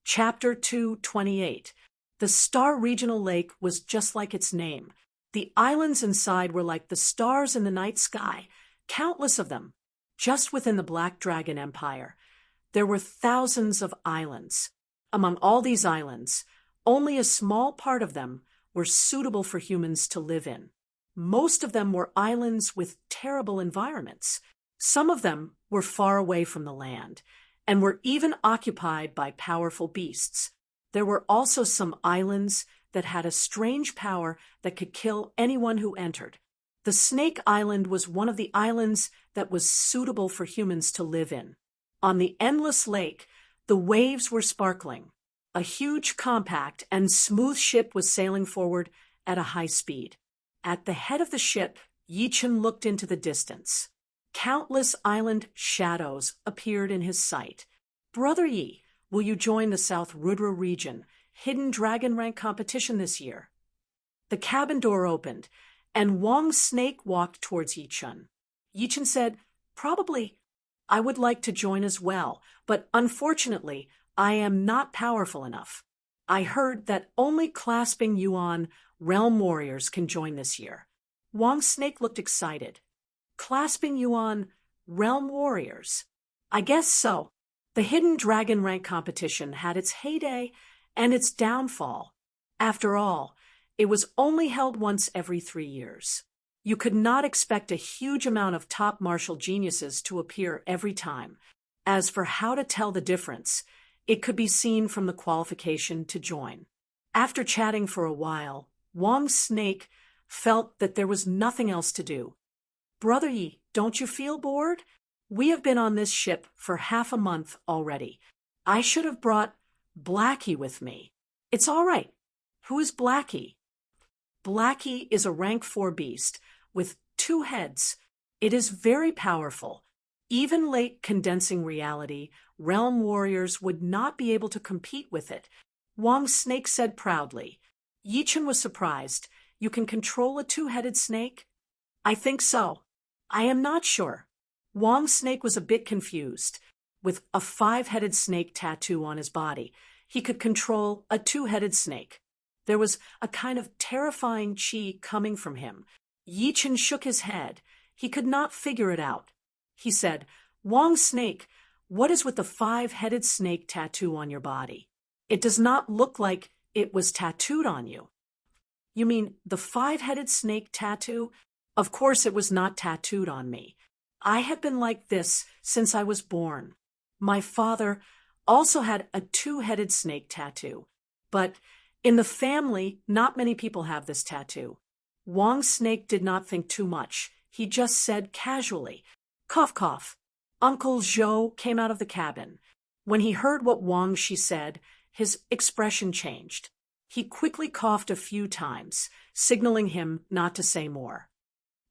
Chapter 228. The Star Regional Lake was just like its name. The islands inside were like the stars in the night sky, countless of them. Just within the Black Dragon Empire, there were thousands of islands. Among all these islands, only a small part of them were suitable for humans to live in. Most of them were islands with terrible environments. Some of them were far away from the land, and were even occupied by powerful beasts. There were also some islands that had a strange power that could kill anyone who entered. The Snake Island was one of the islands that was suitable for humans to live in. On the endless lake, the waves were sparkling. A huge, compact, and smooth ship was sailing forward at a high speed. At the head of the ship, Yichen looked into the distance. Countless island shadows appeared in his sight. "Brother Yi, will you join the South Rudra region hidden dragon rank competition this year?" The cabin door opened, and Wang Snake walked towards Yichen. Yichen said, "Probably. I would like to join as well, but unfortunately, I am not powerful enough. I heard that only clasping Yuan realm warriors can join this year." Wang Snake looked excited. "Clasping Yuan realm warriors? I guess so." The hidden dragon rank competition had its heyday and its downfall. After all, it was only held once every 3 years. You could not expect a huge amount of top martial geniuses to appear every time. As for how to tell the difference, it could be seen from the qualification to join. After chatting for a while, Wang Snake felt that there was nothing else to do. "Brother Yi, don't you feel bored? We have been on this ship for half a month already. I should have brought Blackie with me." "It's all right. Who is Blackie?" "Blackie is a rank 4 beast with 2 heads. It is very powerful. Even late condensing reality, realm warriors would not be able to compete with it," Wang Snake said proudly. Yichen was surprised. "You can control a 2-headed snake?" "I think so. I am not sure." Wang Snake was a bit confused. With a 5-headed snake tattoo on his body, he could control a 2-headed snake. There was a kind of terrifying chi coming from him. Yichen shook his head. He could not figure it out. He said, "Wang Snake, what is with the 5-headed snake tattoo on your body? It does not look like it was tattooed on you." "You mean the 5-headed snake tattoo? Of course it was not tattooed on me. I have been like this since I was born. My father also had a 2-headed snake tattoo, but in the family, not many people have this tattoo." Wang Snake did not think too much. He just said casually, "Cough, cough." Uncle Zhou came out of the cabin. When he heard what Wang Shi said, his expression changed. He quickly coughed a few times, signaling him not to say more.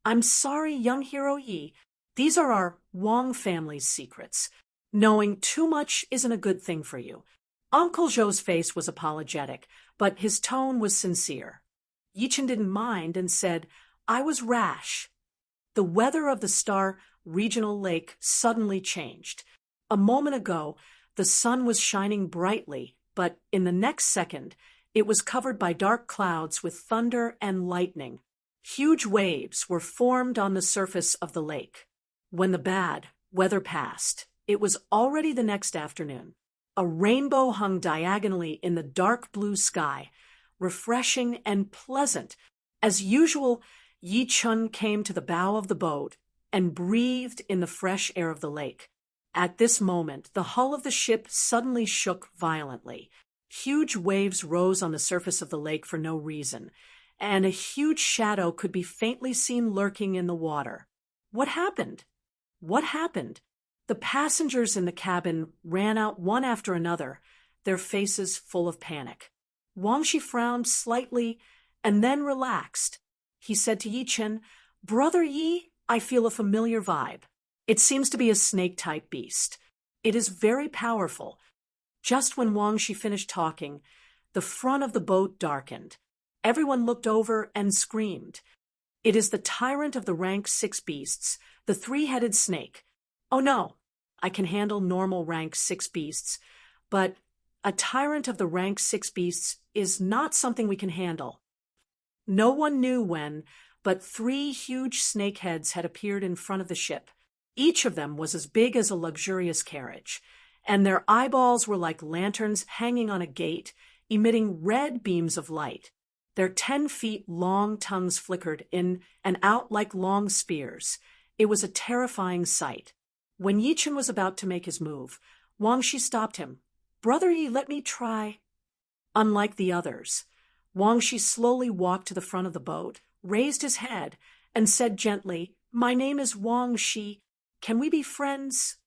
"I'm sorry, young hero Yi. These are our Wang family's secrets. Knowing too much isn't a good thing for you." Uncle Zhou's face was apologetic, but his tone was sincere. Yichen didn't mind and said, "I was rash." The weather of the Star Regional Lake suddenly changed. A moment ago, the sun was shining brightly, but in the next second, it was covered by dark clouds with thunder and lightning. Huge waves were formed on the surface of the lake. When the bad weather passed, it was already the next afternoon. A rainbow hung diagonally in the dark blue sky, refreshing and pleasant. As usual, Yi Chun came to the bow of the boat and breathed in the fresh air of the lake. At this moment, the hull of the ship suddenly shook violently. Huge waves rose on the surface of the lake for no reason, and a huge shadow could be faintly seen lurking in the water. What happened? What happened? The passengers in the cabin ran out one after another, their faces full of panic. Wang Shi frowned slightly and then relaxed. He said to Yi Chen, "Brother Yi, I feel a familiar vibe. It seems to be a snake-type beast. It is very powerful." Just when Wang Shi finished talking, the front of the boat darkened. Everyone looked over and screamed. "It is the tyrant of the rank 6 beasts, the 3-headed snake. Oh no, I can handle normal rank 6 beasts, but A tyrant of the rank 6 beasts is not something we can handle. No one knew when, but 3 huge snake heads had appeared in front of the ship. Each of them was as big as a luxurious carriage, and their eyeballs were like lanterns hanging on a gate, emitting red beams of light. Their 10-feet-long tongues flickered in and out like long spears. It was a terrifying sight. When Yi Chen was about to make his move, Wang Shi stopped him. "Brother Yi, let me try." Unlike the others, Wang Shi slowly walked to the front of the boat, raised his head, and said gently, "My name is Wang Shi. Can we be friends?"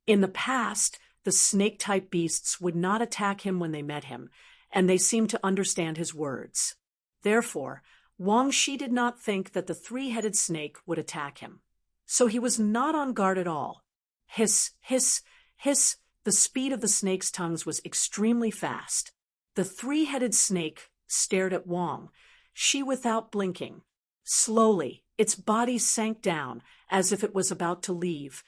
In the past, the snake-type beasts would not attack him when they met him, and they seemed to understand his words. Therefore, Wang Shi did not think that the 3-headed snake would attack him. So he was not on guard at all. Hiss, hiss, hiss. The speed of the snake's tongues was extremely fast. The 3-headed snake stared at Wang Shi without blinking. Slowly, its body sank down as if it was about to leave.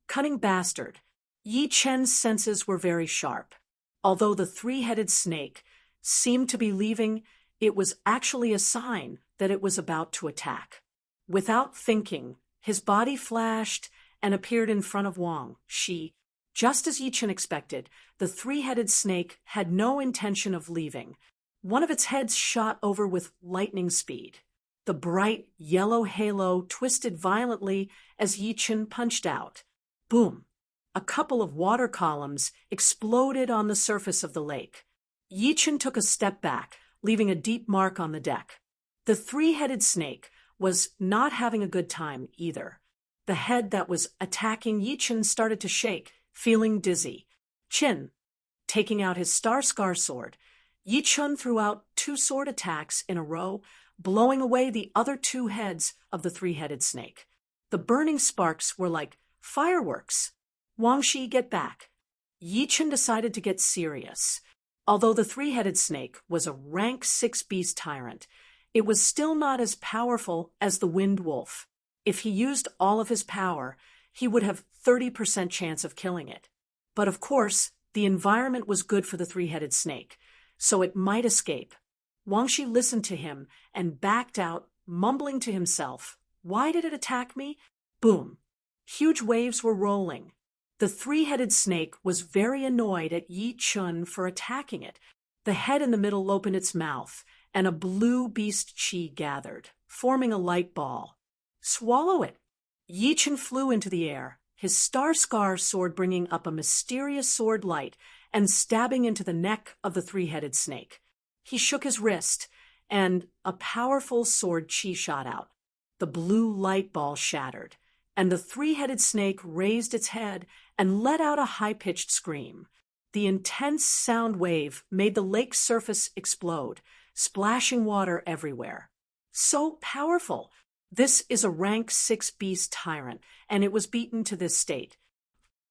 Cunning bastard. Yi Chen's senses were very sharp. Although the 3-headed snake seemed to be leaving, it was actually a sign that it was about to attack. Without thinking, his body flashed and appeared in front of Wang Shi. Just as Yi Chen expected, the 3-headed snake had no intention of leaving. One of its heads shot over with lightning speed. The bright yellow halo twisted violently as Yi Chen punched out. Boom! A couple of water columns exploded on the surface of the lake. Yi Chen took a step back, leaving a deep mark on the deck. The 3-headed snake was not having a good time either. The head that was attacking Yi Chen started to shake, feeling dizzy. Chin. Taking out his Star Scar sword, Yi Chen threw out 2 sword attacks in a row, blowing away the other 2 heads of the 3-headed snake. The burning sparks were like fireworks. Wang Shi, get back. Yi Chen decided to get serious. Although the 3-headed snake was a rank 6 beast tyrant, it was still not as powerful as the wind wolf. If he used all of his power, he would have 30% chance of killing it. But of course, the environment was good for the 3-headed snake, so it might escape. Wang Shi listened to him and backed out, mumbling to himself, "Why did it attack me?" Boom! Huge waves were rolling. The 3-headed snake was very annoyed at Yi Chen for attacking it. The head in the middle opened its mouth, and a blue beast chi gathered, forming a light ball. "Swallow it!" Yi Chen flew into the air, his Star Scar sword bringing up a mysterious sword light and stabbing into the neck of the 3-headed snake. He shook his wrist, and a powerful sword chi shot out. The blue light ball shattered, and the 3-headed snake raised its head and let out a high-pitched scream. The intense sound wave made the lake's surface explode, splashing water everywhere. So powerful! This is a rank 6 beast tyrant, and it was beaten to this state.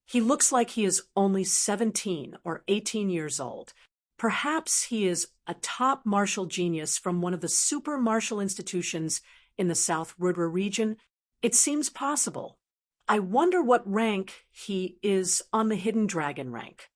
He looks like he is only 17 or 18 years old. Perhaps he is a top martial genius from one of the super martial institutions in the South Rudra region. It seems possible. I wonder what rank he is on the Hidden Dragon rank.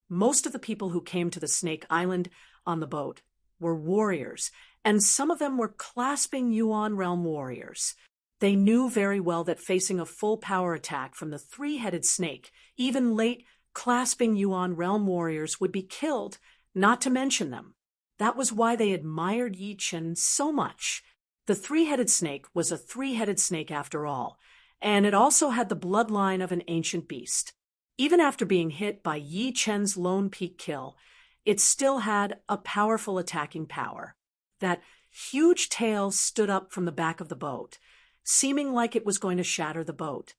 Most of the people who came to the Snake Island on the boat were warriors, and some of them were clasping Yuan realm warriors. They knew very well that facing a full power attack from the 3-headed snake, even late clasping Yuan realm warriors would be killed, not to mention them. That was why they admired Yi Chen so much. The 3-headed snake was a 3-headed snake after all, and it also had the bloodline of an ancient beast. Even after being hit by Yi Chen's lone peak kill, it still had a powerful attacking power. That huge tail stood up from the back of the boat, seeming like it was going to shatter the boat.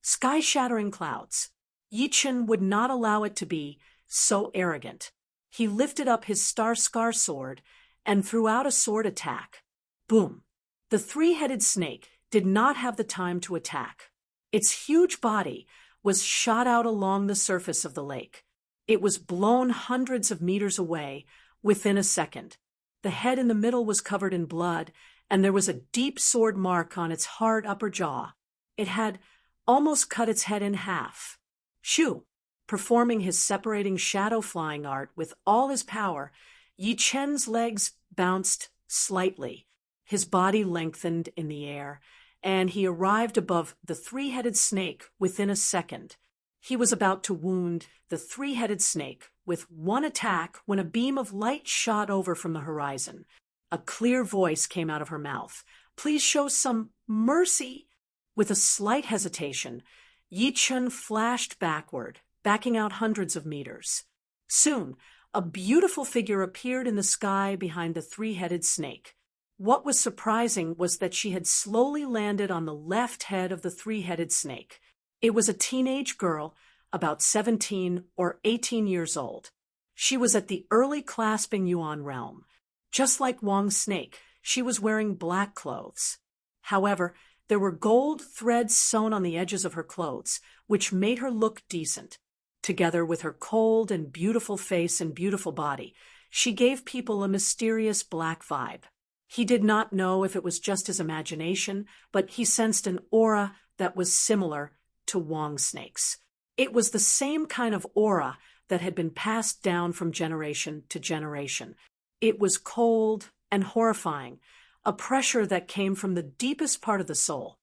Sky-shattering clouds. Yi Chen would not allow it to be so arrogant. He lifted up his Star Scar sword and threw out a sword attack. Boom! The 3-headed snake did not have the time to attack. Its huge body was shot out along the surface of the lake. It was blown hundreds of meters away within a second. The head in the middle was covered in blood, and there was a deep sword mark on its hard upper jaw. It had almost cut its head in half. Shoo! Performing his separating shadow flying art with all his power, Yi Chen's legs bounced slightly. His body lengthened in the air, and he arrived above the three-headed snake within a second. He was about to wound the three-headed snake with one attack when a beam of light shot over from the horizon. A clear voice came out of her mouth. "Please show some mercy." With a slight hesitation, Yi Chen flashed backward, backing out hundreds of meters. Soon, a beautiful figure appeared in the sky behind the three-headed snake. What was surprising was that she had slowly landed on the left head of the three-headed snake. It was a teenage girl, about 17 or 18 years old. She was at the early clasping yuan realm. Just like Wang's snake, she was wearing black clothes. However, there were gold threads sewn on the edges of her clothes, which made her look decent. Together with her cold and beautiful face and beautiful body, she gave people a mysterious black vibe. He did not know if it was just his imagination, but he sensed an aura that was similar to Wang's snakes. It was the same kind of aura that had been passed down from generation to generation. It was cold and horrifying, a pressure that came from the deepest part of the soul.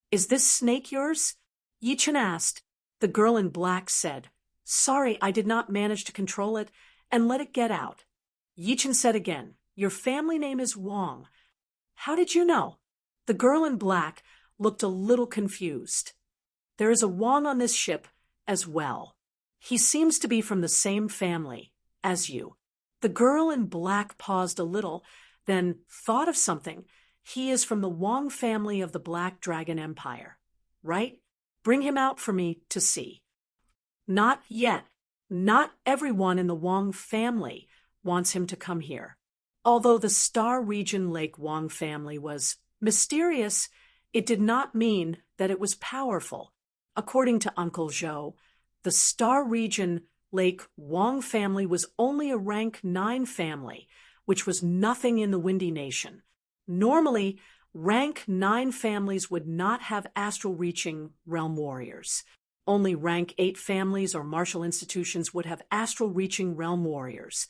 "Is this snake yours?" Yi Chen asked. The girl in black said, "Sorry, I did not manage to control it and let it get out." Yi Chen said again, "Your family name is Wang. How did you know?" The girl in black looked a little confused. "There is a Wang on this ship as well. He seems to be from the same family as you." The girl in black paused a little, then thought of something. "He is from the Wang family of the Black Dragon Empire, right? Bring him out for me to see." "Not yet. Not everyone in the Wang family wants him to come here." Although the Star Region Lake Wang family was mysterious, it did not mean that it was powerful. According to Uncle Zhou, the Star Region Lake Wang family was only a rank 9 family, which was nothing in the Windy Nation. Normally, rank 9 families would not have astral-reaching realm warriors. Only rank 8 families or martial institutions would have astral-reaching realm warriors.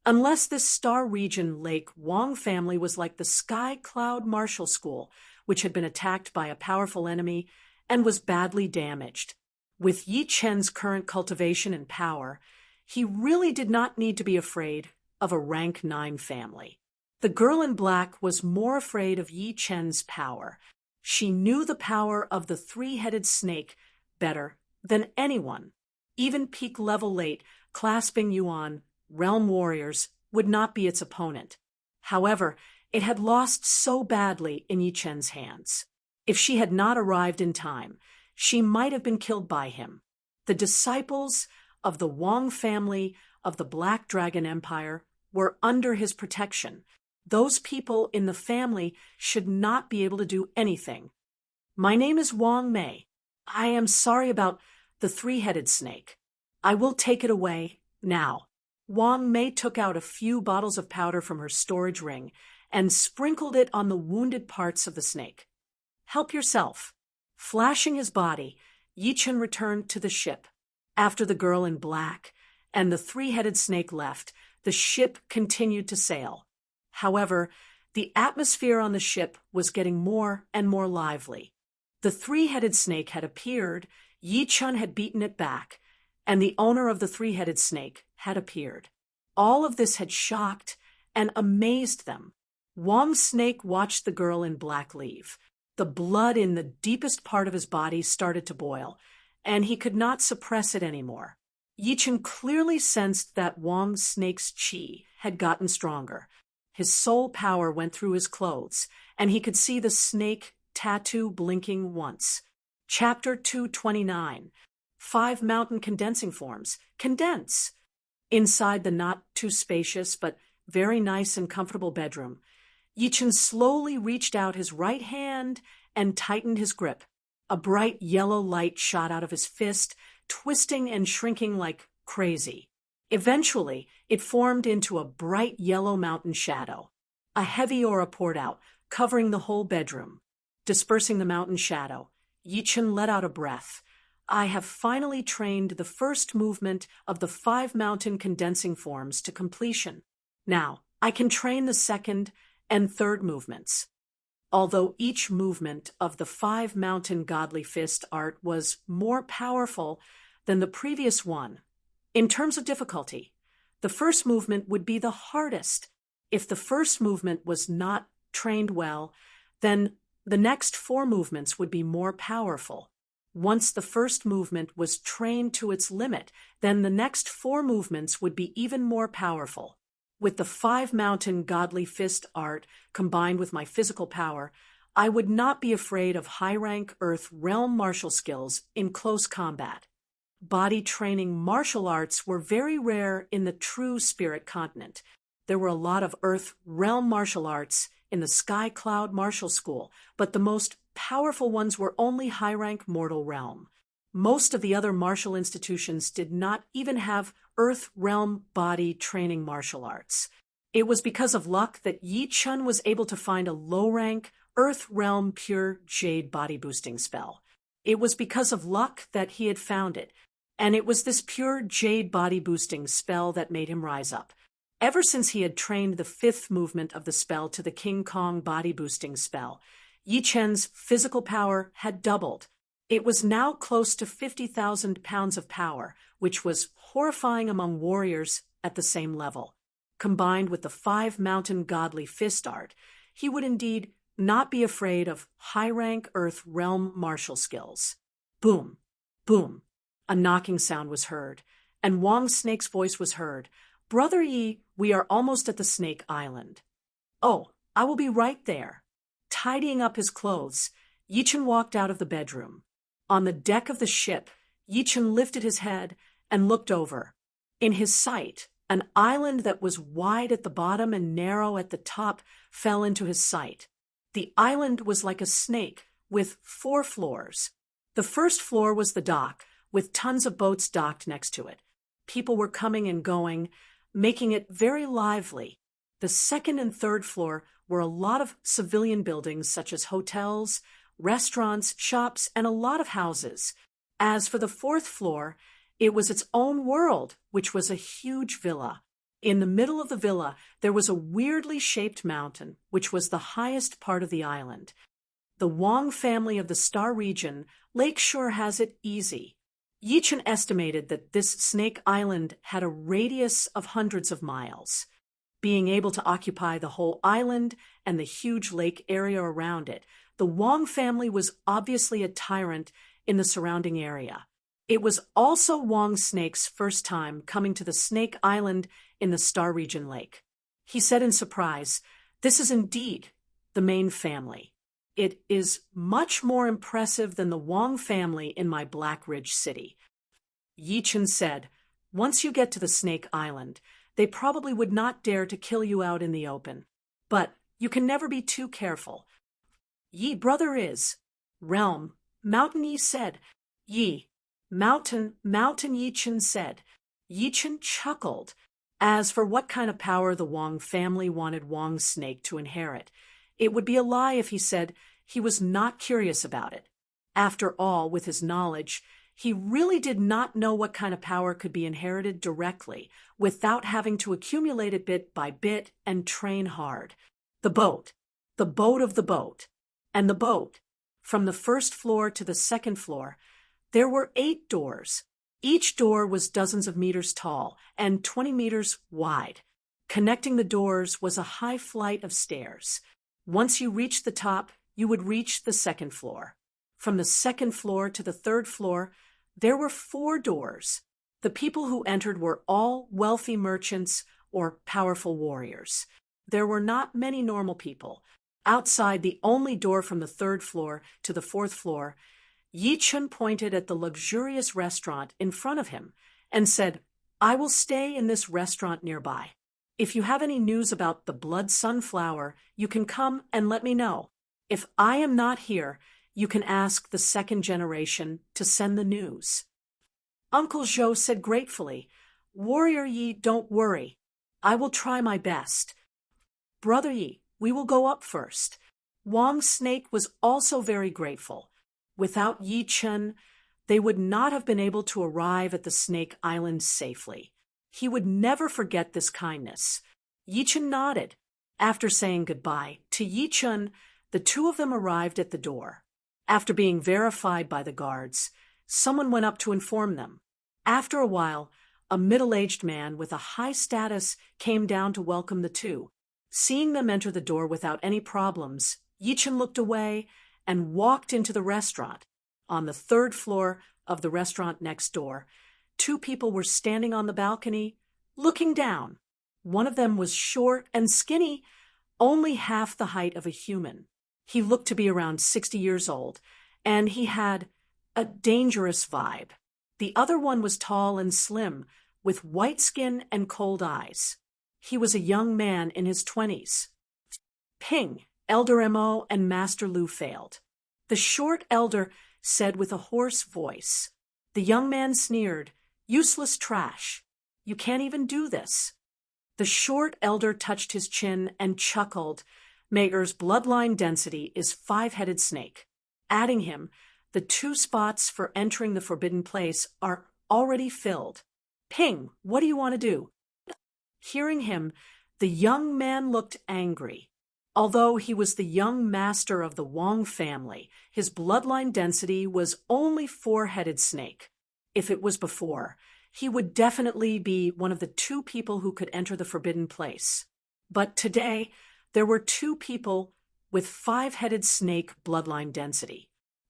Unless this Star Region Lake Wang family was like the Sky Cloud Martial School, which had been attacked by a powerful enemy and was badly damaged. With Yi Chen's current cultivation and power, he really did not need to be afraid of a rank 9 family. The girl in black was more afraid of Yi Chen's power. She knew the power of the three-headed snake better than anyone. Even peak level 8 clasping yuan realm warriors would not be its opponent. However, it had lost so badly in Yi Chen's hands. If she had not arrived in time, she might have been killed by him. The disciples of the Wang family of the Black Dragon Empire were under his protection. Those people in the family should not be able to do anything. "My name is Wang Mei. I am sorry about the three-headed snake. I will take it away now." Wang Mei took out a few bottles of powder from her storage ring and sprinkled it on the wounded parts of the snake. "Help yourself." Flashing his body, Yi Chen returned to the ship. After the girl in black and the three-headed snake left, the ship continued to sail. However, the atmosphere on the ship was getting more and more lively. The three-headed snake had appeared, Yi Chen had beaten it back, and the owner of the three-headed snake had appeared. All of this had shocked and amazed them. Wang's snake watched the girl in black leave. The blood in the deepest part of his body started to boil, and he could not suppress it anymore. Yi Chen clearly sensed that Wang's snake's qi had gotten stronger. His soul power went through his clothes, and he could see the snake tattoo blinking once. Chapter 229. 5 Mountain Condensing Forms. Condense. Inside the not-too-spacious but very nice and comfortable bedroom, Yi Chen slowly reached out his right hand and tightened his grip. A bright yellow light shot out of his fist, twisting and shrinking like crazy. Eventually, it formed into a bright yellow mountain shadow. A heavy aura poured out, covering the whole bedroom. Dispersing the mountain shadow, Yi Chen let out a breath. I have finally trained the first movement of the 5 mountain condensing forms to completion. Now, I can train the second and third movements. Although each movement of the 5 mountain godly fist art was more powerful than the previous one, in terms of difficulty, the first movement would be the hardest. If the first movement was not trained well, then the next 4 movements would be more powerful. Once the first movement was trained to its limit, then the next 4 movements would be even more powerful. With the 5 mountain godly fist art combined with my physical power, I would not be afraid of high-rank Earth realm martial skills in close combat. Body training martial arts were very rare in the true spirit continent. There were a lot of Earth realm martial arts in the Sky Cloud Martial School, but the most powerful ones were only high-rank mortal realm. Most of the other martial institutions did not even have Earth realm body training martial arts. It was because of luck that Yi Chun was able to find a low-rank Earth realm pure jade body boosting spell. It was because of luck that he had found it, and it was this pure jade body boosting spell that made him rise up. Ever since he had trained the 5th movement of the spell to the King Kong body boosting spell, Yi Chen's physical power had doubled. It was now close to 50,000 pounds of power, which was horrifying among warriors at the same level. Combined with the 5 mountain godly fist art, he would indeed not be afraid of high-rank Earth realm martial skills. Boom, boom. A knocking sound was heard, and Wang Snake's voice was heard. "Brother Yi, we are almost at the Snake Island." "Oh, I will be right there." Tidying up his clothes, Yi Chen walked out of the bedroom. On the deck of the ship, Yi Chen lifted his head and looked over. In his sight, an island that was wide at the bottom and narrow at the top fell into his sight. The island was like a snake with 4 floors. The first floor was the dock, with tons of boats docked next to it. People were coming and going, making it very lively. The second and third floor were a lot of civilian buildings such as hotels, restaurants, shops, and a lot of houses. As for the 4th floor, it was its own world, which was a huge villa. In the middle of the villa, there was a weirdly shaped mountain, which was the highest part of the island. The Wang family of the Star region, Lakeshore, has it easy. Yi Chen estimated that this Snake Island had a radius of hundreds of miles. Being able to occupy the whole island and the huge lake area around it, the Wang family was obviously a tyrant in the surrounding area. It was also Wang Snake's first time coming to the Snake Island in the Star Region Lake. He said in surprise, "This is indeed the main family. It is much more impressive than the Wang family in my Black Ridge city." Yi Chen said, "Once you get to the Snake Island, they probably would not dare to kill you out in the open. But you can never be too careful." "Yi, brother is." "Realm, Mountain," Yi said. "Yi, Mountain, Yi Chen said. Yi Chen chuckled. As for what kind of power the Wang family wanted Wang Snake to inherit, it would be a lie if he said he was not curious about it. After all, with his knowledge, he really did not know what kind of power could be inherited directly without having to accumulate it bit by bit and train hard. The boat of the boat, and the boat. From the 1st floor to the 2nd floor, there were 8 doors. Each door was dozens of meters tall and 20 meters wide. Connecting the doors was a high flight of stairs. Once you reached the top, you would reach the 2nd floor. From the 2nd floor to the 3rd floor, there were 4 doors. The people who entered were all wealthy merchants or powerful warriors. There were not many normal people. Outside the only door from the 3rd floor to the 4th floor, Yi Chen pointed at the luxurious restaurant in front of him and said, "I will stay in this restaurant nearby. If you have any news about the blood sunflower, you can come and let me know. If I am not here, you can ask the 2nd generation to send the news." Uncle Zhou said gratefully, "Warrior Yi, don't worry. I will try my best." "Brother Yi, we will go up first." Wang Snake was also very grateful. Without Yi Chen, they would not have been able to arrive at the Snake Island safely. He would never forget this kindness. Yi-chun nodded. After saying goodbye to Yi-chun, the two of them arrived at the door. After being verified by the guards, someone went up to inform them. After a while, a middle-aged man with a high status came down to welcome the two. Seeing them enter the door without any problems, Yi-chun looked away and walked into the restaurant. On the third floor of the restaurant next door, two people were standing on the balcony, looking down. One of them was short and skinny, only half the height of a human. He looked to be around 60 years old, and he had a dangerous vibe. The other one was tall and slim, with white skin and cold eyes. He was a young man in his 20s. Ping, Elder Mo, and Master Lu failed. The short elder said with a hoarse voice. The young man sneered, "Useless trash. You can't even do this." The short elder touched his chin and chuckled. Mager's bloodline density is 5-headed snake. Adding him, the 2 spots for entering the forbidden place are already filled. Ping, what do you want to do? Hearing him, the young man looked angry. Although he was the young master of the Wong family, his bloodline density was only 4-headed snake. If it was before, he would definitely be one of the 2 people who could enter the forbidden place. But today, there were 2 people with 5-headed snake bloodline density.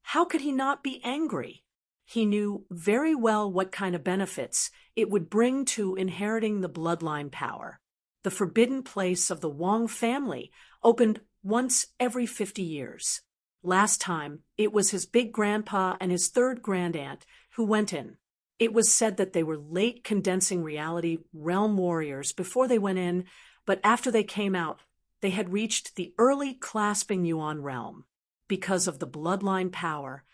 How could he not be angry? He knew very well what kind of benefits it would bring to inheriting the bloodline power. The forbidden place of the Wong family opened once every 50 years. Last time, it was his big grandpa and his 3rd grandaunt who went in. It was said that they were late condensing reality realm warriors before they went in, but after they came out, they had reached the early clasping Yuan realm. Because of the bloodline power,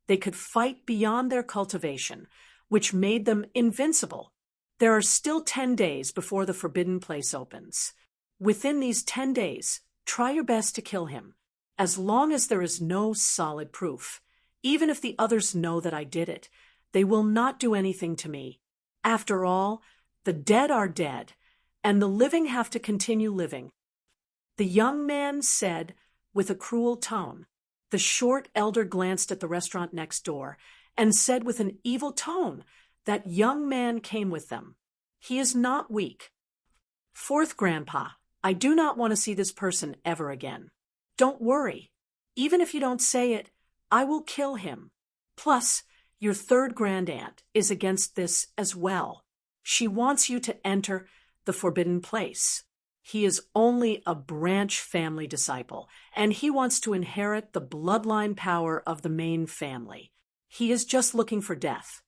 they could fight beyond their cultivation, which made them invincible. There are still 10 days before the forbidden place opens. Within these 10 days, try your best to kill him, as long as there is no solid proof. Even if the others know that I did it, they will not do anything to me. After all, the dead are dead, and the living have to continue living. The young man said with a cruel tone. The short elder glanced at the restaurant next door and said with an evil tone, "That young man came with them. He is not weak." 4th grandpa, I do not want to see this person ever again. Don't worry. Even if you don't say it, I will kill him. Plus, your 3rd grandaunt is against this as well. She wants you to enter the forbidden place. He is only a branch family disciple, and he wants to inherit the bloodline power of the main family. He is just looking for death.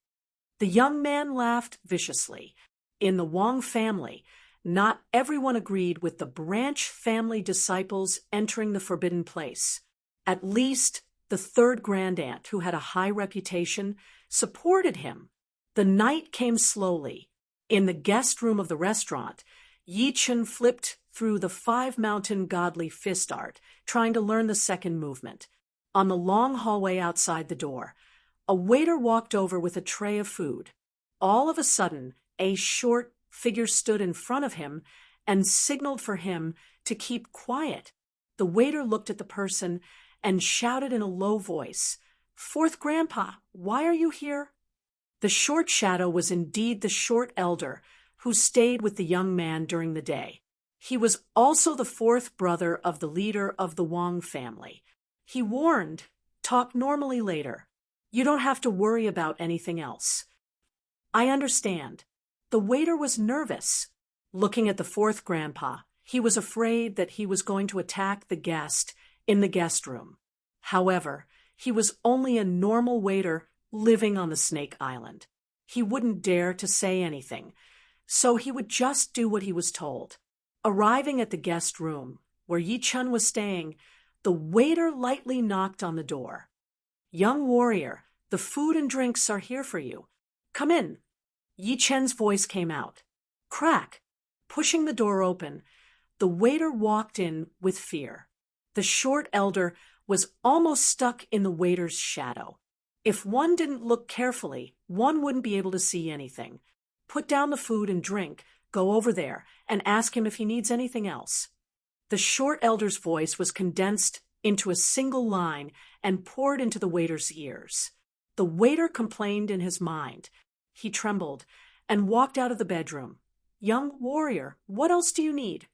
The young man laughed viciously. In the Wong family, not everyone agreed with the branch family disciples entering the forbidden place. At least the 3rd grandaunt, who had a high reputation, supported him. The night came slowly. In the guest room of the restaurant, Yi-chun flipped through the 5-mountain godly fist art, trying to learn the second movement. On the long hallway outside the door, a waiter walked over with a tray of food. All of a sudden, a short figure stood in front of him and signaled for him to keep quiet. The waiter looked at the person and shouted in a low voice, "4th grandpa, why are you here?" The short shadow was indeed the short elder, who stayed with the young man during the day. He was also the 4th brother of the leader of the Wong family. He warned, "Talk normally later. You don't have to worry about anything else." I understand. The waiter was nervous. Looking at the 4th grandpa, he was afraid that he was going to attack the guest in the guest room. However, he was only a normal waiter living on the Snake Island. He wouldn't dare to say anything, so he would just do what he was told. Arriving at the guest room, where Yi-chun was staying, the waiter lightly knocked on the door. "Young warrior, the food and drinks are here for you. Come in." Yi-chun's voice came out. Crack! Pushing the door open, the waiter walked in with fear. The short elder was almost stuck in the waiter's shadow. If one didn't look carefully, one wouldn't be able to see anything. Put down the food and drink, go over there, and ask him if he needs anything else. The short elder's voice was condensed into a single line and poured into the waiter's ears. The waiter complained in his mind. He trembled and walked out of the bedroom. Young warrior, what else do you need?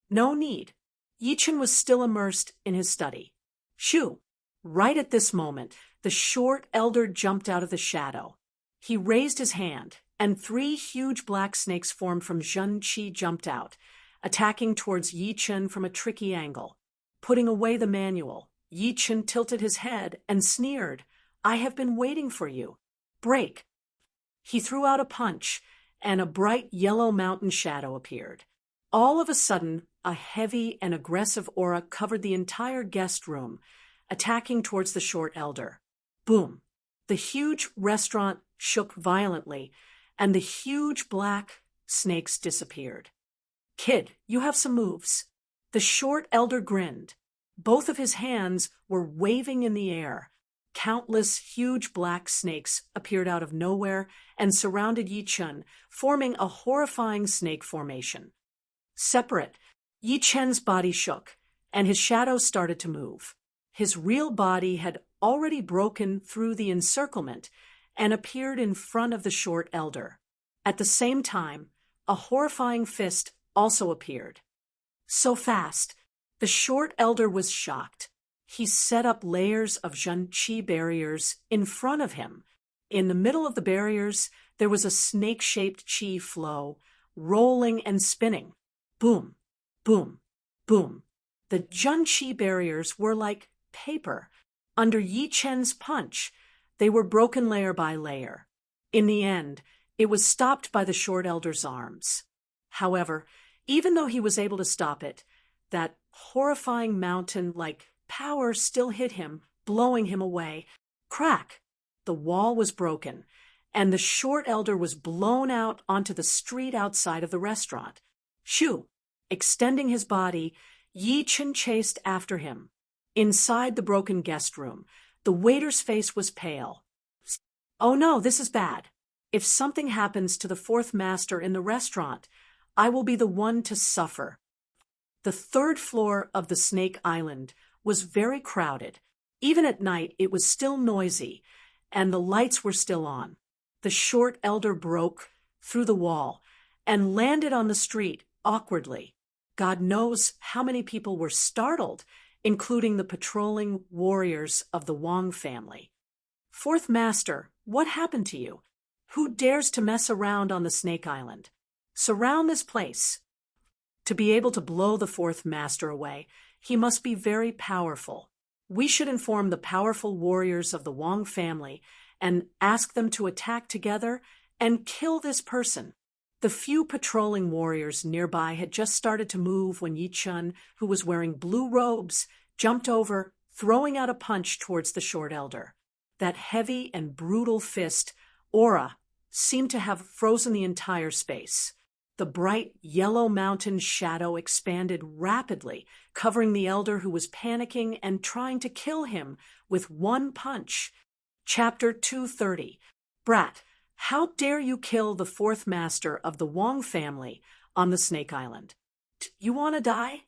No need. Yichen was still immersed in his study. Shoo! Right at this moment, the short elder jumped out of the shadow. He raised his hand, and 3 huge black snakes formed from Zhen Qi jumped out, attacking towards Yichen from a tricky angle. Putting away the manual, Yichen tilted his head and sneered, I have been waiting for you. Break! He threw out a punch, and a bright yellow mountain shadow appeared. All of a sudden, a heavy and aggressive aura covered the entire guest room, attacking towards the short elder. Boom! The huge restaurant shook violently, and the huge black snakes disappeared. Kid, you have some moves. The short elder grinned. Both of his hands were waving in the air. Countless huge black snakes appeared out of nowhere and surrounded Yichen, forming a horrifying snake formation. Separate, Yichen's body shook, and his shadow started to move. His real body had already broken through the encirclement and appeared in front of the short elder. At the same time, a horrifying fist also appeared. So fast, the short elder was shocked. He set up layers of Zhen Qi barriers in front of him. In the middle of the barriers, there was a snake-shaped qi flow, rolling and spinning. Boom, boom, boom. The Zhen Qi barriers were like paper. Under Yichen's punch, they were broken layer by layer. In the end, it was stopped by the short elder's arms. However, even though he was able to stop it, that horrifying mountain-like power still hit him, blowing him away. Crack! The wall was broken, and the short elder was blown out onto the street outside of the restaurant. Shoo! Extending his body, Yichen chased after him. Inside the broken guest room, the waiter's face was pale. Oh no, this is bad. If something happens to the 4th master in the restaurant, I will be the one to suffer. The 3rd floor of the Snake Island was very crowded. Even at night, it was still noisy, and the lights were still on. The short elder broke through the wall and landed on the street awkwardly. God knows how many people were startled, including the patrolling warriors of the Wang family. 4th Master, what happened to you? Who dares to mess around on the Snake Island? Surround this place. To be able to blow the 4th Master away, he must be very powerful. We should inform the powerful warriors of the Wang family and ask them to attack together and kill this person. The few patrolling warriors nearby had just started to move when Yichen, who was wearing blue robes, jumped over, throwing out a punch towards the short elder. That heavy and brutal fist, aura, seemed to have frozen the entire space. The bright yellow mountain shadow expanded rapidly, covering the elder who was panicking and trying to kill him with one punch. Chapter 230. Brat, how dare you kill the 4th master of the Wang family on the Snake Island? You want to die?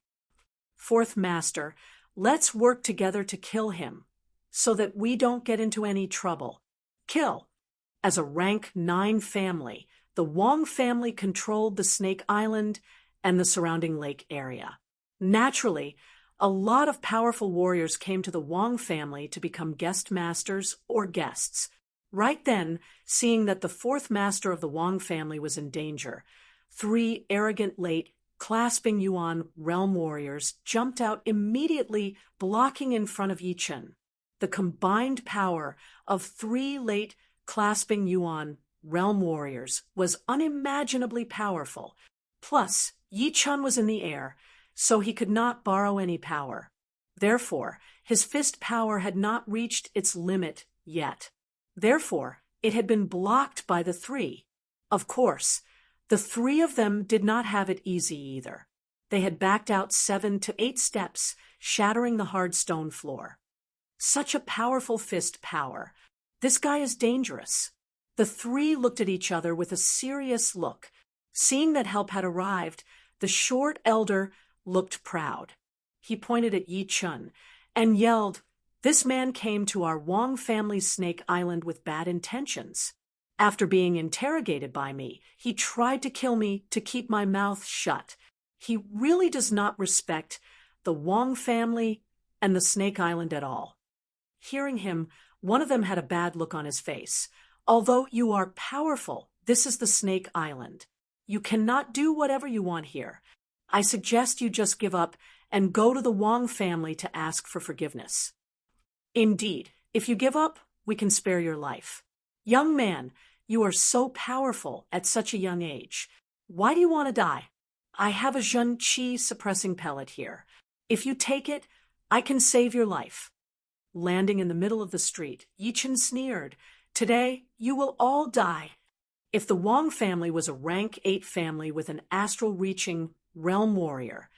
4th master, let's work together to kill him, so that we don't get into any trouble. Kill. As a rank 9 family, the Wang family controlled the Snake Island and the surrounding lake area. Naturally, a lot of powerful warriors came to the Wang family to become guest masters or guests. Right then, seeing that the 4th master of the Wang family was in danger, 3 arrogant late clasping Yuan realm warriors jumped out immediately, blocking in front of Yichen. The combined power of 3 late clasping Yuan realm warriors was unimaginably powerful. Plus, Yichen was in the air, so he could not borrow any power. Therefore, his fist power had not reached its limit yet. Therefore, it had been blocked by the 3. Of course, the 3 of them did not have it easy either. They had backed out 7 to 8 steps, shattering the hard stone floor. Such a powerful fist power. This guy is dangerous. The three looked at each other with a serious look. Seeing that help had arrived, the short elder looked proud. He pointed at Yi Chun and yelled, "This man came to our Wong family's Snake Island with bad intentions. After being interrogated by me, he tried to kill me to keep my mouth shut. He really does not respect the Wong family and the Snake Island at all." Hearing him, one of them had a bad look on his face. "Although you are powerful, this is the Snake Island. You cannot do whatever you want here. I suggest you just give up and go to the Wong family to ask for forgiveness. Indeed, if you give up, we can spare your life. Young man, you are so powerful at such a young age. Why do you want to die? I have a Zhen Qi suppressing pellet here. If you take it, I can save your life." Landing in the middle of the street, Yi Chen sneered, "Today, you will all die." If the Wong family was a rank 8 family with an astral-reaching realm warrior,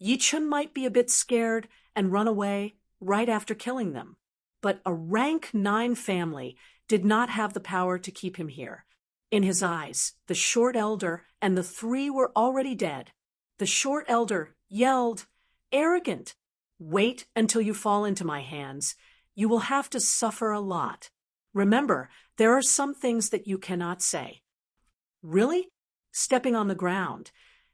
Yi Chen might be a bit scared and run away right after killing them. But a rank 9 family did not have the power to keep him here. In his eyes, the short elder and the three were already dead. The short elder yelled, "Arrogant! Wait until you fall into my hands. You will have to suffer a lot. Remember, there are some things that you cannot say." "Really?" Stepping on the ground,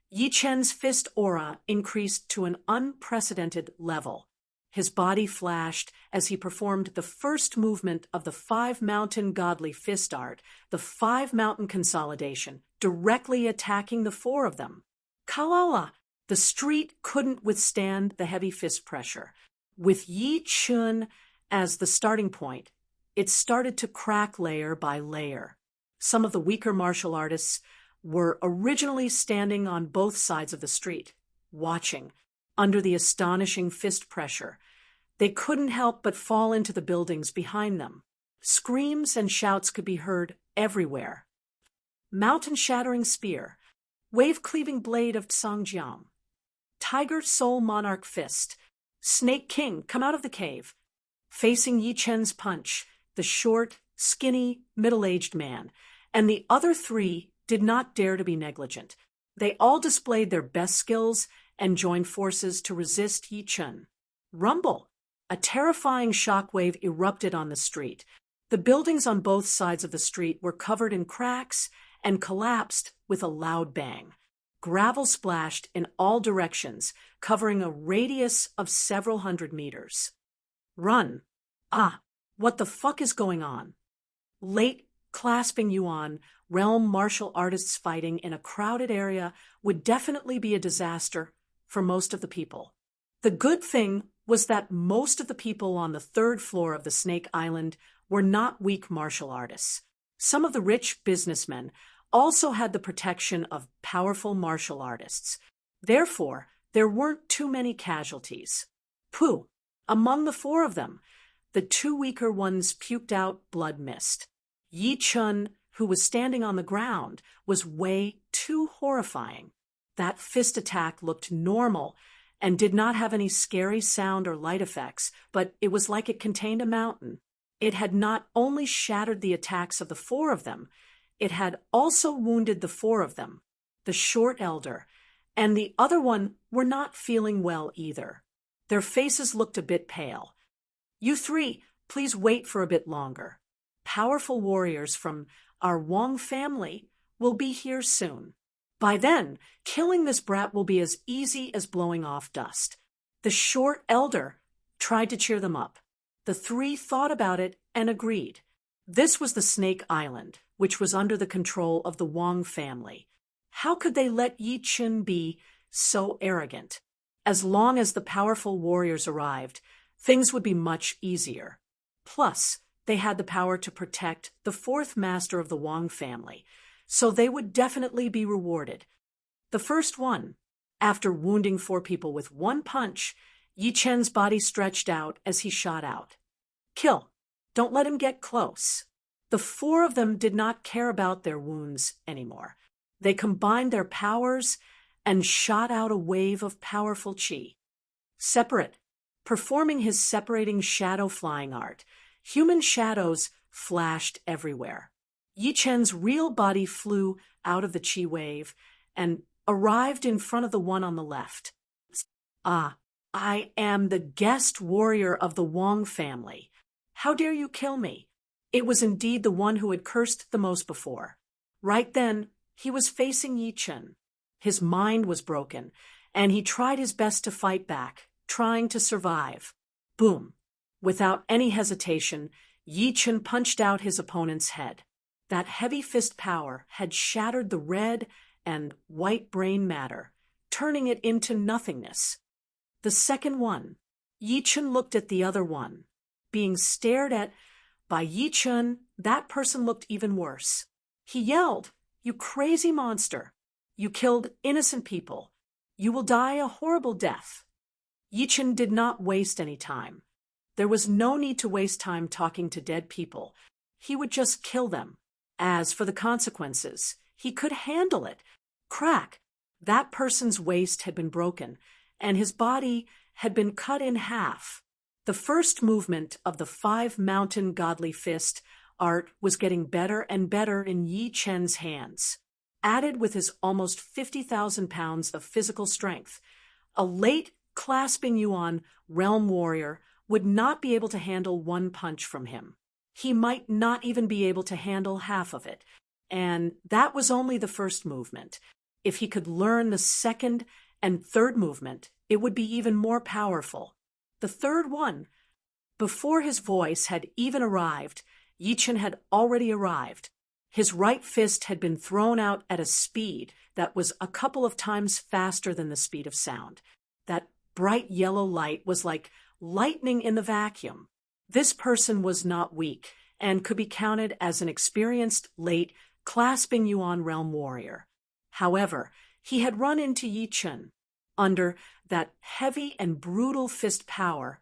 Yi Chen's fist aura increased to an unprecedented level. His body flashed as he performed the first movement of the 5-mountain godly fist art, the 5-mountain consolidation, directly attacking the 4 of them. Kalala! The street couldn't withstand the heavy fist pressure. With Yi Chun as the starting point, it started to crack layer by layer. Some of the weaker martial artists were originally standing on both sides of the street, watching, under the astonishing fist pressure. They couldn't help but fall into the buildings behind them. Screams and shouts could be heard everywhere. Mountain-shattering spear, wave-cleaving blade of Tsangjiang, Tiger Soul Monarch Fist, Snake King, come out of the cave. Facing Yi Chen's punch, the short, skinny, middle-aged man, and the other 3 did not dare to be negligent. They all displayed their best skills and joined forces to resist Yi Chen. Rumble! A terrifying shockwave erupted on the street. The buildings on both sides of the street were covered in cracks and collapsed with a loud bang. Gravel splashed in all directions, covering a radius of several hundred meters. "Run! Ah, what the fuck is going on?" Late clasping Yuan, realm martial artists fighting in a crowded area would definitely be a disaster for most of the people. The good thing was that most of the people on the 3rd floor of the Snake Island were not weak martial artists. Some of the rich businessmen also had the protection of powerful martial artists. Therefore, there weren't too many casualties. Pooh! Among the 4 of them, the 2 weaker ones puked out blood mist. Yi Chun, who was standing on the ground, was way too horrifying. That fist attack looked normal and did not have any scary sound or light effects, but it was like it contained a mountain. It had not only shattered the attacks of the 4 of them, it had also wounded the 4 of them. The short elder and the other one were not feeling well either. Their faces looked a bit pale. "You 3, please wait for a bit longer. Powerful warriors from our Wong family will be here soon. By then, killing this brat will be as easy as blowing off dust." The short elder tried to cheer them up. The 3 thought about it and agreed. This was the Snake Island, which was under the control of the Wong family. How could they let Yi Chen be so arrogant? As long as the powerful warriors arrived, things would be much easier. Plus, they had the power to protect the 4th master of the Wong family, so they would definitely be rewarded. The first one, after wounding 4 people with 1 punch, Yi Chen's body stretched out as he shot out. "Kill! Don't let him get close." The 4 of them did not care about their wounds anymore. They combined their powers and shot out a wave of powerful chi. Separate. Performing his separating shadow flying art, human shadows flashed everywhere. Yi Chen's real body flew out of the chi wave and arrived in front of the one on the left. Ah, I am the guest warrior of the Wang family. How dare you kill me? It was indeed the one who had cursed the most before. Right then, he was facing Yi Chen. His mind was broken, and he tried his best to fight back, trying to survive. Boom! Without any hesitation, Yi Chen punched out his opponent's head. That heavy fist power had shattered the red and white brain matter, turning it into nothingness. The second one. Yi Chen looked at the other one. Being stared at by Yi Chen, that person looked even worse. He yelled, "You crazy monster! You killed innocent people. You will die a horrible death." Yi Chen did not waste any time. There was no need to waste time talking to dead people. He would just kill them. As for the consequences, he could handle it. Crack! That person's waist had been broken, and his body had been cut in half. The first movement of the 5-mountain godly fist art was getting better and better in Yi Chen's hands. Added with his almost 50,000 pounds of physical strength, a late clasping Yuan realm warrior would not be able to handle one punch from him. He might not even be able to handle half of it, and that was only the first movement. If he could learn the second and third movement, it would be even more powerful. The third one. Before his voice had even arrived, Yi Chen had already arrived. His right fist had been thrown out at a speed that was a couple of times faster than the speed of sound. That bright yellow light was like lightning in the vacuum. This person was not weak and could be counted as an experienced, late, clasping Yuan realm warrior. However, he had run into Yi Chen. Under that heavy and brutal fist power,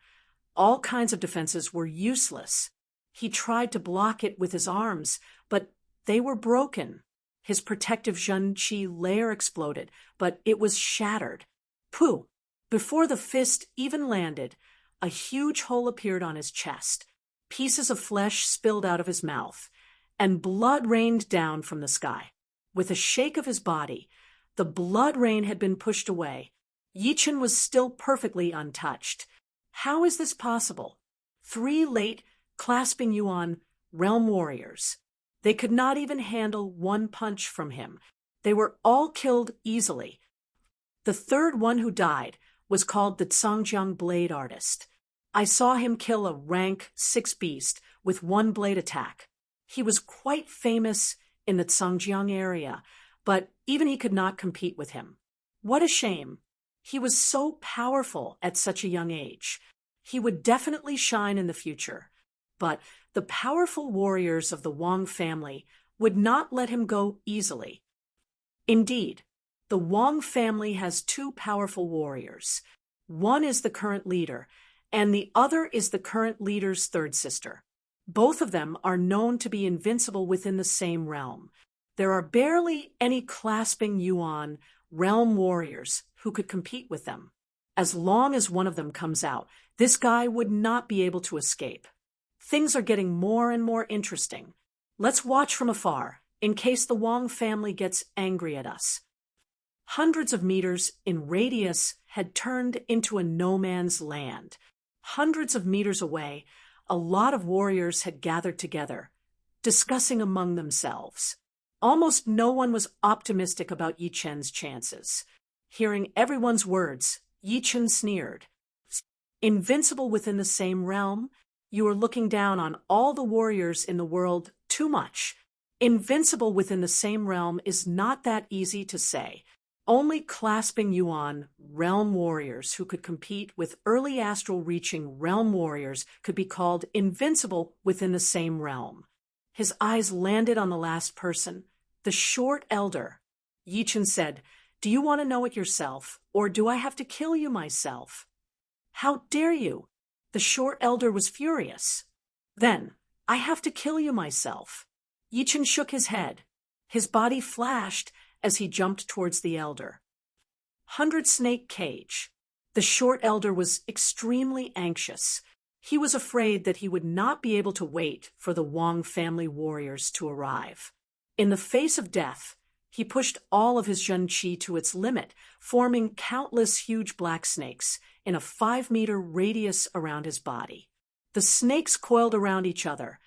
all kinds of defenses were useless. He tried to block it with his arms, but they were broken. His protective Zhen Qi layer exploded, but it was shattered. Pooh! Before the fist even landed, a huge hole appeared on his chest. Pieces of flesh spilled out of his mouth, and blood rained down from the sky. With a shake of his body, the blood rain had been pushed away. Yi Chen was still perfectly untouched. How is this possible? 3 late, clasping Yuan realm warriors. They could not even handle one punch from him. They were all killed easily. The third one who died was called the Zhangjiang blade artist. I saw him kill a rank 6 beast with 1 blade attack. He was quite famous in the Zhangjiang area, but even he could not compete with him. What a shame. He was so powerful at such a young age. He would definitely shine in the future. But the powerful warriors of the Wang family would not let him go easily. Indeed, the Wang family has 2 powerful warriors. One is the current leader, and the other is the current leader's third sister. Both of them are known to be invincible within the same realm. There are barely any clasping Yuan realm warriors who could compete with them. As long as one of them comes out, this guy would not be able to escape. Things are getting more and more interesting. Let's watch from afar, in case the Wang family gets angry at us. Hundreds of meters in radius had turned into a no-man's land. Hundreds of meters away, a lot of warriors had gathered together, discussing among themselves. Almost no one was optimistic about Yi Chen's chances. Hearing everyone's words, Yi Chen sneered. Invincible within the same realm? You are looking down on all the warriors in the world too much. Invincible within the same realm is not that easy to say. Only clasping Yuan realm warriors who could compete with early astral reaching realm warriors could be called invincible within the same realm. His eyes landed on the last person, the short elder. Yi Chen said, "Do you want to know it yourself, or do I have to kill you myself?" "How dare you?" The short elder was furious. "Then, I have to kill you myself." Yi Chen shook his head. His body flashed as he jumped towards the elder. 100 snake cage. The short elder was extremely anxious. He was afraid that he would not be able to wait for the Wang family warriors to arrive. In the face of death, he pushed all of his Zhen Qi to its limit, forming countless huge black snakes in a 5-meter radius around his body. The snakes coiled around each other,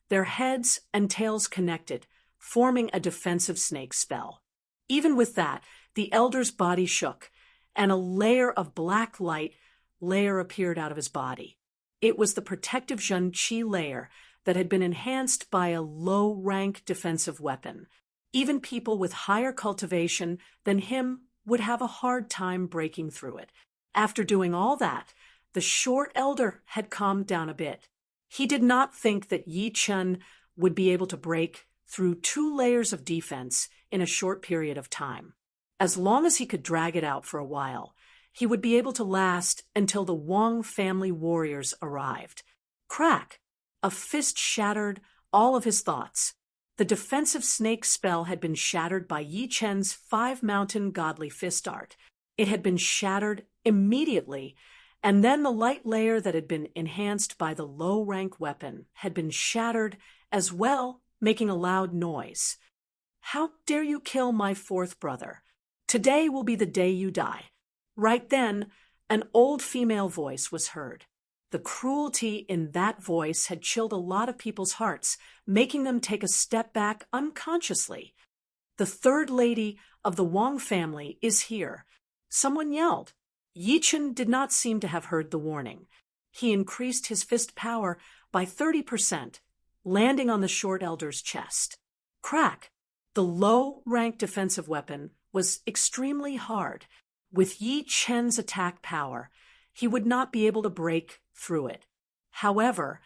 their heads and tails connected, forming a defensive snake spell. Even with that, the elder's body shook, and a layer of black light appeared out of his body. It was the protective Zhen Qi layer that had been enhanced by a low-rank defensive weapon. Even people with higher cultivation than him would have a hard time breaking through it. After doing all that, the short elder had calmed down a bit. He did not think that Yi Chen would be able to break through 2 layers of defense in a short period of time. As long as he could drag it out for a while, he would be able to last until the Wang family warriors arrived. Crack! A fist shattered all of his thoughts. The defensive snake spell had been shattered by Yi Chen's 5-mountain godly fist art. It had been shattered immediately, and then the light layer that had been enhanced by the low-rank weapon had been shattered as well, making a loud noise. "How dare you kill my 4th brother? Today will be the day you die." Right then, an old female voice was heard. The cruelty in that voice had chilled a lot of people's hearts, making them take a step back unconsciously. "The 3rd lady of the Wang family is here," someone yelled. Yi Chen did not seem to have heard the warning. He increased his fist power by 30%, landing on the short elder's chest. Crack! The low-rank defensive weapon was extremely hard. With Yi Chen's attack power, he would not be able to break through it. However,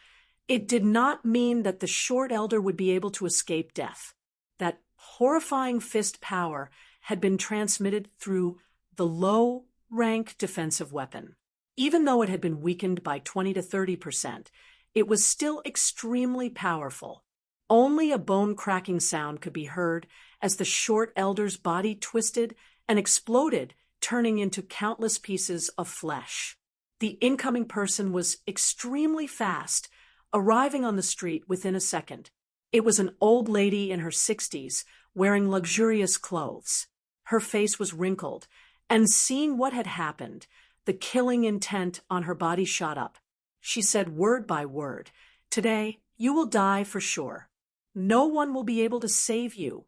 it did not mean that the short elder would be able to escape death. That horrifying fist power had been transmitted through the low-rank defensive weapon. Even though it had been weakened by 20 to 30%, it was still extremely powerful. Only a bone-cracking sound could be heard as the short elder's body twisted and exploded, turning into countless pieces of flesh. The incoming person was extremely fast, arriving on the street within a second. It was an old lady in her 60s, wearing luxurious clothes. Her face was wrinkled, and seeing what had happened, the killing intent on her body shot up. She said word by word, "Today, you will die for sure. No one will be able to save you."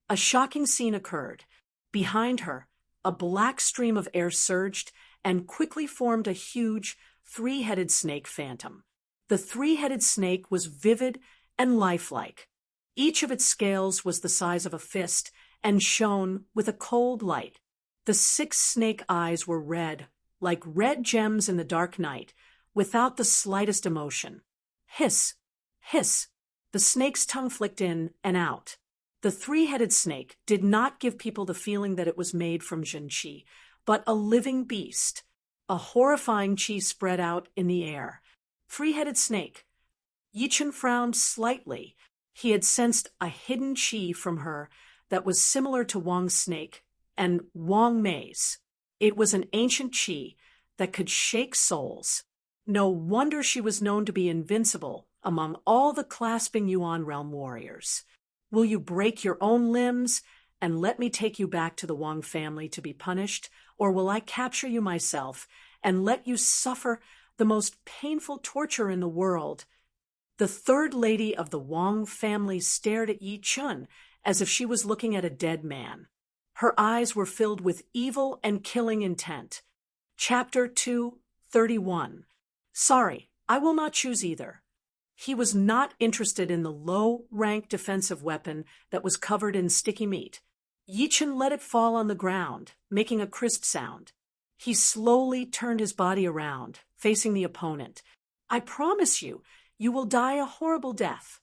A shocking scene occurred. Behind her, a black stream of air surged and quickly formed a huge, 3-headed snake phantom. The 3-headed snake was vivid and lifelike. Each of its scales was the size of a fist and shone with a cold light. The 6 snake eyes were red, like red gems in the dark night, without the slightest emotion. Hiss! Hiss! The snake's tongue flicked in and out. The 3-headed snake did not give people the feeling that it was made from Zhen Qi, but a living beast. A horrifying qi spread out in the air. 3-headed snake. Yi Chen frowned slightly. He had sensed a hidden qi from her that was similar to Wang's snake and Wang Mei's. It was an ancient qi that could shake souls. No wonder she was known to be invincible among all the clasping Yuan realm warriors. "Will you break your own limbs and let me take you back to the Wang family to be punished, or will I capture you myself and let you suffer the most painful torture in the world?" The 3rd lady of the Wang family stared at Yi Chen as if she was looking at a dead man. Her eyes were filled with evil and killing intent. Chapter 2:31. Sorry, I will not choose either. He was not interested in the low-rank defensive weapon that was covered in sticky meat. Yi Chen let it fall on the ground, making a crisp sound. He slowly turned his body around, facing the opponent. "I promise you, you will die a horrible death."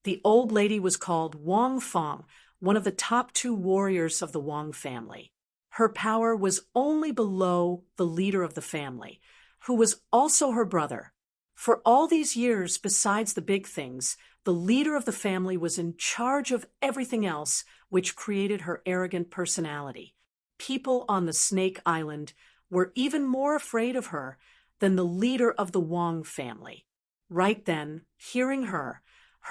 The old lady was called Wang Feng, one of the top 2 warriors of the Wang family. Her power was only below the leader of the family, who was also her brother. For all these years, besides the big things, the leader of the family was in charge of everything else, which created her arrogant personality. People on the Snake Island were even more afraid of her than the leader of the Wang family. Right then, hearing her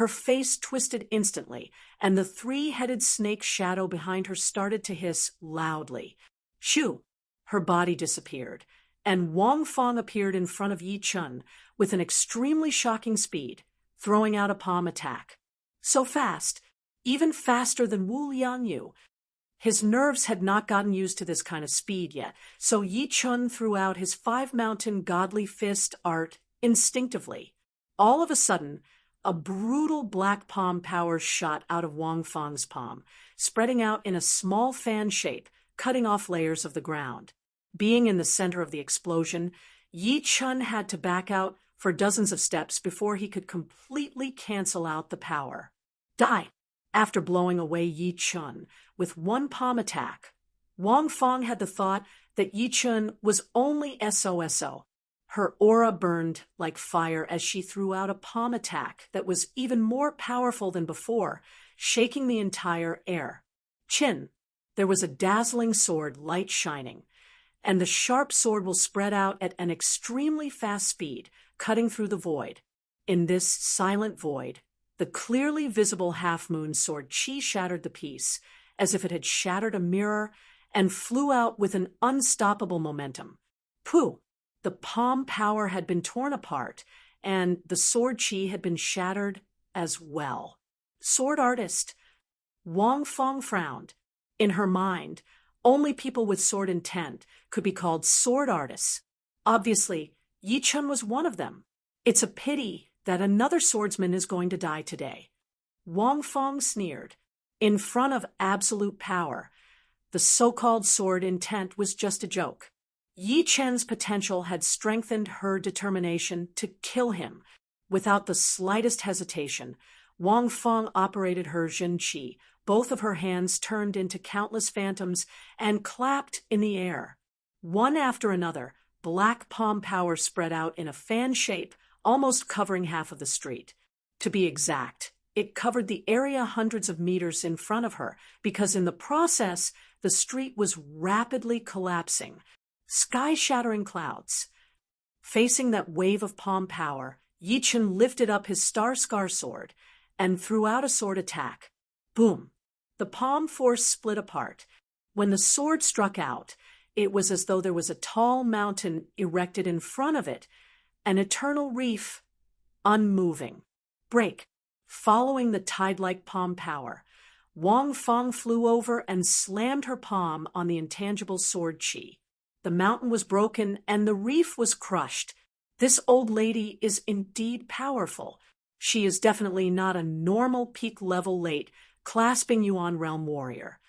face twisted instantly, and the three-headed snake shadow behind her started to hiss loudly. Shoo! Her body disappeared, and Wang Fong appeared in front of Yi Chun with an extremely shocking speed, throwing out a palm attack. So fast, even faster than Wu Lianyu. His nerves had not gotten used to this kind of speed yet, so Yi Chun threw out his five-mountain godly fist art instinctively. All of a sudden, a brutal black palm power shot out of Wang Fong's palm, spreading out in a small fan shape, cutting off layers of the ground. Being in the center of the explosion, Yi Chun had to back out for dozens of steps before he could completely cancel out the power. Die! After blowing away Yi Chun with one palm attack, Wang Fong had the thought that Yi Chun was only SOSO. Her aura burned like fire as she threw out a palm attack that was even more powerful than before, shaking the entire air. Chin! There was a dazzling sword, light shining, and the sharp sword will spread out at an extremely fast speed, cutting through the void. In this silent void, the clearly visible half-moon sword Qi shattered the piece, as if it had shattered a mirror, and flew out with an unstoppable momentum. Pooh! The palm power had been torn apart, and the sword Qi had been shattered as well. Sword artist! Wang Fong frowned. In her mind, only people with sword intent could be called sword artists. Obviously, Yi Chun was one of them. It's a pity that another swordsman is going to die today. Wang Fong sneered. In front of absolute power, the so-called sword intent was just a joke. Yi Chen's potential had strengthened her determination to kill him. Without the slightest hesitation, Wang Fong operated her Jin Qi. Both of her hands turned into countless phantoms and clapped in the air. One after another, black palm power spread out in a fan shape, almost covering half of the street. To be exact, it covered the area hundreds of meters in front of her, because in the process, the street was rapidly collapsing. Sky-shattering clouds. Facing that wave of palm power, Yi Chun lifted up his star-scar sword and threw out a sword attack. Boom! The palm force split apart. When the sword struck out, it was as though there was a tall mountain erected in front of it, an eternal reef, unmoving. Break! Following the tide-like palm power, Wang Fong flew over and slammed her palm on the intangible sword Qi. The mountain was broken and the reef was crushed. This old lady is indeed powerful. She is definitely not a normal peak-level late, clasping Yuan Realm warrior.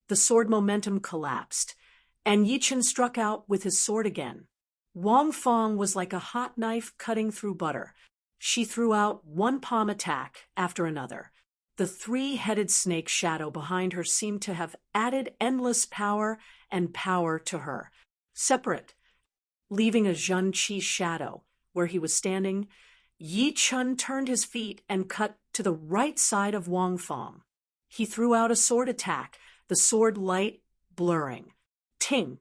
The sword momentum collapsed, and Yi Chun struck out with his sword again. Wang Fong was like a hot knife cutting through butter. She threw out one palm attack after another. The three-headed snake shadow behind her seemed to have added endless power and power to her. Separate, leaving a Zhen Qi shadow where he was standing, Yi Chun turned his feet and cut to the right side of Wang Fong. He threw out a sword attack, the sword light blurring. Ting!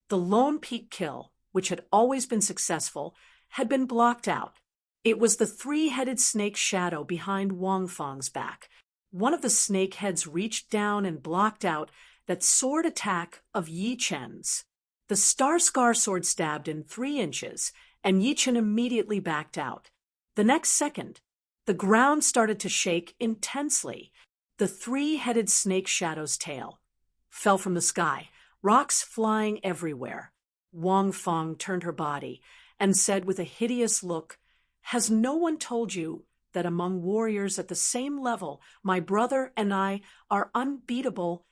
The lone peak kill, which had always been successful, had been blocked out. It was the three-headed snake shadow behind Wang Fong's back. One of the snake heads reached down and blocked out that sword attack of Yi Chen's. The star-scar sword stabbed in 3 inches, and Yi Chen immediately backed out. The next second, the ground started to shake intensely. The three-headed snake shadow's tail fell from the sky, rocks flying everywhere. Wang Fong turned her body and said with a hideous look, "Has no one told you that among warriors at the same level, my brother and I are unbeatable?"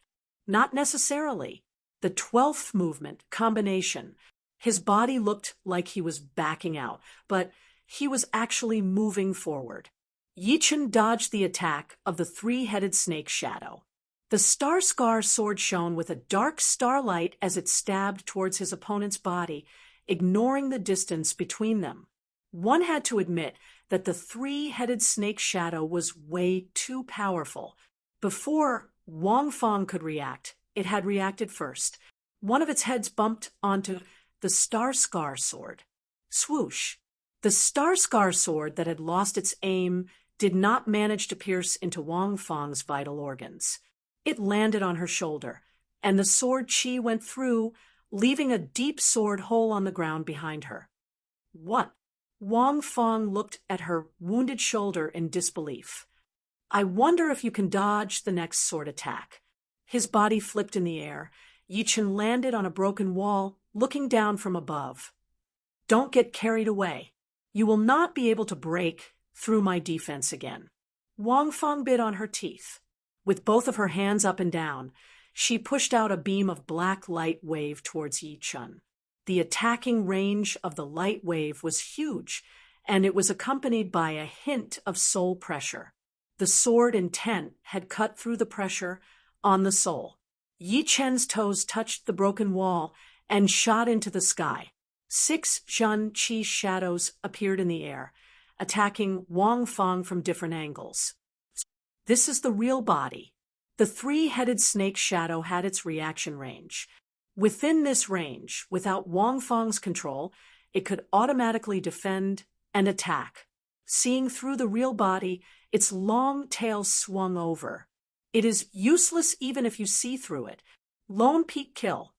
Not necessarily. The 12th movement, combination. His body looked like he was backing out, but he was actually moving forward. Yi Chen dodged the attack of the three-headed snake shadow. The star-scar sword shone with a dark starlight as it stabbed towards his opponent's body, ignoring the distance between them. One had to admit that the three-headed snake shadow was way too powerful. Before Wang Fong could react, it had reacted first. One of its heads bumped onto the star-scar sword. Swoosh! The Star Scar sword that had lost its aim did not manage to pierce into Wang Fang's vital organs. It landed on her shoulder, and the sword chi went through, leaving a deep sword hole on the ground behind her. What? Wang Fang looked at her wounded shoulder in disbelief. I wonder if you can dodge the next sword attack. His body flipped in the air. Yichen landed on a broken wall, looking down from above. Don't get carried away. You will not be able to break through my defense again. Wang Fang bit on her teeth. With both of her hands up and down, she pushed out a beam of black light wave towards Yichen. The attacking range of the light wave was huge, and it was accompanied by a hint of soul pressure. The sword intent had cut through the pressure on the soul. Yichen's toes touched the broken wall and shot into the sky. 6 Zhen Qi shadows appeared in the air, attacking Wang Fang from different angles. This is the real body. The 3-headed snake shadow had its reaction range. Within this range, without Wang Fang's control, it could automatically defend and attack. Seeing through the real body, its long tail swung over. It is useless even if you see through it. Lone peak kill.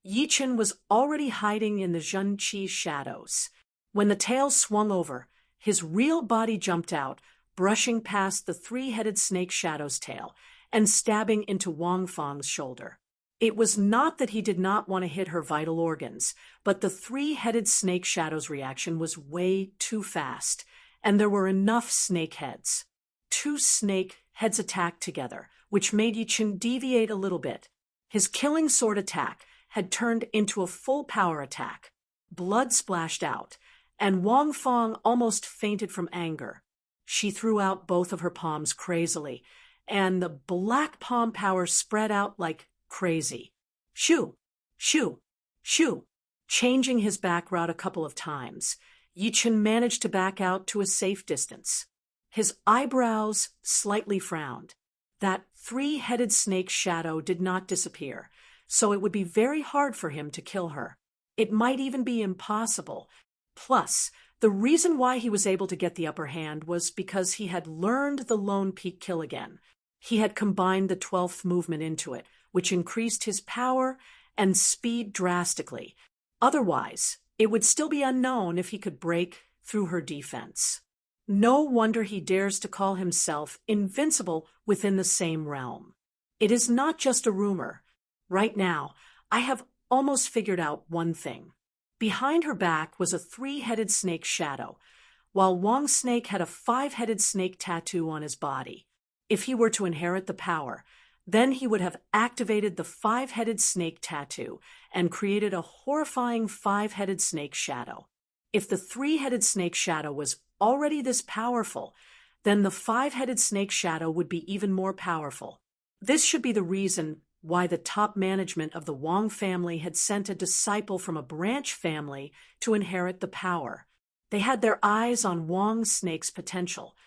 Yichen was already hiding in the Zhen Qi shadows. When the tail swung over, his real body jumped out, brushing past the 3-headed snake shadow's tail and stabbing into Wang Fang's shoulder. It was not that he did not want to hit her vital organs, but the 3-headed snake shadow's reaction was way too fast, and there were enough snake heads. 2 snake heads attacked together, which made Yichen deviate a little bit. His killing sword attack had turned into a full power attack. Blood splashed out, and Wang Fang almost fainted from anger. She threw out both of her palms crazily, and the black palm power spread out like crazy. Shoo! Shoo! Shoo! Changing his back route a couple of times, Yichen managed to back out to a safe distance. His eyebrows slightly frowned. That 3-headed snake shadow did not disappear, so it would be very hard for him to kill her. It might even be impossible. Plus, the reason why he was able to get the upper hand was because he had learned the lone peak kill again. He had combined the 12th movement into it, which increased his power and speed drastically. Otherwise, it would still be unknown if he could break through her defense. No wonder he dares to call himself invincible within the same realm. It is not just a rumor. Right now, I have almost figured out one thing. Behind her back was a 3-headed snake shadow, while Wang Snake had a 5-headed snake tattoo on his body. If he were to inherit the power, then he would have activated the 5-headed snake tattoo and created a horrifying 5-headed snake shadow. If the 3-headed snake shadow was already this powerful, then the 5-headed snake shadow would be even more powerful. This should be the reason why the top management of the Wang family had sent a disciple from a branch family to inherit the power. They had their eyes on Wang Snake's potential.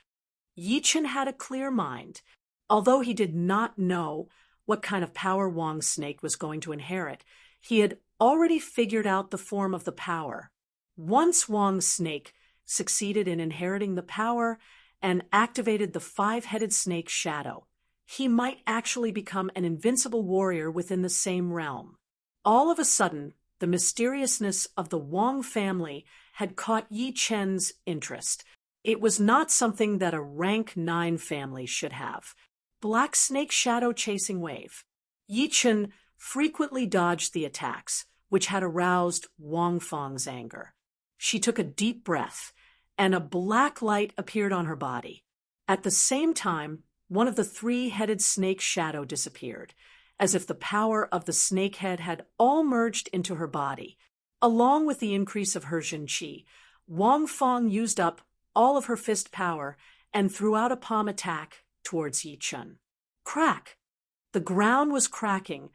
Yichen had a clear mind. Although he did not know what kind of power Wang Snake was going to inherit, he had already figured out the form of the power. Once Wang Snake succeeded in inheriting the power and activated the 5-headed snake shadow, he might actually become an invincible warrior within the same realm. All of a sudden, the mysteriousness of the Wang family had caught Yichen's interest. It was not something that a rank 9 family should have. Black snake shadow chasing wave. Yichen frequently dodged the attacks, which had aroused Wang Fang's anger. She took a deep breath, and a black light appeared on her body. At the same time, one of the 3-headed snake shadow disappeared, as if the power of the snake head had all merged into her body. Along with the increase of her Zhen Qi, Wang Fang used up all of her fist power and threw out a palm attack towards Yichen. Crack! The ground was cracking,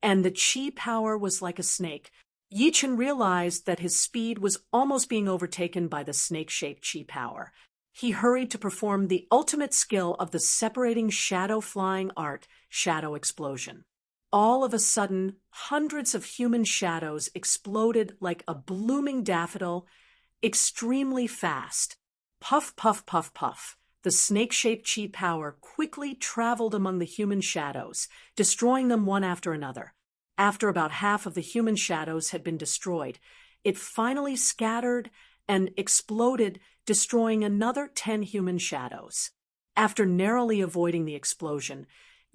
and the Qi power was like a snake. Yichen realized that his speed was almost being overtaken by the snake-shaped Qi power. He hurried to perform the ultimate skill of the separating shadow flying art, shadow explosion. All of a sudden, hundreds of human shadows exploded like a blooming daffodil extremely fast. Puff, puff, puff, puff. The snake-shaped chi power quickly traveled among the human shadows, destroying them one after another. After about half of the human shadows had been destroyed, it finally scattered and exploded, destroying another 10 human shadows. After narrowly avoiding the explosion,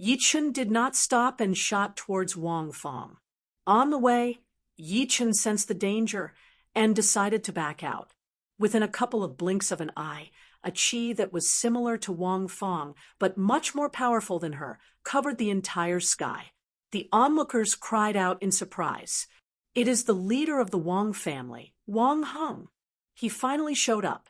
Yichen did not stop and shot towards Wang Feng. On the way, Yichen sensed the danger and decided to back out. Within a couple of blinks of an eye, a chi that was similar to Wang Feng, but much more powerful than her, covered the entire sky. The onlookers cried out in surprise. "It is the leader of the Wang family, Wang Heng." He finally showed up.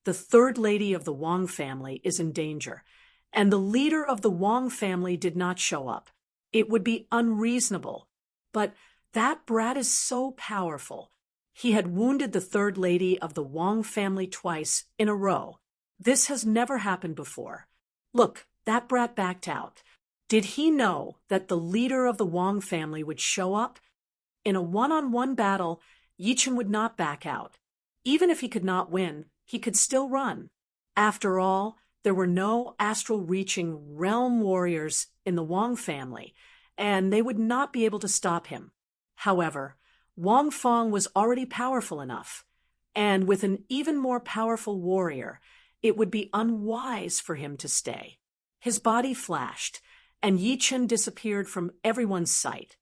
The third lady of the Wang family is in danger, and the leader of the Wang family did not show up. It would be unreasonable. But that brat is so powerful. He had wounded the third lady of the Wang family twice in a row. This has never happened before. Look, that brat backed out. Did he know that the leader of the Wang family would show up? In a one-on-one battle, Yichen would not back out. Even if he could not win, he could still run. After all, there were no astral-reaching realm warriors in the Wang family, and they would not be able to stop him. However, Wang Feng was already powerful enough, and with an even more powerful warrior, it would be unwise for him to stay. His body flashed, and Yichen disappeared from everyone's sight.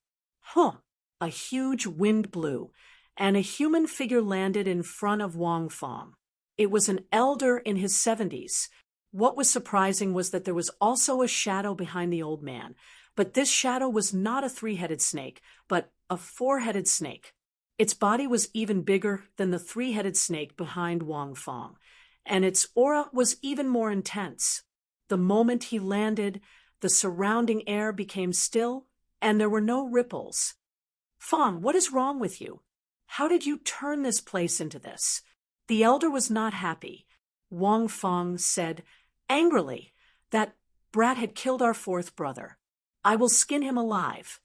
A huge wind blew, and a human figure landed in front of Wang Feng. It was an elder in his 70s. What was surprising was that there was also a shadow behind the old man, but this shadow was not a three-headed snake, but a four-headed snake. Its body was even bigger than the three-headed snake behind Wang Feng, and its aura was even more intense. The moment he landed, the surrounding air became still, and there were no ripples. "Feng, what is wrong with you? How did you turn this place into this?" The elder was not happy. Wang Feng said angrily, "That brat had killed our fourth brother. I will skin him alive."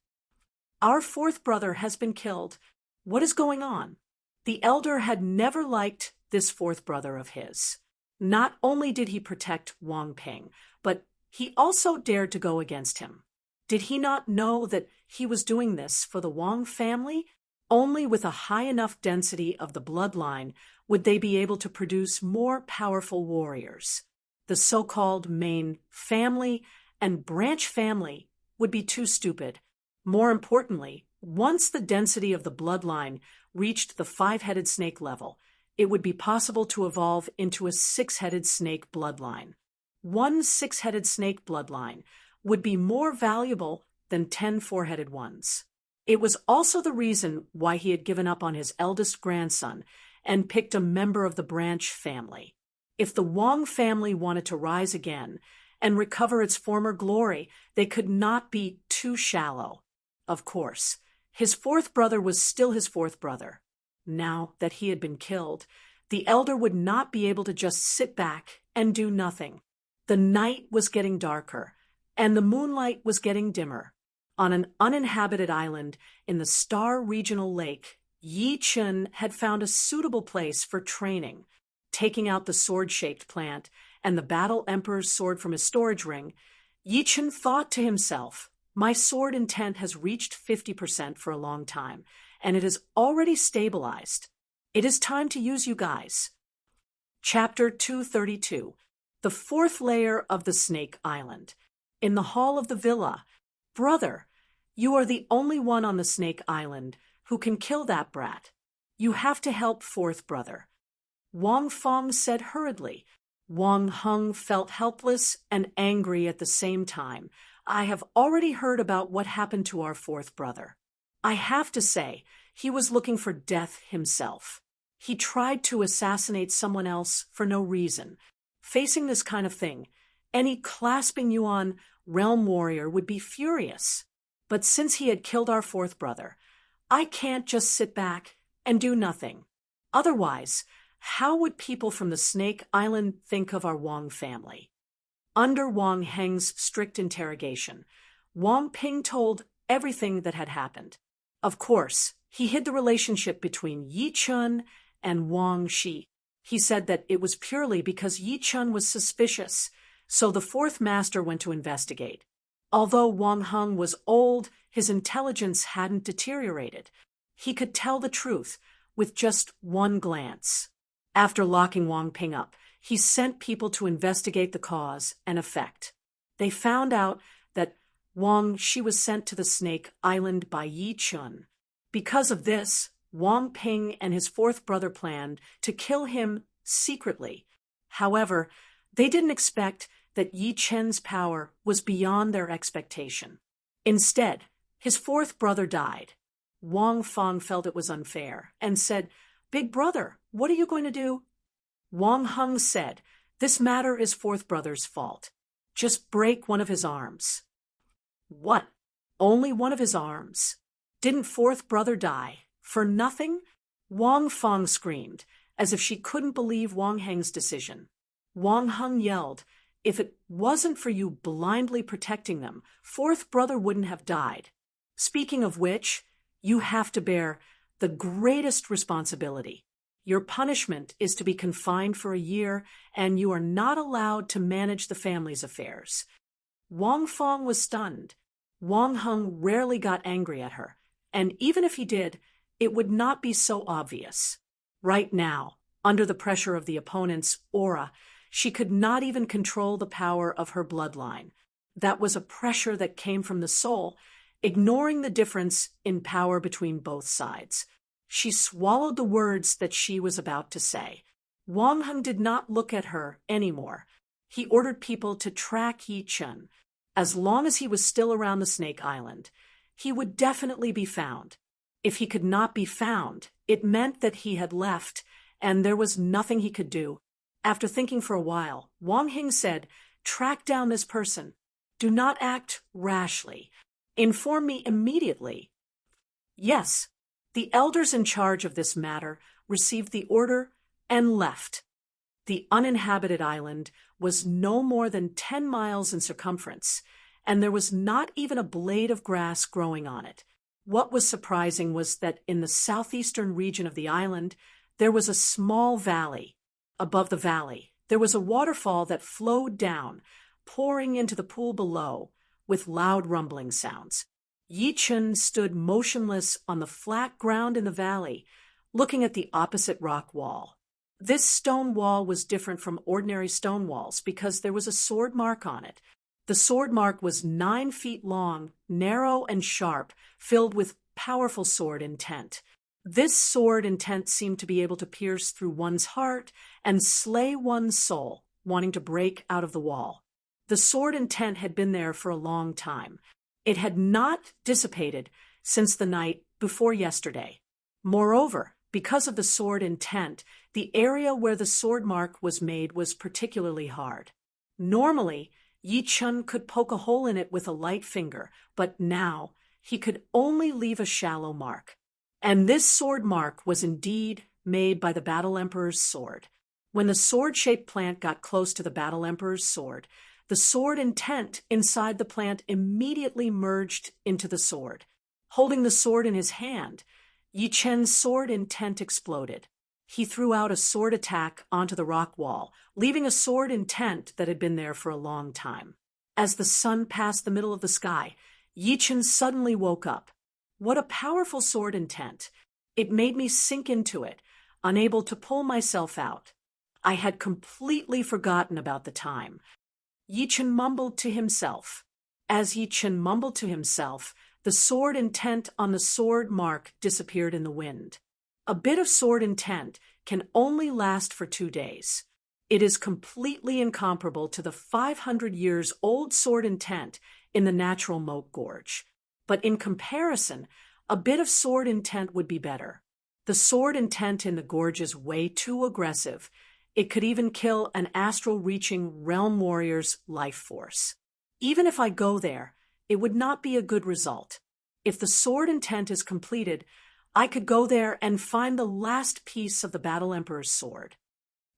"Our fourth brother has been killed. What is going on?" The elder had never liked this fourth brother of his. Not only did he protect Wang Ping, but he also dared to go against him. Did he not know that he was doing this for the Wang family? Only with a high enough density of the bloodline would they be able to produce more powerful warriors. The so-called main family and branch family would be too stupid. More importantly, once the density of the bloodline reached the five-headed snake level, it would be possible to evolve into a six-headed snake bloodline. One six-headed snake bloodline would be more valuable than 10 four-headed ones. It was also the reason why he had given up on his eldest grandson and picked a member of the branch family. If the Wang family wanted to rise again and recover its former glory, they could not be too shallow. Of course, his fourth brother was still his fourth brother. Now that he had been killed, the elder would not be able to just sit back and do nothing. The night was getting darker, and the moonlight was getting dimmer. On an uninhabited island in the Star Regional Lake, Yichen had found a suitable place for training. Taking out the sword-shaped plant and the Battle Emperor's sword from his storage ring, Yichen thought to himself, "My sword intent has reached 50% for a long time, and it has already stabilized. It is time to use you guys." Chapter 232. The fourth layer of the Snake Island. In the hall of the villa, "Brother, you are the only one on the Snake Island who can kill that brat. You have to help fourth brother." Wang Feng said hurriedly. Wang Heng felt helpless and angry at the same time. "I have already heard about what happened to our fourth brother. I have to say, he was looking for death himself. He tried to assassinate someone else for no reason. Facing this kind of thing, any clasping Yuan realm warrior would be furious. But since he had killed our fourth brother, I can't just sit back and do nothing. Otherwise, how would people from the Snake Island think of our Wang family?" Under Wang Heng's strict interrogation, Wang Ping told everything that had happened. Of course, he hid the relationship between Yichen and Wang Shi. He said that it was purely because Yi Chun was suspicious, so the fourth master went to investigate. Although Wang Heng was old, his intelligence hadn't deteriorated. He could tell the truth with just one glance. After locking Wang Ping up, he sent people to investigate the cause and effect. They found out that Wang Shi was sent to the Snake Island by Yi Chun. Because of this, Wang Ping and his fourth brother planned to kill him secretly. However, they didn't expect that Yi Chen's power was beyond their expectation. Instead, his fourth brother died. Wang Feng felt it was unfair and said, "Big brother, what are you going to do?" Wang Heng said, "This matter is fourth brother's fault. Just break one of his arms." What? Only one of his arms? Didn't fourth brother die? For nothing? Wang Feng screamed, as if she couldn't believe Wang Heng's decision. Wang Heng yelled, "If it wasn't for you blindly protecting them, fourth brother wouldn't have died. Speaking of which, you have to bear the greatest responsibility. Your punishment is to be confined for a year, and you are not allowed to manage the family's affairs." Wang Feng was stunned. Wang Heng rarely got angry at her, and even if he did, it would not be so obvious. Right now, under the pressure of the opponent's aura, she could not even control the power of her bloodline. That was a pressure that came from the soul, ignoring the difference in power between both sides. She swallowed the words that she was about to say. Wang Heng did not look at her anymore. He ordered people to track Yi Chun. As long as he was still around the Snake Island, he would definitely be found. If he could not be found, it meant that he had left, and there was nothing he could do. After thinking for a while, Wang Heng said, "Track down this person. Do not act rashly. Inform me immediately." Yes, the elders in charge of this matter received the order and left. The uninhabited island was no more than 10 miles in circumference, and there was not even a blade of grass growing on it. What was surprising was that in the southeastern region of the island, there was a small valley. Above the valley, there was a waterfall that flowed down, pouring into the pool below, with loud rumbling sounds. Yi Chun stood motionless on the flat ground in the valley, looking at the opposite rock wall. This stone wall was different from ordinary stone walls because there was a sword mark on it. The sword mark was 9 feet long, narrow and sharp, filled with powerful sword intent. This sword intent seemed to be able to pierce through one's heart and slay one's soul, wanting to break out of the wall. The sword intent had been there for a long time. It had not dissipated since the night before yesterday. Moreover, because of the sword intent, the area where the sword mark was made was particularly hard. Normally, Yi Chun could poke a hole in it with a light finger, but now he could only leave a shallow mark. And this sword mark was indeed made by the Battle Emperor's sword. When the sword-shaped plant got close to the Battle Emperor's sword, the sword intent inside the plant immediately merged into the sword. Holding the sword in his hand, Yi Chen's sword intent exploded. He threw out a sword attack onto the rock wall, leaving a sword intent that had been there for a long time. As the sun passed the middle of the sky, Yi Chen suddenly woke up. What a powerful sword intent! It made me sink into it, unable to pull myself out. I had completely forgotten about the time. Yi Chen mumbled to himself. As Yi Chen mumbled to himself, the sword intent on the sword mark disappeared in the wind. A bit of sword intent can only last for 2 days. It is completely incomparable to the 500 years old sword intent in the natural Moat Gorge. But in comparison, a bit of sword intent would be better. The sword intent in the gorge is way too aggressive. It could even kill an astral-reaching realm warrior's life force. Even if I go there, it would not be a good result. If the sword intent is completed, I could go there and find the last piece of the Battle Emperor's sword.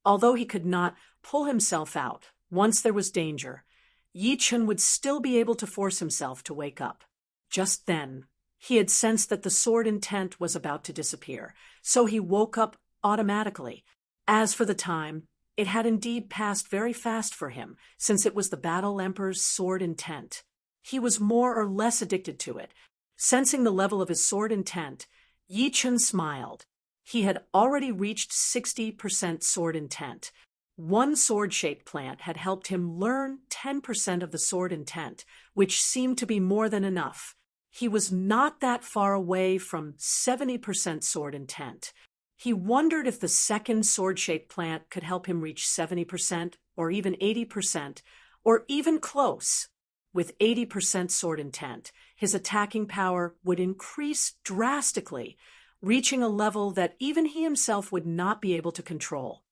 Although he could not pull himself out once there was danger, Yi Chun would still be able to force himself to wake up. Just then, he had sensed that the sword intent was about to disappear, so he woke up automatically. As for the time, it had indeed passed very fast for him, since it was the Battle Emperor's sword intent. He was more or less addicted to it. Sensing the level of his sword intent, Yi Chun smiled. He had already reached 60% sword intent. One sword-shaped plant had helped him learn 10% of the sword intent, which seemed to be more than enough. He was not that far away from 70% sword intent. He wondered if the second sword-shaped plant could help him reach 70% or even 80%, or even close. With 80% sword intent, his attacking power would increase drastically, reaching a level that even he himself would not be able to control.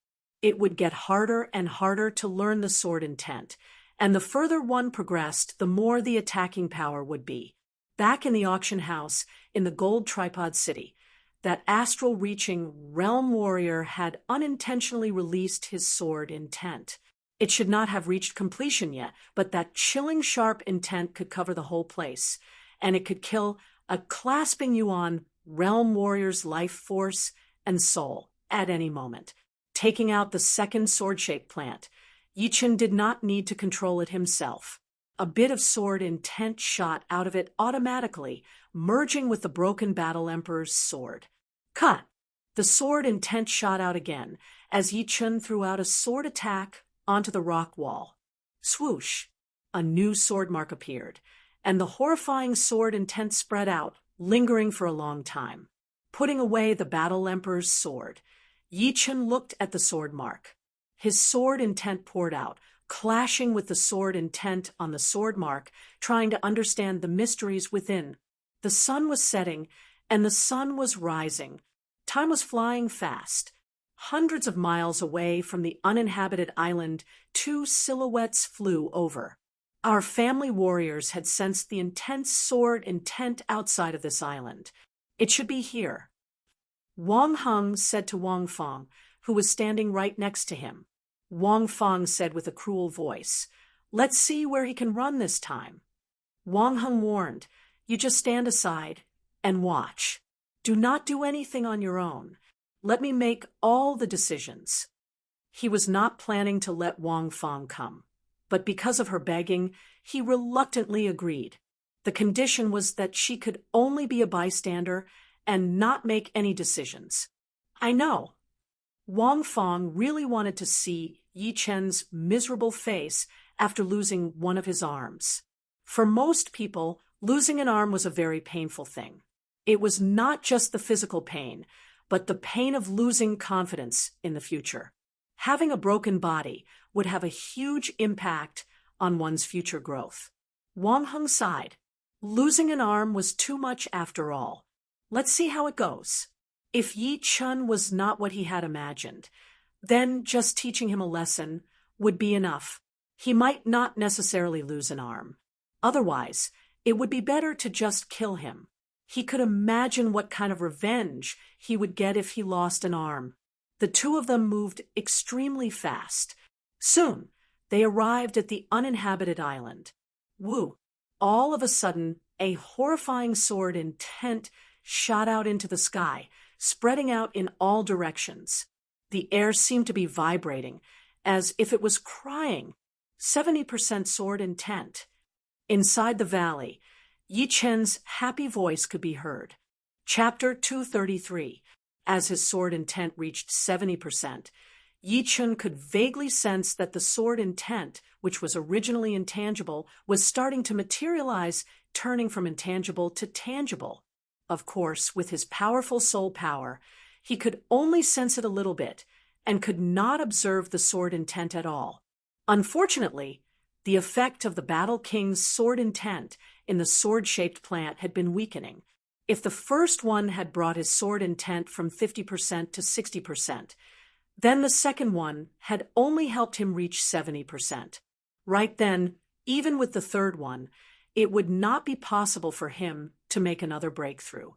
It would get harder and harder to learn the sword intent, and the further one progressed, the more the attacking power would be. Back in the auction house in the Gold Tripod City, that astral-reaching realm warrior had unintentionally released his sword intent. It should not have reached completion yet, but that chilling sharp intent could cover the whole place, and it could kill a clasping Yuan realm warrior's life force and soul at any moment. Taking out the second sword-shaped plant, Yi Chun did not need to control it himself. A bit of sword intent shot out of it automatically, merging with the broken Battle Emperor's sword. Cut! The sword intent shot out again, as Yi Chun threw out a sword attack onto the rock wall. Swoosh! A new sword mark appeared, and the horrifying sword intent spread out, lingering for a long time. Putting away the Battle Emperor's sword, Yi Chun looked at the sword mark. His sword intent poured out, clashing with the sword intent on the sword mark, trying to understand the mysteries within. The sun was setting, and the sun was rising. Time was flying fast. Hundreds of miles away from the uninhabited island, two silhouettes flew over. Our family warriors had sensed the intense sword intent outside of this island. It should be here. Wang Heng said to Wang Feng, who was standing right next to him. Wang Feng said with a cruel voice, "Let's see where he can run this time." Wang Heng warned, "You just stand aside and watch. Do not do anything on your own. Let me make all the decisions." He was not planning to let Wang Feng come, but because of her begging, he reluctantly agreed. The condition was that she could only be a bystander and not make any decisions. I know. Wang Feng really wanted to see Yi Chun's miserable face after losing one of his arms. For most people, losing an arm was a very painful thing. It was not just the physical pain, but the pain of losing confidence in the future. Having a broken body would have a huge impact on one's future growth. Wang Heng sighed. Losing an arm was too much after all. Let's see how it goes. If Yi Chun was not what he had imagined, then just teaching him a lesson would be enough. He might not necessarily lose an arm. Otherwise, it would be better to just kill him. He could imagine what kind of revenge he would get if he lost an arm. The two of them moved extremely fast. Soon, they arrived at the uninhabited island. Woo! All of a sudden, a horrifying sword intent shot out into the sky, spreading out in all directions. The air seemed to be vibrating, as if it was crying. 70% sword intent. Inside the valley, Yi Chun's happy voice could be heard. Chapter 233. As his sword intent reached 70%, Yi Chun could vaguely sense that the sword intent, which was originally intangible, was starting to materialize, turning from intangible to tangible. Of course, with his powerful soul power, he could only sense it a little bit, and could not observe the sword intent at all. Unfortunately, the effect of the Battle King's sword intent in the sword-shaped plant had been weakening. If the first one had brought his sword intent from 50% to 60%, then the second one had only helped him reach 70%. Right then, even with the third one, it would not be possible for him to make another breakthrough.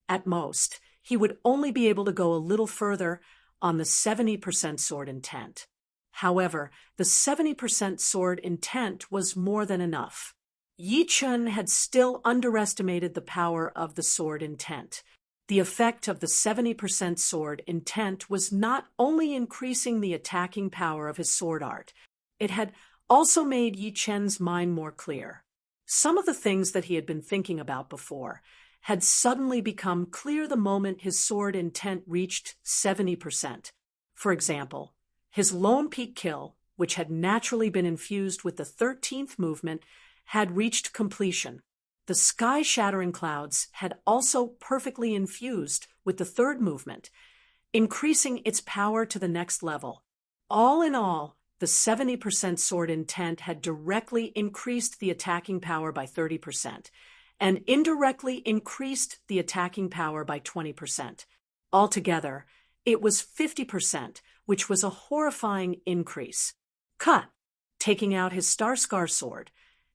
At most, he would only be able to go a little further on the 70% sword intent. However, the 70% sword intent was more than enough. Yi Chun had still underestimated the power of the sword intent. The effect of the 70% sword intent was not only increasing the attacking power of his sword art, it had also made Yi Chen's mind more clear. Some of the things that he had been thinking about before had suddenly become clear the moment his sword intent reached 70%. For example, his lone peak kill, which had naturally been infused with the 13th movement, had reached completion. The sky-shattering clouds had also perfectly infused with the third movement, increasing its power to the next level. All in all, the 70% sword intent had directly increased the attacking power by 30%, and indirectly increased the attacking power by 20%. Altogether, it was 50%, which was a horrifying increase. Cut! Taking out his Starscar sword,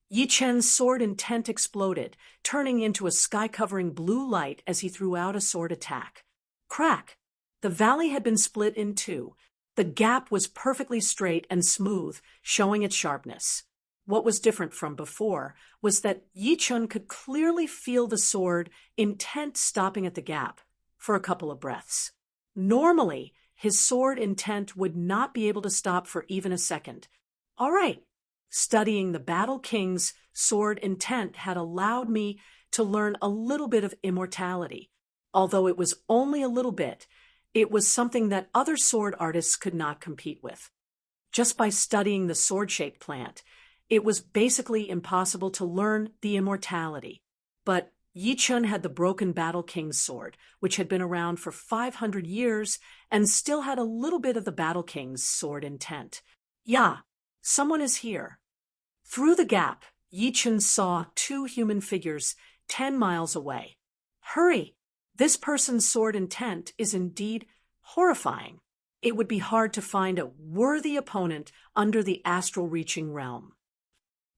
Yi Chen's sword intent exploded, turning into a sky-covering blue light as he threw out a sword attack. Crack! The valley had been split in two. The gap was perfectly straight and smooth, showing its sharpness. What was different from before was that Yi Chen could clearly feel the sword intent stopping at the gap for a couple of breaths. Normally, his sword intent would not be able to stop for even a second. All right. Studying the Battle King's sword intent had allowed me to learn a little bit of immortality. Although it was only a little bit, it was something that other sword artists could not compete with. Just by studying the sword-shaped plant, it was basically impossible to learn the immortality. But Yi Chen had the broken Battle King's sword, which had been around for 500 years and still had a little bit of the Battle King's sword intent. Yeah, someone is here. Through the gap, Yi Chen saw two human figures 10 miles away. Hurry! This person's sword intent is indeed horrifying. It would be hard to find a worthy opponent under the astral-reaching realm.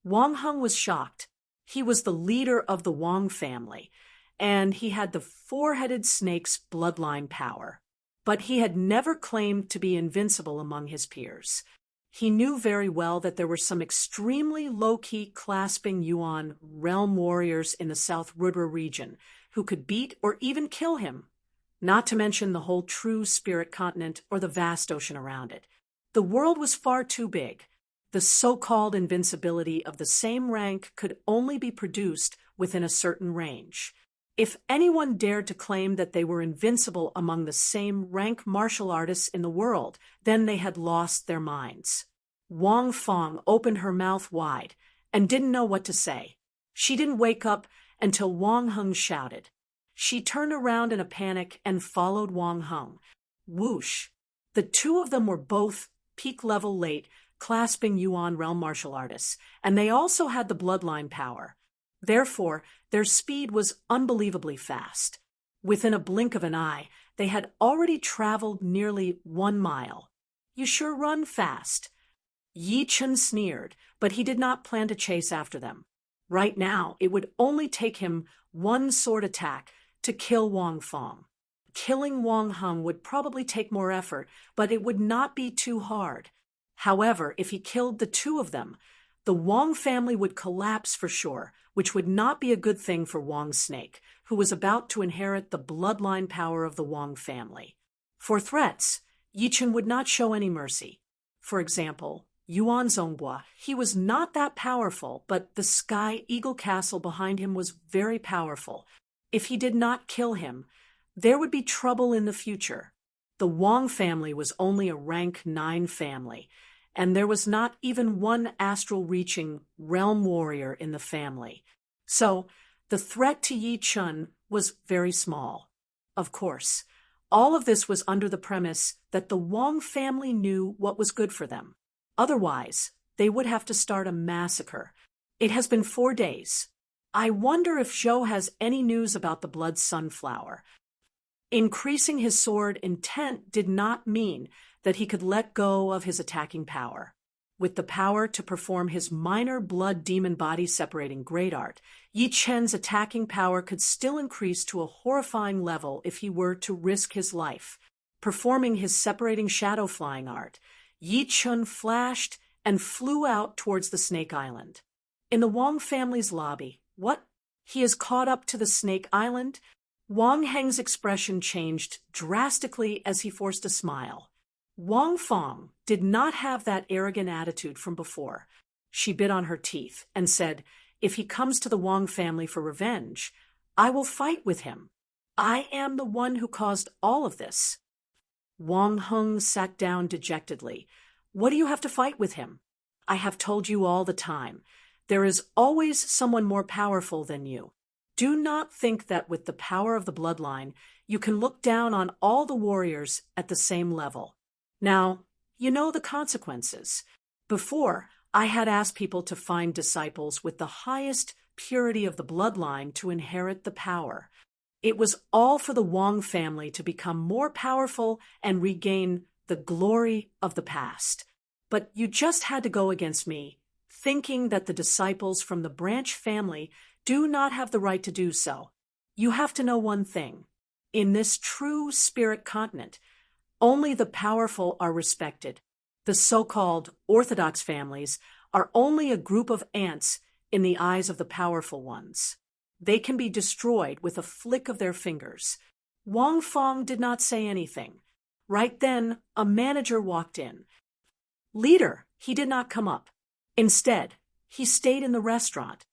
Wang Heng was shocked. He was the leader of the Wang family, and he had the four-headed snake's bloodline power. But he had never claimed to be invincible among his peers. He knew very well that there were some extremely low-key clasping Yuan realm warriors in the South Rudra region who could beat or even kill him, not to mention the whole true spirit continent or the vast ocean around it. The world was far too big. The so-called invincibility of the same rank could only be produced within a certain range. If anyone dared to claim that they were invincible among the same rank martial artists in the world, then they had lost their minds. Wang Feng opened her mouth wide and didn't know what to say. She didn't wake up until Wang Heng shouted. She turned around in a panic and followed Wang Heng. Whoosh! The two of them were both peak-level late, clasping Yuan realm martial artists, and they also had the bloodline power. Therefore, their speed was unbelievably fast. Within a blink of an eye, they had already traveled nearly 1 mile. You sure run fast. Yi Chen sneered, but he did not plan to chase after them. Right now, it would only take him one sword attack to kill Wang Feng. Killing Wang Heng would probably take more effort, but it would not be too hard. However, if he killed the two of them, the Wang family would collapse for sure, which would not be a good thing for Wang's snake, who was about to inherit the bloodline power of the Wang family. For threats, Yi Chen would not show any mercy. For example, Yuan Zonghua, he was not that powerful, but the Sky Eagle Castle behind him was very powerful. If he did not kill him, there would be trouble in the future. The Wang family was only a rank 9 family, and there was not even one astral-reaching realm warrior in the family. So, the threat to Yi Chen was very small. Of course, all of this was under the premise that the Wang family knew what was good for them. Otherwise, they would have to start a massacre. It has been 4 days. I wonder if Zhou has any news about the blood sunflower. Increasing his sword intent did not mean that he could let go of his attacking power. With the power to perform his minor blood demon body separating great art, Yi Chen's attacking power could still increase to a horrifying level if he were to risk his life. Performing his separating shadow flying art, Yi Chen flashed and flew out towards the Snake Island. In the Wang family's lobby, what? He is caught up to the Snake Island? Wang Heng's expression changed drastically as he forced a smile. Wang Fong did not have that arrogant attitude from before. She bit on her teeth and said, "If he comes to the Wang family for revenge, I will fight with him. I am the one who caused all of this." Wang Heng sat down dejectedly. "What do you have to fight with him? I have told you all the time. There is always someone more powerful than you. Do not think that with the power of the bloodline, you can look down on all the warriors at the same level. Now, you know the consequences. Before, I had asked people to find disciples with the highest purity of the bloodline to inherit the power. It was all for the Wang family to become more powerful and regain the glory of the past. But you just had to go against me, thinking that the disciples from the branch family do not have the right to do so. You have to know one thing. In this true spirit continent, only the powerful are respected. The so-called orthodox families are only a group of ants in the eyes of the powerful ones. They can be destroyed with a flick of their fingers. Wang Fong did not say anything. Right then, a manager walked in. Leader, he did not come up. Instead, he stayed in the restaurant.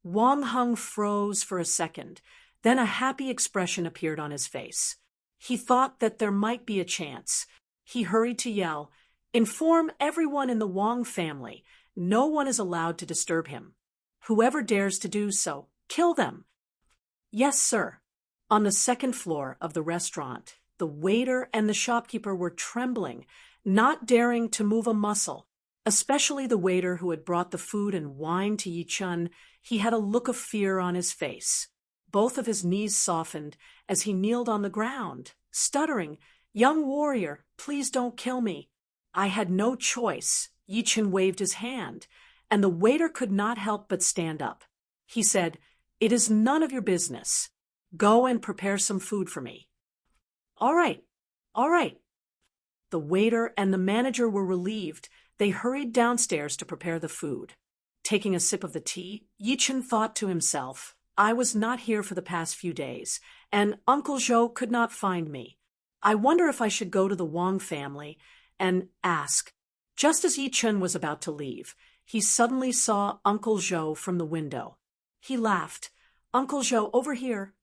Wang Heng froze for a second. Then a happy expression appeared on his face. He thought that there might be a chance. He hurried to yell, "Inform everyone in the Wang family. No one is allowed to disturb him. Whoever dares to do so, kill them." "Yes, sir." On the second floor of the restaurant, the waiter and the shopkeeper were trembling, not daring to move a muscle. Especially the waiter who had brought the food and wine to Yi Chun. He had a look of fear on his face. Both of his knees softened as he kneeled on the ground, stuttering, "Young warrior, please don't kill me." I had no choice. Yi Chun waved his hand, and the waiter could not help but stand up. He said, "It is none of your business. Go and prepare some food for me." All right. The waiter and the manager were relieved. They hurried downstairs to prepare the food. Taking a sip of the tea, Yi Chun thought to himself, "I was not here for the past few days, and Uncle Zhou could not find me. I wonder if I should go to the Wang family and ask." Just as Yi Chun was about to leave, he suddenly saw Uncle Zhou from the window. He laughed. "Uncle Zhou, over here."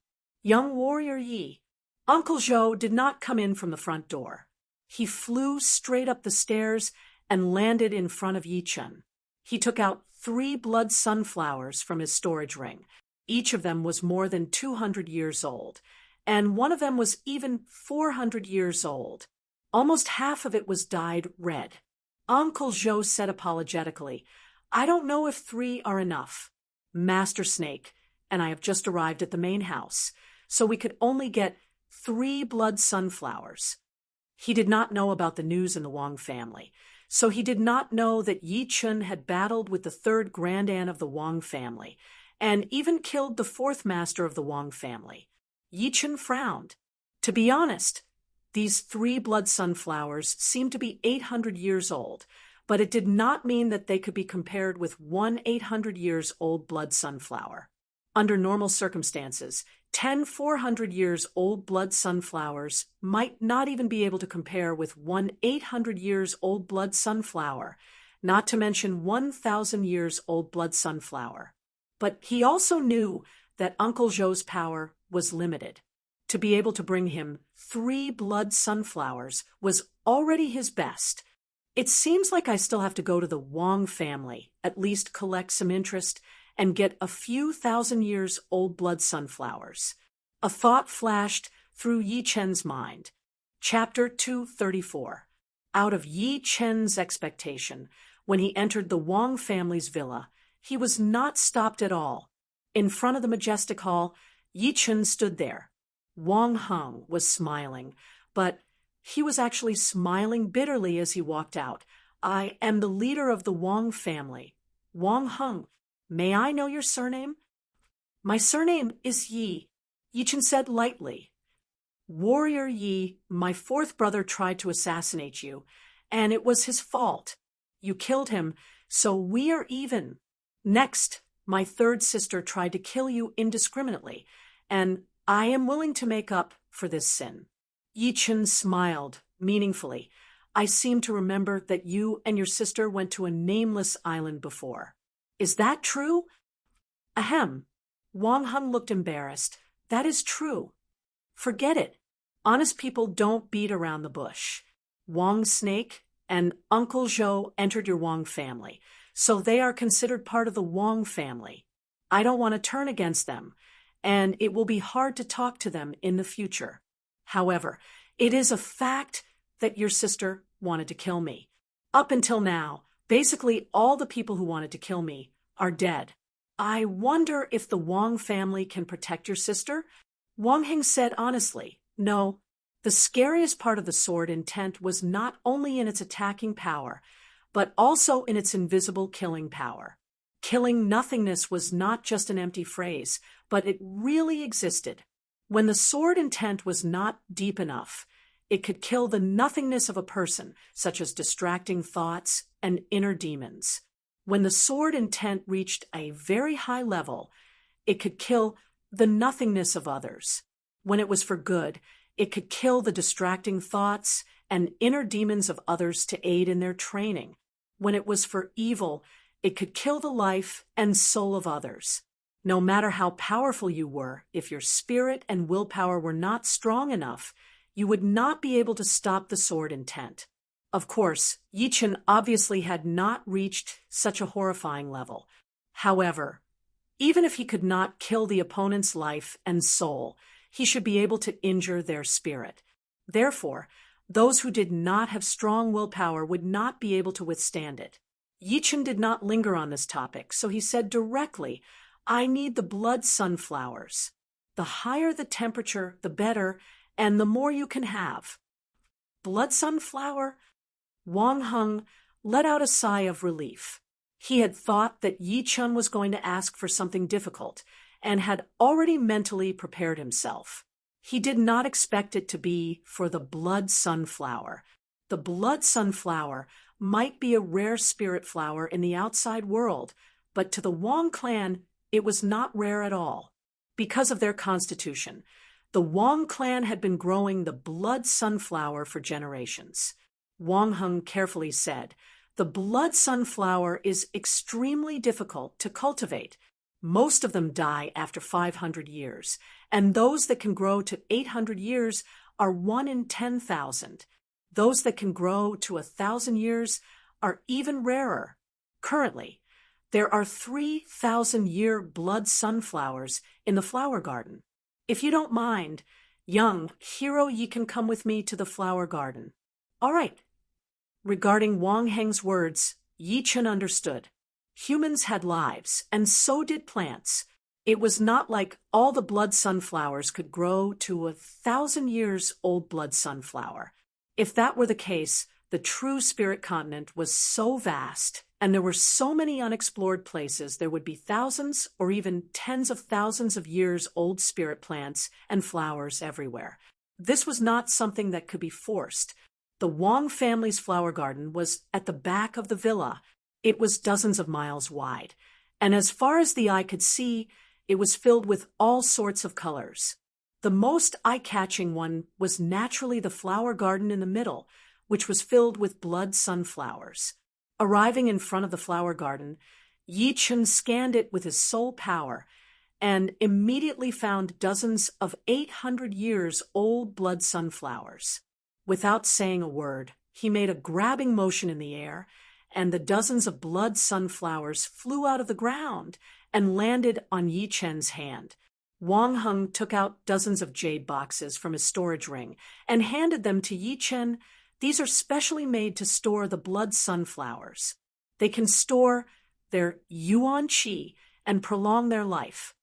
"Young warrior Yi." Uncle Zhou did not come in from the front door. He flew straight up the stairs and landed in front of Yi Chun. He took out 3 blood sunflowers from his storage ring. Each of them was more than 200 years old, and one of them was even 400 years old. Almost half of it was dyed red. Uncle Zhou said apologetically, "I don't know if 3 are enough. Master Snake and I have just arrived at the main house, so we could only get 3 blood sunflowers." He did not know about the news in the Wang family, so he did not know that Yi Chun had battled with the 3rd grand aunt of the Wang family, and even killed the 4th master of the Wang family. Yi Chun frowned. To be honest, these 3 blood sunflowers seemed to be 800 years old, but it did not mean that they could be compared with one 800 years old blood sunflower. Under normal circumstances, 10 400 years old blood sunflowers might not even be able to compare with one 800 years old blood sunflower, not to mention 1,000 years old blood sunflower. But he also knew that Uncle Zhou's power was limited. To be able to bring him 3 blood sunflowers was already his best. "It seems like I still have to go to the Wang family, at least collect some interest, and get a few 1,000 years old blood sunflowers." A thought flashed through Yi Chen's mind. Chapter 234. Out of Yi Chen's expectation, when he entered the Wang family's villa, he was not stopped at all. In front of the majestic hall, Yi Chen stood there. Wang Heng was smiling, but he was actually smiling bitterly as he walked out. "I am the leader of the Wang family. Wang Heng. May I know your surname?" "My surname is Yi," Yi Chen said lightly. "Warrior Yi, my 4th brother tried to assassinate you, and it was his fault. You killed him, so we are even. Next, My third sister tried to kill you indiscriminately, and I am willing to make up for this sin." Yi Chen smiled meaningfully. "I seem to remember that you and your sister went to a nameless island before. Is that true?" Ahem. Wang Heng looked embarrassed. "That is true." "Forget it. Honest people don't beat around the bush. Wang Snake and Uncle Zhou entered your Wang family, so they are considered part of the Wang family. I don't want to turn against them, and it will be hard to talk to them in the future. However, it is a fact that your sister wanted to kill me. Up until now, basically all the people who wanted to kill me are dead. I wonder if the Wang family can protect your sister?" Wang Heng said honestly, "No. The scariest part of the sword intent was not only in its attacking power, but also in its invisible killing power. Killing nothingness was not just an empty phrase, but it really existed. When the sword intent was not deep enough, it could kill the nothingness of a person, such as distracting thoughts and inner demons. When the sword intent reached a very high level, it could kill the nothingness of others. When it was for good, it could kill the distracting thoughts and inner demons of others to aid in their training. When it was for evil, it could kill the life and soul of others. No matter how powerful you were, if your spirit and willpower were not strong enough, you would not be able to stop the sword intent." Of course, Yi Chen obviously had not reached such a horrifying level. However, even if he could not kill the opponent's life and soul, he should be able to injure their spirit. Therefore, those who did not have strong willpower would not be able to withstand it. Yi Chen did not linger on this topic, so he said directly, "I need the blood sunflowers. The higher the temperature, the better, and the more you can have." Blood sunflower? Wang Heng let out a sigh of relief. He had thought that Yi Chen was going to ask for something difficult, and had already mentally prepared himself. He did not expect it to be for the blood sunflower. The blood sunflower might be a rare spirit flower in the outside world, but to the Wang clan, it was not rare at all. Because of their constitution, the Wang clan had been growing the blood sunflower for generations. Wang Heng carefully said, "The blood sunflower is extremely difficult to cultivate. Most of them die after 500 years, and those that can grow to 800 years are 1 in 10,000. Those that can grow to 1,000 years are even rarer. Currently, there are 3,000-year blood sunflowers in the flower garden. If you don't mind, young hero, ye can come with me to the flower garden." "All right." Regarding Wang Heng's words, Yi Chen understood. Humans had lives, and so did plants. It was not like all the blood sunflowers could grow to 1,000 years old blood sunflower. If that were the case, the true spirit continent was so vast, and there were so many unexplored places, there would be thousands or even tens of thousands of years old spirit plants and flowers everywhere. This was not something that could be forced. The Wang family's flower garden was at the back of the villa. It was dozens of miles wide, and as far as the eye could see, it was filled with all sorts of colors. The most eye-catching one was naturally the flower garden in the middle, which was filled with blood sunflowers. Arriving in front of the flower garden, Yi Chen scanned it with his soul power and immediately found dozens of 800 years old blood sunflowers. Without saying a word, he made a grabbing motion in the air, and the dozens of blood sunflowers flew out of the ground and landed on Yi Chen's hand. Wang Heng took out dozens of jade boxes from his storage ring and handed them to Yi Chen. "These are specially made to store the blood sunflowers. They can store their yuan qi and prolong their life."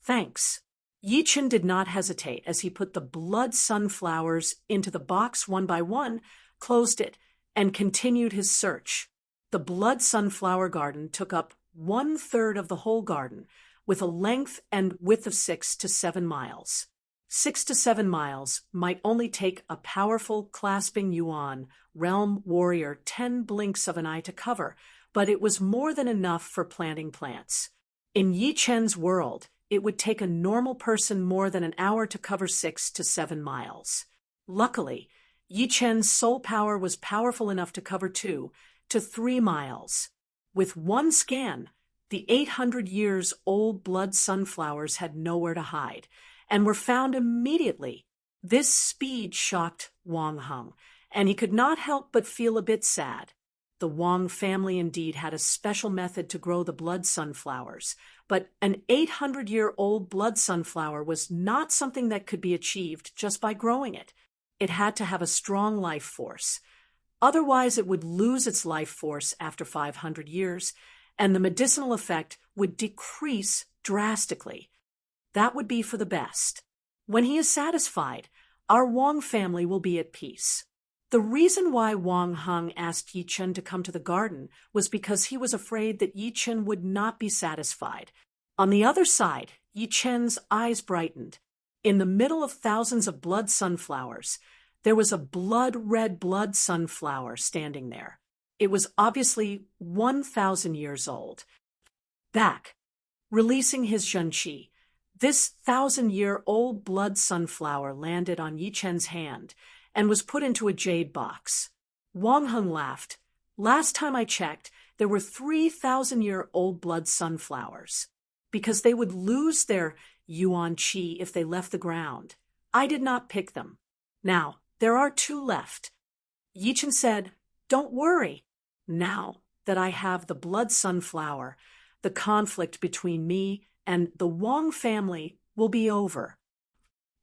"Thanks." Yi Chen did not hesitate as he put the blood sunflowers into the box one by one, closed it, and continued his search. The blood sunflower garden took up 1/3 of the whole garden, with a length and width of 6 to 7 miles. 6 to 7 miles might only take a powerful clasping yuan realm warrior 10 blinks of an eye to cover, but it was more than enough for planting plants. In Yi Chen's world, it would take a normal person more than an hour to cover 6 to 7 miles. Luckily, Yi Chen's soul power was powerful enough to cover 2 to 3 miles. With one scan, the 800 years old blood sunflowers had nowhere to hide and were found immediately. This speed shocked Wang Heng, and he could not help but feel a bit sad. The Wang family indeed had a special method to grow the blood sunflowers, but an 800-year-old blood sunflower was not something that could be achieved just by growing it. It had to have a strong life force. Otherwise, it would lose its life force after 500 years, and the medicinal effect would decrease drastically. That would be for the best. When he is satisfied, our Wang family will be at peace. The reason why Wang Heng asked Yi Chen to come to the garden was because he was afraid that Yi Chen would not be satisfied. On the other side, Yi Chen's eyes brightened. In the middle of thousands of blood sunflowers, there was a blood-red blood sunflower standing there. It was obviously 1,000 years old. Back, releasing his zhenqi, this 1,000-year-old blood sunflower landed on Yi Chen's hand and was put into a jade box. Wang Heng laughed. Last time I checked, there were 3,000-year-old blood sunflowers, because they would lose their yuan qi if they left the ground. I did not pick them. Now, there are 2 left. Yi Chen said, "Don't worry. Now that I have the blood sunflower, the conflict between me and the Wang family will be over."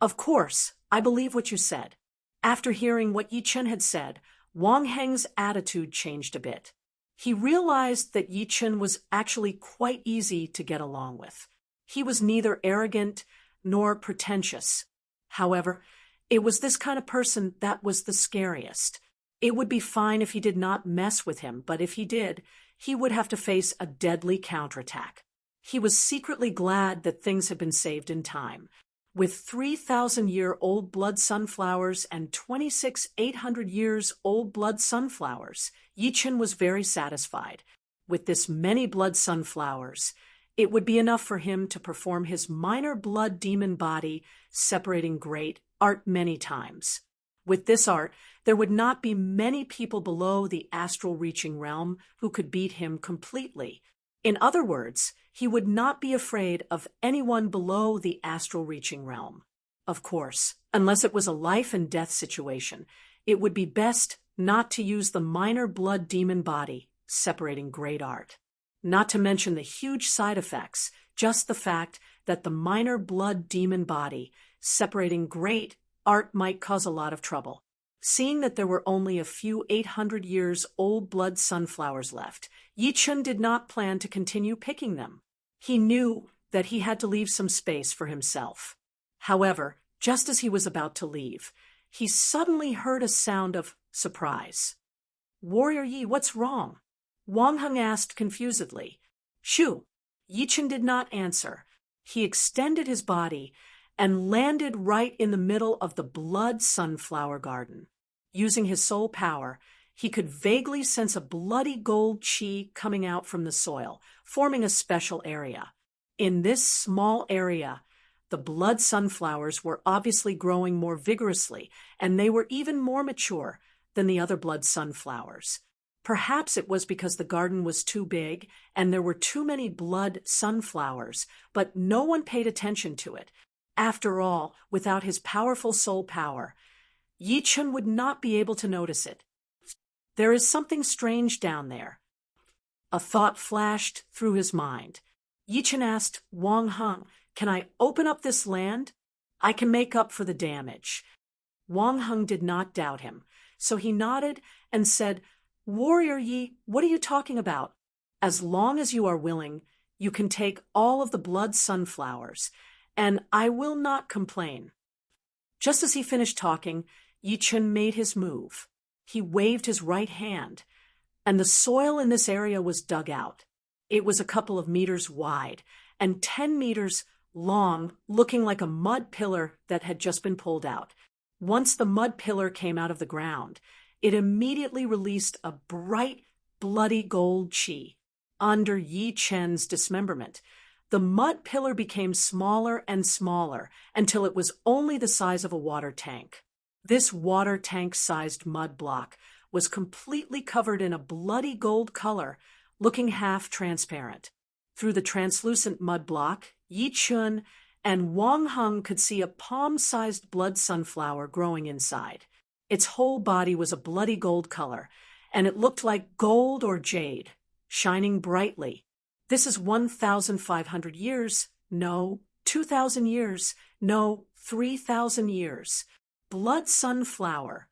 Of course, I believe what you said. After hearing what Yi Chen had said, Wang Heng's attitude changed a bit. He realized that Yi Chen was actually quite easy to get along with. He was neither arrogant nor pretentious. However, it was this kind of person that was the scariest. It would be fine if he did not mess with him, but if he did, he would have to face a deadly counterattack. He was secretly glad that things had been saved in time. With 3,000-year-old blood sunflowers and 26 800-years-old blood sunflowers, Yi Chen was very satisfied. With this many blood sunflowers, it would be enough for him to perform his minor blood demon body separating great art many times. With this art, there would not be many people below the astral reaching realm who could beat him completely. In other words, he would not be afraid of anyone below the astral reaching realm. Of course, unless it was a life and death situation, it would be best not to use the minor blood demon body separating great art. Not to mention the huge side effects, just the fact that the minor blood demon body separating great art might cause a lot of trouble. Seeing that there were only a few 800-years-old blood sunflowers left, Yi Chen did not plan to continue picking them. He knew that he had to leave some space for himself. However, just as he was about to leave, he suddenly heard a sound of surprise. "Warrior Yi, what's wrong?" Wang Heng asked confusedly. "Shoo!" Yi Chen did not answer. He extended his body and landed right in the middle of the blood sunflower garden. Using his soul power, he could vaguely sense a bloody gold qi coming out from the soil, forming a special area. In this small area, the blood sunflowers were obviously growing more vigorously, and they were even more mature than the other blood sunflowers. Perhaps it was because the garden was too big and there were too many blood sunflowers, but no one paid attention to it. After all, without his powerful soul power, Yi Chen would not be able to notice it. There is something strange down there. A thought flashed through his mind. Yi Chen asked Wang Heng, "Can I open up this land? I can make up for the damage." Wang Heng did not doubt him, so he nodded and said, "Warrior Yi, what are you talking about? As long as you are willing, you can take all of the blood sunflowers, and I will not complain." Just as he finished talking, Yi Chen made his move. He waved his right hand, and the soil in this area was dug out. It was a couple of meters wide and 10 meters long, looking like a mud pillar that had just been pulled out. Once the mud pillar came out of the ground, it immediately released a bright, bloody gold qi. Under Yi Chen's dismemberment, The mud pillar became smaller and smaller until it was only the size of a water tank. This water tank-sized mud block was completely covered in a bloody gold color, looking half transparent. Through the translucent mud block, Yi Chun and Wang Heng could see a palm-sized blood sunflower growing inside. Its whole body was a bloody gold color, and it looked like gold or jade, shining brightly. This is 1,500 years, no, 2,000 years, no, 3,000 years. Blood sunflower.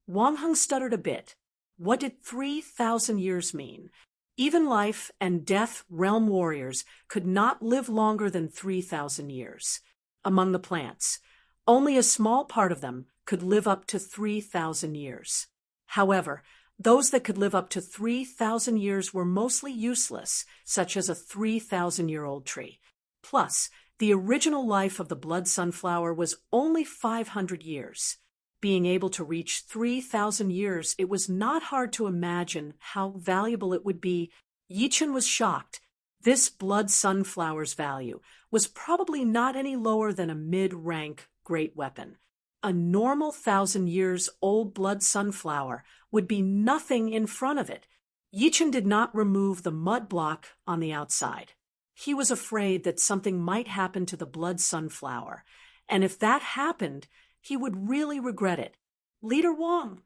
Wang Heng stuttered a bit. What did 3,000 years mean? Even life and death realm warriors could not live longer than 3,000 years. Among the plants, only a small part of them could live up to 3,000 years. However, those that could live up to 3,000 years were mostly useless, such as a 3,000-year-old tree. Plus, the original life of the blood sunflower was only 500 years. Being able to reach 3,000 years, it was not hard to imagine how valuable it would be. Yi Chun was shocked. This blood sunflower's value was probably not any lower than a mid-rank great weapon. A normal 1,000-years-old blood sunflower would be nothing in front of it. Yi Chun did not remove the mud block on the outside. He was afraid that something might happen to the blood sunflower, and if that happened, he would really regret it. Leader Wang.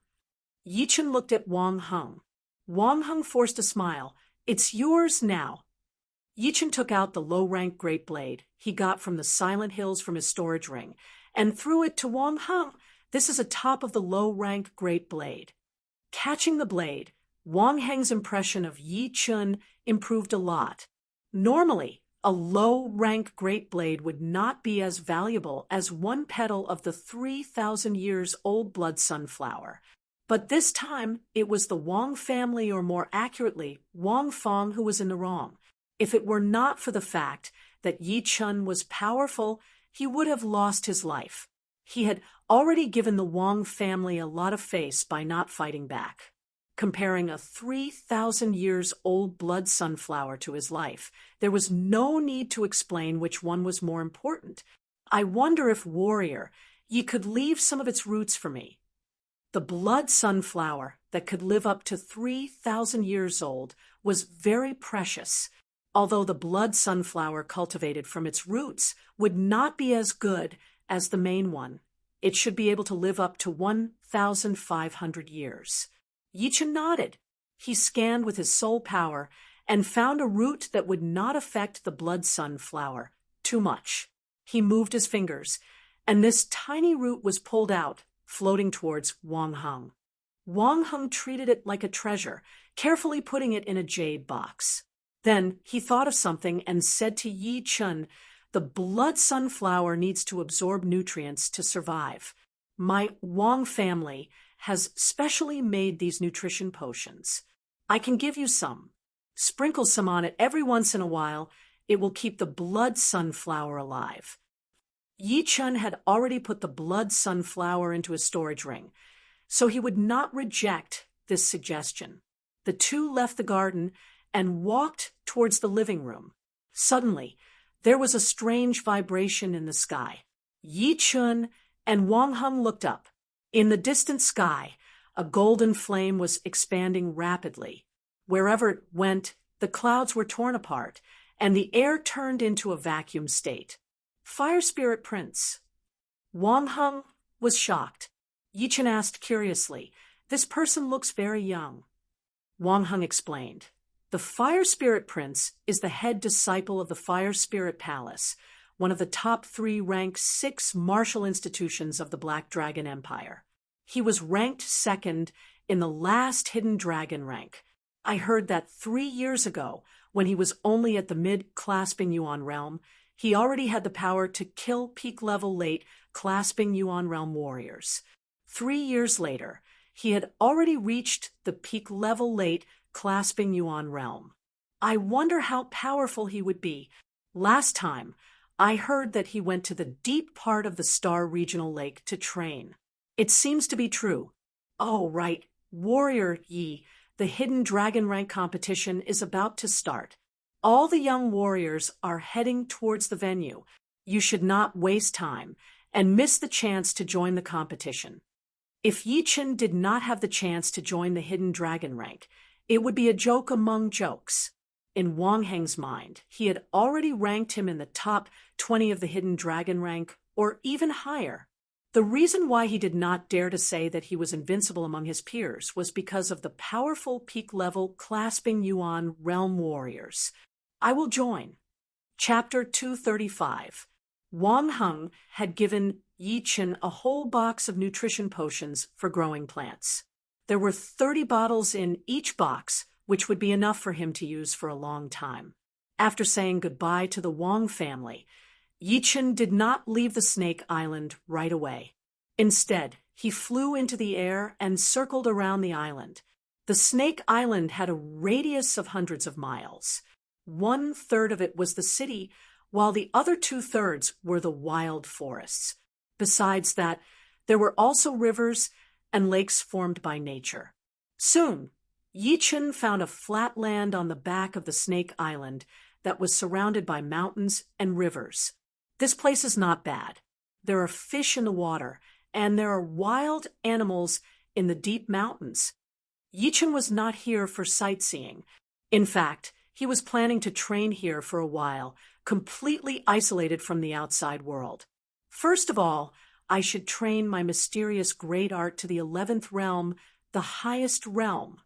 Yi Chun looked at Wang Heng. Wang Heng forced a smile. It's yours now. Yi Chun took out the low-rank great blade he got from the Silent Hills from his storage ring and threw it to Wang Heng. This is a top of the low-rank great blade. Catching the blade, Wang Heng's impression of Yi Chun improved a lot. Normally, a low-rank great blade would not be as valuable as one petal of the 3,000-years-old blood sunflower. But this time, it was the Wang family, or more accurately, Wang Fong, who was in the wrong. If it were not for the fact that Yi Chun was powerful, he would have lost his life. He had already given the Wang family a lot of face by not fighting back. Comparing a 3,000-years-old blood sunflower to his life, there was no need to explain which one was more important. I wonder if, warrior, ye could leave some of its roots for me. The blood sunflower that could live up to 3,000 years old was very precious. Although the blood sunflower cultivated from its roots would not be as good as the main one, it should be able to live up to 1,500 years. Yi Chun nodded. He scanned with his soul power and found a root that would not affect the blood sunflower too much. He moved his fingers, and this tiny root was pulled out, floating towards Wang Heng. Wang Heng treated it like a treasure, carefully putting it in a jade box. Then he thought of something and said to Yi Chun, "The blood sunflower needs to absorb nutrients to survive. My Wang family has specially made these nutrition potions. I can give you some. Sprinkle some on it every once in a while. It will keep the blood sunflower alive." Yi Chun had already put the blood sunflower into his storage ring, so he would not reject this suggestion. The two left the garden and walked towards the living room. Suddenly, there was a strange vibration in the sky. Yi Chun and Wang Heng looked up. In the distant sky, a golden flame was expanding rapidly. Wherever it went, the clouds were torn apart, and the air turned into a vacuum state. Fire Spirit Prince. Wang Heng was shocked. Yi Chun asked curiously, "This person looks very young." Wang Heng explained, "The Fire Spirit Prince is the head disciple of the Fire Spirit Palace, one of the top 3 rank 6 martial institutions of the Black Dragon Empire. He was ranked 2nd in the last hidden dragon rank. I heard that 3 years ago, when he was only at the mid-clasping Yuan realm, he already had the power to kill peak-level late clasping Yuan realm warriors. 3 years later, he had already reached the peak-level late clasping Yuan realm. I wonder how powerful he would be. Last time, I heard that he went to the deep part of the Star Regional Lake to train. It seems to be true. Oh, right, Warrior Yi, the hidden dragon rank competition is about to start. All the young warriors are heading towards the venue. You should not waste time and miss the chance to join the competition. If Yi Chen did not have the chance to join the hidden dragon rank, it would be a joke among jokes. In Wang Heng's mind, he had already ranked him in the top 20 of the hidden dragon rank, or even higher. The reason why he did not dare to say that he was invincible among his peers was because of the powerful peak-level clasping Yuan realm warriors. I will join. Chapter 235. Wang Heng had given Yi Chen a whole box of nutrition potions for growing plants. There were 30 bottles in each box, which would be enough for him to use for a long time. After saying goodbye to the Wang family, Yi Chen did not leave the Snake Island right away. Instead, he flew into the air and circled around the island. The Snake Island had a radius of hundreds of miles. 1/3 of it was the city, while the other 2/3 were the wild forests. Besides that, there were also rivers and lakes formed by nature. Soon, Yi Chen found a flat land on the back of the Snake Island that was surrounded by mountains and rivers. This place is not bad. There are fish in the water, and there are wild animals in the deep mountains. Yi Chen was not here for sightseeing. In fact, he was planning to train here for a while, completely isolated from the outside world. First of all, I should train my mysterious great art to the 11th realm, the highest realm.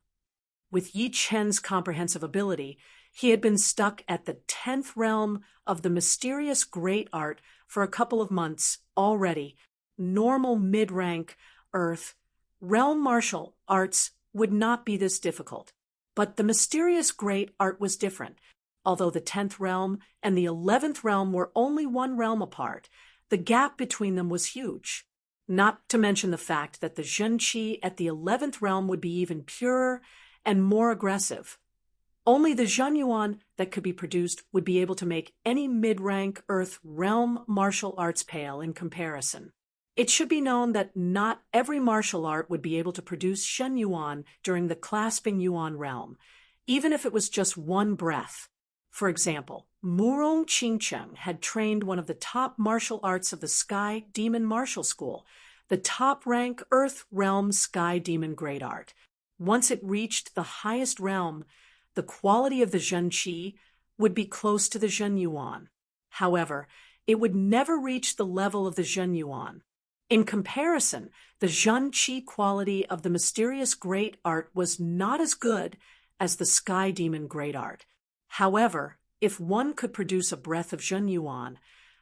With Yi Chen's comprehensive ability, he had been stuck at the 10th realm of the mysterious great art for a couple of months already. Normal mid-rank Earth realm martial arts would not be this difficult. But the mysterious great art was different. Although the 10th realm and the 11th realm were only one realm apart, the gap between them was huge. Not to mention the fact that the Zhen Qi at the 11th realm would be even purer and more aggressive. Only the Zhen Yuan that could be produced would be able to make any mid-rank Earth realm martial arts pale in comparison. It should be known that not every martial art would be able to produce Zhen Yuan during the clasping Yuan realm, even if it was just one breath. For example, Murong Qingcheng had trained one of the top martial arts of the Sky Demon Martial School, the top-rank Earth Realm Sky Demon Great Art. Once it reached the highest realm, the quality of the Zhen Qi would be close to the Zhen Yuan. However, it would never reach the level of the Zhen Yuan. In comparison, the Zhen Qi quality of the mysterious great art was not as good as the Sky Demon Great Art. However, if one could produce a breath of Zhen Yuan,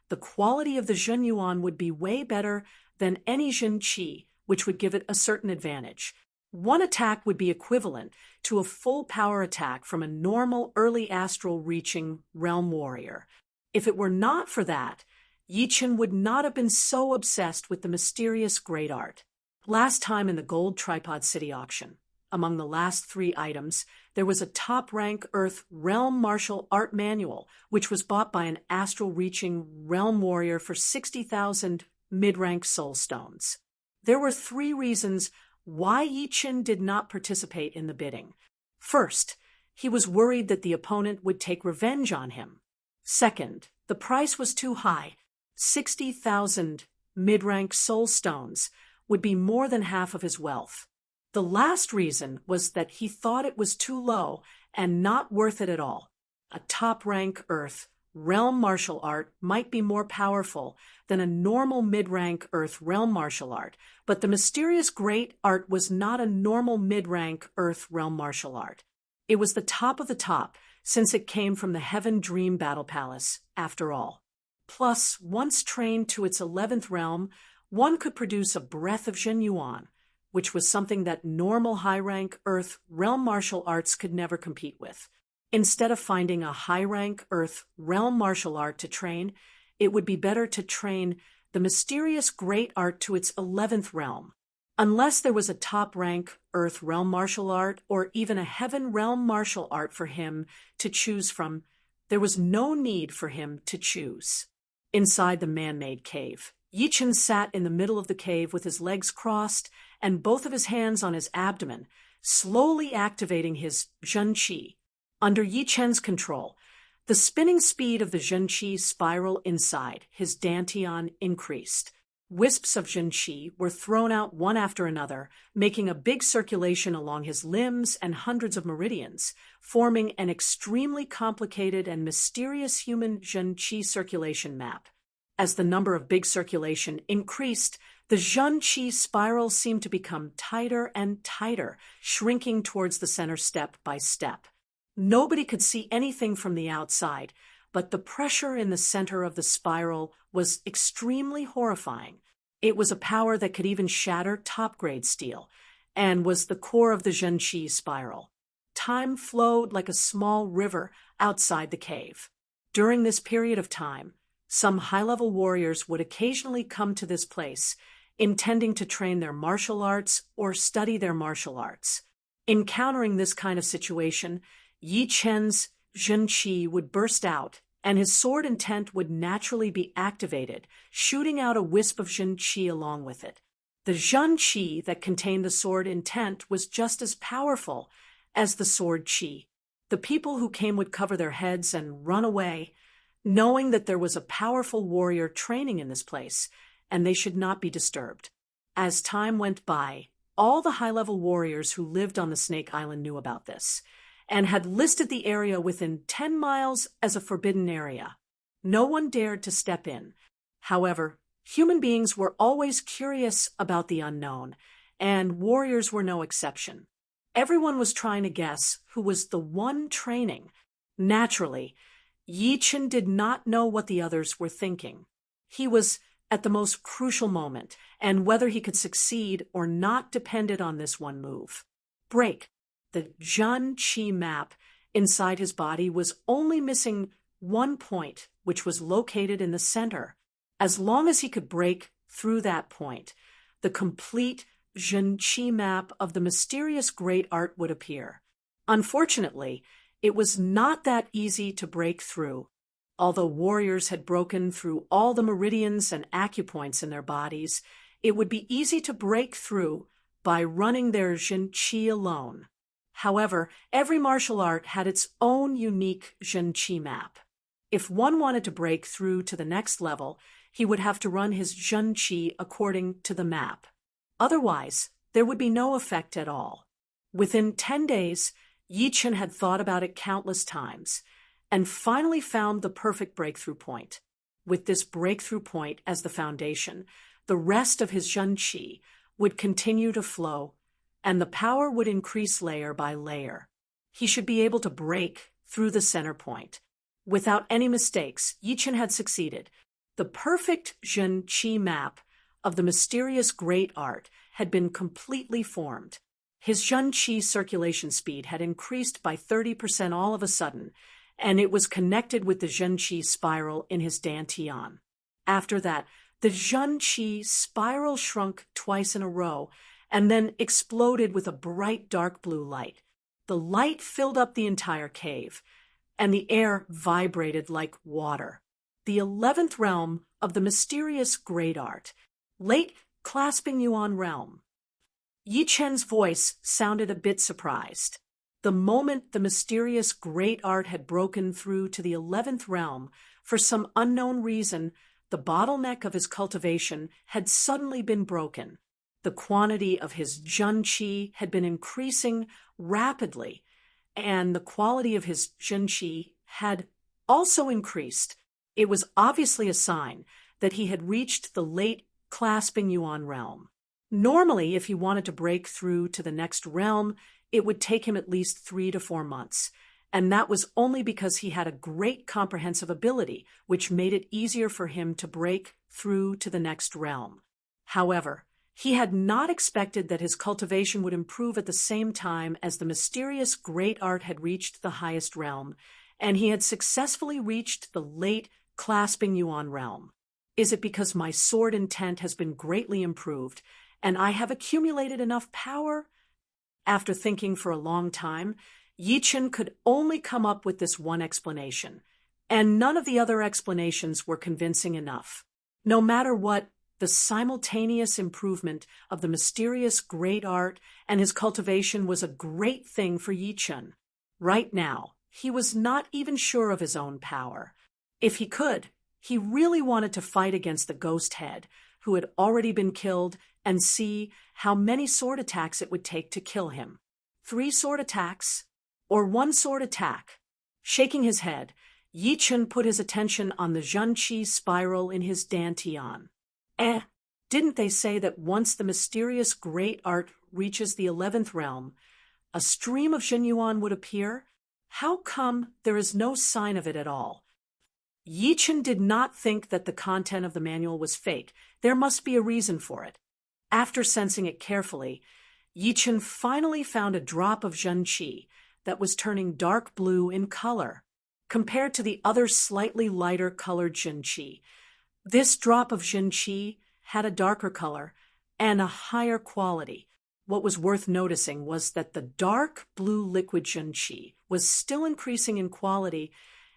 the quality of the Zhen Yuan would be way better than any Zhen Qi, which would give it a certain advantage. One attack would be equivalent to a full power attack from a normal early astral reaching realm warrior. If it were not for that, Yi Chen would not have been so obsessed with the mysterious great art. Last time in the Gold Tripod City auction, among the last 3 items, there was a top-rank Earth Realm Martial Art Manual, which was bought by an astral-reaching realm warrior for 60,000 mid-rank soul stones. There were 3 reasons why Yi Chen did not participate in the bidding. First, he was worried that the opponent would take revenge on him. Second, the price was too high. 60,000 mid-rank soul stones would be more than half of his wealth. The last reason was that he thought it was too low and not worth it at all. A top-rank Earth realm martial art might be more powerful than a normal mid-rank Earth realm martial art, but the mysterious great art was not a normal mid-rank Earth realm martial art. It was the top of the top, since it came from the Heaven Dream Battle Palace, after all. Plus, once trained to its 11th realm, one could produce a breath of Zhen Yuan, which was something that normal high-rank Earth realm martial arts could never compete with. Instead of finding a high-rank Earth realm martial art to train, it would be better to train the mysterious great art to its 11th realm. Unless there was a top-rank Earth realm martial art or even a Heaven realm martial art for him to choose from, there was no need for him to choose. Inside the man-made cave, Yi Chen sat in the middle of the cave with his legs crossed and both of his hands on his abdomen, slowly activating his Zhen Qi. Under Yi Chen's control, The spinning speed of the Zhenqi spiral inside his dantian increased. Wisps of Zhenqi were thrown out one after another, making a big circulation along his limbs and hundreds of meridians, forming an extremely complicated and mysterious human Zhenqi circulation map. As the number of big circulation increased, the Zhenqi spiral seemed to become tighter and tighter, shrinking towards the center step by step. Nobody could see anything from the outside, but the pressure in the center of the spiral was extremely horrifying. It was a power that could even shatter top-grade steel, and was the core of the Zhenqi spiral. Time flowed like a small river outside the cave. During this period of time, some high-level warriors would occasionally come to this place, intending to train their martial arts or study their martial arts. Encountering this kind of situation, Yi Chen's Zhenqi would burst out, and his sword intent would naturally be activated, shooting out a wisp of Zhenqi along with it. The Zhenqi that contained the sword intent was just as powerful as the sword qi. The people who came would cover their heads and run away, knowing that there was a powerful warrior training in this place, and they should not be disturbed. As time went by, all the high-level warriors who lived on the Snake Island knew about this, and had listed the area within 10 miles as a forbidden area. No one dared to step in. However, human beings were always curious about the unknown, and warriors were no exception. Everyone was trying to guess who was the one training. Naturally, Yi Chen did not know what the others were thinking. He was at the most crucial moment, and whether he could succeed or not depended on this one move. Break. The Zhenqi map inside his body was only missing one point, which was located in the center. As long as he could break through that point, the complete Zhenqi map of the mysterious great art would appear. Unfortunately, it was not that easy to break through. Although warriors had broken through all the meridians and acupoints in their bodies, it would be easy to break through by running their Zhenqi alone. However, every martial art had its own unique Zhenqi map. If one wanted to break through to the next level, he would have to run his Zhenqi according to the map. Otherwise, there would be no effect at all. Within 10 days, Yi Chen had thought about it countless times, and finally found the perfect breakthrough point. With this breakthrough point as the foundation, the rest of his Zhenqi would continue to flow, and the power would increase layer by layer. He should be able to break through the center point. Without any mistakes, Yi Chen had succeeded. The perfect Zhenqi map of the mysterious great art had been completely formed. His Zhenqi circulation speed had increased by 30% all of a sudden, and it was connected with the Zhenqi spiral in his dantian. After that, the Zhenqi spiral shrunk twice in a row, and then exploded with a bright dark blue light. The light filled up the entire cave, and the air vibrated like water. The 11th realm of the mysterious great art, late clasping Yuan realm. Yi Chen's voice sounded a bit surprised. The moment the mysterious great art had broken through to the 11th realm, for some unknown reason, the bottleneck of his cultivation had suddenly been broken. The quantity of his Zhenqi had been increasing rapidly, and the quality of his Zhenqi had also increased. It was obviously a sign that he had reached the late clasping Yuan realm. Normally, if he wanted to break through to the next realm, it would take him at least 3 to 4 months, and that was only because he had a great comprehensive ability, which made it easier for him to break through to the next realm. However, he had not expected that his cultivation would improve at the same time as the mysterious great art had reached the highest realm, and he had successfully reached the late clasping Yuan realm. Is it because my sword intent has been greatly improved, and I have accumulated enough power? After thinking for a long time, Yi Chen could only come up with this one explanation, and none of the other explanations were convincing enough. No matter what, the simultaneous improvement of the mysterious great art and his cultivation was a great thing for Yi Chen. Right now, he was not even sure of his own power. If he could, he really wanted to fight against the ghost head, who had already been killed, and see how many sword attacks it would take to kill him. 3 sword attacks, or 1 sword attack? Shaking his head, Yi Chen put his attention on the Zhenqi spiral in his dantian. Didn't they say that once the mysterious great art reaches the 11th realm, a stream of Zhenyuan would appear? How come there is no sign of it at all? Yi Chen did not think that the content of the manual was fake. There must be a reason for it. After sensing it carefully, Yi Chen finally found a drop of Zhenqi that was turning dark blue in color. Compared to the other slightly lighter colored Zhenqi, this drop of Zhenqi had a darker color and a higher quality. What was worth noticing was that the dark blue liquid Zhenqi was still increasing in quality,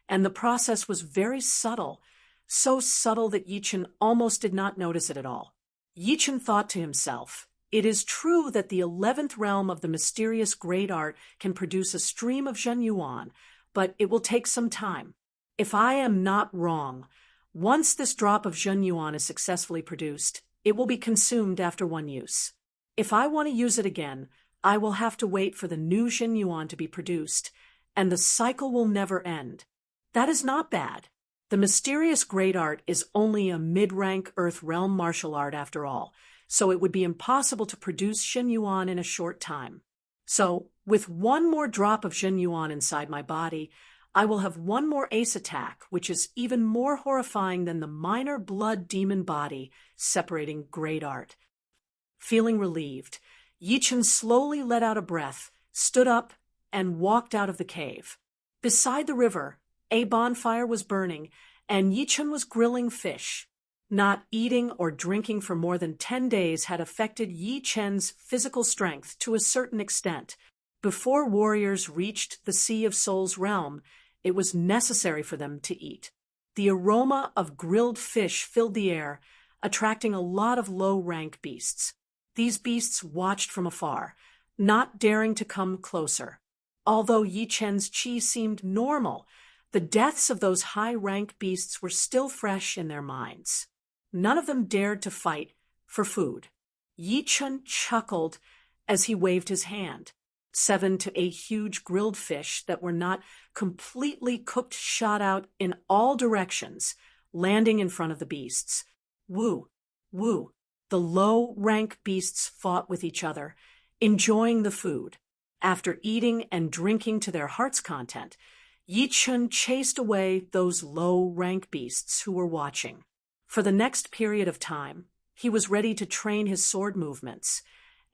and the process was very subtle, so subtle that Yi Chen almost did not notice it at all. Yi Chen thought to himself, it is true that the 11th realm of the mysterious great art can produce a stream of Zhenyuan, but it will take some time. If I am not wrong, once this drop of Zhenyuan is successfully produced, it will be consumed after one use. If I want to use it again, I will have to wait for the new Zhenyuan to be produced, and the cycle will never end. That is not bad. The mysterious great art is only a mid-rank Earth realm martial art after all, so it would be impossible to produce Zhenyuan in a short time. So, with 1 more drop of Zhenyuan inside my body, I will have 1 more ace attack, which is even more horrifying than the minor blood demon body separating great art. Feeling relieved, Yi Chen slowly let out a breath, stood up, and walked out of the cave. Beside the river, a bonfire was burning, and Yi Chen was grilling fish. Not eating or drinking for more than 10 days had affected Yi Chen's physical strength to a certain extent. Before warriors reached the Sea of Souls realm, it was necessary for them to eat. The aroma of grilled fish filled the air, attracting a lot of low-rank beasts. These beasts watched from afar, not daring to come closer. Although Yi Chen's qi seemed normal, the deaths of those high-rank beasts were still fresh in their minds. None of them dared to fight for food. Yi Chen chuckled as he waved his hand. 7 to 8 huge grilled fish that were not completely cooked shot out in all directions, landing in front of the beasts. Woo, woo. The low-rank beasts fought with each other, enjoying the food. After eating and drinking to their heart's content, Yi Chen chased away those low-rank beasts who were watching. For the next period of time, he was ready to train his sword movements,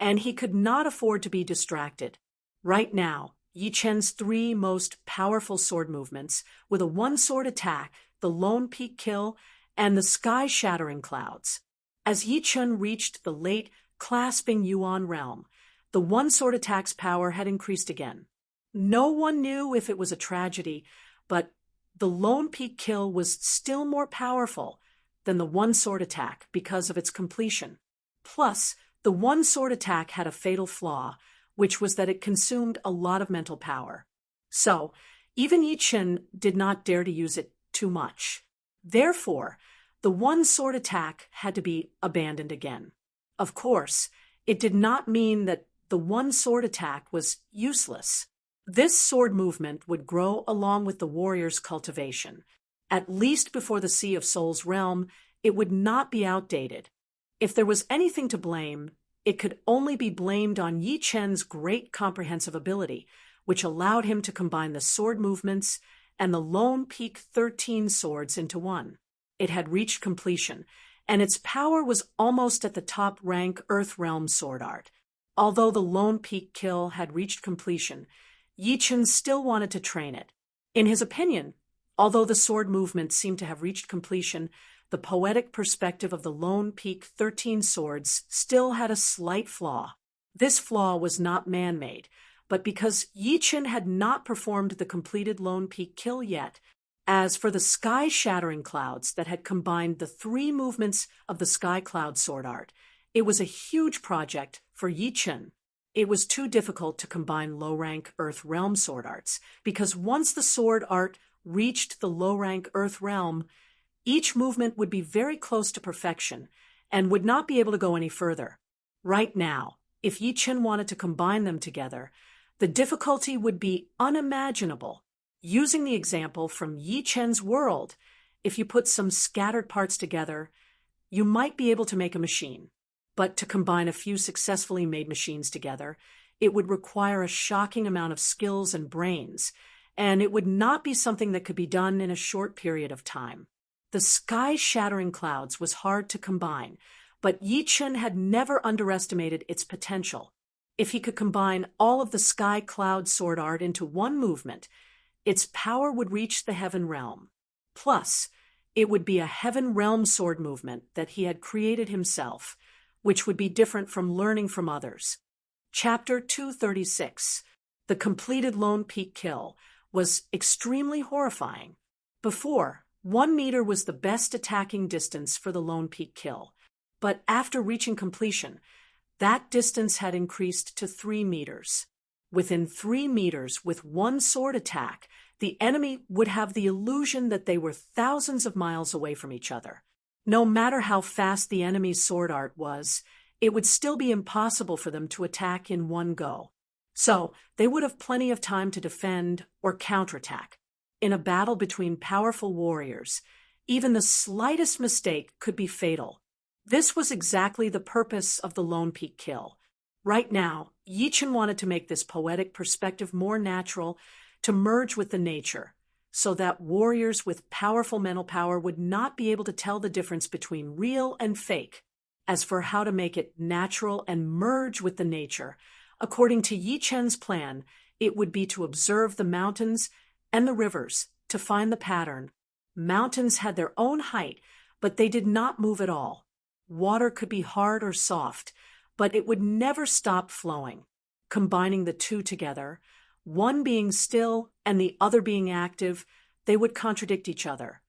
and he could not afford to be distracted. Right now, Yi Chen's 3 most powerful sword movements, with a 1-sword attack, the Lone Peak Kill, and the Sky-Shattering Clouds. As Yi Chen reached the late Clasping Yuan realm, the 1-sword attack's power had increased again. No one knew if it was a tragedy, but the Lone Peak Kill was still more powerful than the 1-sword attack because of its completion. Plus, the 1-sword attack had a fatal flaw, which was that it consumed a lot of mental power. So, even Yi Chen did not dare to use it too much. Therefore, the 1-sword attack had to be abandoned again. Of course, it did not mean that the 1-sword attack was useless. This sword movement would grow along with the warrior's cultivation. At least before the Sea of Souls realm, it would not be outdated. If there was anything to blame, it could only be blamed on Yi Chen's great comprehensive ability, which allowed him to combine the sword movements and the Lone Peak 13 swords into one. It had reached completion, and its power was almost at the top rank Earth Realm sword art. Although the Lone Peak Kill had reached completion, Yi Chen still wanted to train it. In his opinion, although the sword movements seemed to have reached completion, the poetic perspective of the Lone Peak 13 swords still had a slight flaw. This flaw was not man-made, but because Yi Chen had not performed the completed Lone Peak Kill yet. As for the Sky-Shattering Clouds that had combined the 3 movements of the Sky Cloud sword art, it was a huge project for Yi Chen. It was too difficult to combine low-rank Earth realm sword arts, because once the sword art reached the low-rank Earth realm, each movement would be very close to perfection and would not be able to go any further. Right now, if Yi Chen wanted to combine them together, the difficulty would be unimaginable. Using the example from Yi Chen's world, if you put some scattered parts together, you might be able to make a machine. But to combine a few successfully made machines together, it would require a shocking amount of skills and brains, and it would not be something that could be done in a short period of time. The sky-shattering clouds was hard to combine, but Yi Chen had never underestimated its potential. If he could combine all of the sky cloud sword art into one movement, its power would reach the heaven realm. Plus, it would be a heaven realm sword movement that he had created himself, which would be different from learning from others. Chapter 236, The Completed Lone Peak Kill, was extremely horrifying. Before, 1 meter was the best attacking distance for the Lone Peak Kill, but after reaching completion, that distance had increased to 3 meters. Within 3 meters, with one sword attack, the enemy would have the illusion that they were thousands of miles away from each other. No matter how fast the enemy's sword art was, it would still be impossible for them to attack in one go. So, they would have plenty of time to defend or counterattack. In a battle between powerful warriors, even the slightest mistake could be fatal. This was exactly the purpose of the Lone Peak Kill. Right now, Yi Chen wanted to make this poetic perspective more natural, to merge with the nature, so that warriors with powerful mental power would not be able to tell the difference between real and fake. As for how to make it natural and merge with the nature, according to Yi Chen's plan, it would be to observe the mountains and the rivers to find the pattern. Mountains had their own height, but they did not move at all. Water could be hard or soft, but it would never stop flowing. Combining the two together, one being still and the other being active, they would contradict each other.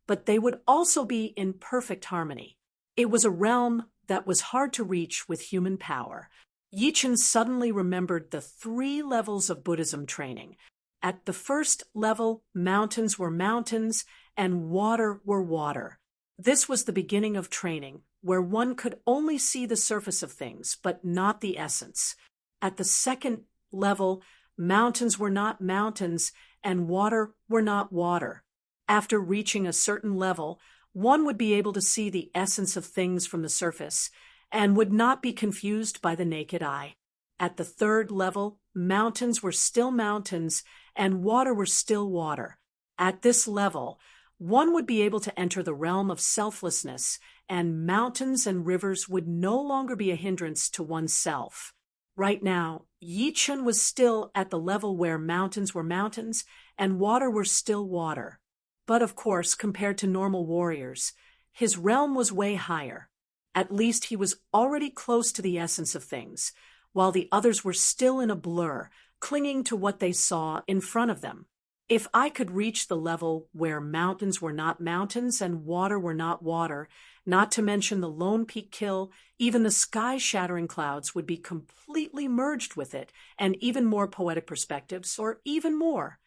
But they would also be in perfect harmony. It was a realm that was hard to reach with human power. Yi Chen suddenly remembered the 3 levels of Buddhism training. At the first level, mountains were mountains and water were water. This was the beginning of training, where one could only see the surface of things, but not the essence. At the second level, mountains were not mountains and water were not water. After reaching a certain level, one would be able to see the essence of things from the surface and would not be confused by the naked eye. At the third level, mountains were still mountains and water were still water. At this level, one would be able to enter the realm of selflessness, and mountains and rivers would no longer be a hindrance to oneself. Right now, Yi Chen was still at the level where mountains were mountains and water were still water. But of course, compared to normal warriors, his realm was way higher. At least he was already close to the essence of things, while the others were still in a blur, clinging to what they saw in front of them. If I could reach the level where mountains were not mountains and water were not water, not to mention the Lone Peak Kill, even the sky-shattering clouds would be completely merged with it, and even more poetic perspectives, or even more.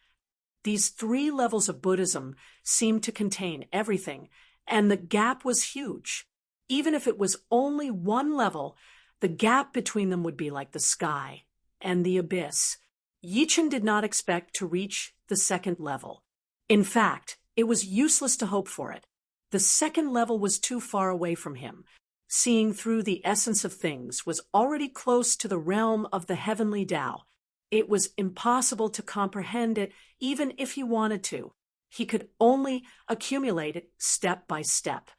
These 3 levels of Buddhism seemed to contain everything, and the gap was huge. Even if it was only 1 level, the gap between them would be like the sky and the abyss. Yi Chen did not expect to reach the second level. In fact, it was useless to hope for it. The second level was too far away from him. Seeing through the essence of things was already close to the realm of the heavenly Tao. It was impossible to comprehend it even if he wanted to. He could only accumulate it step by step.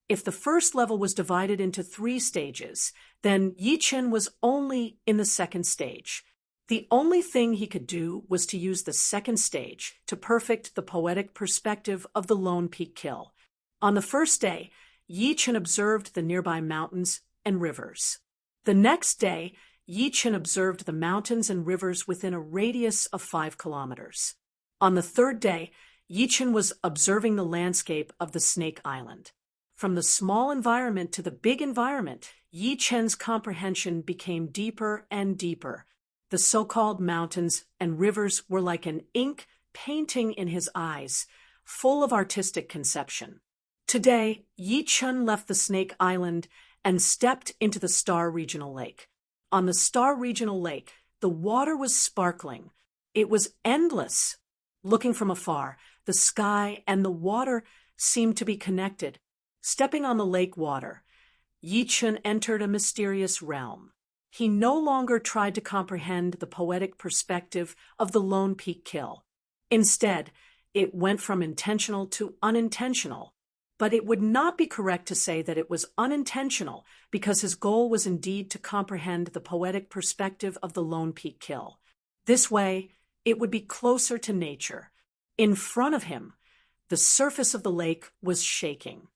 If the first level was divided into 3 stages, then Yi Chen was only in the second stage. The only thing he could do was to use the second stage to perfect the poetic perspective of the Lone Peak Kill. On the first day, Yi Chen observed the nearby mountains and rivers. The next day, Yi Chen observed the mountains and rivers within a radius of 5 kilometers. On the third day, Yi Chen was observing the landscape of the Snake Island. From the small environment to the big environment, Yi Chen's comprehension became deeper and deeper. The so-called mountains and rivers were like an ink painting in his eyes, full of artistic conception. Today, Yi Chen left the Snake Island and stepped into the Star Regional Lake. On the Star Regional Lake, the water was sparkling. It was endless. Looking from afar, the sky and the water seemed to be connected. Stepping on the lake water, Yi Chen entered a mysterious realm. He no longer tried to comprehend the poetic perspective of the Lone Peak Kill. Instead, it went from intentional to unintentional. But it would not be correct to say that it was unintentional, because his goal was indeed to comprehend the poetic perspective of the Lone Peak Kill. This way, it would be closer to nature. In front of him, the surface of the lake was shaking.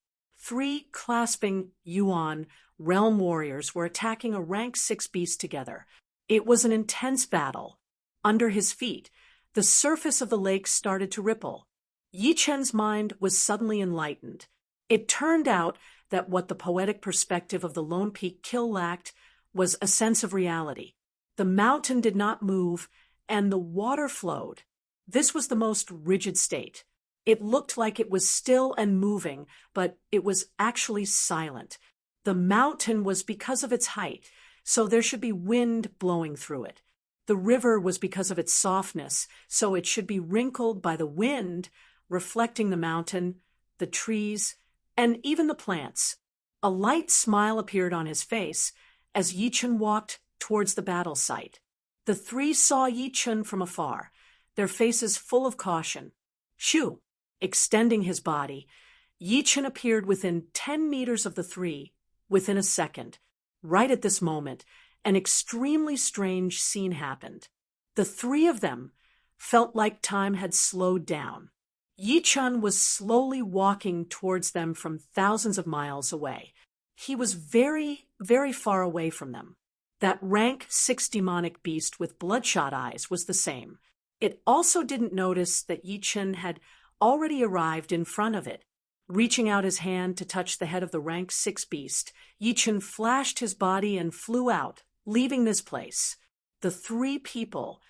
3 clasping Yuan realm warriors were attacking a rank 6 beast together. It was an intense battle. Under his feet, the surface of the lake started to ripple. Yi Chen's mind was suddenly enlightened. It turned out that what the poetic perspective of the Lone Peak Kill lacked was a sense of reality. The mountain did not move, and the water flowed. This was the most rigid state. It looked like it was still and moving, but it was actually silent. The mountain was because of its height, so there should be wind blowing through it. The river was because of its softness, so it should be wrinkled by the wind, reflecting the mountain, the trees, and even the plants. A light smile appeared on his face as Yi Chen walked towards the battle site. The 3 saw Yi Chen from afar, their faces full of caution. Shoo! Extending his body, Yi Chen appeared within 10 meters of the 3 within a second. Right at this moment, an extremely strange scene happened. The 3 of them felt like time had slowed down. Yi Chen was slowly walking towards them from thousands of miles away. He was very, very far away from them. That rank 6 demonic beast with bloodshot eyes was the same. It also didn't notice that Yi Chen had already arrived in front of it. Reaching out his hand to touch the head of the rank 6 beast, Yi Chen flashed his body and flew out, leaving this place. The 3 people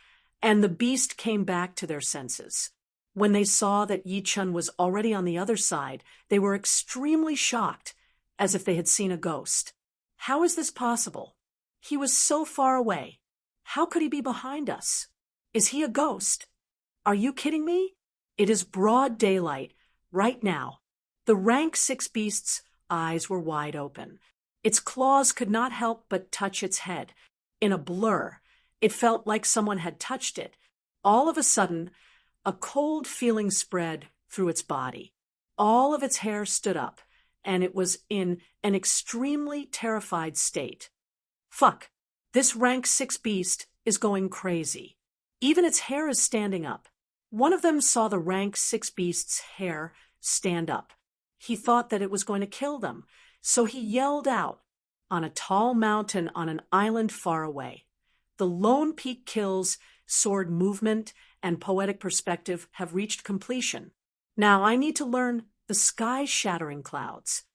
and the beast came back to their senses. When they saw that Yi Chen was already on the other side, they were extremely shocked, as if they had seen a ghost. How is this possible? He was so far away. How could he be behind us? Is he a ghost? Are you kidding me? It is broad daylight, right now. The rank 6 beast's eyes were wide open. Its claws could not help but touch its head. In a blur, it felt like someone had touched it. All of a sudden, a cold feeling spread through its body. All of its hair stood up, and it was in an extremely terrified state. Fuck, this rank 6 beast is going crazy. Even its hair is standing up. One of them saw the rank 6 beast's hair stand up. He thought that it was going to kill them, so he yelled out. On a tall mountain on an island far away, the Lone Peak Kill's sword movement and poetic perspective have reached completion. Now I need to learn the sky-shattering clouds.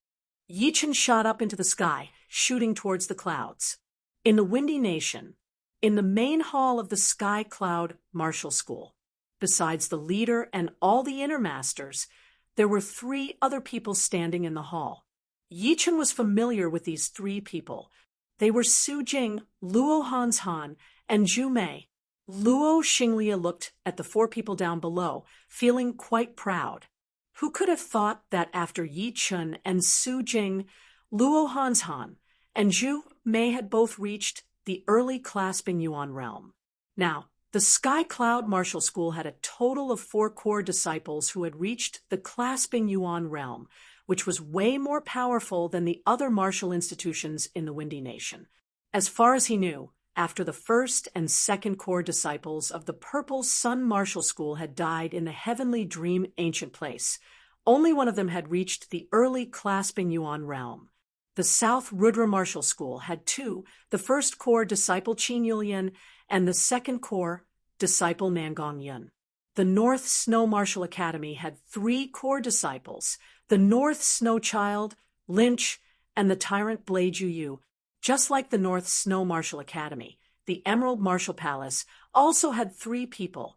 Yi Chen shot up into the sky, shooting towards the clouds. In the Windy Nation, in the main hall of the Sky Cloud Martial School, besides the leader and all the inner masters, there were 3 other people standing in the hall. Yi Chen was familiar with these 3 people. They were Su Jing, Luo Hanshan, and Zhu Mei. Luo Xinglia looked at the 4 people down below, feeling quite proud. Who could have thought that after Yi Chen and Su Jing, Luo Hanshan, and Zhu Mei had both reached the early clasping Yuan realm? Now, the Sky Cloud Martial School had a total of 4 core disciples who had reached the clasping Yuan realm, which was way more powerful than the other martial institutions in the Windy Nation. As far as he knew, after the 1st and 2nd core disciples of the Purple Sun Martial School had died in the Heavenly Dream Ancient Place, only one of them had reached the early clasping Yuan realm. The South Rudra Martial School had 2, the 1st core disciple Qin Yulian and the 2nd core disciple Nangong Yun. The North Snow Martial Academy had 3 core disciples, the North Snow Child, Lynch, and the Tyrant Blade Yu. Just like the North Snow Martial Academy, the Emerald Martial Palace also had 3 people: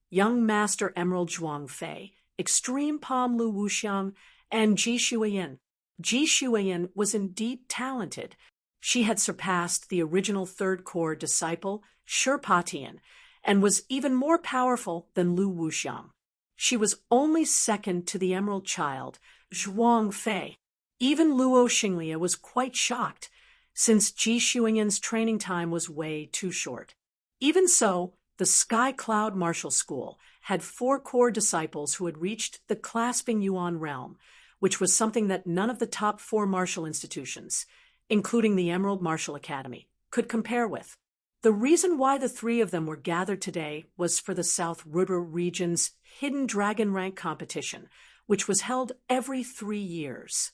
Young Master Emerald Zhuang Fei, Extreme Palm Lu Wuxiang, and Ji Shuiyin. Ji Shuiyin was indeed talented. She had surpassed the original Third Corps disciple, Shurpatian, and was even more powerful than Lu Wuxiang. She was only second to the Emerald Child, Zhuang Fei. Even Luo Xinglia was quite shocked, since Ji Shuiyin's training time was way too short. Even so, the Sky Cloud Martial School had 4 core disciples who had reached the Clasping Yuan realm, which was something that none of the top 4 martial institutions, including the Emerald Martial Academy, could compare with. The reason why the 3 of them were gathered today was for the South Rudra region's Hidden Dragon Rank competition, which was held every 3 years.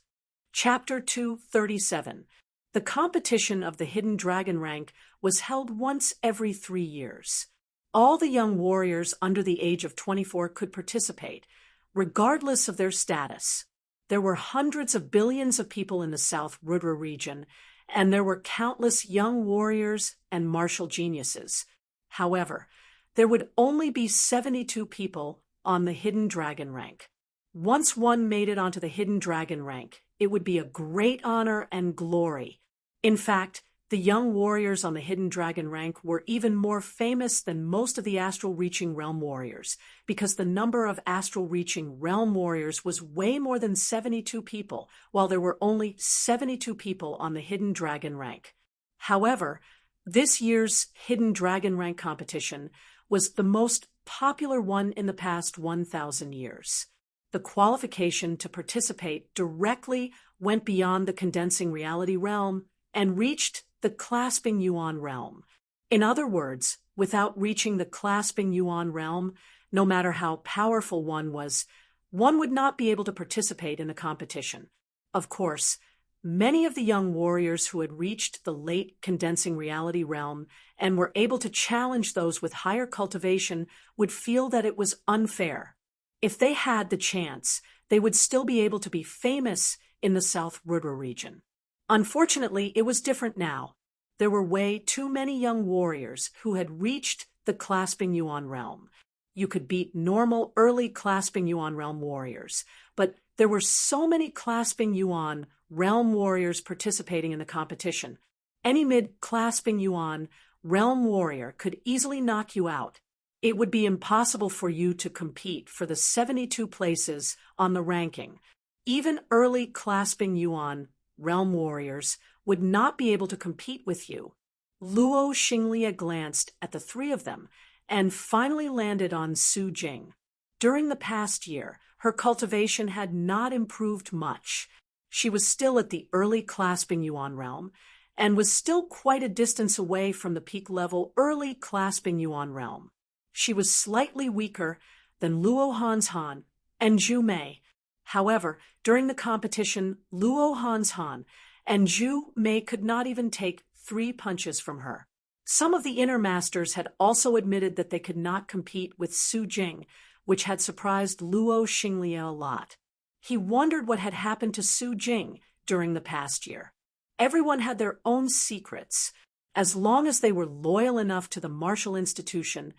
Chapter 237. The competition of the Hidden Dragon Rank was held once every 3 years. All the young warriors under the age of 24 could participate, regardless of their status. There were hundreds of billions of people in the South Rudra region, and there were countless young warriors and martial geniuses. However, there would only be 72 people on the Hidden Dragon Rank. Once one made it onto the Hidden Dragon Rank, it would be a great honor and glory. In fact, the young warriors on the Hidden Dragon Rank were even more famous than most of the astral-reaching realm warriors, because the number of astral-reaching realm warriors was way more than 72 people, while there were only 72 people on the Hidden Dragon Rank. However, this year's Hidden Dragon Rank competition was the most popular one in the past 1,000 years. The qualification to participate directly went beyond the condensing reality realm and reached the Clasping Yuan realm. In other words, without reaching the Clasping Yuan realm, no matter how powerful one was, one would not be able to participate in the competition. Of course, many of the young warriors who had reached the late condensing reality realm and were able to challenge those with higher cultivation would feel that it was unfair. If they had the chance, they would still be able to be famous in the South Rudra region. Unfortunately, it was different now. There were way too many young warriors who had reached the Clasping Yuan realm. You could beat normal early Clasping Yuan realm warriors, but there were so many Clasping Yuan realm warriors participating in the competition. Any mid-Clasping Yuan realm warrior could easily knock you out. It would be impossible for you to compete for the 72 places on the ranking. Even early Clasping Yuan realm warriors would not be able to compete with you. Luo Xinglia glanced at the 3 of them and finally landed on Su Jing. During the past year, her cultivation had not improved much. She was still at the early Clasping Yuan realm and was still quite a distance away from the peak level early Clasping Yuan realm. She was slightly weaker than Luo Hanshan and Zhu Mei. However, during the competition, Luo Hanshan and Zhu Mei could not even take 3 punches from her. Some of the inner masters had also admitted that they could not compete with Su Jing, which had surprised Luo Xinglia a lot. He wondered what had happened to Su Jing during the past year. Everyone had their own secrets. As long as they were loyal enough to the martial institution,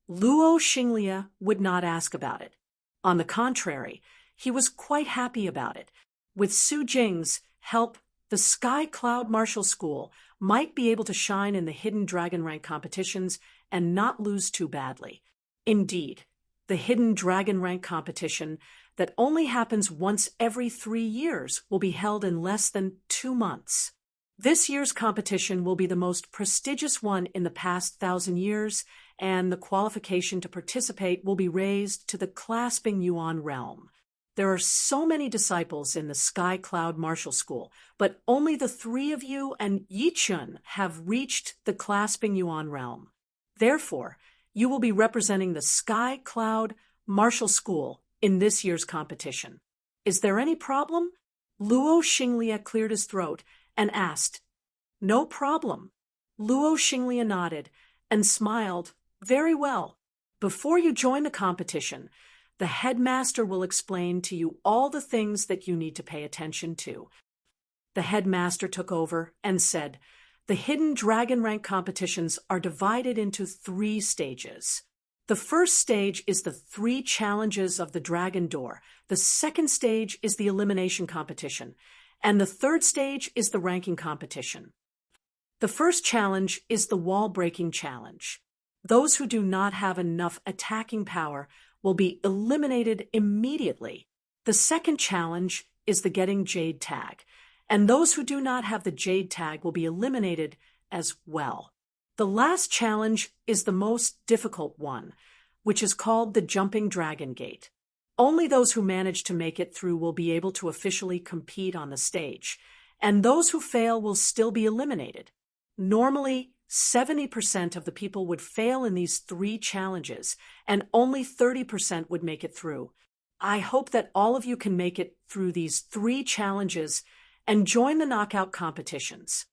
Luo Xinglia would not ask about it. On the contrary, he was quite happy about it. With Su Jing's help, the Sky Cloud Martial School might be able to shine in the Hidden Dragon Rank competitions and not lose too badly. Indeed, the Hidden Dragon Rank competition that only happens once every 3 years will be held in less than 2 months. This year's competition will be the most prestigious one in the past 1,000 years, and the qualification to participate will be raised to the Clasping Yuan realm. There are so many disciples in the Sky Cloud Martial School, but only the 3 of you and Yichun have reached the Clasping Yuan realm. Therefore, you will be representing the Sky Cloud Martial School in this year's competition. Is there any problem? Luo Xinglia cleared his throat and asked. No problem. Luo Xinglia nodded and smiled. Very well. Before you join the competition, the headmaster will explain to you all the things that you need to pay attention to. The headmaster took over and said, "The hidden dragon rank competitions are divided into 3 stages. The first stage is the 3 challenges of the dragon door. The second stage is the elimination competition. And the third stage is the ranking competition. The first challenge is the wall-breaking challenge. Those who do not have enough attacking power will be eliminated immediately. The second challenge is the getting Jade tag, and those who do not have the Jade tag will be eliminated as well. The last challenge is the most difficult one, which is called the Jumping Dragon Gate. Only those who manage to make it through will be able to officially compete on the stage, and those who fail will still be eliminated. Normally, 70% of the people would fail in these 3 challenges, and only 30% would make it through. I hope that all of you can make it through these 3 challenges and join the knockout competitions."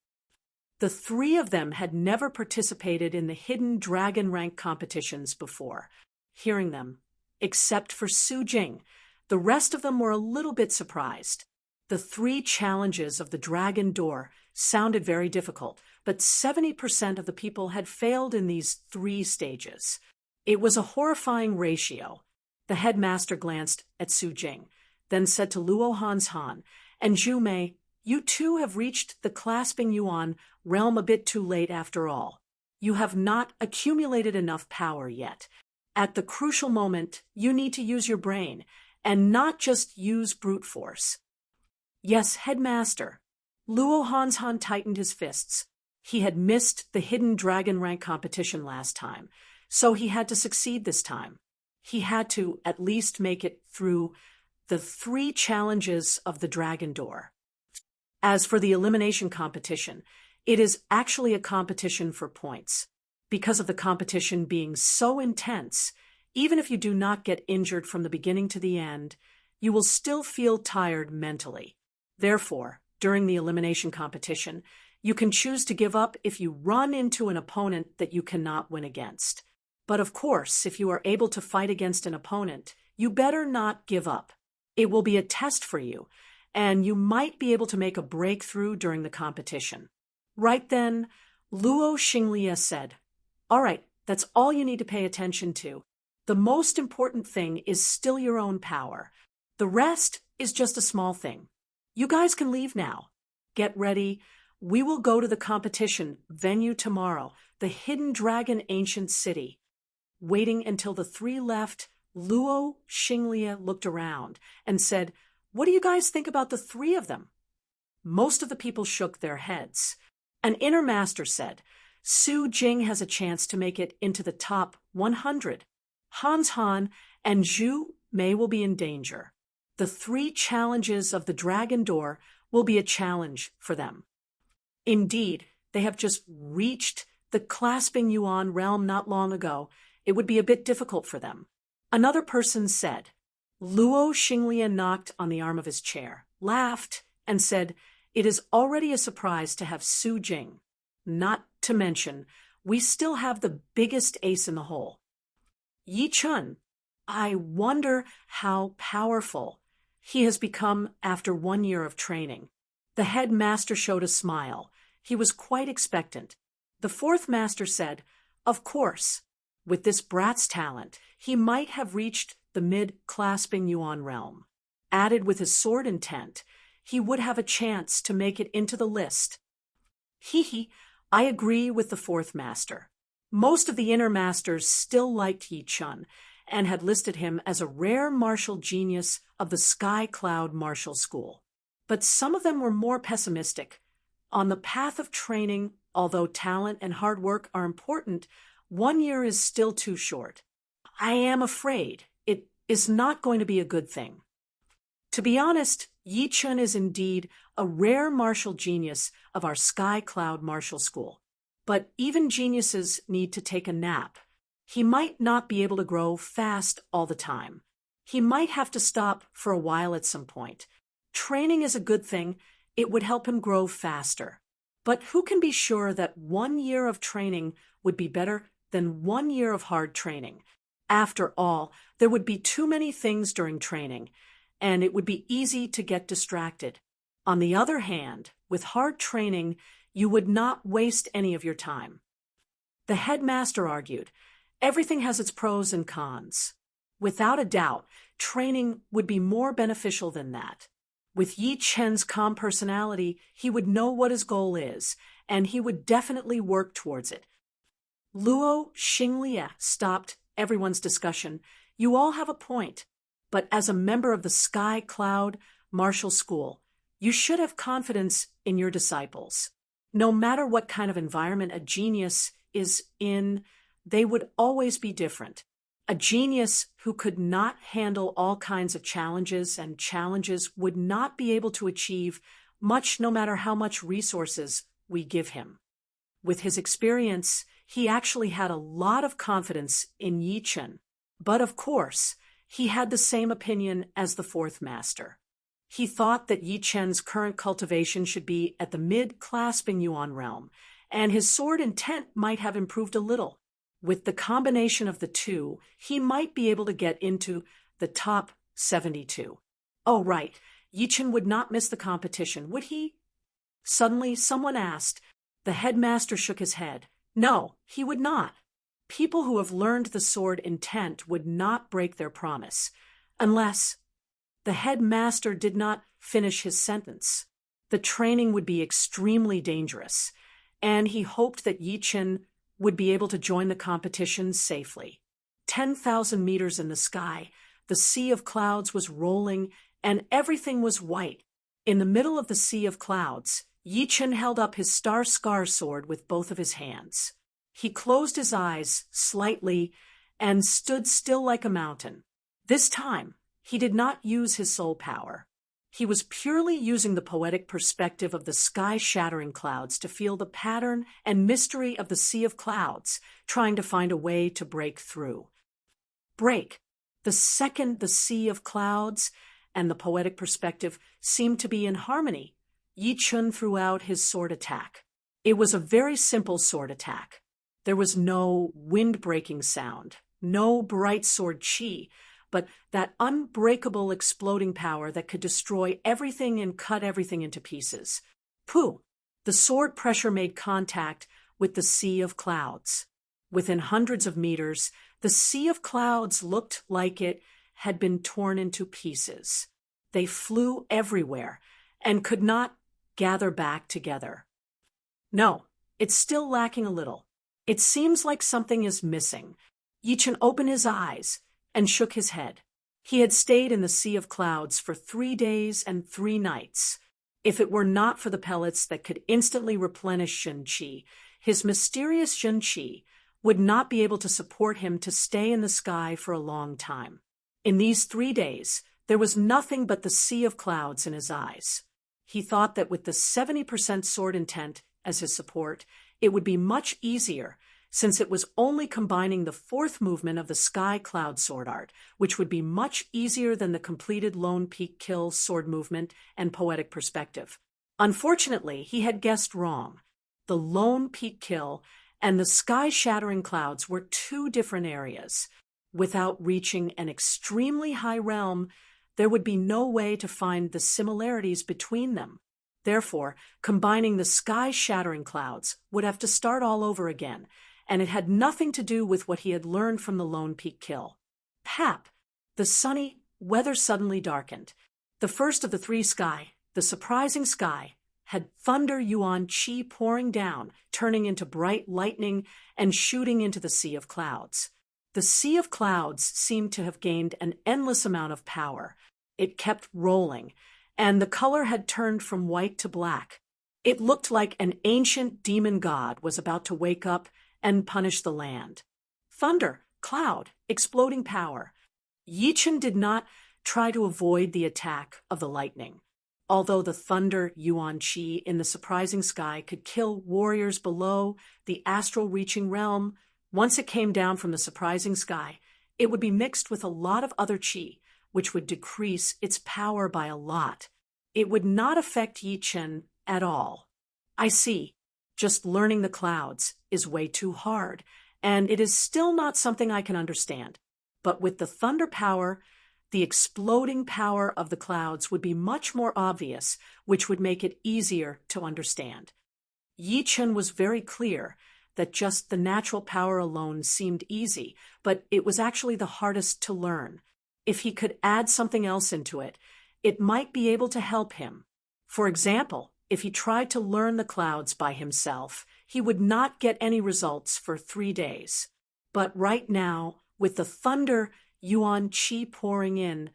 The 3 of them had never participated in the hidden dragon rank competitions before. Hearing them, except for Su Jing, the rest of them were a little bit surprised. The 3 challenges of the dragon door sounded very difficult, but 70% of the people had failed in these 3 stages. It was a horrifying ratio. The headmaster glanced at Su Jing, then said to Luo Han, "And Zhu Mei, you too have reached the clasping yuan realm a bit too late after all. You have not accumulated enough power yet. At the crucial moment, you need to use your brain, and not just use brute force." "Yes, headmaster." Luo Han tightened his fists. He had missed the hidden dragon rank competition last time, so he had to succeed this time. He had to at least make it through the 3 challenges of the dragon door. As for the elimination competition, it is actually a competition for points. Because of the competition being so intense, even if you do not get injured from the beginning to the end, you will still feel tired mentally. Therefore, during the elimination competition, you can choose to give up if you run into an opponent that you cannot win against. But of course, if you are able to fight against an opponent, you better not give up. It will be a test for you, and you might be able to make a breakthrough during the competition. Right then, Luo Xinglia said, "All right, that's all you need to pay attention to. The most important thing is still your own power. The rest is just a small thing. You guys can leave now. Get ready. We will go to the competition venue tomorrow, the Hidden Dragon Ancient City." Waiting until the 3 left, Luo Xinglia looked around and said, "What do you guys think about the 3 of them?" Most of the people shook their heads. An inner master said, "Su Jing has a chance to make it into the top 100. Han and Zhu Mei will be in danger. The 3 challenges of the dragon door will be a challenge for them. Indeed, they have just reached the clasping yuan realm not long ago. It would be a bit difficult for them." Another person said. Luo Xinglia knocked on the arm of his chair, laughed, and said, "It is already a surprise to have Su Jing. Not to mention, we still have the biggest ace in the hole. Yi Chun, I wonder how powerful he has become after 1 year of training." The headmaster showed a smile. He was quite expectant. The 4th master said, "Of course, with this brat's talent, he might have reached the mid-clasping yuan realm. Added with his sword intent, he would have a chance to make it into the list." Hee, I agree with the 4th master. Most of the inner masters still liked Yi Chun and had listed him as a rare martial genius of the Sky Cloud Martial School. But some of them were more pessimistic. On the path of training, although talent and hard work are important, 1 year is still too short. I am afraid it is not going to be a good thing. To be honest, Yi Chun is indeed a rare martial genius of our Sky Cloud Martial School. But even geniuses need to take a nap. He might not be able to grow fast all the time. He might have to stop for a while at some point. Training is a good thing. It would help him grow faster. But who can be sure that 1 year of training would be better than 1 year of hard training? After all, there would be too many things during training, and it would be easy to get distracted. On the other hand, with hard training, you would not waste any of your time. The headmaster argued, everything has its pros and cons. Without a doubt, training would be more beneficial than that. With Yi Chen's calm personality, he would know what his goal is, and he would definitely work towards it. Luo Xinglie stopped everyone's discussion. You all have a point, but as a member of the Sky Cloud Martial School, you should have confidence in your disciples. No matter what kind of environment a genius is in, they would always be different. A genius who could not handle all kinds of challenges and challenges would not be able to achieve much no matter how much resources we give him. With his experience, he actually had a lot of confidence in Yi Chen. But of course, he had the same opinion as the fourth master. He thought that Yi Chen's current cultivation should be at the mid-clasping Yuan realm, and his sword intent might have improved a little. With the combination of the two, he might be able to get into the top 72. Oh, right, Yi Chen would not miss the competition, would he? Suddenly, someone asked. The headmaster shook his head. No, he would not. People who have learned the sword intent would not break their promise, unless... The headmaster did not finish his sentence. The training would be extremely dangerous, and he hoped that Yi Chen would be able to join the competition safely. 10,000 meters in the sky, the sea of clouds was rolling, and everything was white. In the middle of the sea of clouds, Yi Chen held up his star scar sword with both of his hands. He closed his eyes slightly and stood still like a mountain. This time, he did not use his soul power. He was purely using the poetic perspective of the sky-shattering clouds to feel the pattern and mystery of the sea of clouds, trying to find a way to break through. Break. The second the sea of clouds and the poetic perspective seemed to be in harmony, Yi Chen threw out his sword attack. It was a very simple sword attack. There was no wind-breaking sound, no bright sword chi, but that unbreakable exploding power that could destroy everything and cut everything into pieces. Pooh! The sword pressure made contact with the sea of clouds. Within hundreds of meters, the sea of clouds looked like it had been torn into pieces. They flew everywhere and could not gather back together. No, it's still lacking a little. It seems like something is missing. Yi Chen opened his eyes and shook his head. He had stayed in the sea of clouds for 3 days and 3 nights. If it were not for the pellets that could instantly replenish Zhen Qi, his mysterious Zhen Qi would not be able to support him to stay in the sky for a long time. In these 3 days, there was nothing but the sea of clouds in his eyes. He thought that with the 70% sword intent as his support, it would be much easier, since it was only combining the 4th movement of the Sky Cloud sword art, which would be much easier than the completed Lone Peak Kill sword movement and poetic perspective. Unfortunately, he had guessed wrong. The Lone Peak Kill and the sky-shattering clouds were 2 different areas. Without reaching an extremely high realm, there would be no way to find the similarities between them. Therefore, combining the sky-shattering clouds would have to start all over again, and it had nothing to do with what he had learned from the Lone Peak Kill. Pap! The sunny weather suddenly darkened. The first of the 3 sky, the surprising sky, had thunder yuan qi pouring down, turning into bright lightning and shooting into the sea of clouds. The sea of clouds seemed to have gained an endless amount of power. It kept rolling, and the color had turned from white to black. It looked like an ancient demon god was about to wake up and punish the land. Thunder, cloud, exploding power. Yi Chen did not try to avoid the attack of the lightning. Although the thunder yuan qi in the surprising sky could kill warriors below the astral reaching realm, once it came down from the surprising sky, it would be mixed with a lot of other qi, which would decrease its power by a lot. It would not affect Yi Chen at all. I see. Just learning the clouds is way too hard, and it is still not something I can understand. But with the thunder power, the exploding power of the clouds would be much more obvious, which would make it easier to understand. Yi Chen was very clear that just the natural power alone seemed easy, but it was actually the hardest to learn. If he could add something else into it, it might be able to help him. For example, if he tried to learn the clouds by himself, he would not get any results for 3 days. But right now, with the thunder Yuan Qi pouring in,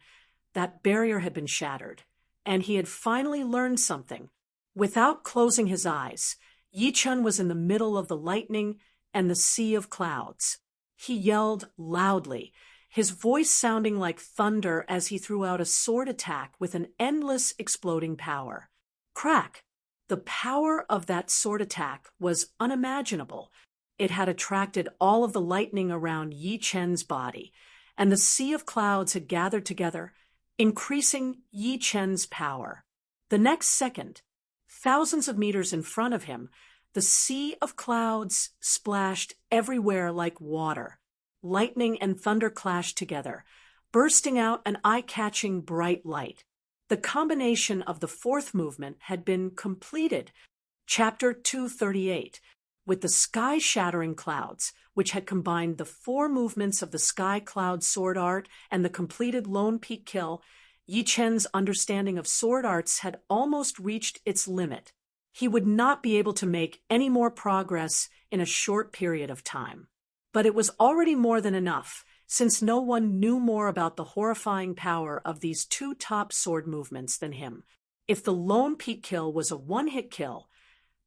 that barrier had been shattered, and he had finally learned something. Without closing his eyes, Yi Chen was in the middle of the lightning and the sea of clouds. He yelled loudly, his voice sounding like thunder as he threw out a sword attack with an endless exploding power. Crack! The power of that sword attack was unimaginable. It had attracted all of the lightning around Yi Chen's body, and the sea of clouds had gathered together, increasing Yi Chen's power. The next second, thousands of meters in front of him, the sea of clouds splashed everywhere like water. Lightning and thunder clashed together, bursting out an eye-catching bright light. The combination of the fourth movement had been completed, Chapter 238, with the sky-shattering clouds, which had combined the 4 movements of the sky-cloud sword art and the completed Lone Peak kill. Yi Chen's understanding of sword arts had almost reached its limit. He would not be able to make any more progress in a short period of time. But it was already more than enough, since no one knew more about the horrifying power of these 2 top sword movements than him. If the Lone Peak kill was a one-hit kill,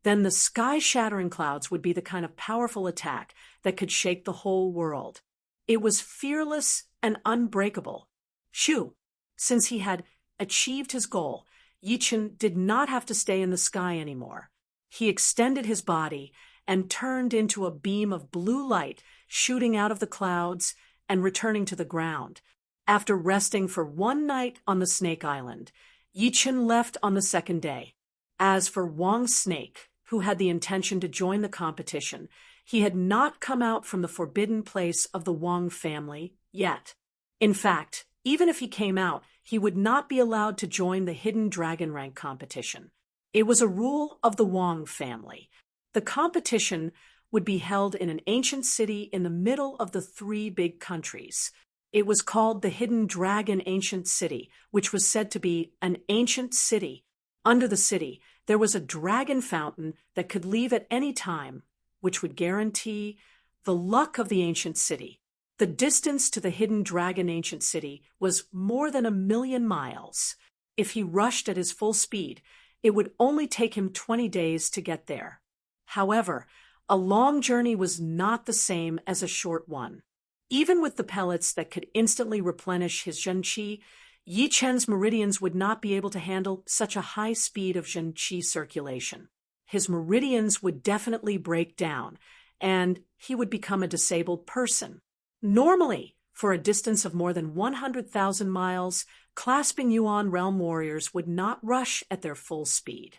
then the sky-shattering clouds would be the kind of powerful attack that could shake the whole world. It was fearless and unbreakable. Shoo! Since he had achieved his goal, Yi Chen did not have to stay in the sky anymore. He extended his body and turned into a beam of blue light shooting out of the clouds and returning to the ground. After resting for 1 night on the Snake Island, Yi Chen left on the 2nd day. As for Wang Snake, who had the intention to join the competition, he had not come out from the forbidden place of the Wang family yet. In fact, even if he came out, he would not be allowed to join the hidden dragon rank competition. It was a rule of the Wang family. The competition would be held in an ancient city in the middle of the 3 big countries. It was called the Hidden Dragon Ancient City, which was said to be an ancient city. Under the city, there was a dragon fountain that could leave at any time, which would guarantee the luck of the ancient city. The distance to the Hidden Dragon Ancient City was more than 1,000,000 miles. If he rushed at his full speed, it would only take him 20 days to get there. However, a long journey was not the same as a short one. Even with the pellets that could instantly replenish his Zhen Qi, Yi Chen's meridians would not be able to handle such a high speed of Zhen Qi circulation. His meridians would definitely break down, and he would become a disabled person. Normally, for a distance of more than 100,000 miles, clasping Yuan realm warriors would not rush at their full speed.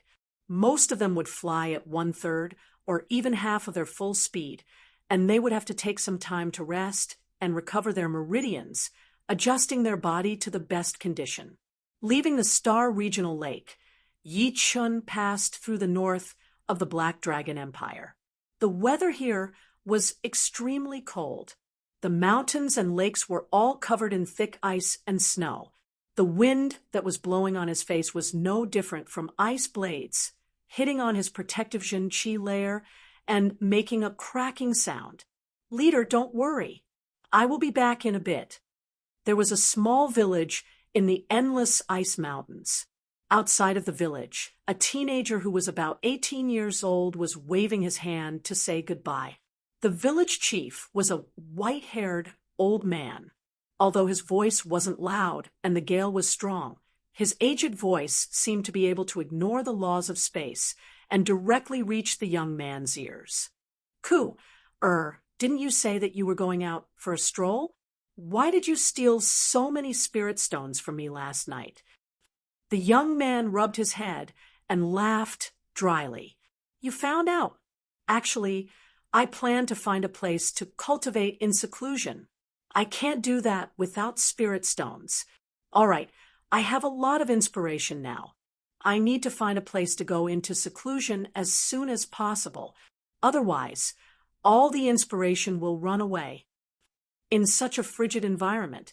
Most of them would fly at 1/3 or even half of their full speed, and they would have to take some time to rest and recover their meridians, adjusting their body to the best condition. Leaving the Star Regional Lake, Yi Chen passed through the north of the Black Dragon Empire. The weather here was extremely cold. The mountains and lakes were all covered in thick ice and snow. The wind that was blowing on his face was no different from ice blades, hitting on his protective Zhen Qi layer and making a cracking sound. "Leader, don't worry. I will be back in a bit." There was a small village in the endless ice mountains. Outside of the village, a teenager who was about 18 years old was waving his hand to say goodbye. The village chief was a white-haired old man. Although his voice wasn't loud and the gale was strong, his aged voice seemed to be able to ignore the laws of space and directly reach the young man's ears. Didn't you say that you were going out for a stroll? Why did you steal so many spirit stones from me last night?" The young man rubbed his head and laughed dryly. "You found out. Actually, I plan to find a place to cultivate in seclusion. I can't do that without spirit stones. All right, I have a lot of inspiration now. I need to find a place to go into seclusion as soon as possible. Otherwise, all the inspiration will run away. In such a frigid environment,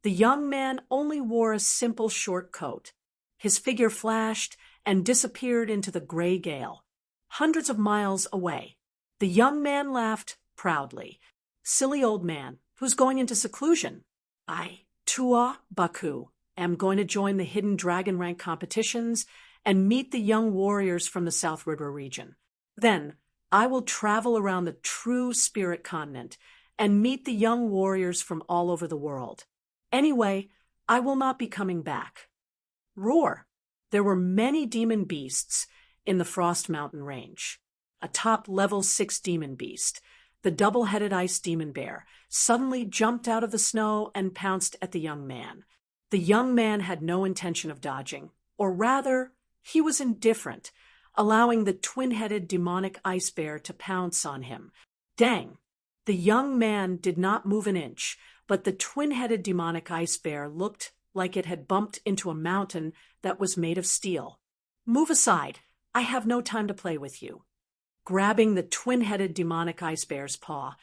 the young man only wore a simple short coat. His figure flashed and disappeared into the gray gale. Hundreds of miles away, the young man laughed proudly. Silly old man, who's going into seclusion? I, Tua Baku, am going to join the hidden dragon rank competitions and meet the young warriors from the South River region. Then, I will travel around the true spirit continent and meet the young warriors from all over the world. Anyway, I will not be coming back. Roar! There were many demon beasts in the Frost Mountain range. A top level 6 demon beast, the double-headed ice demon bear, suddenly jumped out of the snow and pounced at the young man. The young man had no intention of dodging, or rather, he was indifferent, allowing the twin-headed demonic ice bear to pounce on him. Dang! The young man did not move an inch, but the twin-headed demonic ice bear looked like it had bumped into a mountain that was made of steel. Move aside, I have no time to play with you. Grabbing the twin-headed demonic ice bear's paw,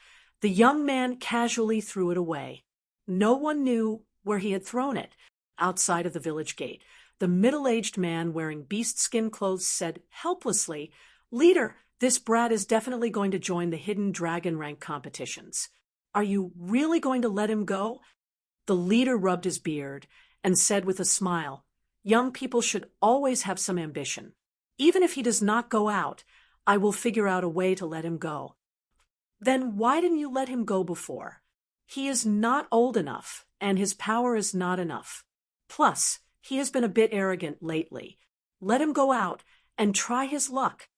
the young man casually threw it away. No one knew where he had thrown it. Outside of the village gate, the middle-aged man wearing beast-skin clothes said helplessly, "Leader, this brat is definitely going to join the hidden dragon rank competitions. Are you really going to let him go?" The leader rubbed his beard and said with a smile, "Young people should always have some ambition. Even if he does not go out, I will figure out a way to let him go." "Then why didn't you let him go before? He is not old enough, and his power is not enough. Plus, he has been a bit arrogant lately. Let him go out and try his luck."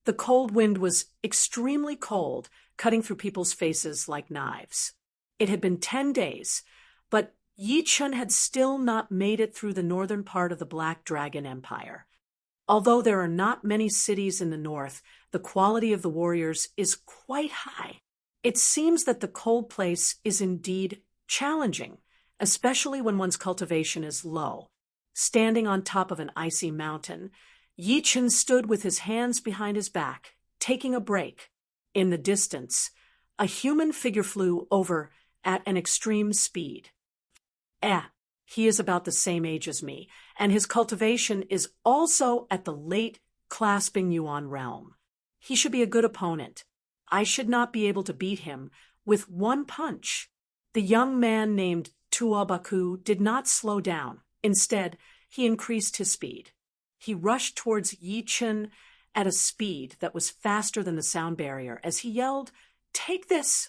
The cold wind was extremely cold, cutting through people's faces like knives. It had been 10 days, but Yi Chun had still not made it through the northern part of the Black Dragon Empire. Although there are not many cities in the north, the quality of the warriors is quite high. It seems that the cold place is indeed challenging, especially when one's cultivation is low. Standing on top of an icy mountain, Yi Chun stood with his hands behind his back, taking a break. In the distance, a human figure flew over at an extreme speed. He is about the same age as me, and his cultivation is also at the late clasping Yuan realm. He should be a good opponent. I should not be able to beat him with one punch. The young man named Tua Baku did not slow down. Instead, he increased his speed. He rushed towards Yi Chun at a speed that was faster than the sound barrier as he yelled, "Take this!"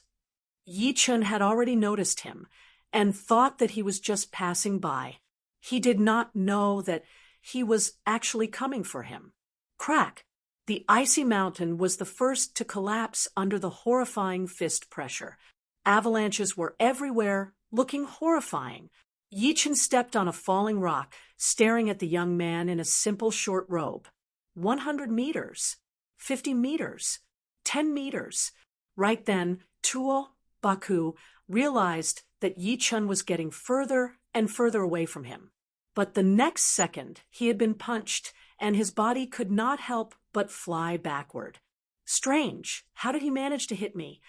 Yi Chun had already noticed him and thought that he was just passing by. He did not know that he was actually coming for him. Crack! The icy mountain was the first to collapse under the horrifying fist pressure. Avalanches were everywhere, looking horrifying. Yi Chun stepped on a falling rock, staring at the young man in a simple short robe. 100 meters, 50 meters, 10 meters. Right then, Tua Baku realized that Yi Chun was getting further and further away from him. But the next second, he had been punched, and his body could not help but fly backward. Strange, how did he manage to hit me?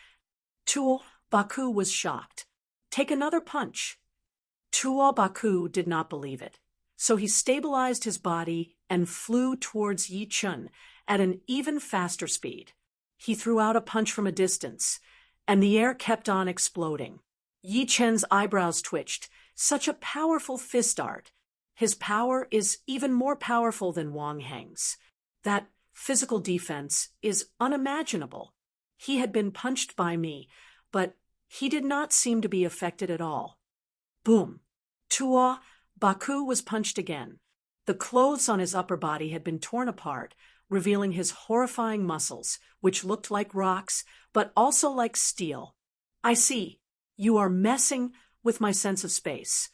Tua Baku was shocked. Take another punch. Tua Baku did not believe it, so he stabilized his body and flew towards Yi Chun at an even faster speed. He threw out a punch from a distance, and the air kept on exploding. Yi Chun's eyebrows twitched. Such a powerful fist art. His power is even more powerful than Wang Heng's. That physical defense is unimaginable. He had been punched by me, but he did not seem to be affected at all. Boom! Tua Baku was punched again. The clothes on his upper body had been torn apart, revealing his horrifying muscles, which looked like rocks, but also like steel. I see. You are messing with my sense of space.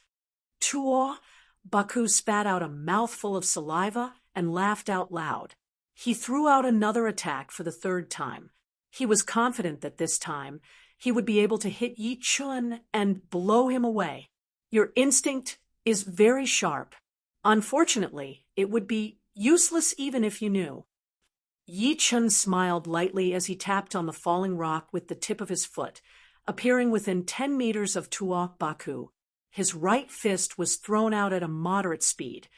Tua Baku spat out a mouthful of saliva and laughed out loud. He threw out another attack for the third time. He was confident that this time he would be able to hit Yi Chun and blow him away. Your instinct is very sharp. Unfortunately, it would be useless even if you knew. Yi Chun smiled lightly as he tapped on the falling rock with the tip of his foot, appearing within 10 meters of Tuo Baku. His right fist was thrown out at a moderate speed,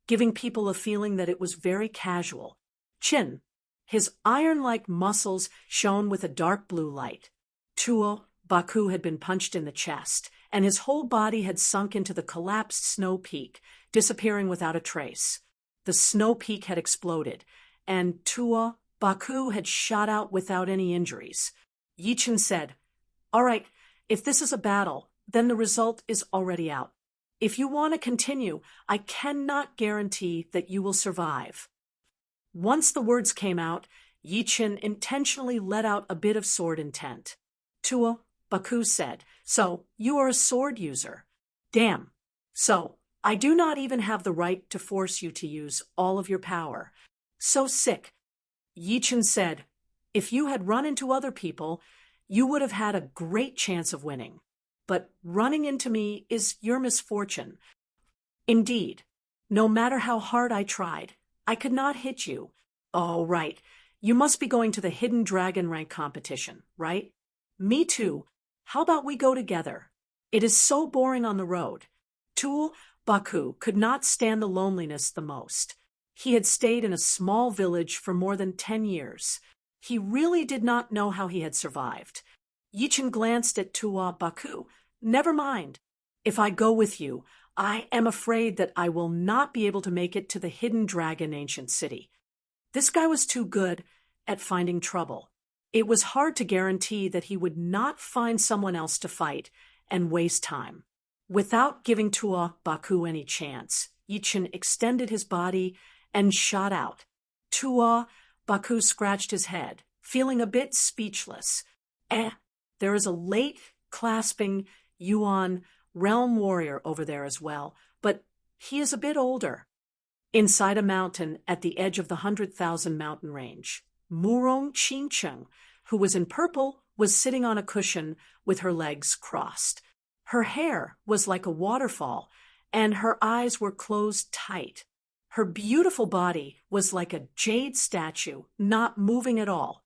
giving people a feeling that it was very casual. Chin. His iron-like muscles shone with a dark blue light. Tuo Baku had been punched in the chest, and his whole body had sunk into the collapsed snow peak, disappearing without a trace. The snow peak had exploded, and Tuo Baku had shot out without any injuries. Yi Chun said, "All right, if this is a battle, then the result is already out. If you want to continue, I cannot guarantee that you will survive." Once the words came out, Yi Chun intentionally let out a bit of sword intent. Tuo Baku said, "So, you are a sword user. Damn. So, I do not even have the right to force you to use all of your power. So sick." Yi Chun said, "If you had run into other people, you would have had a great chance of winning. But running into me is your misfortune. Indeed, no matter how hard I tried, I could not hit you. Oh, right. You must be going to the Hidden Dragon rank competition, right? Me too. How about we go together? It is so boring on the road." Tuo Baku could not stand the loneliness the most. He had stayed in a small village for more than 10 years. He really did not know how he had survived. Yi Chun glanced at Tuo Baku. "Never mind. If I go with you, I am afraid that I will not be able to make it to the Hidden Dragon ancient city." This guy was too good at finding trouble. It was hard to guarantee that he would not find someone else to fight and waste time. Without giving Tuo Baku any chance, Yi Chun extended his body and shot out. Tuo Baku scratched his head, feeling a bit speechless. There is a late clasping Yuan realm warrior over there as well, but he is a bit older. Inside a mountain at the edge of the 100,000 mountain range, Murong Qingcheng, who was in purple, was sitting on a cushion with her legs crossed. Her hair was like a waterfall, and her eyes were closed tight. Her beautiful body was like a jade statue, not moving at all.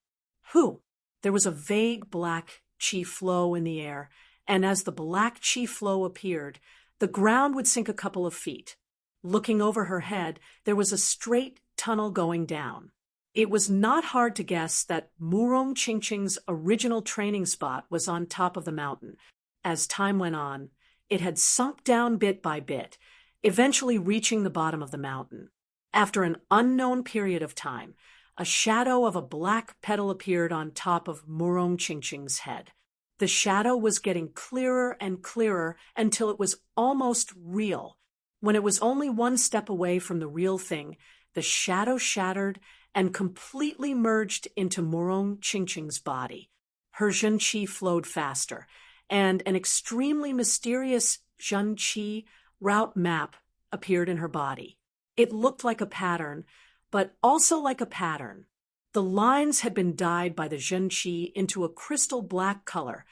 Whew! There was a vague black chi flow in the air, and as the black chi flow appeared, the ground would sink a couple of feet. Looking over her head, there was a straight tunnel going down. It was not hard to guess that Murong Qingcheng's original training spot was on top of the mountain. As time went on, it had sunk down bit by bit, eventually reaching the bottom of the mountain. After an unknown period of time, a shadow of a black petal appeared on top of Murong Qingcheng's head. The shadow was getting clearer and clearer until it was almost real. When it was only one step away from the real thing, the shadow shattered and completely merged into Murong Qingcheng's body. Her Zhen Qi flowed faster, and an extremely mysterious Zhen Qi route map appeared in her body. It looked like a pattern, but also like a pattern. The lines had been dyed by the Zhen Qi into a crystal black color,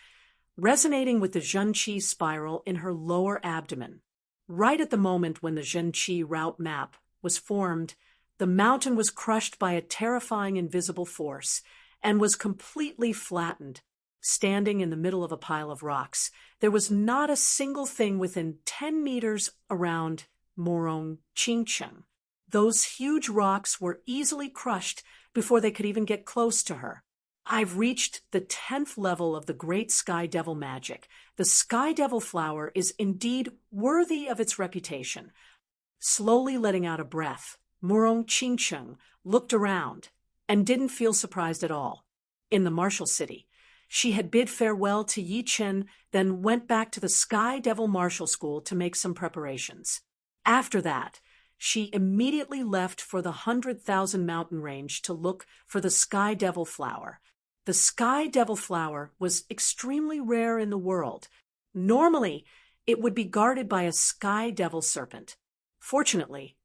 resonating with the Zhen Qi spiral in her lower abdomen. Right at the moment when the Zhen Qi route map was formed, the mountain was crushed by a terrifying invisible force and was completely flattened. Standing in the middle of a pile of rocks, there was not a single thing within 10 meters around Murong Qingcheng. Those huge rocks were easily crushed before they could even get close to her. "I've reached the 10th level of the great Sky Devil magic. The Sky Devil flower is indeed worthy of its reputation." Slowly letting out a breath, Murong Qingcheng looked around and didn't feel surprised at all. In the martial city, she had bid farewell to Yi Chun, then went back to the Sky Devil Martial School to make some preparations. After that, she immediately left for the 100,000 mountain range to look for the Sky Devil flower. The Sky Devil flower was extremely rare in the world. Normally, it would be guarded by a Sky Devil serpent. Fortunately,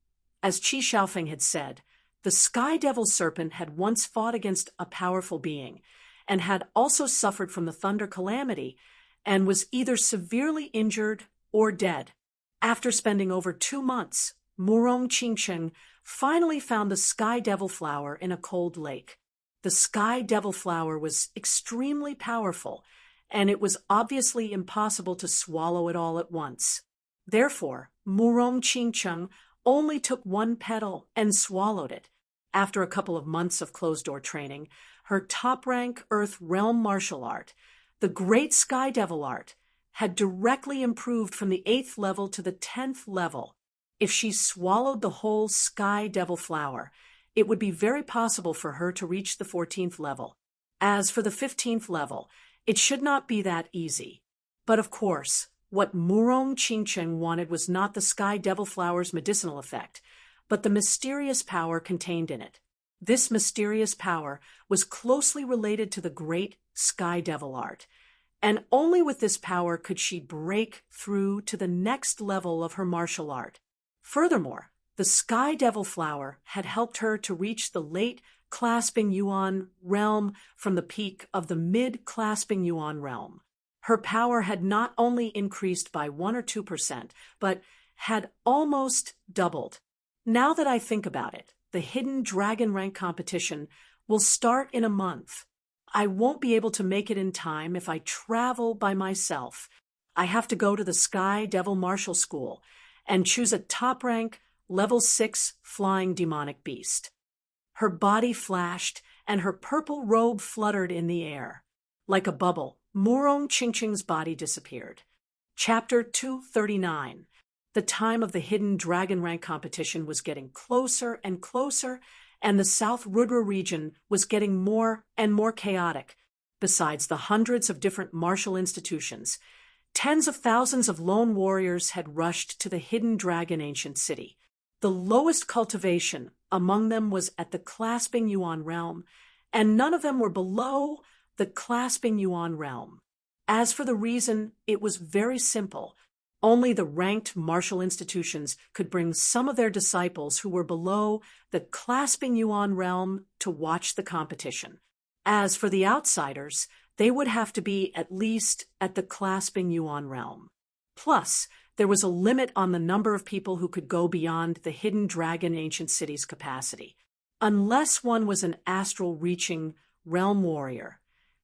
as Qi Xiaofeng had said, the Sky Devil serpent had once fought against a powerful being, and had also suffered from the Thunder Calamity, and was either severely injured or dead. After spending over 2 months, Murong Qingsheng finally found the Sky Devil Flower in a cold lake. The Sky Devil Flower was extremely powerful, and it was obviously impossible to swallow it all at once. Therefore, Murong Qingsheng only took one petal and swallowed it. After a couple of months of closed-door training, her top-rank Earth Realm martial art, the Great Sky Devil art, had directly improved from the 8th level to the 10th level. If she swallowed the whole Sky Devil Flower, it would be very possible for her to reach the 14th level. As for the 15th level, it should not be that easy. But of course, what Murong Qingsheng wanted was not the Sky Devil Flower's medicinal effect, but the mysterious power contained in it. This mysterious power was closely related to the Great Sky Devil art, and only with this power could she break through to the next level of her martial art. Furthermore, the Sky Devil Flower had helped her to reach the late Clasping Yuan realm from the peak of the mid-Clasping Yuan realm. Her power had not only increased by 1 or 2%, but had almost doubled. Now that I think about it, the Hidden Dragon Rank competition will start in a month. I won't be able to make it in time if I travel by myself. I have to go to the Sky Devil Martial School and choose a top-rank, level 6 flying demonic beast. Her body flashed, and her purple robe fluttered in the air. Like a bubble, Murong Qingsheng's body disappeared. Chapter 239. The time of the Hidden Dragon Rank competition was getting closer and closer, and the South Rudra region was getting more and more chaotic. Besides the hundreds of different martial institutions, tens of thousands of lone warriors had rushed to the Hidden Dragon Ancient City. The lowest cultivation among them was at the Clasping Yuan realm, and none of them were below the Clasping Yuan realm. As for the reason, it was very simple. Only the ranked martial institutions could bring some of their disciples who were below the Clasping Yuan realm to watch the competition. As for the outsiders, they would have to be at least at the Clasping Yuan realm. Plus, there was a limit on the number of people who could go beyond the Hidden Dragon Ancient City's capacity. Unless one was an astral-reaching realm warrior,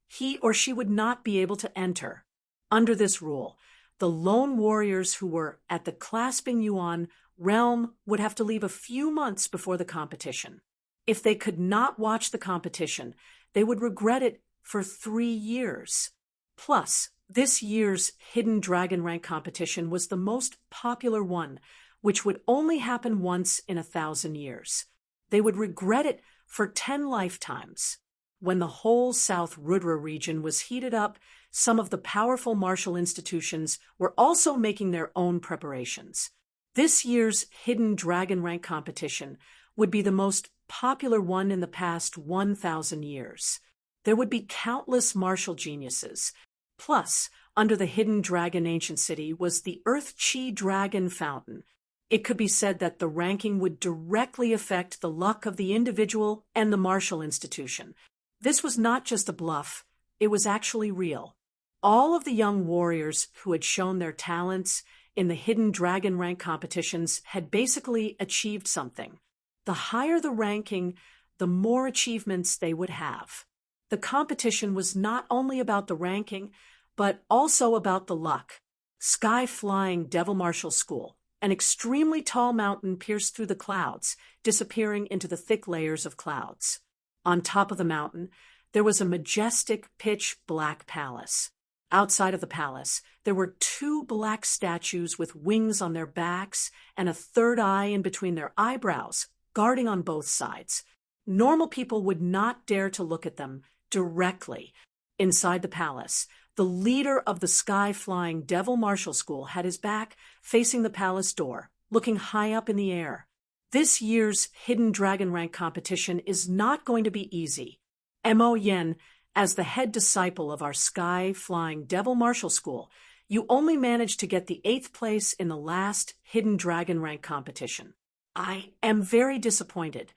he or she would not be able to enter. Under this rule, the lone warriors who were at the Clasping Yuan realm would have to leave a few months before the competition. If they could not watch the competition, they would regret it for 3 years. Plus, this year's Hidden Dragon Rank competition was the most popular one, which would only happen once in 1,000 years. They would regret it for 10 lifetimes. When the whole South Rudra region was heated up, some of the powerful martial institutions were also making their own preparations. This year's Hidden Dragon Rank competition would be the most popular one in the past 1,000 years. There would be countless martial geniuses. Plus, under the Hidden Dragon Ancient City was the Earth Chi Dragon Fountain. It could be said that the ranking would directly affect the luck of the individual and the martial institution. This was not just a bluff, it was actually real. All of the young warriors who had shown their talents in the Hidden Dragon Rank competitions had basically achieved something. The higher the ranking, the more achievements they would have. The competition was not only about the ranking, but also about the luck. Sky-flying Devil Martial School, an extremely tall mountain pierced through the clouds, disappearing into the thick layers of clouds. On top of the mountain, there was a majestic pitch-black palace. Outside of the palace, there were 2 black statues with wings on their backs and a third eye in between their eyebrows, guarding on both sides. Normal people would not dare to look at them directly. Inside the palace, the leader of the Sky-flying Devil Martial School had his back facing the palace door, looking high up in the air. This year's Hidden Dragon Rank competition is not going to be easy. Mo Yen, as the head disciple of our Sky-flying Devil Martial School, you only managed to get the 8th place in the last Hidden Dragon Rank competition. I am very disappointed.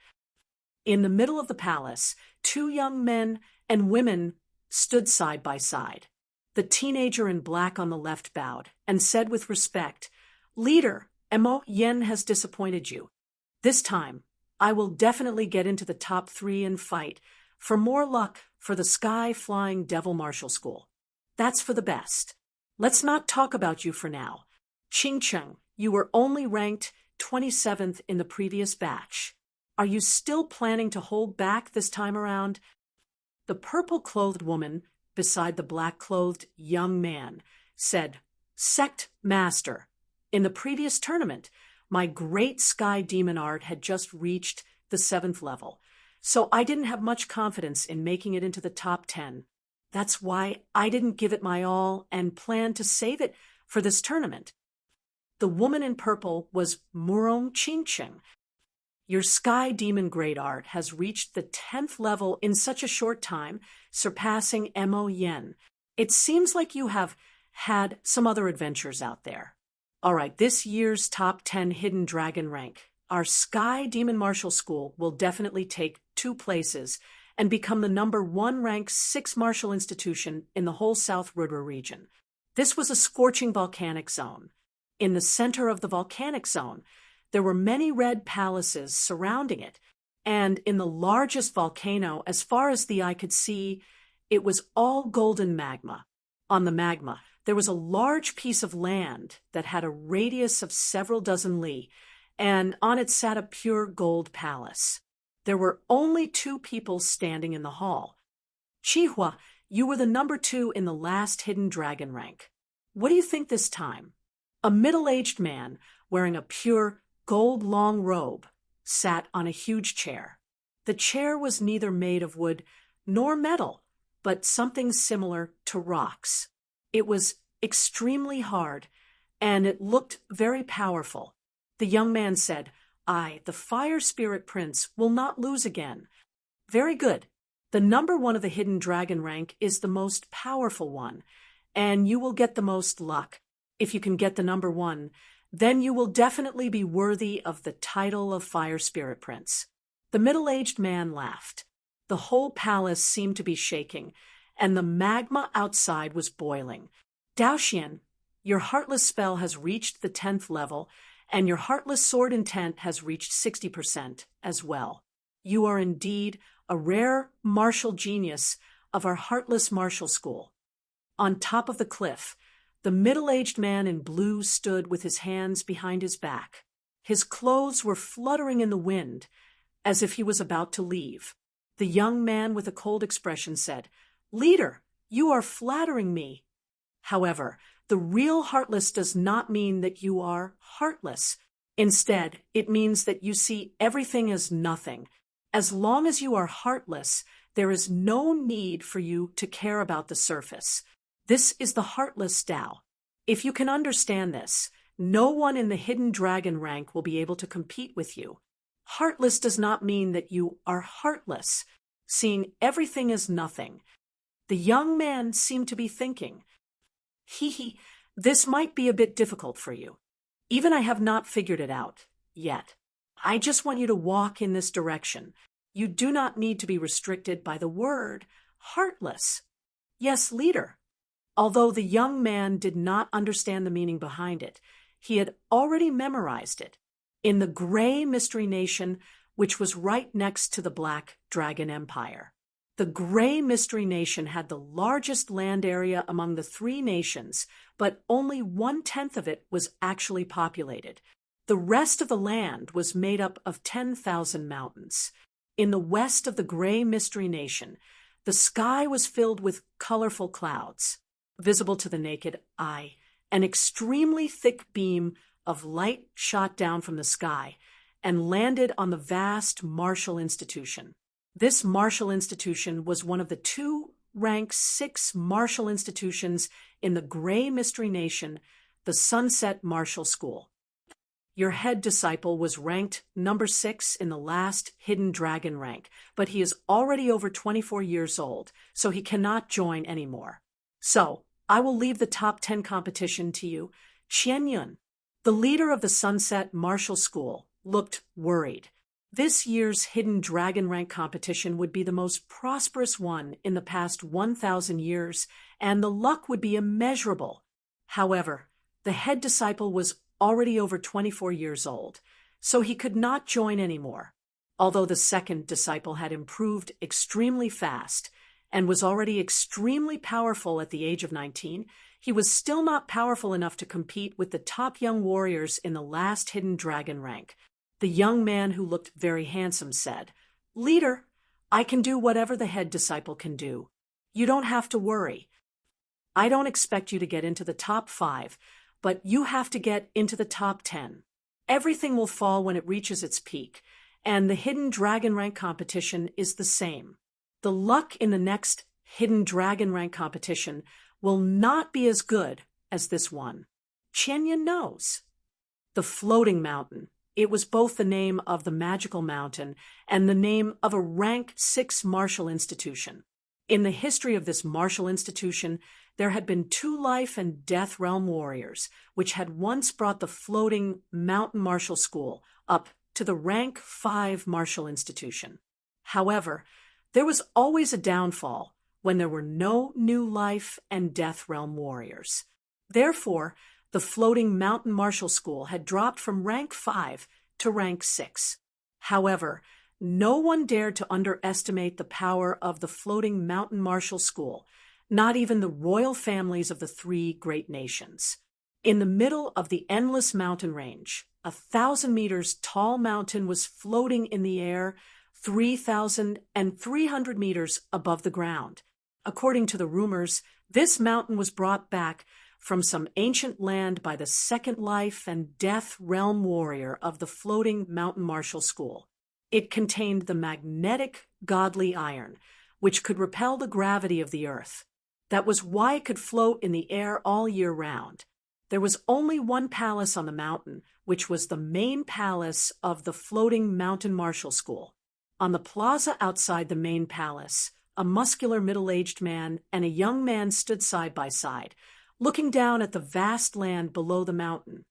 In the middle of the palace, 2 young men and women stood side by side. The teenager in black on the left bowed and said with respect, Leader, Mo Yen has disappointed you. This time, I will definitely get into the top 3 and fight for more luck for the Sky-Flying Devil Martial School. That's for the best. Let's not talk about you for now. Ching Cheng, you were only ranked 27th in the previous batch. Are you still planning to hold back this time around? The purple-clothed woman beside the black-clothed young man said, Sect Master, in the previous tournament, my great sky demon art had just reached the 7th level, so I didn't have much confidence in making it into the top 10. That's why I didn't give it my all and planned to save it for this tournament. The woman in purple was Murong Qingcheng. Your Sky Demon Great Art has reached the 10th level in such a short time, surpassing Mo Yen. It seems like you have had some other adventures out there. All right, this year's top 10 Hidden Dragon rank. Our Sky Demon Martial School will definitely take 2 places and become the number 1 ranked 6 martial institution in the whole South River region. This was a scorching volcanic zone. In the center of the volcanic zone, there were many red palaces surrounding it, and in the largest volcano, as far as the eye could see, it was all golden magma. On the magma, there was a large piece of land that had a radius of several dozen li, and on it sat a pure gold palace. There were only 2 people standing in the hall. Chihua, you were the number 2 in the last Hidden Dragon rank. What do you think this time? A middle-aged man wearing a pure gold long robe sat on a huge chair. The chair was neither made of wood nor metal, but something similar to rocks. It was extremely hard, and it looked very powerful. The young man said, I, the Fire Spirit Prince, will not lose again. Very good. The number 1 of the Hidden Dragon rank is the most powerful one, and you will get the most luck. If you can get the number 1, then you will definitely be worthy of the title of Fire Spirit Prince. The middle-aged man laughed. The whole palace seemed to be shaking, and the magma outside was boiling. Daoxian, your Heartless spell has reached the 10th level, and your Heartless Sword Intent has reached 60% as well. You are indeed a rare martial genius of our Heartless Martial School. On top of the cliff, the middle-aged man in blue stood with his hands behind his back. His clothes were fluttering in the wind, as if he was about to leave. The young man with a cold expression said, Leader, you are flattering me. However, the real heartless does not mean that you are heartless. Instead, it means that you see everything as nothing. As long as you are heartless, there is no need for you to care about the surface. This is the Heartless Tao. If you can understand this, no one in the Hidden Dragon rank will be able to compete with you. Heartless does not mean that you are heartless, seeing everything as nothing. The young man seemed to be thinking, this might be a bit difficult for you. Even I have not figured it out yet. I just want you to walk in this direction. You do not need to be restricted by the word heartless. Yes, leader. Although the young man did not understand the meaning behind it, he had already memorized it. In the Gray Mystery Nation, which was right next to the Black Dragon Empire. The Gray Mystery Nation had the largest land area among the 3 nations, but only 1/10 of it was actually populated. The rest of the land was made up of 10,000 mountains. In the west of the Gray Mystery Nation, the sky was filled with colorful clouds. Visible to the naked eye, an extremely thick beam of light shot down from the sky and landed on the vast martial institution. This martial institution was one of the 2 ranked 6 martial institutions in the Gray Mystery Nation, the Sunset Martial School. Your head disciple was ranked number 6 in the last Hidden Dragon rank, but he is already over 24 years old, so he cannot join anymore. So, I will leave the top 10 competition to you. Qian Yun, the leader of the Sunset Martial School, looked worried. This year's Hidden Dragon rank competition would be the most prosperous one in the past 1,000 years, and the luck would be immeasurable. However, the head disciple was already over 24 years old, so he could not join anymore. Although the second disciple had improved extremely fast and was already extremely powerful at the age of 19, he was still not powerful enough to compete with the top young warriors in the last hidden dragon rank. The young man who looked very handsome said, "Leader, I can do whatever the head disciple can do. You don't have to worry. I don't expect you to get into the top 5, but you have to get into the top 10. Everything will fall when it reaches its peak, and the hidden dragon rank competition is the same. The luck in the next hidden dragon rank competition will not be as good as this one." Qianyan knows. The floating mountain. It was both the name of the magical mountain and the name of a rank 6 martial institution. In the history of this martial institution, there had been 2 life and death realm warriors, which had once brought the floating mountain martial school up to the rank 5 martial institution. However, there was always a downfall when there were no new life and death realm warriors. Therefore, the floating mountain martial school had dropped from rank 5 to rank 6. However, no one dared to underestimate the power of the floating mountain martial school, not even the royal families of the 3 great nations. In the middle of the endless mountain range, 1,000 meters tall mountain was floating in the air 3,300 meters above the ground. According to the rumors, this mountain was brought back from some ancient land by the second life and death realm warrior of the floating mountain martial school. It contained the magnetic godly iron, which could repel the gravity of the earth. That was why it could float in the air all year round. There was only one palace on the mountain, which was the main palace of the floating mountain martial school. On the plaza outside the main palace, a muscular middle-aged man and a young man stood side by side, looking down at the vast land below the mountain.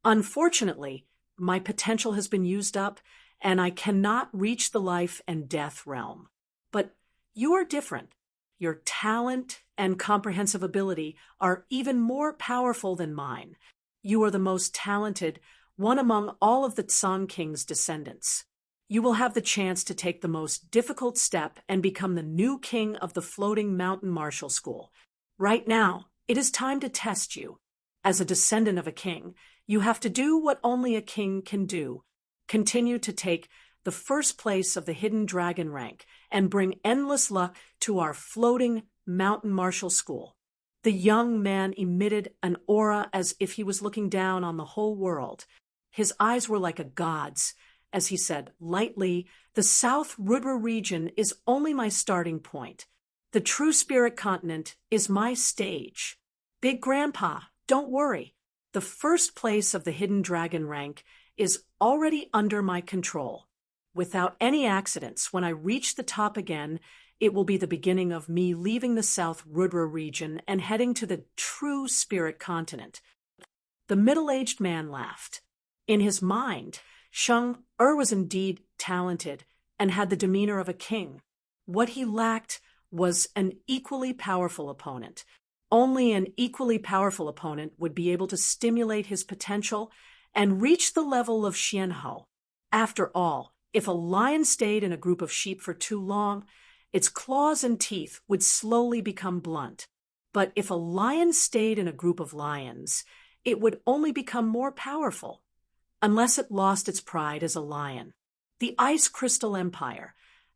"Unfortunately, my potential has been used up, and I cannot reach the life and death realm. But you are different. Your talent and comprehensive ability are even more powerful than mine. You are the most talented, one among all of the Song King's descendants. You will have the chance to take the most difficult step and become the new king of the floating mountain martial school. Right now, it is time to test you. As a descendant of a king, you have to do what only a king can do. Continue to take the first place of the hidden dragon rank and bring endless luck to our floating mountain martial school." The young man emitted an aura as if he was looking down on the whole world. His eyes were like a god's, as he said lightly, "The South Rudra region is only my starting point. The true spirit continent is my stage. Big Grandpa, don't worry. The first place of the hidden dragon rank is already under my control. Without any accidents, when I reach the top again, it will be the beginning of me leaving the South Rudra region and heading to the true spirit continent." The middle-aged man laughed. In his mind, Sheng was indeed talented and had the demeanor of a king. What he lacked was an equally powerful opponent. Only an equally powerful opponent would be able to stimulate his potential and reach the level of Xianhou. After all, if a lion stayed in a group of sheep for too long, its claws and teeth would slowly become blunt. But if a lion stayed in a group of lions, it would only become more powerful, unless it lost its pride as a lion. The Ice Crystal Empire,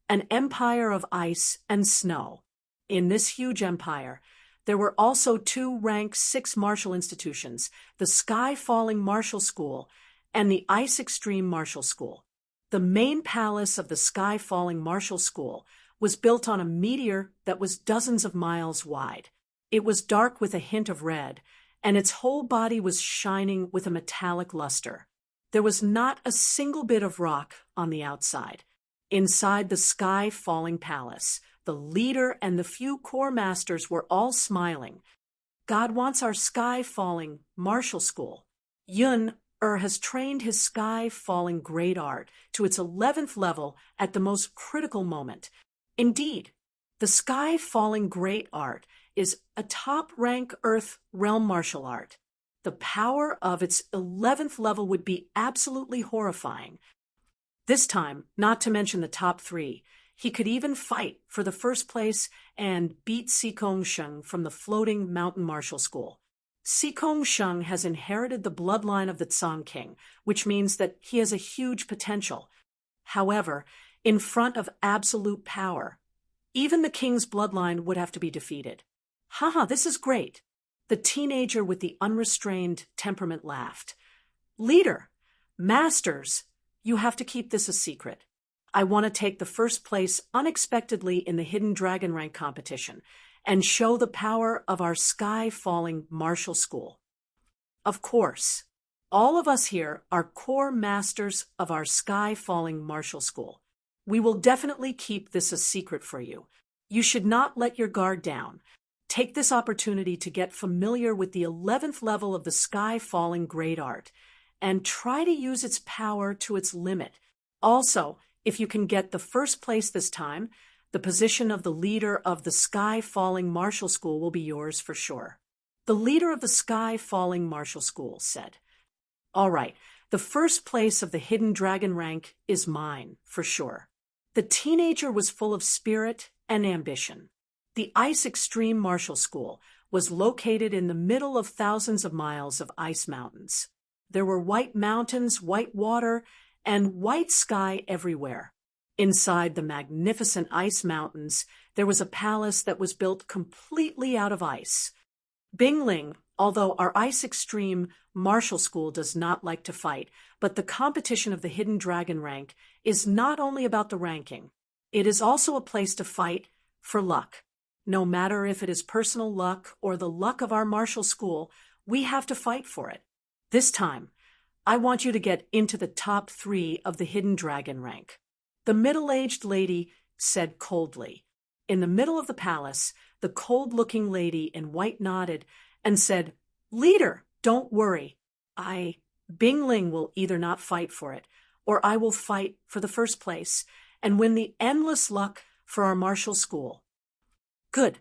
an empire of ice and snow. In this huge empire, there were also 2 rank 6 martial institutions, the Sky Falling Martial School and the Ice Extreme Martial School. The main palace of the Sky Falling Martial School was built on a meteor that was dozens of miles wide. It was dark with a hint of red, and its whole body was shining with a metallic luster. There was not a single bit of rock on the outside. Inside the Sky Falling Palace, the leader and the few core masters were all smiling. "God wants our Sky Falling Martial School. Yun has trained his Sky Falling Great Art to its 11th level at the most critical moment. Indeed, the Sky Falling Great Art is a top-rank Earth realm martial art. The power of its 11th level would be absolutely horrifying. This time, not to mention the top 3, he could even fight for the first place and beat Sikong Sheng from the floating mountain martial school. Sikong Sheng has inherited the bloodline of the Tsang King, which means that he has a huge potential. However, in front of absolute power, even the king's bloodline would have to be defeated. Haha, this is great. The teenager with the unrestrained temperament laughed. Leader, masters, you have to keep this a secret. I want to take the first place unexpectedly in the Hidden Dragon Rank competition and show the power of our sky-falling martial school. Of course, all of us here are core masters of our sky-falling martial school. We will definitely keep this a secret for you. You should not let your guard down. Take this opportunity to get familiar with the 11th level of the sky-falling great art and try to use its power to its limit. Also, if you can get the first place this time, the position of the leader of the sky-falling martial school will be yours for sure. The leader of the sky-falling martial school said, "All right, the first place of the Hidden Dragon Rank is mine, for sure." The teenager was full of spirit and ambition. The Ice Extreme Martial School was located in the middle of thousands of miles of ice mountains. There were white mountains, white water, and white sky everywhere. Inside the magnificent ice mountains, there was a palace that was built completely out of ice. Bingling, although our Ice Extreme Martial School does not like to fight, but the competition of the Hidden Dragon Rank is not only about the ranking. It is also a place to fight for luck. No matter if it is personal luck or the luck of our martial school, we have to fight for it. This time, I want you to get into the top 3 of the Hidden Dragon Rank. The middle-aged lady said coldly. In the middle of the palace, the cold-looking lady in white nodded and said, "Leader, don't worry. Bingling will either not fight for it, or I will fight for the first place and win the endless luck for our martial school." Good.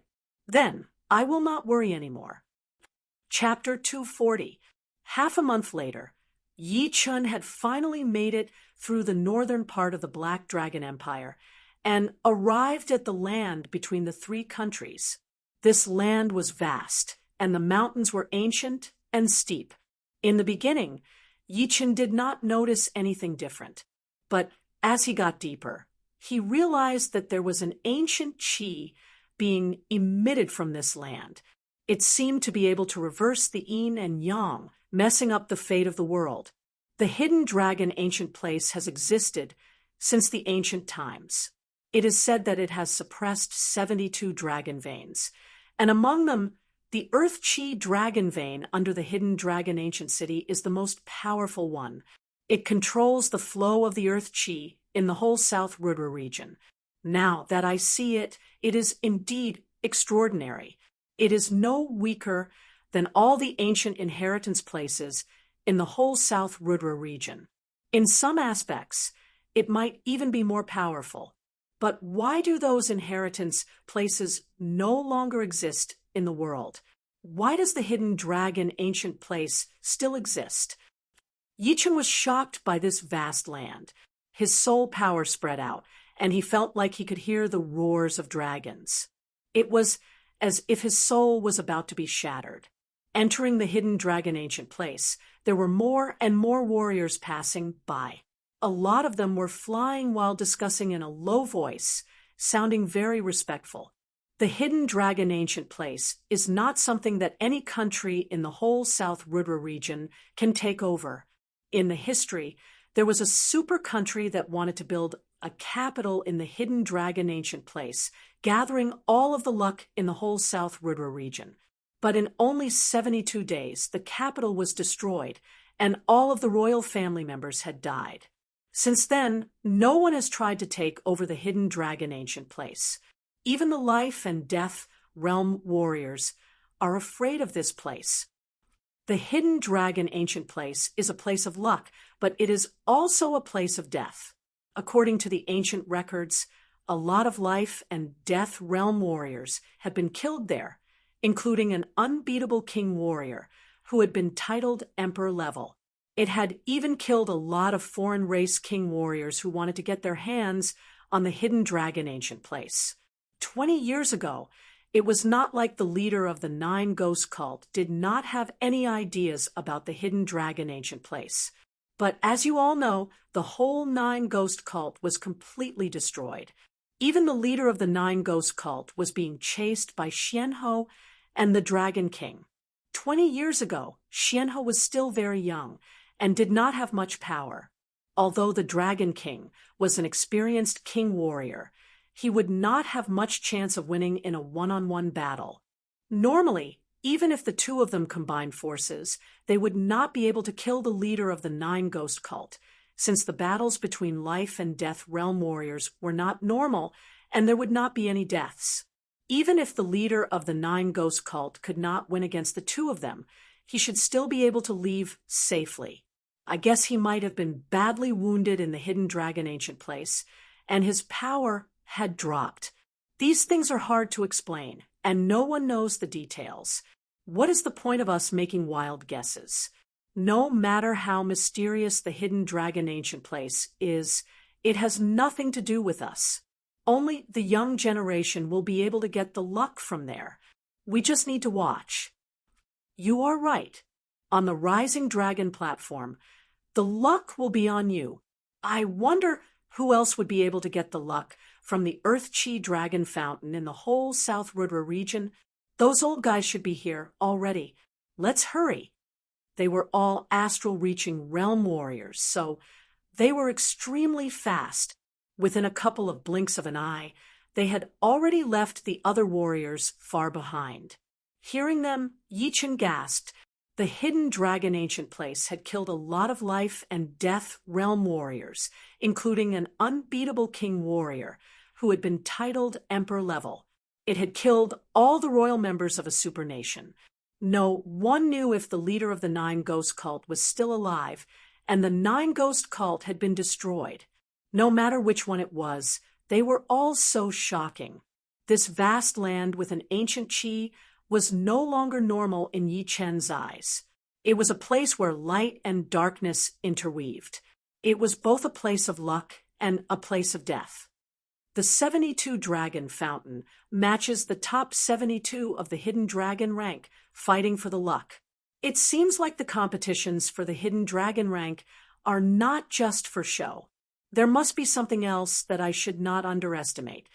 Then, I will not worry anymore. Chapter 240. Half a month later, Yi Chun had finally made it through the northern part of the Black Dragon Empire and arrived at the land between the 3 countries. This land was vast, and the mountains were ancient and steep. In the beginning, Yi Chun did not notice anything different, but as he got deeper, he realized that there was an ancient qi being emitted from this land. It seemed to be able to reverse the yin and yang, messing up the fate of the world. The Hidden Dragon Ancient Place has existed since the ancient times. It is said that it has suppressed 72 dragon veins, and among them, the Earth Chi Dragon Vein under the Hidden Dragon Ancient City is the most powerful one. It controls the flow of the Earth Chi in the whole South Rudra region. Now that I see it, it is indeed extraordinary. It is no weaker than all the ancient inheritance places in the whole South Rudra region. In some aspects, it might even be more powerful. But why do those inheritance places no longer exist in the world? Why does the Hidden Dragon Ancient Place still exist? Yi Chun was shocked by this vast land. His soul power spread out, and he felt like he could hear the roars of dragons. It was as if his soul was about to be shattered. Entering the Hidden Dragon Ancient Place, there were more and more warriors passing by. A lot of them were flying while discussing in a low voice, sounding very respectful. The Hidden Dragon Ancient Place is not something that any country in the whole South Rudra region can take over. In the history, there was a super country that wanted to build a capital in the Hidden Dragon Ancient Place, gathering all of the luck in the whole South Rudra region. But in only 72 days, the capital was destroyed, and all of the royal family members had died. Since then, no one has tried to take over the Hidden Dragon Ancient Place. Even the life and death realm warriors are afraid of this place. The Hidden Dragon Ancient Place is a place of luck, but it is also a place of death. According to the ancient records, a lot of life and death realm warriors have been killed there, including an unbeatable king warrior who had been titled emperor level. It had even killed a lot of foreign race king warriors who wanted to get their hands on the hidden dragon ancient place. 20 years ago, it was not like the leader of the Nine Ghost cult did not have any ideas about the hidden dragon ancient place. But as you all know, the whole Nine Ghost cult was completely destroyed. Even the leader of the Nine Ghost cult was being chased by Xianhou and the Dragon King. 20 years ago, Xianhou was still very young and did not have much power. Although the Dragon King was an experienced king warrior, he would not have much chance of winning in a one-on-one battle. Normally, even if the two of them combined forces, they would not be able to kill the leader of the Nine Ghost cult, since the battles between life and death realm warriors were not normal and there would not be any deaths. Even if the leader of the Nine Ghost cult could not win against the two of them, he should still be able to leave safely. I guess he might have been badly wounded in the hidden dragon ancient place, and his power had dropped. These things are hard to explain, and no one knows the details. What is the point of us making wild guesses? No matter how mysterious the hidden dragon ancient place is, it has nothing to do with us. Only the young generation will be able to get the luck from there. We just need to watch. You are right. On the Rising Dragon platform, the luck will be on you. I wonder who else would be able to get the luck from the Earth Chi Dragon Fountain in the whole South River region. Those old guys should be here already. Let's hurry. They were all astral-reaching realm warriors, so they were extremely fast. Within a couple of blinks of an eye, they had already left the other warriors far behind. Hearing them, Yi Chen gasped. The hidden dragon ancient place had killed a lot of life and death realm warriors, including an unbeatable king warrior who had been titled emperor level. It had killed all the royal members of a supernation. No one knew if the leader of the Nine Ghost cult was still alive, and the Nine Ghost cult had been destroyed. No matter which one it was, they were all so shocking. This vast land with an ancient chi was no longer normal in Yi Chen's eyes. It was a place where light and darkness interweaved. It was both a place of luck and a place of death. The 72 Dragon Fountain matches the top 72 of the Hidden Dragon rank, fighting for the luck. It seems like the competitions for the Hidden Dragon rank are not just for show. There must be something else that I should not underestimate.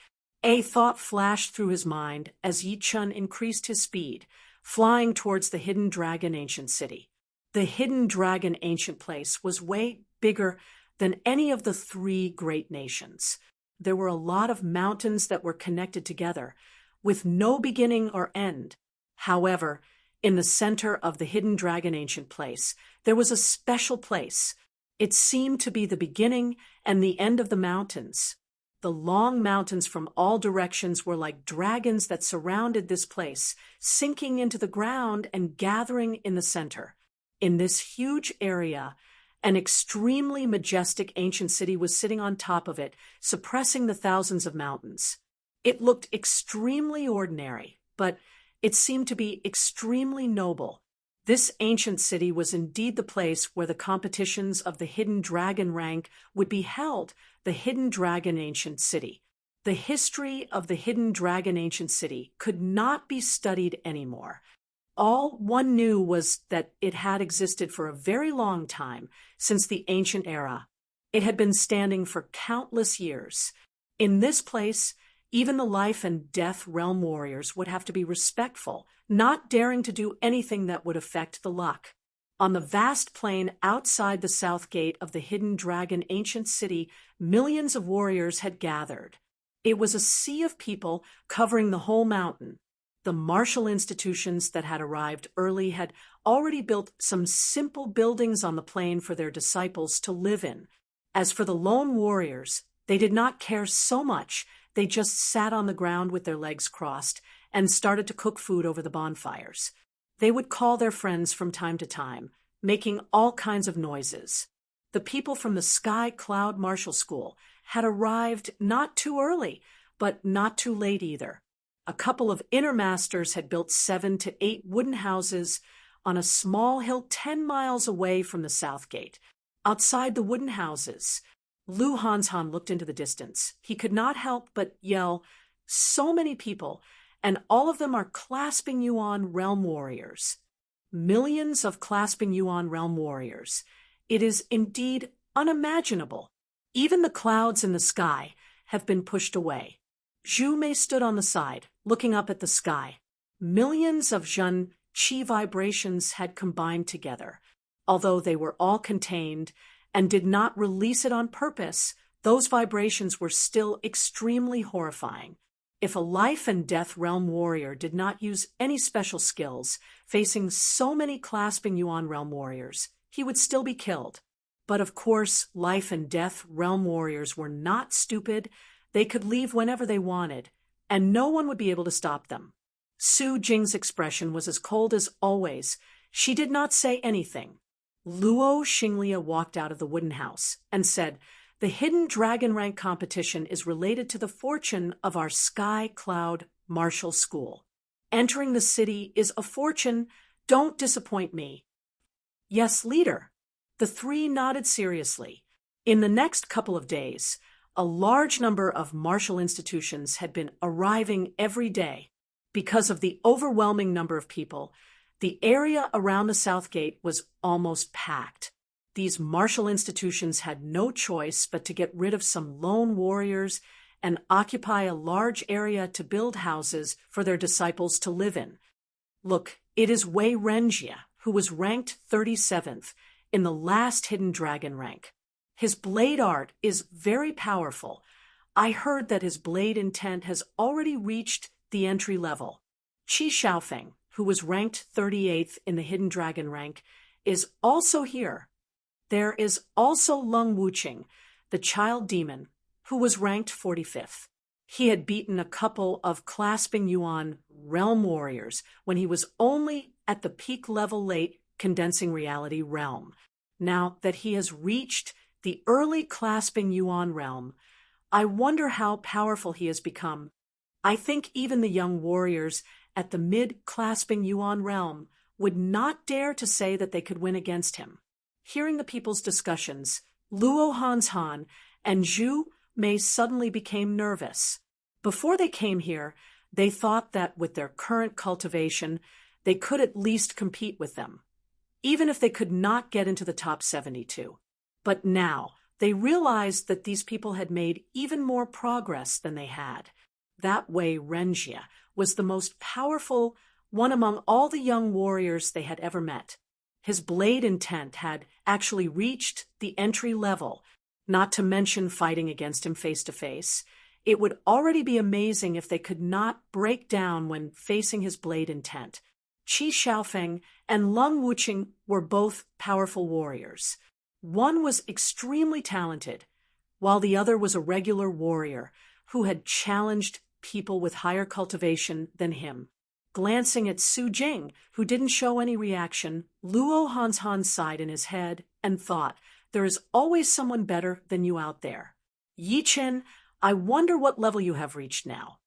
A thought flashed through his mind as Yi Chen increased his speed, flying towards the Hidden Dragon Ancient City. The Hidden Dragon Ancient Place was way bigger than any of the three great nations. There were a lot of mountains that were connected together, with no beginning or end. However, in the center of the Hidden Dragon Ancient Place, there was a special place. It seemed to be the beginning and the end of the mountains. The long mountains from all directions were like dragons that surrounded this place, sinking into the ground and gathering in the center. In this huge area, an extremely majestic ancient city was sitting on top of it, suppressing the thousands of mountains. It looked extremely ordinary, but it seemed to be extremely noble. This ancient city was indeed the place where the competitions of the Hidden Dragon rank would be held, the Hidden Dragon Ancient City. The history of the Hidden Dragon Ancient City could not be studied anymore. All one knew was that it had existed for a very long time, since the ancient era. It had been standing for countless years. In this place, even the life and death realm warriors would have to be respectful, not daring to do anything that would affect the luck. On the vast plain outside the south gate of the Hidden Dragon Ancient City, millions of warriors had gathered. It was a sea of people covering the whole mountain. The martial institutions that had arrived early had already built some simple buildings on the plain for their disciples to live in. As for the lone warriors, they did not care so much. They just sat on the ground with their legs crossed and started to cook food over the bonfires. They would call their friends from time to time, making all kinds of noises. The people from the Sky Cloud Martial School had arrived not too early, but not too late either. A couple of inner masters had built 7 to 8 wooden houses on a small hill 10 miles away from the south gate. Outside the wooden houses, Lu Hanshan looked into the distance. He could not help but yell, "So many people, and all of them are clasping Yuan realm warriors." Millions of clasping Yuan realm warriors. It is indeed unimaginable. Even the clouds in the sky have been pushed away. Zhu Mei stood on the side, looking up at the sky. Millions of Zhen Qi vibrations had combined together. Although they were all contained and did not release it on purpose, those vibrations were still extremely horrifying. If a life and death realm warrior did not use any special skills, facing so many clasping Yuan realm warriors, he would still be killed. But of course, life and death realm warriors were not stupid. They could leave whenever they wanted, and no one would be able to stop them. Su Jing's expression was as cold as always. She did not say anything. Luo Xinglia walked out of the wooden house and said, "The hidden dragon rank competition is related to the fortune of our Sky Cloud Martial School. Entering the city is a fortune. Don't disappoint me." "Yes, leader." The three nodded seriously. In the next couple of days, a large number of martial institutions had been arriving every day. Because of the overwhelming number of people, the area around the South Gate was almost packed. These martial institutions had no choice but to get rid of some lone warriors and occupy a large area to build houses for their disciples to live in. Look, it is Wei Renjia, who was ranked 37th in the last hidden dragon rank. His blade art is very powerful. I heard that his blade intent has already reached the entry level. Qi Xiaofeng, who was ranked 38th in the hidden dragon rank, is also here. There is also Lung Wuqing, the child demon, who was ranked 45th. He had beaten a couple of clasping Yuan realm warriors when he was only at the peak level late condensing reality realm. Now that he has reached the early clasping Yuan realm, I wonder how powerful he has become. I think even the young warriors at the mid-clasping Yuan realm would not dare to say that they could win against him. Hearing the people's discussions, Luo Hanshan and Zhu Mei suddenly became nervous. Before they came here, they thought that with their current cultivation, they could at least compete with them, even if they could not get into the top 72. But now, they realized that these people had made even more progress than they had. That Wei Renjia was the most powerful one among all the young warriors they had ever met. His blade intent had actually reached the entry level, not to mention fighting against him face to face. It would already be amazing if they could not break down when facing his blade intent. Qi Xiaofeng and Lung Wuqing were both powerful warriors. One was extremely talented, while the other was a regular warrior who had challenged people with higher cultivation than him. Glancing at Su Jing, who didn't show any reaction, Luo Hanshan sighed in his head and thought, "There is always someone better than you out there. Yi Chen, I wonder what level you have reached now."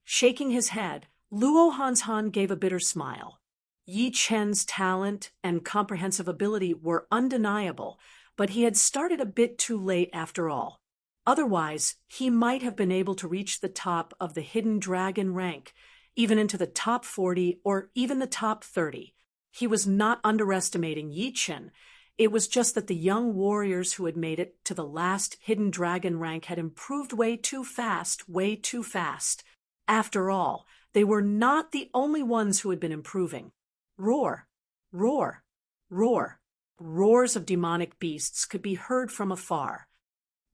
Shaking his head, Luo Hanshan gave a bitter smile. Yi Chen's talent and comprehensive ability were undeniable, but he had started a bit too late after all. Otherwise, he might have been able to reach the top of the hidden dragon rank, even into the top 40 or even the top 30. He was not underestimating Yi Chen. It was just that the young warriors who had made it to the last hidden dragon rank had improved way too fast, way too fast. After all, they were not the only ones who had been improving. Roar, roar, roar. Roars of demonic beasts could be heard from afar.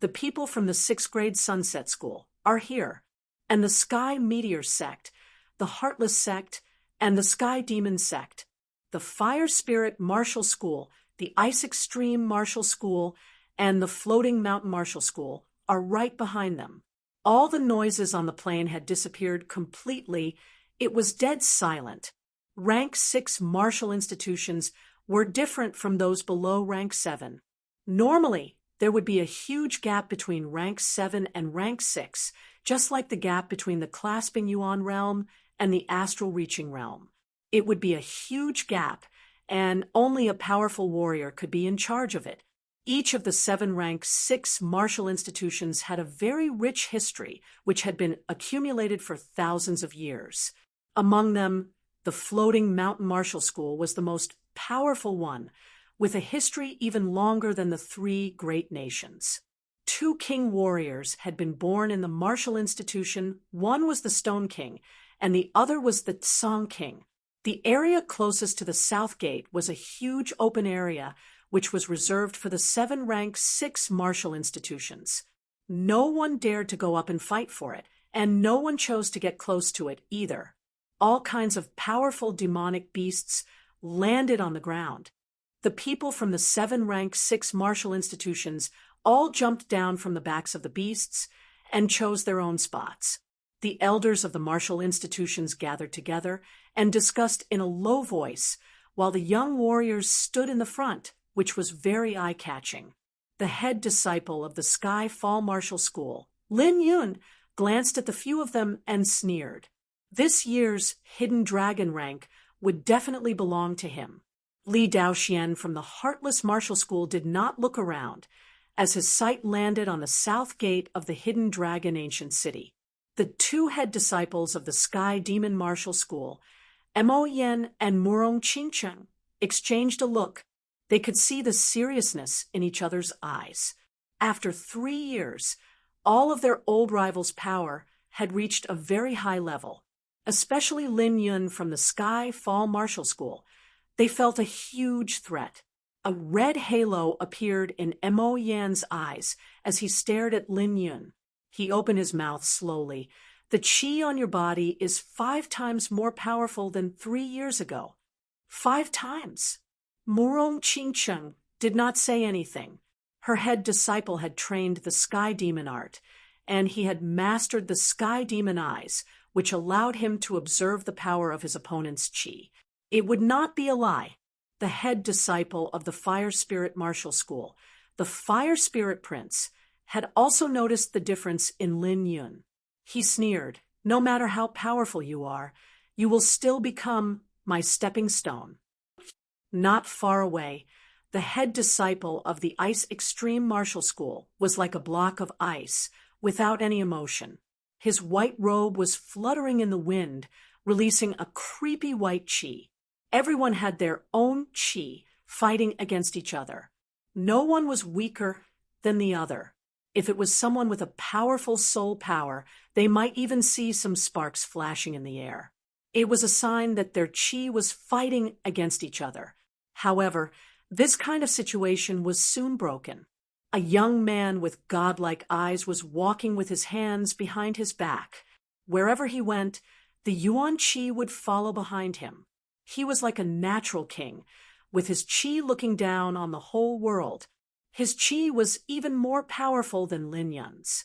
The people from the 6th grade Sunset School are here, and the Sky Meteor Sect, the Heartless Sect, and the Sky Demon Sect, the Fire Spirit Martial School, the Ice Extreme Martial School, and the Floating Mountain Martial School are right behind them. All the noises on the plain had disappeared completely. It was dead silent. Rank 6 martial institutions were different from those below rank 7. Normally, there would be a huge gap between rank 7 and rank 6, just like the gap between the clasping Yuan realm and the astral reaching realm. It would be a huge gap, and only a powerful warrior could be in charge of it. Each of the 7 rank 6 martial institutions had a very rich history, which had been accumulated for thousands of years. Among them, the floating mountain martial school was the most powerful one, with a history even longer than the 3 great nations. 2 king warriors had been born in the martial institution. One was the Stone King, and the other was the Song King. The area closest to the south gate was a huge open area which was reserved for the 7 rank 6 martial institutions. No one dared to go up and fight for it, and no one chose to get close to it either. All kinds of powerful demonic beasts landed on the ground. The people from the 7 rank 6 martial institutions all jumped down from the backs of the beasts and chose their own spots. The elders of the martial institutions gathered together and discussed in a low voice, while the young warriors stood in the front, which was very eye-catching. The head disciple of the Sky Fall Martial School, Lin Yun, glanced at the few of them and sneered. This year's hidden dragon rank would definitely belong to him. Li Daoxian from the Heartless Martial School did not look around, as his sight landed on the south gate of the Hidden Dragon Ancient City. The 2 head disciples of the Sky Demon Martial School, Mo Yen and Murong Qingcheng, exchanged a look. They could see the seriousness in each other's eyes. After 3 years, all of their old rivals' power had reached a very high level. Especially Lin Yun from the Sky Fall Martial School. They felt a huge threat. A red halo appeared in Mo Yan's eyes as he stared at Lin Yun. He opened his mouth slowly. The qi on your body is 5 times more powerful than 3 years ago. 5 times. Murong Qingcheng did not say anything. Her head disciple had trained the sky demon art, and he had mastered the sky demon eyes, which allowed him to observe the power of his opponent's qi. It would not be a lie. The head disciple of the Fire Spirit Martial School, the Fire Spirit Prince, had also noticed the difference in Lin Yun. He sneered, "No matter how powerful you are, you will still become my stepping stone." Not far away, the head disciple of the Ice Extreme Martial School was like a block of ice, without any emotion. His white robe was fluttering in the wind, releasing a creepy white qi. Everyone had their own qi, fighting against each other. No one was weaker than the other. If it was someone with a powerful soul power, they might even see some sparks flashing in the air. It was a sign that their qi was fighting against each other. However, this kind of situation was soon broken. A young man with godlike eyes was walking with his hands behind his back. Wherever he went, the Yuan Qi would follow behind him. He was like a natural king, with his qi looking down on the whole world. His qi was even more powerful than Lin Yun's.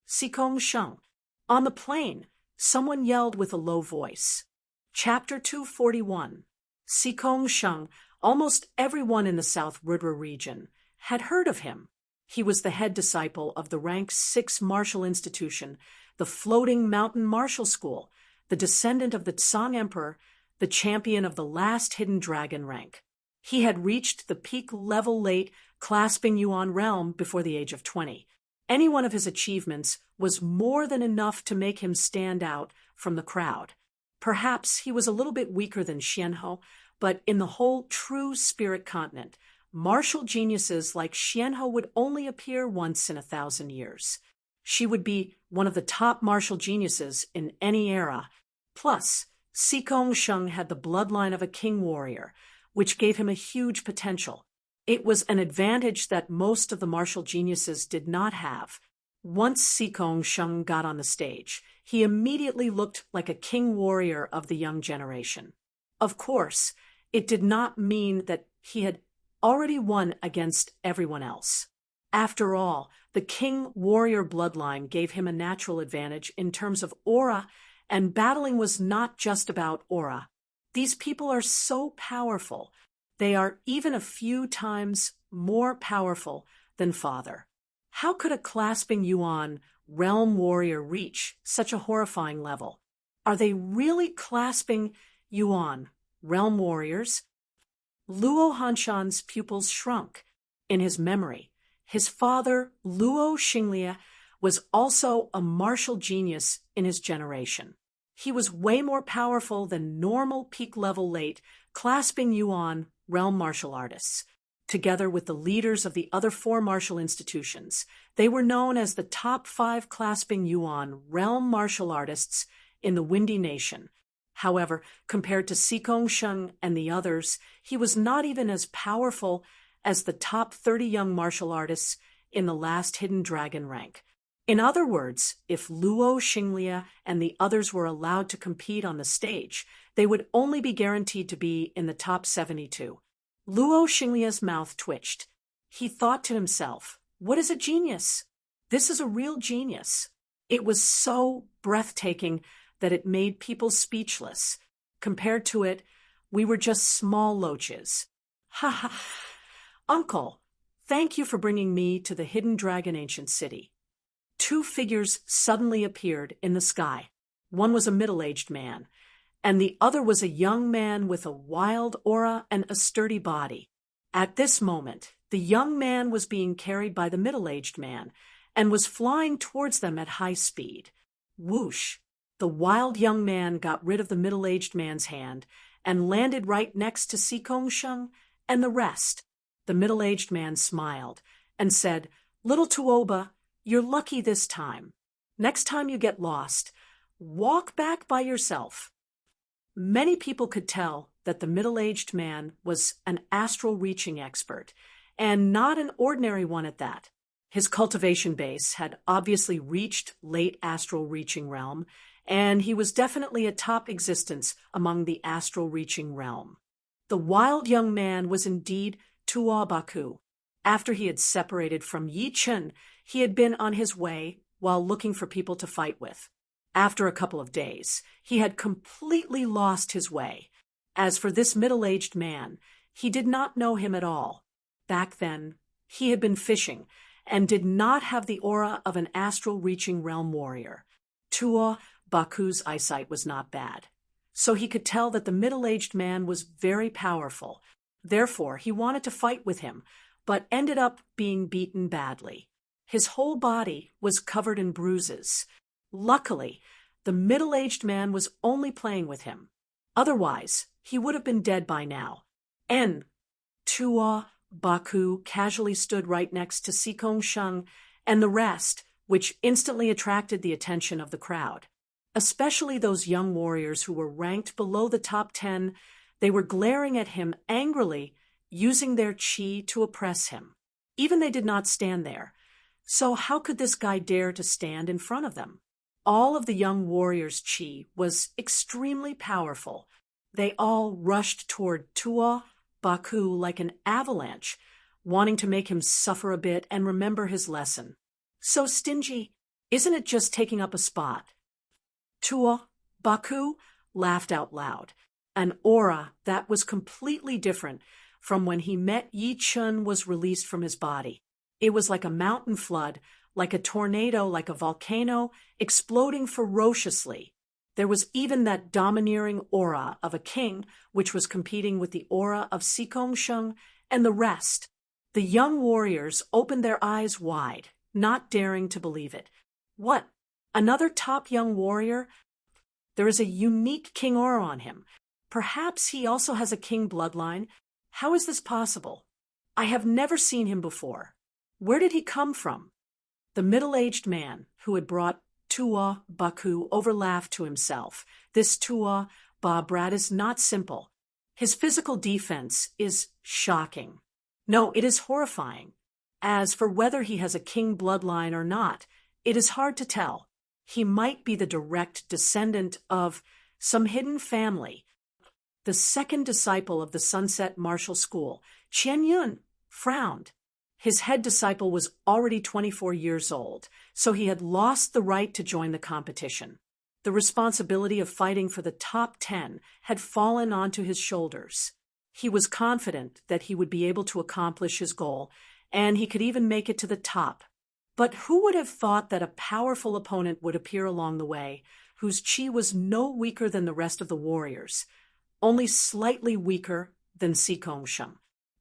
Xikong Sheng. On the plain, someone yelled with a low voice. Chapter 241. Xikong Sheng. Almost everyone in the South Rudra region had heard of him. He was the head disciple of the Rank 6 Martial Institution, the Floating Mountain Martial School, the descendant of the Tsang Emperor, the champion of the last Hidden Dragon rank. He had reached the peak level late, clasping Yuan realm before the age of 20. Any one of his achievements was more than enough to make him stand out from the crowd. Perhaps he was a little bit weaker than Xianhou, but in the whole true spirit continent, martial geniuses like Xianhou would only appear once in 1,000 years. She would be one of the top martial geniuses in any era. Plus, Xikong Sheng had the bloodline of a king warrior, which gave him a huge potential. It was an advantage that most of the martial geniuses did not have. Once Xikong Sheng got on the stage, he immediately looked like a king warrior of the young generation. Of course, it did not mean that he had already won against everyone else. After all, the king warrior bloodline gave him a natural advantage in terms of aura, and battling was not just about aura. These people are so powerful. They are even a few times more powerful than Father. How could a clasping Yuan realm warrior reach such a horrifying level? Are they really clasping Yuan realm warriors. Luo Hanshan's pupils shrunk. In his memory, his father, Luo Xinglia, was also a martial genius in his generation. He was way more powerful than normal peak-level late, clasping Yuan realm martial artists. Together with the leaders of the other 4 martial institutions, they were known as the top 5 clasping Yuan realm martial artists in the Windy Nation. However, compared to Xikong Sheng and the others, he was not even as powerful as the top 30 young martial artists in the last Hidden Dragon rank. In other words, if Luo Xinglia and the others were allowed to compete on the stage, they would only be guaranteed to be in the top 72. Luo Xinglia's mouth twitched. He thought to himself, what is a genius? This is a real genius. It was so breathtaking that it made people speechless. Compared to it, we were just small loaches. Ha ha! Uncle, thank you for bringing me to the Hidden Dragon Ancient City. 2 figures suddenly appeared in the sky. One was a middle-aged man, and the other was a young man with a wild aura and a sturdy body. At this moment, the young man was being carried by the middle-aged man and was flying towards them at high speed. Whoosh! The wild young man got rid of the middle-aged man's hand and landed right next to Xikong Sheng and the rest. The middle-aged man smiled and said, Little Tuoba, you're lucky this time. Next time you get lost, walk back by yourself. Many people could tell that the middle-aged man was an astral reaching expert, and not an ordinary one at that. His cultivation base had obviously reached late astral reaching realm, and he was definitely a top existence among the astral reaching realm. The wild young man was indeed Tuo Baku. After he had separated from Yi Chen, he had been on his way while looking for people to fight with. After a couple of days, he had completely lost his way. As for this middle-aged man, he did not know him at all. Back then, he had been fishing and did not have the aura of an astral-reaching realm warrior. Tuo Baku's eyesight was not bad, so he could tell that the middle-aged man was very powerful. Therefore, he wanted to fight with him, but ended up being beaten badly. His whole body was covered in bruises. Luckily, the middle-aged man was only playing with him. Otherwise, he would have been dead by now. Tuo Baku casually stood right next to Xikong Sheng and the rest, which instantly attracted the attention of the crowd. Especially those young warriors who were ranked below the top 10, they were glaring at him angrily, using their chi to oppress him. Even they did not stand there. So how could this guy dare to stand in front of them? All of the young warriors' chi was extremely powerful. They all rushed toward Tuo Baku like an avalanche, wanting to make him suffer a bit and remember his lesson. So stingy, isn't it just taking up a spot? Tuo Baku laughed out loud, an aura that was completely different from when he met Yi Chen was released from his body. It was like a mountain flood, like a tornado, like a volcano, exploding ferociously. There was even that domineering aura of a king, which was competing with the aura of Xikong Sheng and the rest. The young warriors opened their eyes wide, not daring to believe it. What? Another top young warrior? There is a unique king aura on him. Perhaps he also has a king bloodline. How is this possible? I have never seen him before. Where did he come from? The middle-aged man who had brought Tuo Baku overlaughed to himself. This Tuo Ba Brat is not simple. His physical defense is shocking. No, it is horrifying. As for whether he has a king bloodline or not, it is hard to tell. He might be the direct descendant of some hidden family. The second disciple of the Sunset Martial School, Qian Yun, frowned. His head disciple was already 24 years old, so he had lost the right to join the competition. The responsibility of fighting for the top 10 had fallen onto his shoulders. He was confident that he would be able to accomplish his goal, and he could even make it to the top. But who would have thought that a powerful opponent would appear along the way, whose chi was no weaker than the rest of the warriors? only slightly weaker than Sikongsheng.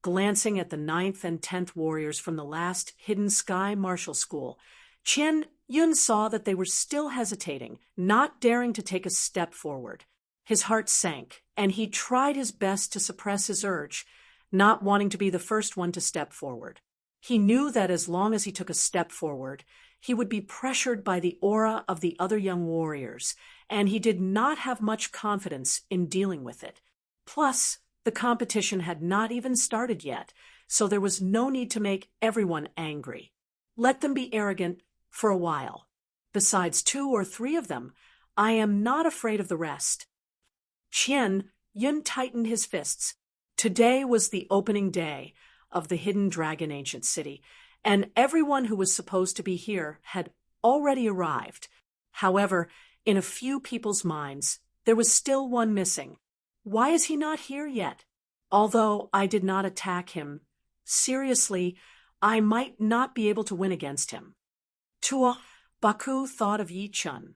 Glancing at the 9th and 10th warriors from the last Hidden Sky Martial School, Qian Yun saw that they were still hesitating, not daring to take a step forward. His heart sank, and he tried his best to suppress his urge, not wanting to be the first one to step forward. He knew that as long as he took a step forward, he would be pressured by the aura of the other young warriors, and he did not have much confidence in dealing with it. Plus, the competition had not even started yet, so there was no need to make everyone angry. Let them be arrogant for a while. Besides 2 or 3 of them, I am not afraid of the rest. Qian Yun tightened his fists. Today was the opening day of the Hidden Dragon Ancient City, and everyone who was supposed to be here had already arrived. However, in a few people's minds, there was still one missing. Why is he not here yet? Although I did not attack him, seriously, I might not be able to win against him. Tuo Baku thought of Yi Chun.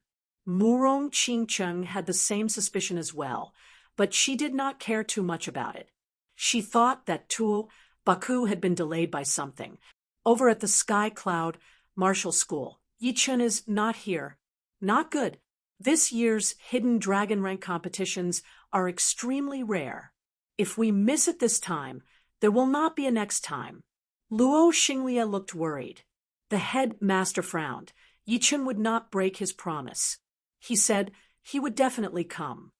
Murong Qingcheng had the same suspicion as well, but she did not care too much about it. She thought that Tuo Baku had been delayed by something. Over at the Sky Cloud Martial School, Yi Chun is not here. Not good. This year's Hidden Dragon Rank competitions are extremely rare. If we miss it this time, there will not be a next time. Luo Xinglia looked worried. The head master frowned. Yi Chun would not break his promise. He said he would definitely come.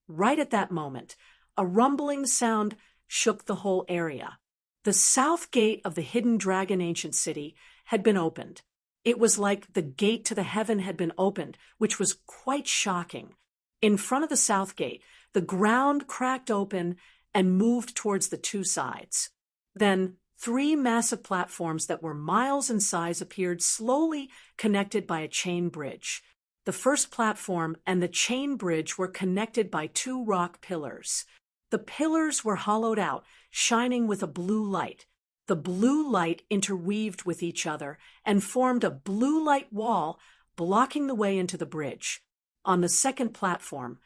Right at that moment, a rumbling sound shook the whole area. The south gate of the Hidden Dragon Ancient City had been opened. It was like the gate to the heaven had been opened, which was quite shocking. In front of the south gate, the ground cracked open and moved towards the 2 sides. Then 3 massive platforms that were miles in size appeared, slowly connected by a chain bridge. The first platform and the chain bridge were connected by 2 rock pillars. The pillars were hollowed out, shining with a blue light. The blue light interweaved with each other and formed a blue light wall, blocking the way into the bridge. On the second platform,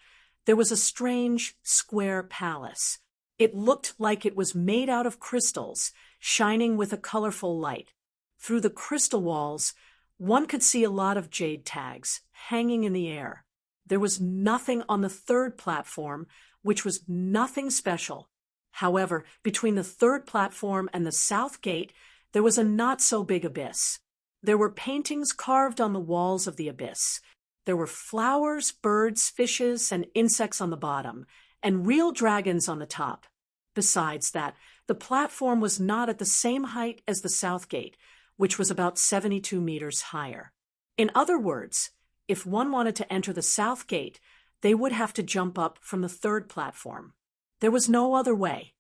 there was a strange square palace. It looked like it was made out of crystals, shining with a colorful light. Through the crystal walls, one could see a lot of jade tags hanging in the air. There was nothing on the third platform, which was nothing special. However, between the third platform and the south gate, there was a not-so-big abyss. There were paintings carved on the walls of the abyss. There were flowers, birds, fishes, and insects on the bottom, and real dragons on the top. Besides that, the platform was not at the same height as the south gate, which was about 72 meters higher. In other words, if one wanted to enter the south gate, they would have to jump up from the third platform. There was no other way.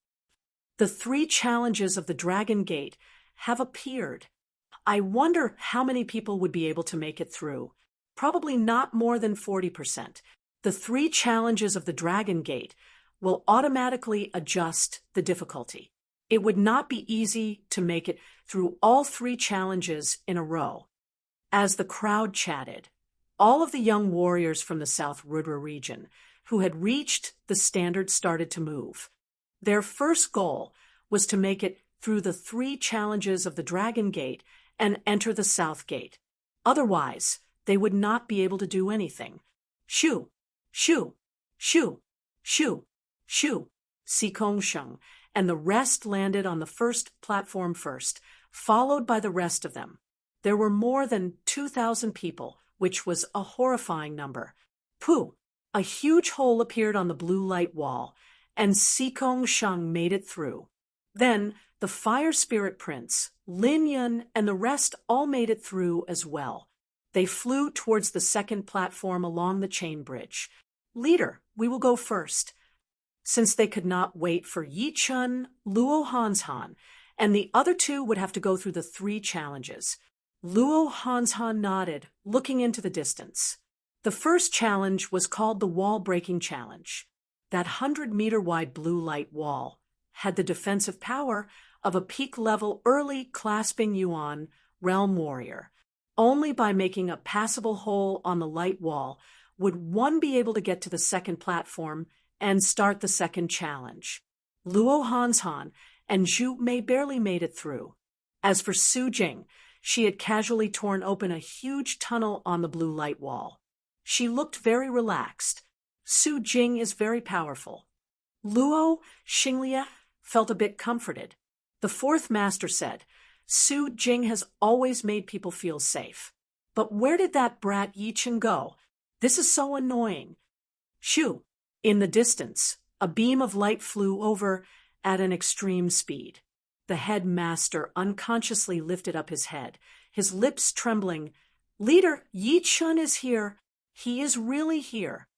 The 3 challenges of the Dragon Gate have appeared. I wonder how many people would be able to make it through. Probably not more than 40%. The 3 challenges of the Dragon Gate will automatically adjust the difficulty. It would not be easy to make it through all 3 challenges in a row. As the crowd chatted, all of the young warriors from the South Rudra region who had reached the standard started to move. Their first goal was to make it through the 3 challenges of the Dragon Gate and enter the South Gate. Otherwise, they would not be able to do anything. Shoo, shoo, shoo, shoo, shoo. Sikongsheng and the rest landed on the first platform first, followed by the rest of them. There were more than 2,000 people, which was a horrifying number. Pooh! A huge hole appeared on the blue light wall, and Sikongsheng made it through. Then the Fire Spirit Prince, Lin Yun, and the rest all made it through as well. They flew towards the second platform along the chain bridge. Leader, we will go first. Since they could not wait for Yi Chun, Luo Hanshan, and the other 2 would have to go through the 3 challenges. Luo Hanshan nodded, looking into the distance. The first challenge was called the Wall-Breaking Challenge. That 100-meter-wide blue light wall had the defensive power of a peak-level early clasping Yuan realm warrior. Only by making a passable hole on the light wall would one be able to get to the second platform and start the second challenge. Luo Hanshan and Zhu Mei barely made it through. As for Su Jing, she had casually torn open a huge tunnel on the blue light wall. She looked very relaxed. Su Jing is very powerful. Luo Xinglia felt a bit comforted. The fourth master said, Su Jing has always made people feel safe. But where did that brat Yichen go? This is so annoying. Shoo! In the distance, a beam of light flew over at an extreme speed. The headmaster unconsciously lifted up his head, his lips trembling. Leader, Yichen is here. He is really here.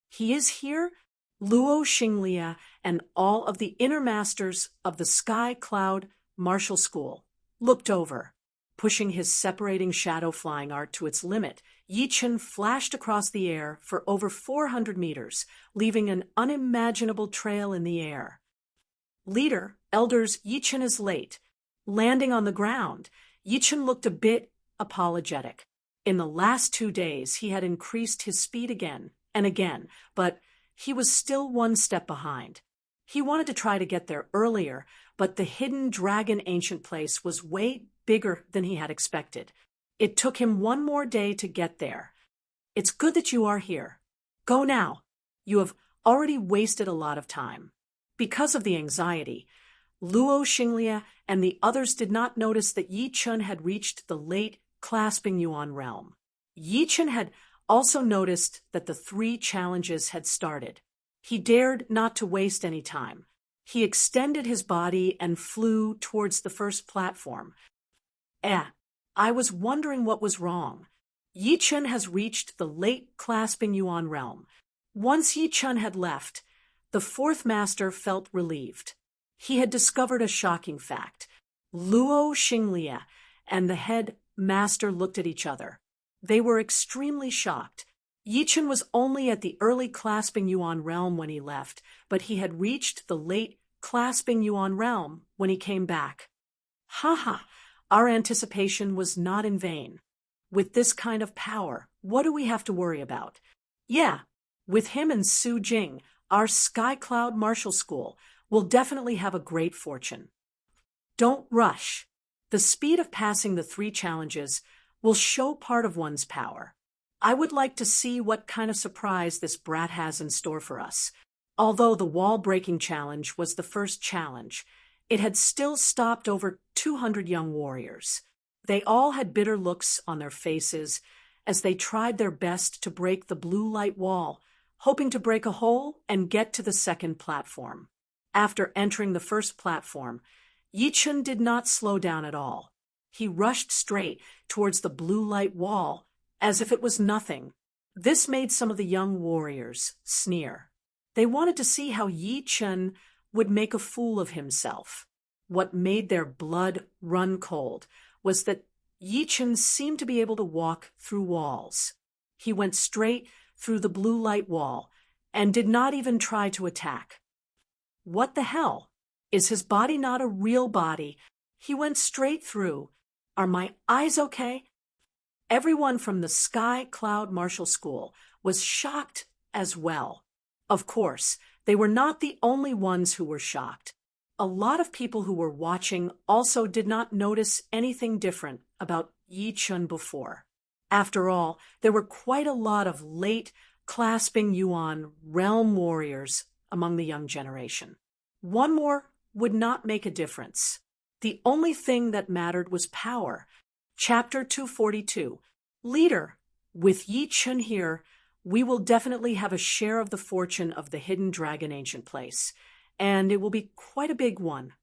He is here? Luo Xinglia and all of the inner masters of the Sky Cloud Martial School looked over. Pushing his separating shadow flying art to its limit, Yichen flashed across the air for over 400 meters, leaving an unimaginable trail in the air. Leader, elders, Yichen is late. Landing on the ground, Yichen looked a bit apologetic. In the last 2 days, he had increased his speed again and again, but he was still 1 step behind. He wanted to try to get there earlier, but the hidden dragon ancient place was way bigger than he had expected. It took him 1 more day to get there. It's good that you are here. Go now. You have already wasted a lot of time. Because of the anxiety, Luo Xinglia and the others did not notice that Yichen had reached the late clasping Yuan realm. Yichen had also noticed that the 3 challenges had started. He dared not to waste any time. He extended his body and flew towards the first platform. I was wondering what was wrong. Yichen has reached the late clasping Yuan realm. Once Yichen had left, the fourth master felt relieved. He had discovered a shocking fact. Luo Xinglia and the head master looked at each other. They were extremely shocked. Yichen was only at the early clasping Yuan realm when he left, but he had reached the late clasping Yuan realm when he came back. Ha! Our anticipation was not in vain. With this kind of power, what do we have to worry about? Yeah, with him and Su Jing, our Sky Cloud Martial School will definitely have a great fortune. Don't rush. The speed of passing the 3 challenges will show part of one's power. I would like to see what kind of surprise this brat has in store for us. Although the wall-breaking challenge was the first challenge, it had still stopped over 200 young warriors. They all had bitter looks on their faces as they tried their best to break the blue light wall, hoping to break a hole and get to the second platform. After entering the first platform, Yichen did not slow down at all. He rushed straight towards the blue light wall as if it was nothing. This made some of the young warriors sneer. They wanted to see how Yichen would make a fool of himself. What made their blood run cold was that Yichen seemed to be able to walk through walls. He went straight through the blue light wall and did not even try to attack. What the hell? Is his body not a real body? He went straight through. Are my eyes okay? Everyone from the Sky Cloud Martial School was shocked as well. Of course, they were not the only ones who were shocked. A lot of people who were watching also did not notice anything different about Yichen before. After all, there were quite a lot of late clasping Yuan realm warriors among the young generation. 1 more would not make a difference. The only thing that mattered was power. Chapter 242. Leader, with Yichen here, we will definitely have a share of the fortune of the hidden dragon ancient place, and it will be quite a big one.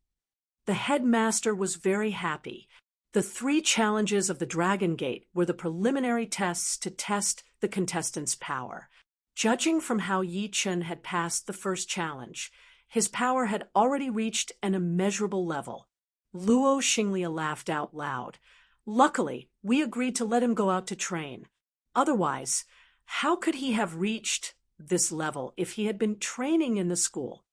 The headmaster was very happy. The 3 challenges of the Dragon Gate were the preliminary tests to test the contestants' power. Judging from how Yichen had passed the first challenge, his power had already reached an immeasurable level. Luo Xinglia laughed out loud. Luckily, we agreed to let him go out to train. Otherwise, how could he have reached this level if he had been training in the school?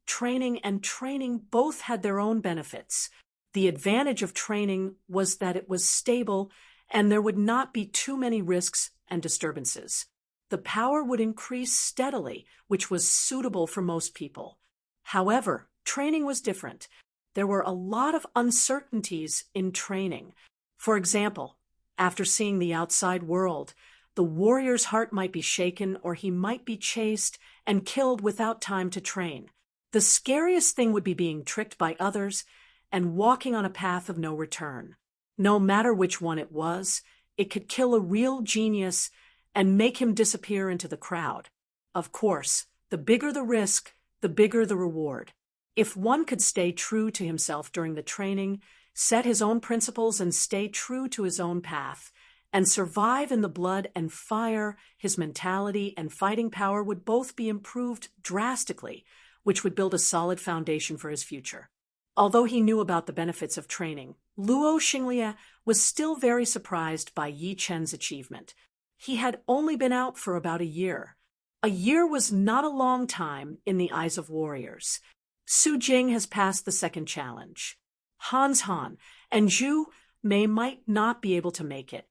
Training and training both had their own benefits. The advantage of training was that it was stable and there would not be too many risks and disturbances. the power would increase steadily, which was suitable for most people. However, training was different. There were a lot of uncertainties in training. For example, after seeing the outside world, the warrior's heart might be shaken or he might be chased and killed without time to train. The scariest thing would be being tricked by others and walking on a path of no return. No matter which one it was, it could kill a real genius and make him disappear into the crowd. Of course, the bigger the risk, the bigger the reward. If one could stay true to himself during the training, set his own principles and stay true to his own path, and survive in the blood and fire, his mentality and fighting power would both be improved drastically, which would build a solid foundation for his future. Although he knew about the benefits of training, Luo Xinglie was still very surprised by Yi Chen's achievement. He had only been out for about a year. A year was not a long time in the eyes of warriors. Su Jing has passed the second challenge. Hans Han and Zhu Mei might not be able to make it.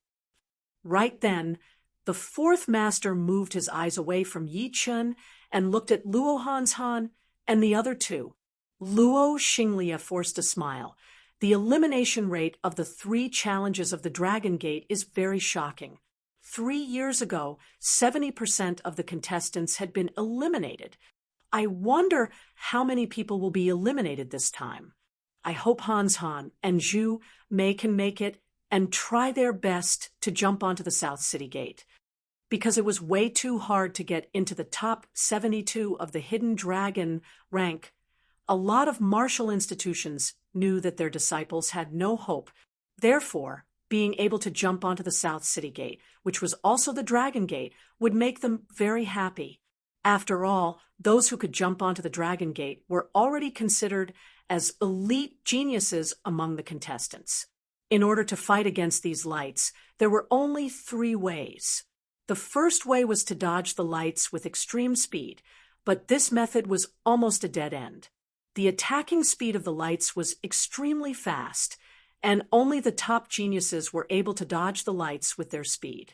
Right then, the fourth master moved his eyes away from Yi Chen and looked at Luo Hans Han and the other two. Luo Xinglie forced a smile. The elimination rate of the 3 challenges of the Dragon Gate is very shocking. 3 years ago, 70% of the contestants had been eliminated. I wonder how many people will be eliminated this time. I hope Hans Han and Zhu Mei can make it and try their best to jump onto the South City Gate. Because it was way too hard to get into the top 72 of the Hidden Dragon rank, a lot of martial institutions knew that their disciples had no hope. Therefore, being able to jump onto the South City Gate, which was also the Dragon Gate, would make them very happy. After all, those who could jump onto the Dragon Gate were already considered as elite geniuses among the contestants. In order to fight against these lights, there were only 3 ways. The first way was to dodge the lights with extreme speed, but this method was almost a dead end. The attacking speed of the lights was extremely fast, and only the top geniuses were able to dodge the lights with their speed.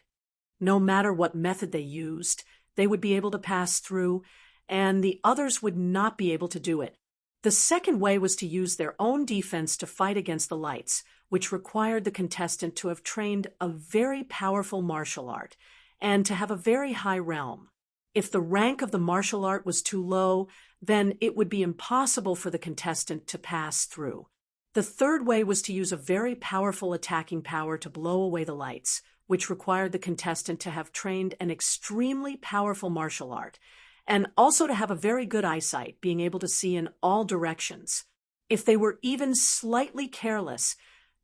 No matter what method they used, they would be able to pass through, and the others would not be able to do it. The second way was to use their own defense to fight against the lights, which required the contestant to have trained a very powerful martial art and to have a very high realm. If the rank of the martial art was too low, then it would be impossible for the contestant to pass through. The third way was to use a very powerful attacking power to blow away the lights, which required the contestant to have trained an extremely powerful martial art, and also to have a very good eyesight, being able to see in all directions. If they were even slightly careless,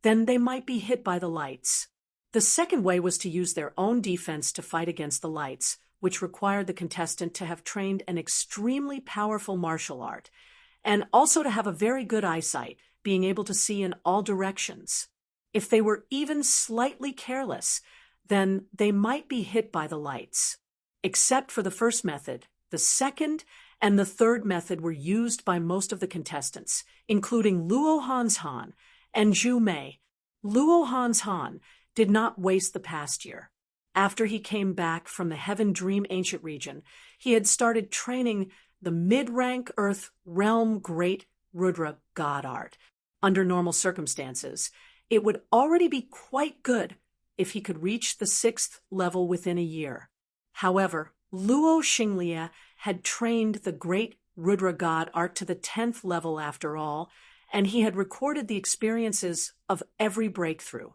then they might be hit by the lights. The second way was to use their own defense to fight against the lights, which required the contestant to have trained an extremely powerful martial art, and also to have a very good eyesight, being able to see in all directions. If they were even slightly careless, then they might be hit by the lights. Except for the first method, the second and the third method were used by most of the contestants, including Luo Hans Han and Zhu Mei. Luo Hans Han did not waste the past year. After he came back from the Heaven Dream Ancient region, he had started training the mid-rank Earth Realm Great Rudra God Art. Under normal circumstances, it would already be quite good if he could reach the 6th level within a year. However, Luo Xinglie had trained the Great Rudra God Art to the 10th level after all, and he had recorded the experiences of every breakthrough.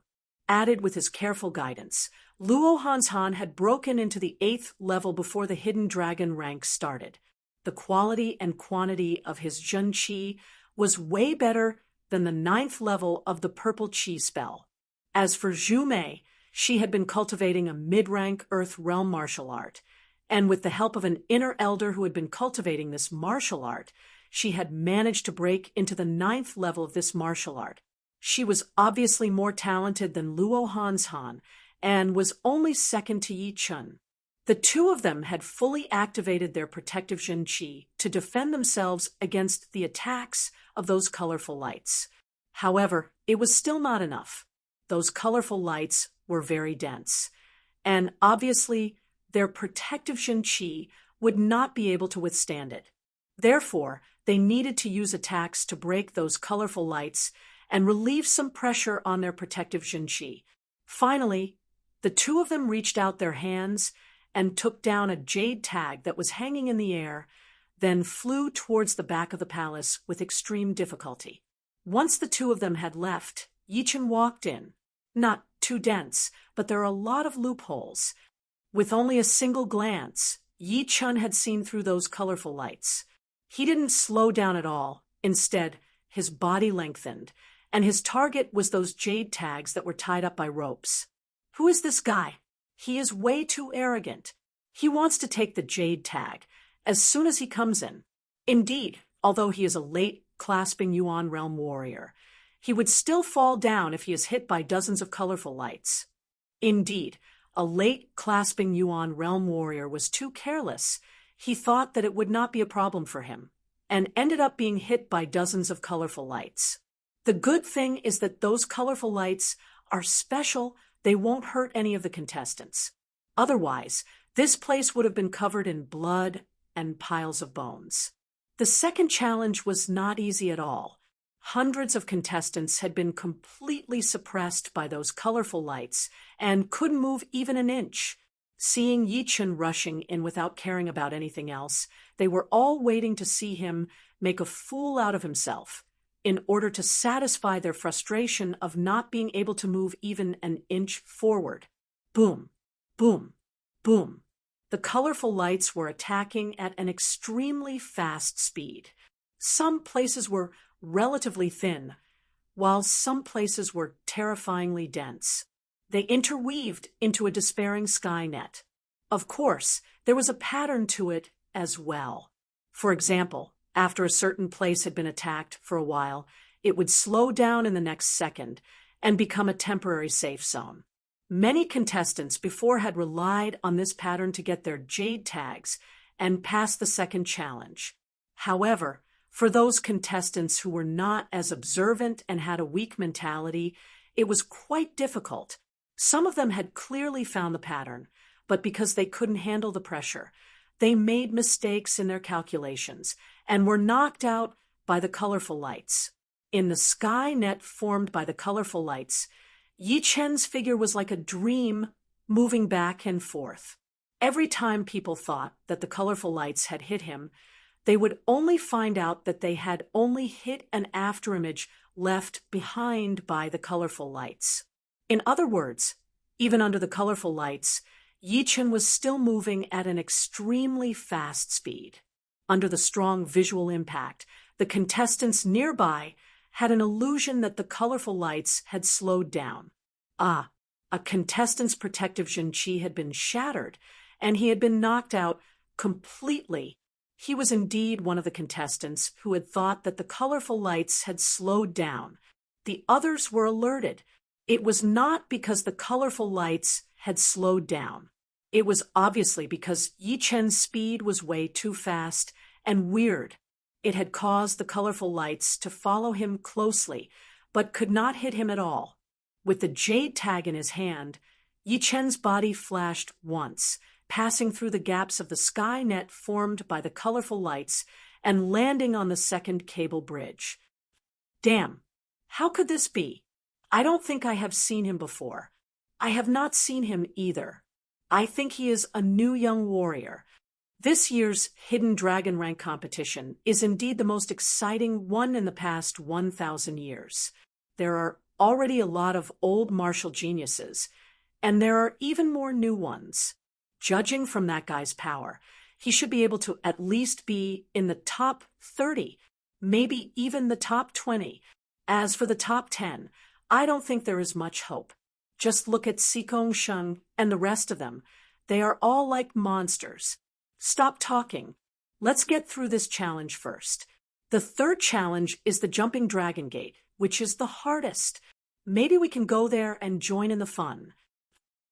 Added with his careful guidance, Luo Hans Han had broken into the 8th level before the Hidden Dragon rank started. The quality and quantity of his Jun Qi was way better than the 9th level of the Purple Qi spell. As for Zhu Mei, she had been cultivating a mid-rank Earth Realm martial art, and with the help of an inner elder who had been cultivating this martial art, she had managed to break into the 9th level of this martial art. She was obviously more talented than Luo Hans Han, and was only second to Yi Chen. The two of them had fully activated their protective Jin Qi to defend themselves against the attacks of those colorful lights. However, it was still not enough. Those colorful lights were very dense, and obviously their protective Qi would not be able to withstand it. Therefore, they needed to use attacks to break those colorful lights and relieve some pressure on their protective Qi. Finally, the two of them reached out their hands and took down a jade tag that was hanging in the air, then flew towards the back of the palace with extreme difficulty. Once the two of them had left, Yichen walked in. Not too dense, but there are a lot of loopholes. With only a single glance, Yi Chun had seen through those colorful lights. He didn't slow down at all. Instead, his body lengthened, and his target was those jade tags that were tied up by ropes. Who is this guy? He is way too arrogant. He wants to take the jade tag as soon as he comes in. Indeed, although he is a late clasping Yuan realm warrior, he would still fall down if he is hit by dozens of colorful lights. Indeed, a late clasping Yuan realm warrior was too careless. He thought that it would not be a problem for him, and ended up being hit by dozens of colorful lights. The good thing is that those colorful lights are special. They won't hurt any of the contestants. Otherwise, this place would have been covered in blood and piles of bones. The second challenge was not easy at all. Hundreds of contestants had been completely suppressed by those colorful lights and couldn't move even an inch. Seeing Yichen rushing in without caring about anything else, they were all waiting to see him make a fool out of himself in order to satisfy their frustration of not being able to move even an inch forward. Boom, boom, boom. The colorful lights were attacking at an extremely fast speed. Some places were relatively thin, while some places were terrifyingly dense. They interweaved into a despairing sky net. Of course, there was a pattern to it as well. For example, after a certain place had been attacked for a while, it would slow down in the next second and become a temporary safe zone. Many contestants before had relied on this pattern to get their jade tags and pass the second challenge. However, for those contestants who were not as observant and had a weak mentality, it was quite difficult. Some of them had clearly found the pattern, but because they couldn't handle the pressure, they made mistakes in their calculations and were knocked out by the colorful lights. In the sky net formed by the colorful lights, Yi Chen's figure was like a dream moving back and forth. Every time people thought that the colorful lights had hit him, they would only find out that they had only hit an afterimage left behind by the colorful lights. In other words, even under the colorful lights, Yi Chen was still moving at an extremely fast speed. Under the strong visual impact, the contestants nearby had an illusion that the colorful lights had slowed down. A contestant's protective Qi had been shattered, and he had been knocked out completely. He was indeed one of the contestants who had thought that the colorful lights had slowed down. The others were alerted. It was not because the colorful lights had slowed down. It was obviously because Yi Chen's speed was way too fast and weird. It had caused the colorful lights to follow him closely, but could not hit him at all. With the jade tag in his hand, Yi Chen's body flashed once, passing through the gaps of the sky net formed by the colorful lights and landing on the second cable bridge. Damn, how could this be? I don't think I have seen him before. I have not seen him either. I think he is a new young warrior. This year's Hidden Dragon Rank competition is indeed the most exciting one in the past 1,000 years. There are already a lot of old martial geniuses, and there are even more new ones. Judging from that guy's power, he should be able to at least be in the top 30, maybe even the top 20. As for the top 10, I don't think there is much hope. Just look at Xikong Sheng and the rest of them. They are all like monsters. Stop talking. Let's get through this challenge first. The third challenge is the Jumping Dragon Gate, which is the hardest. Maybe we can go there and join in the fun.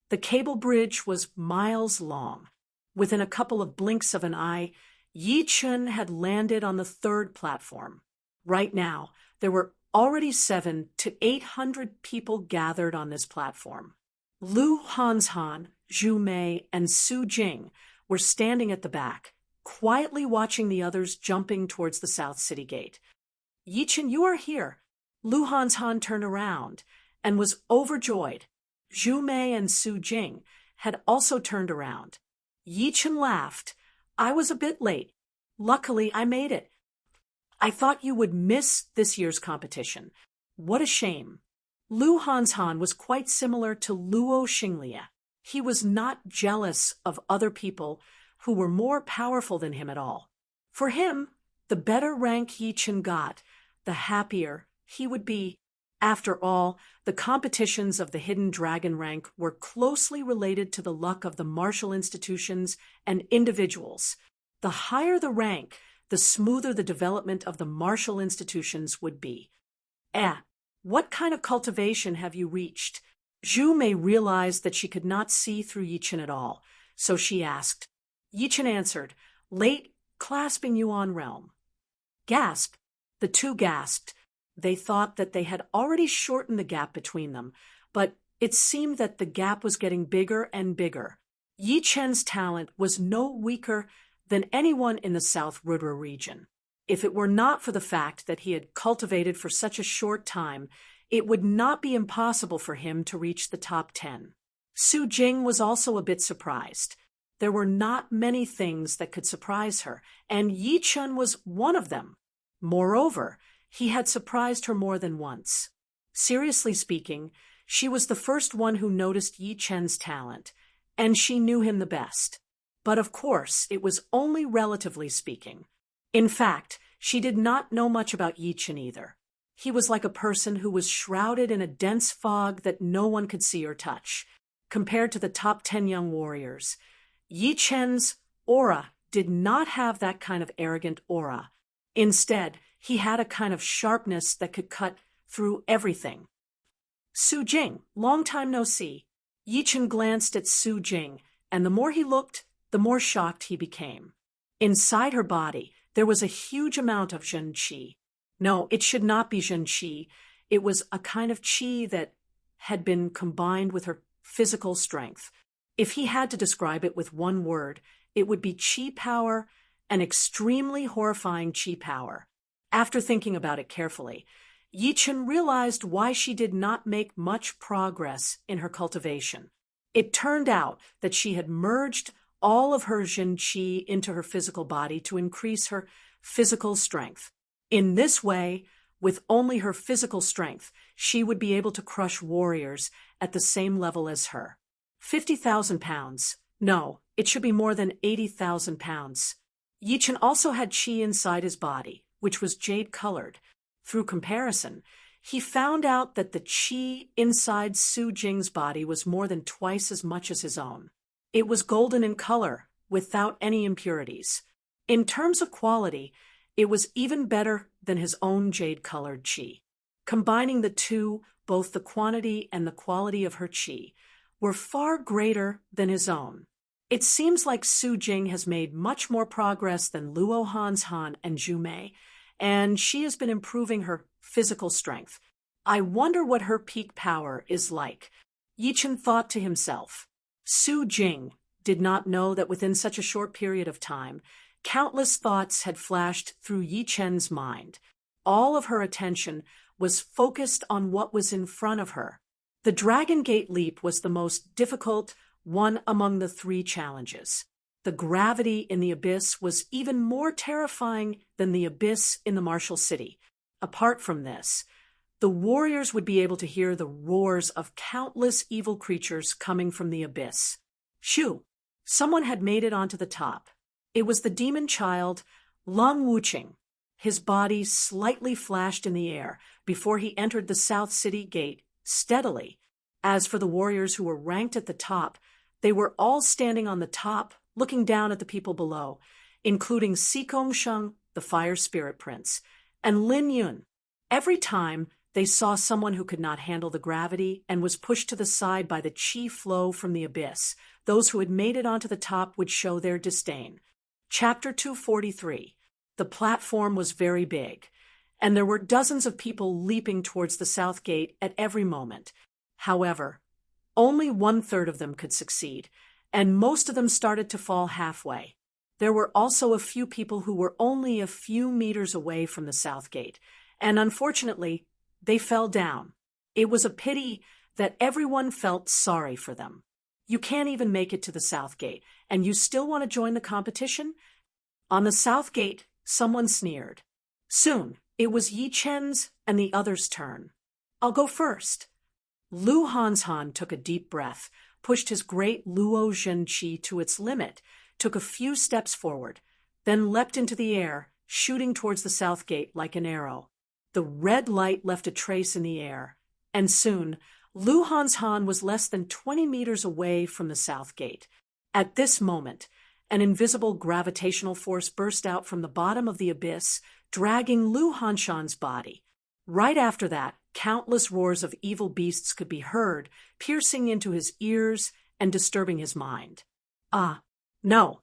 The cable bridge was miles long. Within a couple of blinks of an eye, Yi Chen had landed on the third platform. Right now, there were already 700 to 800 people gathered on this platform. Lu Hanshan, Zhu Mei, and Su Jing were standing at the back, quietly watching the others jumping towards the South City Gate. Yichen, you are here. Lu Hanshan turned around and was overjoyed. Zhu Mei and Su Jing had also turned around. Yichen laughed. I was a bit late. Luckily, I made it. I thought you would miss this year's competition. What a shame. Lu Hanshan was quite similar to Luo Xinglia. He was not jealous of other people who were more powerful than him at all. For him, the better rank Yichen got, the happier he would be. After all, the competitions of the hidden dragon rank were closely related to the luck of the martial institutions and individuals. The higher the rank, the smoother the development of the martial institutions would be. What kind of cultivation have you reached? Zhu Mei realized that she could not see through Yichen at all, so she asked. Yichen answered, late clasping Yuan realm. Gasp! The two gasped. They thought that they had already shortened the gap between them, but it seemed that the gap was getting bigger and bigger. Yi Chen's talent was no weaker than anyone in the South Rudra region. If it were not for the fact that he had cultivated for such a short time, it would not be impossible for him to reach the top 10. Su Jing was also a bit surprised. There were not many things that could surprise her, and Yi Chen was one of them. Moreover, he had surprised her more than once. Seriously speaking, she was the first one who noticed Yi Chen's talent, and she knew him the best. But of course, it was only relatively speaking. In fact, she did not know much about Yi Chen either. He was like a person who was shrouded in a dense fog that no one could see or touch. Compared to the top 10 young warriors, Yi Chen's aura did not have that kind of arrogant aura. Instead, he had a kind of sharpness that could cut through everything. Su Jing, long time no see. Yi Chen glanced at Su Jing, and the more he looked, the more shocked he became. Inside her body, there was a huge amount of Zhen Qi. No, it should not be Zhen Qi. It was a kind of Qi that had been combined with her physical strength. If he had to describe it with one word, it would be Qi power, an extremely horrifying Qi power. After thinking about it carefully, Yi Chen realized why she did not make much progress in her cultivation. It turned out that she had merged all of her Zhen Qi into her physical body to increase her physical strength. In this way, with only her physical strength, she would be able to crush warriors at the same level as her. 50,000 pounds. No, it should be more than 80,000 pounds. Yi Chen also had qi inside his body, which was jade-colored. Through comparison, he found out that the qi inside Su Jing's body was more than twice as much as his own. It was golden in color, without any impurities. In terms of quality, it was even better than his own jade-colored qi. Combining the two, both the quantity and the quality of her qi were far greater than his own. It seems like Su Jing has made much more progress than Luo Hanshan and Zhu Mei, and she has been improving her physical strength. I wonder what her peak power is like. Yi Chen thought to himself. Su Jing did not know that within such a short period of time, countless thoughts had flashed through Yi Chen's mind. All of her attention was focused on what was in front of her. The Dragon Gate leap was the most difficult one among the three challenges. The gravity in the abyss was even more terrifying than the abyss in the Martial City. Apart from this, the warriors would be able to hear the roars of countless evil creatures coming from the abyss. Shoo! Someone had made it onto the top. It was the demon child, Lung Wuqing. His body slightly flashed in the air before he entered the South City Gate steadily. As for the warriors who were ranked at the top, they were all standing on the top, looking down at the people below, including Sikong Sheng, the Fire Spirit Prince, and Lin Yun. Every time they saw someone who could not handle the gravity and was pushed to the side by the qi flow from the abyss, those who had made it onto the top would show their disdain. Chapter 243. The platform was very big, and there were dozens of people leaping towards the South Gate at every moment. However, Only 1/3 of them could succeed, and most of them started to fall halfway. There were also a few people who were only a few meters away from the south gate, and unfortunately, they fell down. It was a pity that everyone felt sorry for them. You can't even make it to the south gate, and you still want to join the competition? On the south gate, someone sneered. Soon, it was Yi Chen's and the others' turn. I'll go first. Lu Hanshan took a deep breath, pushed his great Luo Zhen Qi to its limit, took a few steps forward, then leapt into the air, shooting towards the south gate like an arrow. The red light left a trace in the air, and soon, Lu Hanshan was less than 20 meters away from the south gate. At this moment, an invisible gravitational force burst out from the bottom of the abyss, dragging Lu Hanshan's body. Right after that, countless roars of evil beasts could be heard, piercing into his ears and disturbing his mind. Ah, no.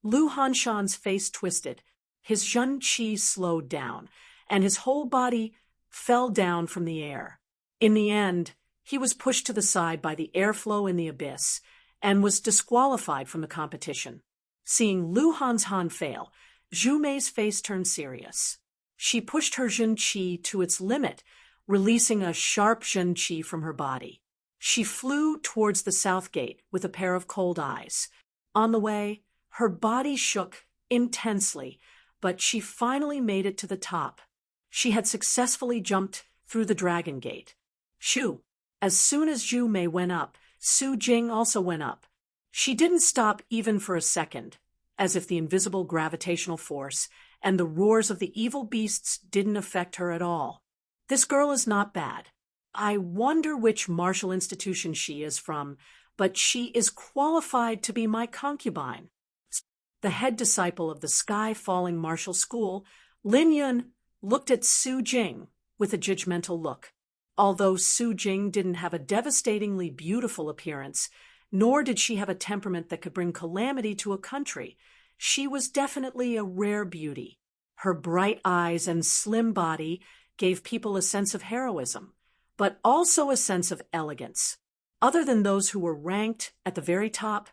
Lu Hanshan's face twisted, his Zhen Qi slowed down, and his whole body fell down from the air. In the end, he was pushed to the side by the airflow in the abyss and was disqualified from the competition. Seeing Lu Hanshan fail, Zhu Mei's face turned serious. She pushed her Zhen Qi to its limit, releasing a sharp Zhen Qi from her body. She flew towards the south gate with a pair of cold eyes. On the way, her body shook intensely, but she finally made it to the top. She had successfully jumped through the dragon gate. Shoo! As soon as Zhu Mei went up, Su Jing also went up. She didn't stop even for a second, as if the invisible gravitational force and the roars of the evil beasts didn't affect her at all. This girl is not bad. I wonder which martial institution she is from, but she is qualified to be my concubine. The head disciple of the sky-falling martial school, Lin Yun, looked at Su Jing with a judgmental look. Although Su Jing didn't have a devastatingly beautiful appearance, nor did she have a temperament that could bring calamity to a country, she was definitely a rare beauty. Her bright eyes and slim body gave people a sense of heroism, but also a sense of elegance. Other than those who were ranked at the very top,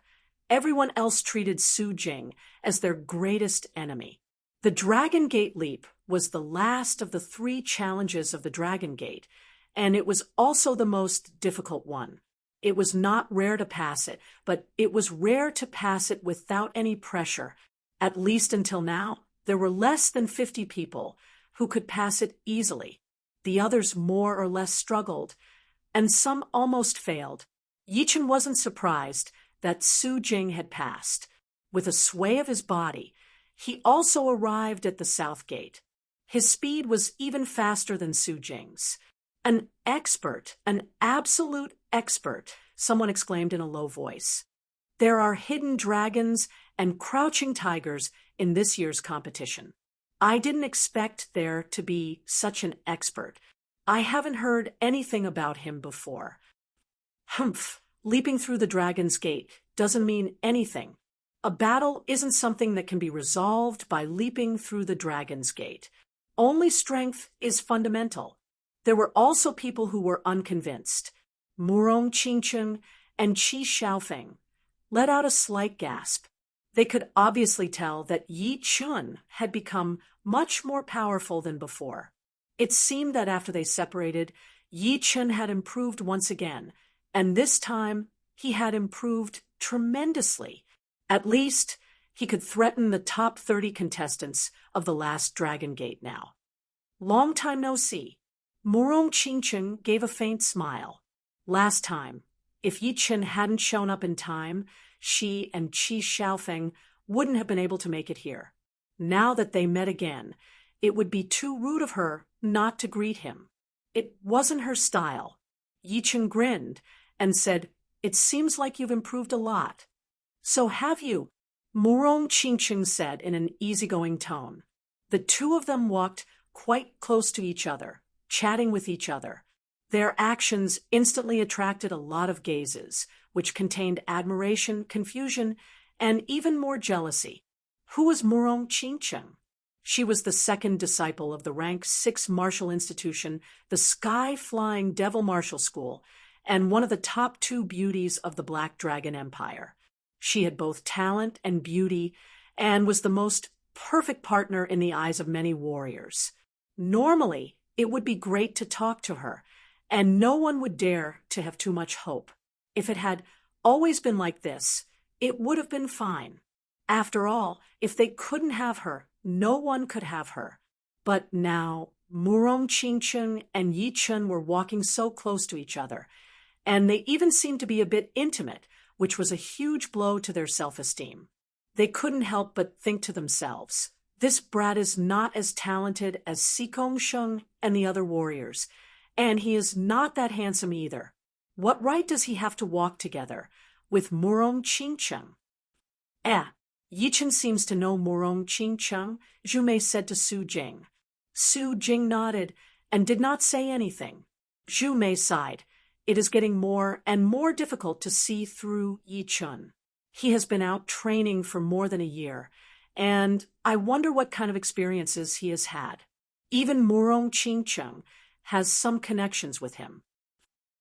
everyone else treated Su Jing as their greatest enemy. The Dragon Gate Leap was the last of the 3 challenges of the Dragon Gate, and it was also the most difficult one. It was not rare to pass it, but it was rare to pass it without any pressure. At least until now, there were less than 50 people who could pass it easily. The others more or less struggled, and some almost failed. Yi Chen wasn't surprised that Su Jing had passed. With a sway of his body, he also arrived at the south gate. His speed was even faster than Su Jing's. An expert, an absolute expert, someone exclaimed in a low voice. There are hidden dragons and crouching tigers in this year's competition. I didn't expect there to be such an expert. I haven't heard anything about him before. Humph, leaping through the dragon's gate doesn't mean anything. A battle isn't something that can be resolved by leaping through the dragon's gate. Only strength is fundamental. There were also people who were unconvinced. Murong Qingcheng and Qi Xiaofeng let out a slight gasp. They could obviously tell that Yi Chun had become much more powerful than before. It seemed that after they separated, Yi Chun had improved once again, and this time he had improved tremendously. At least, he could threaten the top 30 contestants of the last Dragon Gate now. Long time no see. Murong Qingcheng gave a faint smile. Last time, if Yi Chen hadn't shown up in time, she and Qi Xiaofeng wouldn't have been able to make it here. Now that they met again, it would be too rude of her not to greet him. It wasn't her style. Yi Chen grinned and said, "It seems like you've improved a lot." "So have you," Murong Qingcheng said in an easygoing tone. The two of them walked quite close to each other, chatting with each other. Their actions instantly attracted a lot of gazes, which contained admiration, confusion, and even more jealousy. Who was Murong Qingcheng? She was the second disciple of the rank 6 martial institution, the Sky Flying Devil Martial School, and one of the top two beauties of the Black Dragon Empire. She had both talent and beauty, and was the most perfect partner in the eyes of many warriors. Normally, it would be great to talk to her, and no one would dare to have too much hope. If it had always been like this, it would have been fine. After all, if they couldn't have her, no one could have her. But now, Murong Qingcheng and Yi Chun were walking so close to each other, and they even seemed to be a bit intimate, which was a huge blow to their self-esteem. They couldn't help but think to themselves, this brat is not as talented as Sikong Sheng and the other warriors, and he is not that handsome either. What right does he have to walk together with Murong Qingcheng? Yi Chun seems to know Murong Qingcheng, Zhu Mei said to Su Jing. Su Jing nodded and did not say anything. Zhu Mei sighed. It is getting more and more difficult to see through Yi Chun. He has been out training for more than a year, and I wonder what kind of experiences he has had. Even Murong Qingcheng has some connections with him.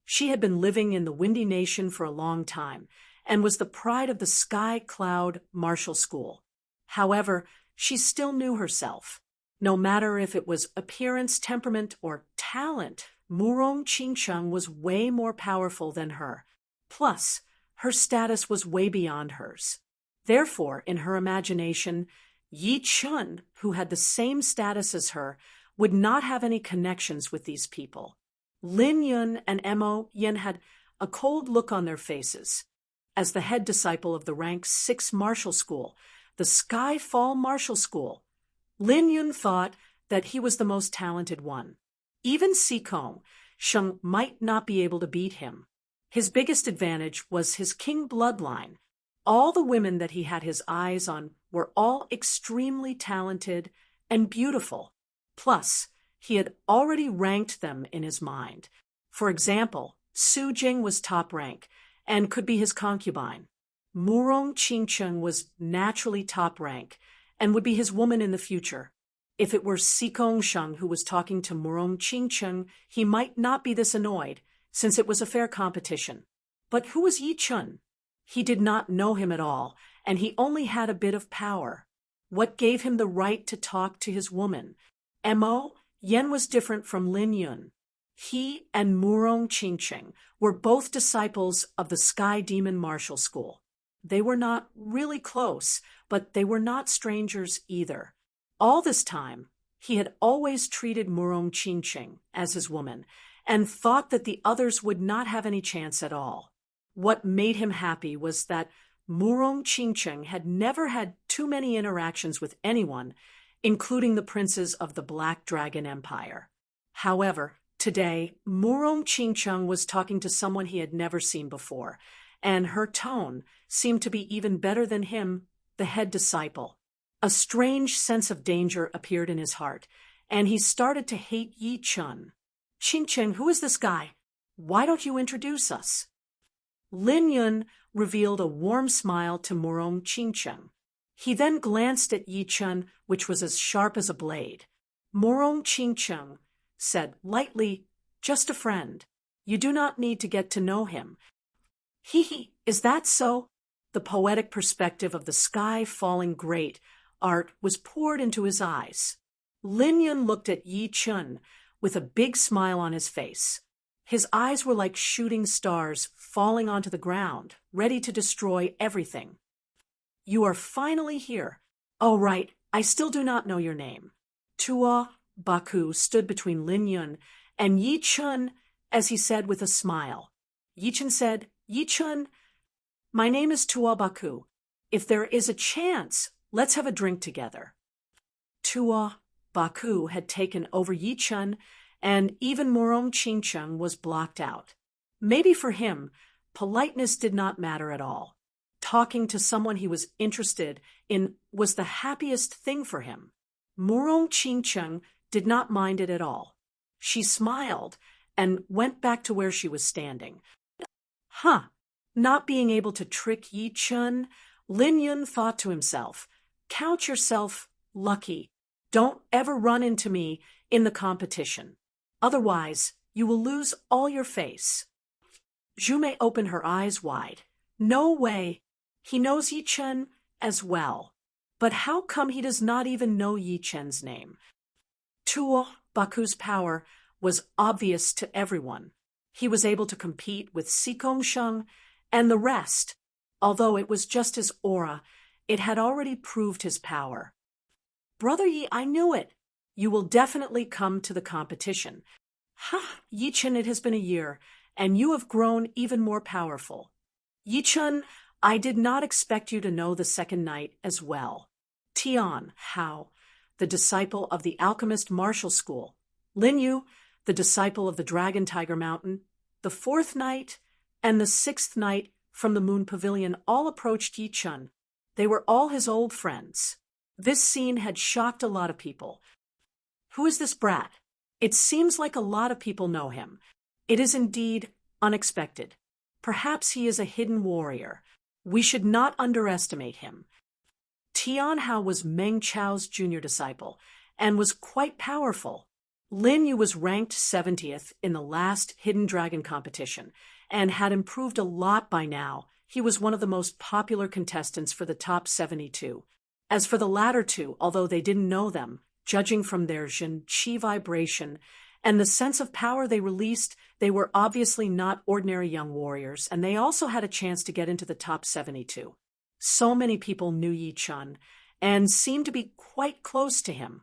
She had been living in the Windy Nation for a long time, and was the pride of the Sky Cloud Martial School. However, she still knew herself. No matter if it was appearance, temperament, or talent, Murong Qingcheng was way more powerful than her. Plus, her status was way beyond hers. Therefore, in her imagination, Yi Chun, who had the same status as her, would not have any connections with these people. Lin Yun and Mo Yin had a cold look on their faces. As the head disciple of the Rank 6 Martial School, the Skyfall Martial School, Lin Yun thought that he was the most talented one. Even Sikong Sheng might not be able to beat him. His biggest advantage was his king bloodline. All the women that he had his eyes on were all extremely talented and beautiful. Plus, he had already ranked them in his mind. For example, Su Jing was top rank and could be his concubine. Murong Qingcheng was naturally top rank and would be his woman in the future. If it were Sikong Sheng who was talking to Murong Qingcheng, he might not be this annoyed, since it was a fair competition. But who was Yi Chun? He did not know him at all, and he only had a bit of power. What gave him the right to talk to his woman? Mo Yen was different from Lin Yun. He and Murong Qingcheng were both disciples of the Sky Demon Martial School. They were not really close, but they were not strangers either. All this time, he had always treated Murong Qingcheng as his woman, and thought that the others would not have any chance at all. What made him happy was that Murong Qingcheng had never had too many interactions with anyone, including the princes of the Black Dragon Empire. However, today, Murong Qingcheng was talking to someone he had never seen before, and her tone seemed to be even better than him, the head disciple. A strange sense of danger appeared in his heart, and he started to hate Yi Chun. Qingcheng, who is this guy? Why don't you introduce us? Lin Yun revealed a warm smile to Murong Qingcheng. He then glanced at Yi Chun, which was as sharp as a blade. Murong Qingcheng said lightly, just a friend. You do not need to get to know him. Is that so? The poetic perspective of the sky falling great art was poured into his eyes. Lin Yun looked at Yi Chun with a big smile on his face. His eyes were like shooting stars falling onto the ground, ready to destroy everything. You are finally here. Oh, right, I still do not know your name. Tuo Baku stood between Lin Yun and Yi Chun as he said with a smile. Yi Chun said, Yi Chun, my name is Tuo Baku. If there is a chance, let's have a drink together. Tuo Baku had taken over Yi Chun, and even Murong Qingcheng was blocked out. Maybe for him, politeness did not matter at all. Talking to someone he was interested in was the happiest thing for him. Murong Qingcheng did not mind it at all. She smiled and went back to where she was standing. Not being able to trick Yi Chun, Lin Yun thought to himself, count yourself lucky. Don't ever run into me in the competition. Otherwise, you will lose all your face. Jume opened her eyes wide. No way. He knows Yi Chen as well. But how come he does not even know Yi Chen's name? Tuo Baku's power was obvious to everyone. He was able to compete with Sikong Sheng and the rest. Although it was just his aura, it had already proved his power. Brother Yi, I knew it. You will definitely come to the competition. Ha, Yi Chen, it has been a year, and you have grown even more powerful. Yi Chen, I did not expect you to know the second night as well. Tian Hao, the disciple of the alchemist martial school. Lin Yu, the disciple of the Dragon Tiger Mountain. The fourth night and the sixth night from the Moon Pavilion all approached Yi Chen. They were all his old friends. This scene had shocked a lot of people. Who is this brat? It seems like a lot of people know him. It is indeed unexpected. Perhaps he is a hidden warrior. We should not underestimate him. Tian Hao was Meng Chao's junior disciple and was quite powerful. Lin Yu was ranked 70th in the last Hidden Dragon competition and had improved a lot by now. He was one of the most popular contestants for the top 72. As for the latter two, although they didn't know them, judging from their Jin Qi vibration and the sense of power they released, they were obviously not ordinary young warriors, and they also had a chance to get into the top 72. So many people knew Yi Chen and seemed to be quite close to him,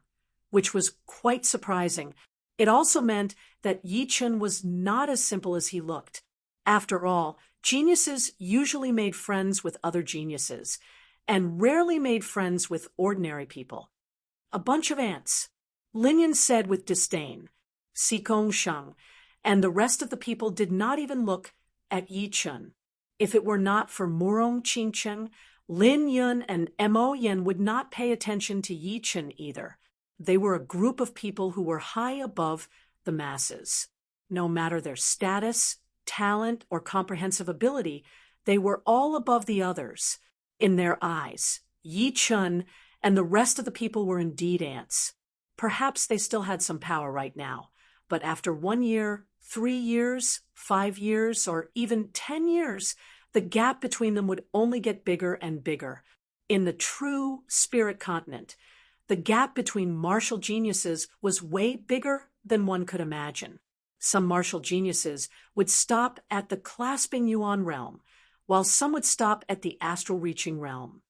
which was quite surprising. It also meant that Yi Chen was not as simple as he looked. After all, geniuses usually made friends with other geniuses, and rarely made friends with ordinary people. A bunch of ants, Lin Yin said with disdain. Sikong Sheng and the rest of the people did not even look at Yi Chen. If it were not for Murong Qingcheng, Lin Yun and Mo Yen would not pay attention to Yi Chen either. They were a group of people who were high above the masses. No matter their status, talent, or comprehensive ability, they were all above the others. In their eyes, Yi Chen and the rest of the people were indeed ants. Perhaps they still had some power right now, but after 1 year, 3 years, 5 years, or even 10 years, the gap between them would only get bigger and bigger. In the true spirit continent, the gap between martial geniuses was way bigger than one could imagine. Some martial geniuses would stop at the clasping yuan realm, while some would stop at the astral reaching realm.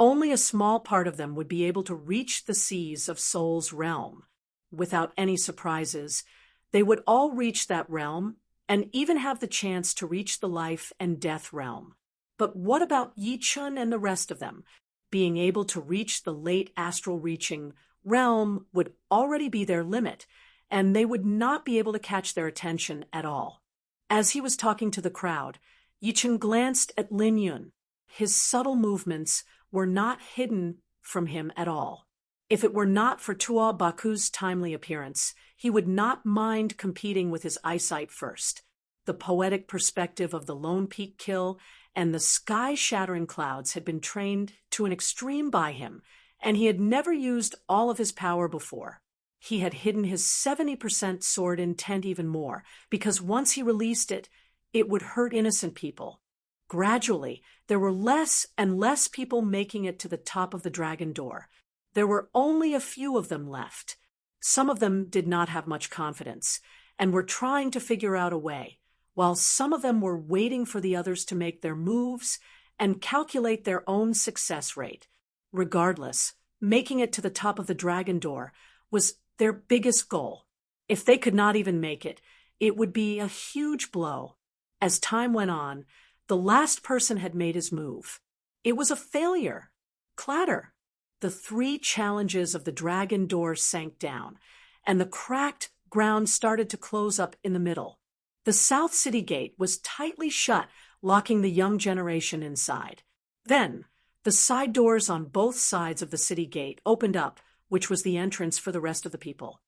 Only a small part of them would be able to reach the seas of Soul's realm. Without any surprises, they would all reach that realm and even have the chance to reach the life and death realm. But what about Yi Chen and the rest of them? Being able to reach the late astral reaching realm would already be their limit, and they would not be able to catch their attention at all. As he was talking to the crowd, Yi Chen glanced at Lin Yun. His subtle movements were not hidden from him at all. If it were not for Tuo Baku's timely appearance, he would not mind competing with his eyesight first. The poetic perspective of the Lone Peak kill and the sky-shattering clouds had been trained to an extreme by him, and he had never used all of his power before. He had hidden his 70% sword intent even more, because once he released it, it would hurt innocent people. Gradually, there were less and less people making it to the top of the dragon door. There were only a few of them left. Some of them did not have much confidence and were trying to figure out a way, while some of them were waiting for the others to make their moves and calculate their own success rate. Regardless, making it to the top of the dragon door was their biggest goal. If they could not even make it, it would be a huge blow. As time went on, the last person had made his move. It was a failure. Clatter. The 3 challenges of the dragon door sank down, and the cracked ground started to close up in the middle. The South City Gate was tightly shut, locking the young generation inside. Then, the side doors on both sides of the city gate opened up, which was the entrance for the rest of the people.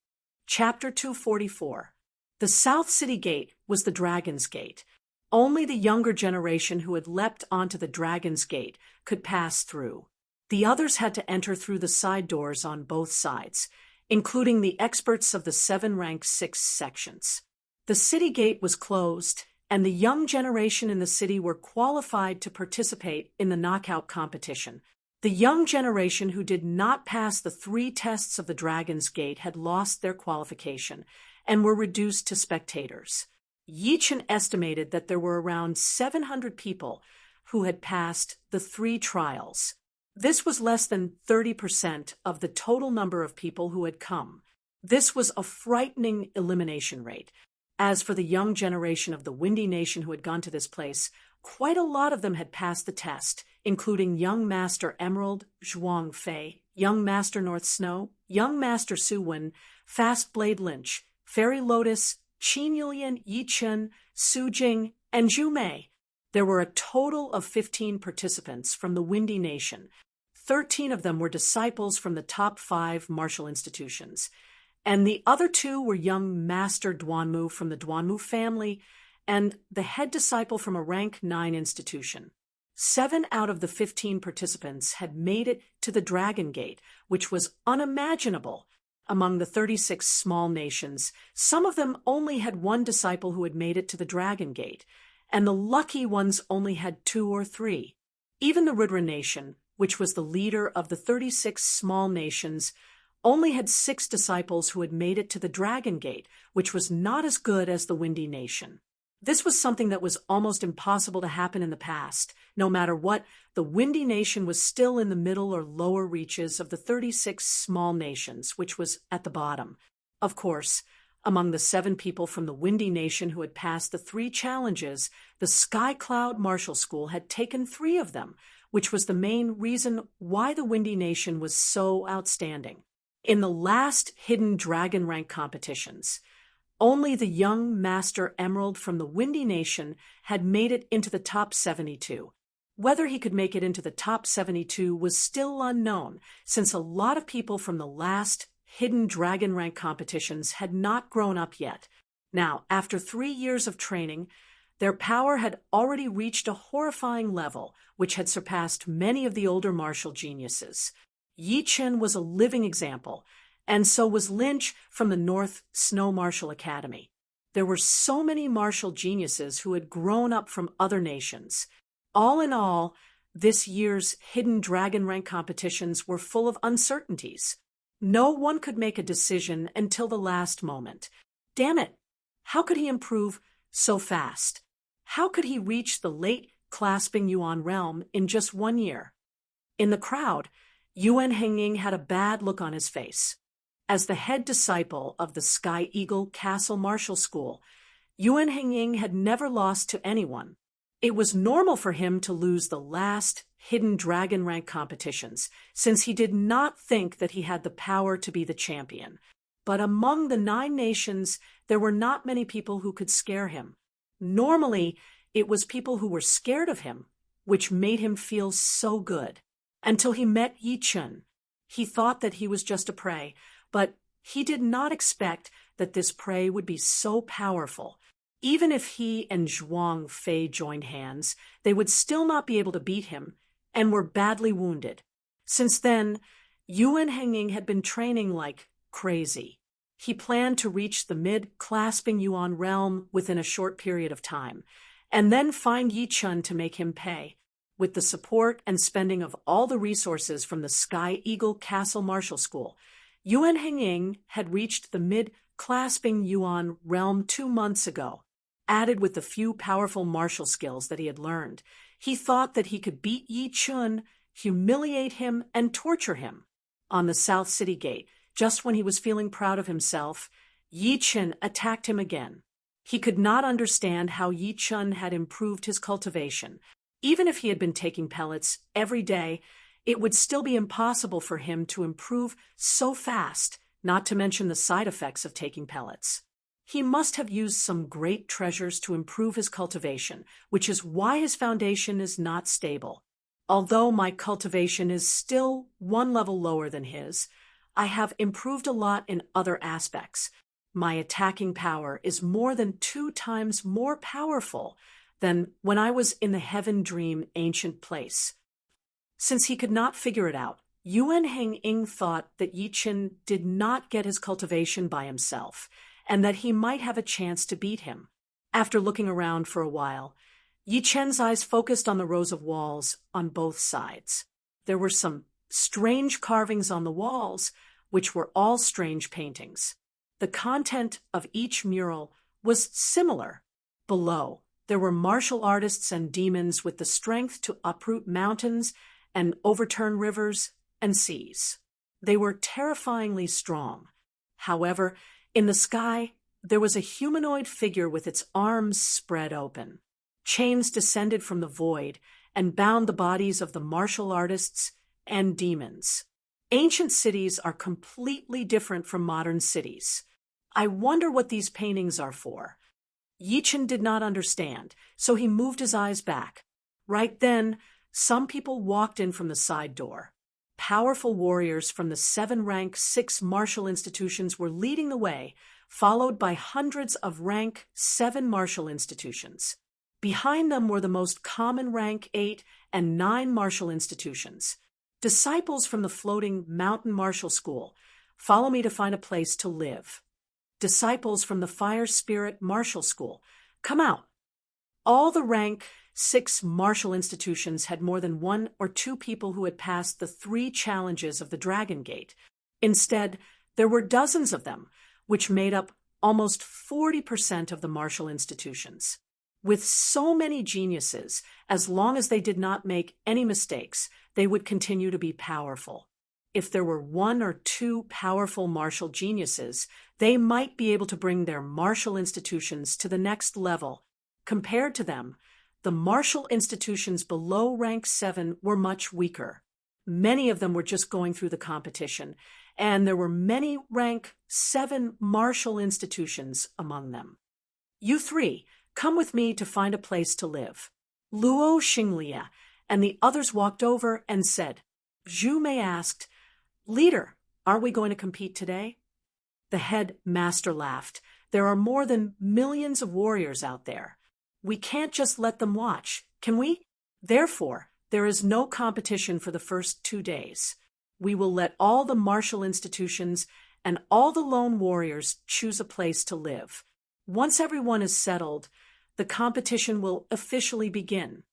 Chapter 244. The South City Gate was the Dragon's Gate. Only the younger generation who had leapt onto the Dragon's Gate could pass through. The others had to enter through the side doors on both sides, including the experts of the 7 rank 6 sections. The city gate was closed, and the young generation in the city were qualified to participate in the knockout competition. The young generation who did not pass the 3 tests of the Dragon's Gate had lost their qualification and were reduced to spectators. Yi Chen estimated that there were around 700 people who had passed the 3 trials. This was less than 30% of the total number of people who had come. This was a frightening elimination rate. As for the young generation of the Windy Nation who had gone to this place, quite a lot of them had passed the test, including young Master Emerald, Zhuang Fei, young Master North Snow, young Master Su Wen, Fast Blade Lynch, Fairy Lotus, Qin Yulian, Yi Chen, Su Jing, and Zhu Mei. There were a total of 15 participants from the Windy Nation. 13 of them were disciples from the top 5 martial institutions, and the other 2 were young Master Duanmu from the Duanmu family and the head disciple from a rank 9 institution. 7 out of the 15 participants had made it to the Dragon Gate, which was unimaginable. Among the 36 small nations, some of them only had 1 disciple who had made it to the Dragon Gate, and the lucky ones only had 2 or 3. Even the Rudra Nation, which was the leader of the 36 small nations, only had 6 disciples who had made it to the Dragon Gate, which was not as good as the Windy Nation. This was something that was almost impossible to happen in the past. No matter what, the Windy Nation was still in the middle or lower reaches of the 36 small nations, which was at the bottom. Of course, among the 7 people from the Windy Nation who had passed the 3 challenges, the Sky Cloud Martial School had taken 3 of them, which was the main reason why the Windy Nation was so outstanding. In the last hidden dragon rank competitions, only the young Master Emerald from the Windy Nation had made it into the top 72. Whether he could make it into the top 72 was still unknown, since a lot of people from the last hidden dragon rank competitions had not grown up yet. Now, after 3 years of training, their power had already reached a horrifying level, which had surpassed many of the older martial geniuses. Yi Chen was a living example, and so was Lynch from the North Snow Martial Academy. There were so many martial geniuses who had grown up from other nations. All in all, this year's hidden dragon rank competitions were full of uncertainties. No one could make a decision until the last moment. Damn it! How could he improve so fast? How could he reach the late clasping Yuan realm in just 1 year? In the crowd, Yuan Hengying had a bad look on his face. As the head disciple of the Sky Eagle Castle Martial School, Yuan Hengying had never lost to anyone. It was normal for him to lose the last hidden dragon rank competitions, since he did not think that he had the power to be the champion. But among the 9 nations, there were not many people who could scare him. Normally, it was people who were scared of him, which made him feel so good. Until he met Yi Chen. He thought that he was just a prey, but he did not expect that this prey would be so powerful. Even if he and Zhuang Fei joined hands, they would still not be able to beat him, and were badly wounded. Since then, Yuan Hengying had been training like crazy. He planned to reach the mid-clasping Yuan realm within a short period of time, and then find Yi Chen to make him pay. With the support and spending of all the resources from the Sky Eagle Castle Martial School, Yuan Hengying had reached the mid-clasping Yuan realm 2 months ago. Added with the few powerful martial skills that he had learned, he thought that he could beat Yi Chen, humiliate him, and torture him. On the South City Gate, just when he was feeling proud of himself, Yi Chen attacked him again. He could not understand how Yi Chen had improved his cultivation. Even if he had been taking pellets every day, it would still be impossible for him to improve so fast, not to mention the side effects of taking pellets. He must have used some great treasures to improve his cultivation, which is why his foundation is not stable. Although my cultivation is still 1 level lower than his, I have improved a lot in other aspects. My attacking power is more than 2 times more powerful than when I was in the Heaven Dream ancient place. Since he could not figure it out, Yuan Hengying thought that Yi Chen did not get his cultivation by himself, and that he might have a chance to beat him. After looking around for a while, Yi Chen's eyes focused on the rows of walls on both sides. There were some strange carvings on the walls, which were all strange paintings. The content of each mural was similar. Below, there were martial artists and demons with the strength to uproot mountains and overturn rivers and seas. They were terrifyingly strong. However, in the sky, there was a humanoid figure with its arms spread open. Chains descended from the void and bound the bodies of the martial artists and demons. Ancient cities are completely different from modern cities. I wonder what these paintings are for. Yi Chen did not understand, so he moved his eyes back. Right then, some people walked in from the side door. Powerful warriors from the 7 rank 6 martial institutions were leading the way, followed by hundreds of rank 7 martial institutions. Behind them were the most common rank 8 and 9 martial institutions. Disciples from the floating mountain martial school, follow me to find a place to live. Disciples from the fire spirit martial school, come out. All the rank 6 martial institutions had more than 1 or 2 people who had passed the 3 challenges of the Dragon Gate. Instead, there were dozens of them, which made up almost 40% of the martial institutions. With so many geniuses, as long as they did not make any mistakes, they would continue to be powerful. If there were 1 or 2 powerful martial geniuses, they might be able to bring their martial institutions to the next level. Compared to them, the martial institutions below rank 7 were much weaker. Many of them were just going through the competition, and there were many rank 7 martial institutions among them. You 3, come with me to find a place to live. Luo Xinglia and the others walked over and said. Zhu Mei asked, Leader, aren't we going to compete today? The head master laughed. There are more than millions of warriors out there. We can't just let them watch, can we? Therefore, there is no competition for the first 2 days. We will let all the martial institutions and all the lone warriors choose a place to live. Once everyone is settled, the competition will officially begin.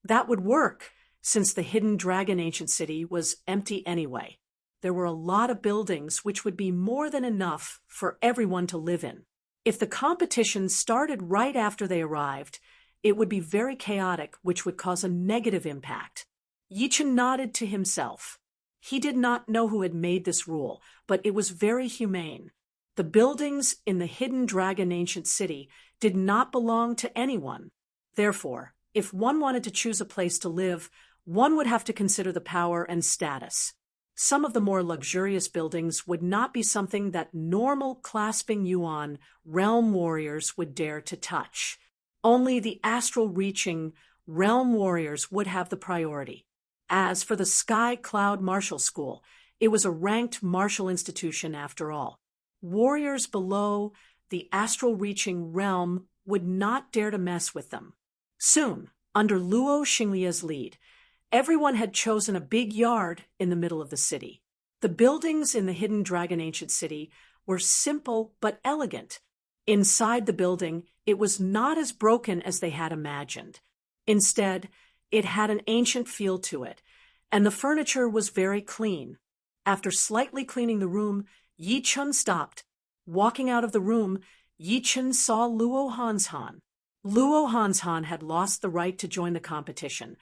That would work, since the hidden dragon ancient city was empty anyway. There were a lot of buildings which would be more than enough for everyone to live in. If the competition started right after they arrived, it would be very chaotic, which would cause a negative impact. Yi Chen nodded to himself. He did not know who had made this rule, but it was very humane. The buildings in the hidden dragon ancient city did not belong to anyone. Therefore, if one wanted to choose a place to live, one would have to consider the power and status. Some of the more luxurious buildings would not be something that normal clasping yuan realm warriors would dare to touch. Only the astral-reaching realm warriors would have the priority. As for the Sky Cloud Martial School, it was a ranked martial institution after all. Warriors below the astral-reaching realm would not dare to mess with them. Soon, under Luo Xinglia's lead, everyone had chosen a big yard in the middle of the city. The buildings in the hidden dragon ancient city were simple but elegant. Inside the building, it was not as broken as they had imagined. Instead, it had an ancient feel to it, and the furniture was very clean. After slightly cleaning the room, Yi Chen stopped. Walking out of the room, Yi Chen saw Luo Hanshan. Luo Hanshan had lost the right to join the competition,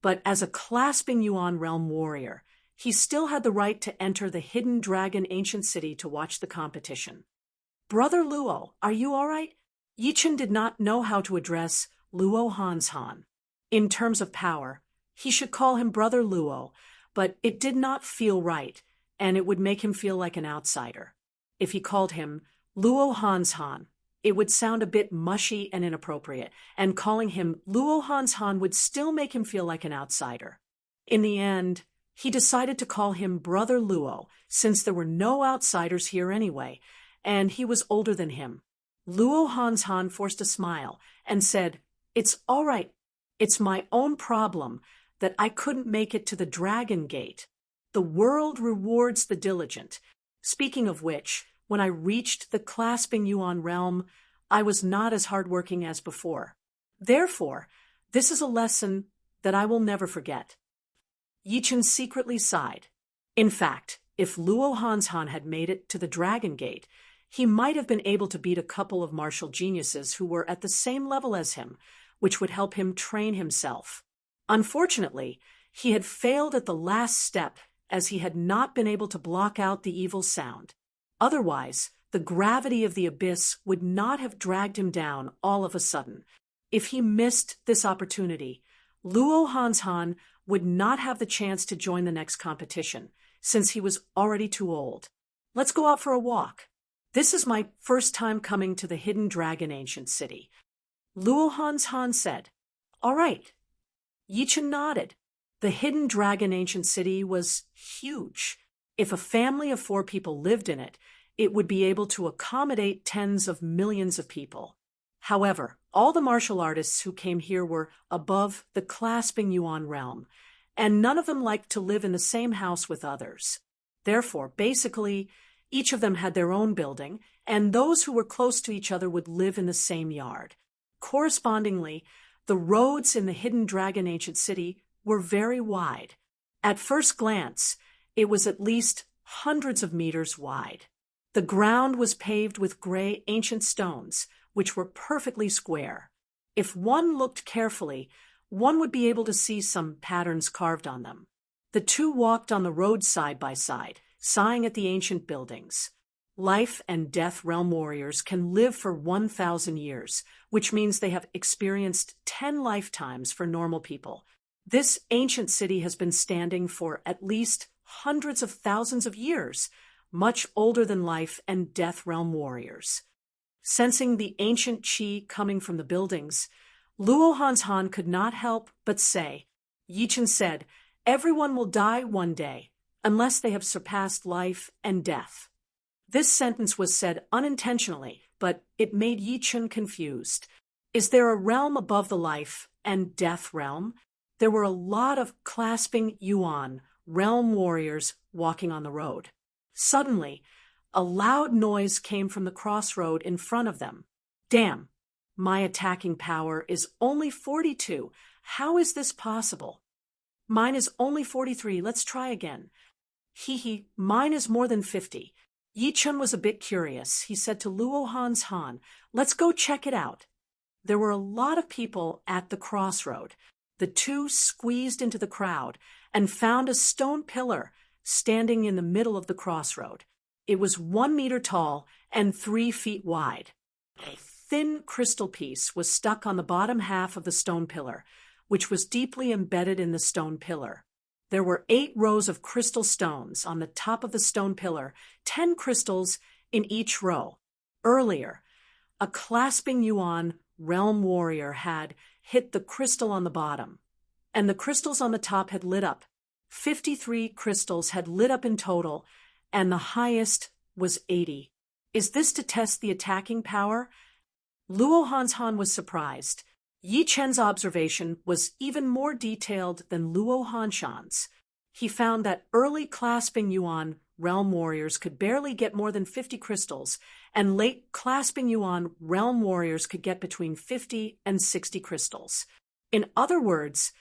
but as a clasping yuan realm warrior, he still had the right to enter the hidden dragon ancient city to watch the competition. Brother Luo, are you all right? Yi Chen did not know how to address Luo Hanshan. In terms of power, he should call him Brother Luo, but it did not feel right, and it would make him feel like an outsider. If he called him Luo Hanshan, it would sound a bit mushy and inappropriate, and calling him Luo Hanshan would still make him feel like an outsider. In the end, he decided to call him Brother Luo, since there were no outsiders here anyway, and he was older than him. Luo Hanshan forced a smile and said, "It's all right. It's my own problem that I couldn't make it to the Dragon Gate. The world rewards the diligent. Speaking of which, when I reached the clasping yuan realm, I was not as hardworking as before. Therefore, this is a lesson that I will never forget. Yichen secretly sighed. In fact, if Luo Hanshan had made it to the Dragon Gate, he might have been able to beat a couple of martial geniuses who were at the same level as him, which would help him train himself. Unfortunately, he had failed at the last step, as he had not been able to block out the evil sound. Otherwise, the gravity of the abyss would not have dragged him down all of a sudden. If he missed this opportunity, Luo Hanshan would not have the chance to join the next competition, since he was already too old. Let's go out for a walk. This is my first time coming to the Hidden Dragon Ancient City. Luo Hanshan said. All right. Yichen nodded. The Hidden Dragon Ancient City was huge. If a family of 4 people lived in it, it would be able to accommodate tens of millions of people. However, all the martial artists who came here were above the clasping yuan realm, and none of them liked to live in the same house with others. Therefore, basically, each of them had their own building, and those who were close to each other would live in the same yard. Correspondingly, the roads in the Hidden Dragon Ancient City were very wide. At first glance, it was at least hundreds of meters wide. The ground was paved with gray ancient stones, which were perfectly square. If one looked carefully, one would be able to see some patterns carved on them. The two walked on the road side by side, sighing at the ancient buildings. Life and death realm warriors can live for 1,000 years, which means they have experienced 10 lifetimes for normal people. This ancient city has been standing for at least hundreds of thousands of years, much older than life and death realm warriors. Sensing the ancient qi coming from the buildings, Luo Hanshan could not help but say, Yichen said, everyone will die one day, unless they have surpassed life and death. This sentence was said unintentionally, but it made Yichen confused. Is there a realm above the life and death realm? There were a lot of clasping yuan, realm warriors, walking on the road. Suddenly, a loud noise came from the crossroad in front of them. Damn, my attacking power is only 42. How is this possible? Mine is only 43. Let's try again. Hee, mine is more than 50. Yichen was a bit curious. He said to Luo Hanshan, let's go check it out. There were a lot of people at the crossroad. The two squeezed into the crowd and found a stone pillar standing in the middle of the crossroad. It was 1 meter tall and 3 feet wide. A thin crystal piece was stuck on the bottom half of the stone pillar, which was deeply embedded in the stone pillar. There were 8 rows of crystal stones on the top of the stone pillar, 10 crystals in each row. Earlier, a clasping yuan realm warrior had hit the crystal on the bottom, and the crystals on the top had lit up. 53 crystals had lit up in total, and the highest was 80. Is this to test the attacking power? Luo Hanshan was surprised. Yichen's observation was even more detailed than Luo Hanshan's. He found that early clasping yuan realm warriors could barely get more than 50 crystals, and late clasping yuan realm warriors could get between 50 and 60 crystals. In other words,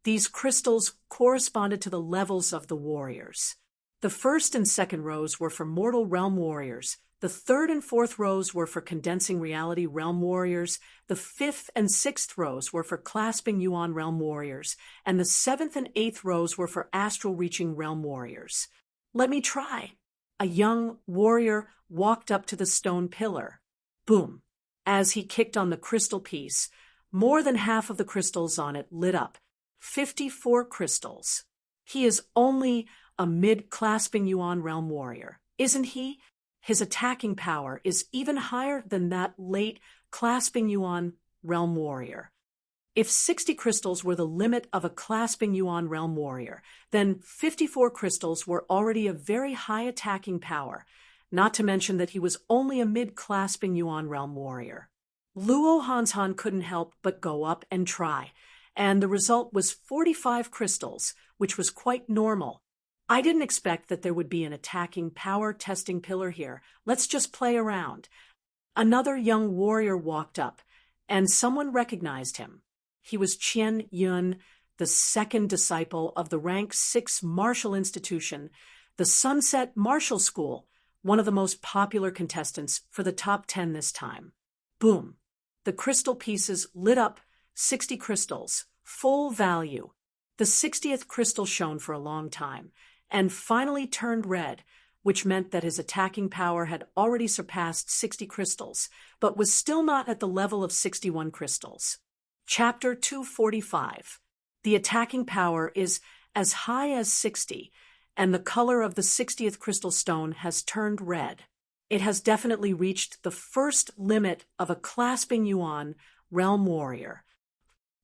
these crystals corresponded to the levels of the warriors. The first and second rows were for mortal realm warriors. The third and fourth rows were for condensing reality realm warriors. The fifth and sixth rows were for clasping yuan realm warriors. And the seventh and eighth rows were for astral reaching realm warriors. Let me try. A young warrior walked up to the stone pillar. Boom. As he kicked on the crystal piece, more than half of the crystals on it lit up. 54 crystals. He is only a mid-clasping yuan realm warrior, isn't he? His attacking power is even higher than that late clasping yuan realm warrior. If 60 crystals were the limit of a clasping yuan realm warrior, then 54 crystals were already a very high attacking power, not to mention that he was only a mid-clasping yuan realm warrior. Luo Hanshan couldn't help but go up and try, and the result was 45 crystals, which was quite normal. I didn't expect that there would be an attacking power testing pillar here. Let's just play around. Another young warrior walked up, and someone recognized him. He was Qian Yun, the second disciple of the Rank 6 martial institution, the Sunset Martial School, one of the most popular contestants for the top 10 this time. Boom! The crystal pieces lit up, 60 crystals, full value. The 60th crystal shone for a long time, and finally turned red, which meant that his attacking power had already surpassed 60 crystals, but was still not at the level of 61 crystals. Chapter 245. The attacking power is as high as 60, and the color of the 60th crystal stone has turned red. It has definitely reached the first limit of a clasping yuan realm warrior.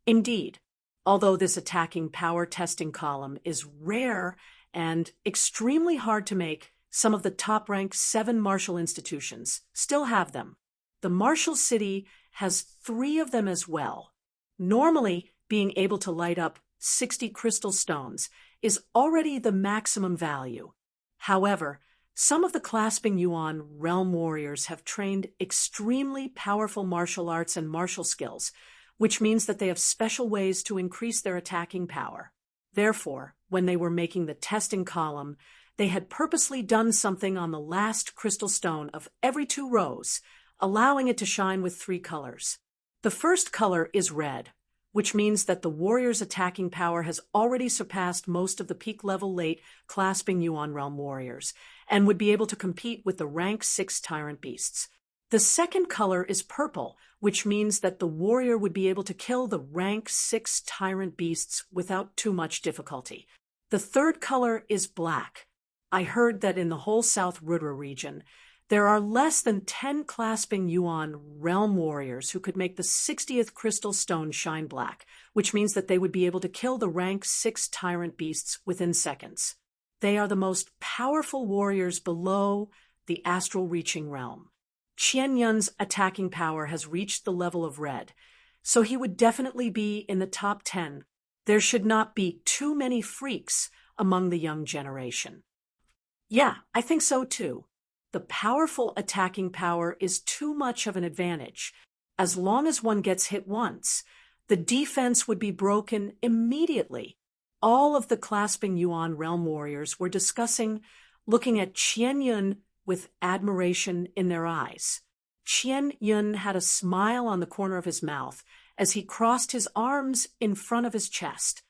Indeed, although this attacking power testing column is rare and extremely hard to make, some of the top-ranked 7 martial institutions still have them. The Martial City has 3 of them as well. Normally, being able to light up 60 crystal stones is already the maximum value. However, some of the clasping yuan realm warriors have trained extremely powerful martial arts and martial skills, which means that they have special ways to increase their attacking power. Therefore, when they were making the testing column, they had purposely done something on the last crystal stone of every 2 rows, allowing it to shine with 3 colors. The first color is red, which means that the warrior's attacking power has already surpassed most of the peak-level late clasping yuan realm warriors, and would be able to compete with the rank 6 tyrant beasts. The second color is purple, which means that the warrior would be able to kill the rank 6 tyrant beasts without too much difficulty. The third color is black. I heard that in the whole South Rudra region, there are less than 10 clasping yuan realm warriors who could make the 60th crystal stone shine black, which means that they would be able to kill the rank 6 tyrant beasts within seconds. They are the most powerful warriors below the astral reaching realm. Qian Yun's attacking power has reached the level of red, so he would definitely be in the top 10. There should not be too many freaks among the young generation. Yeah, I think so too. The powerful attacking power is too much of an advantage. As long as one gets hit once, the defense would be broken immediately. All of the clasping yuan realm warriors were discussing, looking at Qian Yun with admiration in their eyes. Qian Yun had a smile on the corner of his mouth as he crossed his arms in front of his chest.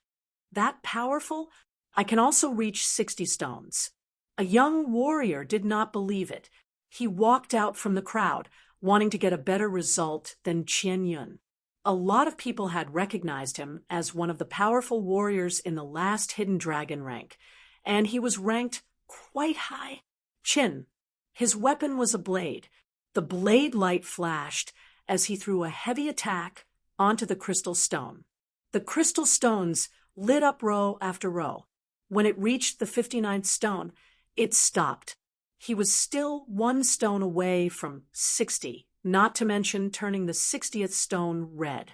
That powerful? I can also reach 60 stones. A young warrior did not believe it. He walked out from the crowd, wanting to get a better result than Qian Yun. A lot of people had recognized him as one of the powerful warriors in the last hidden dragon rank, and he was ranked quite high. Qin. His weapon was a blade. The blade light flashed as he threw a heavy attack onto the crystal stone. The crystal stones lit up row after row. When it reached the 59th stone, it stopped. He was still 1 stone away from 60, not to mention turning the 60th stone red.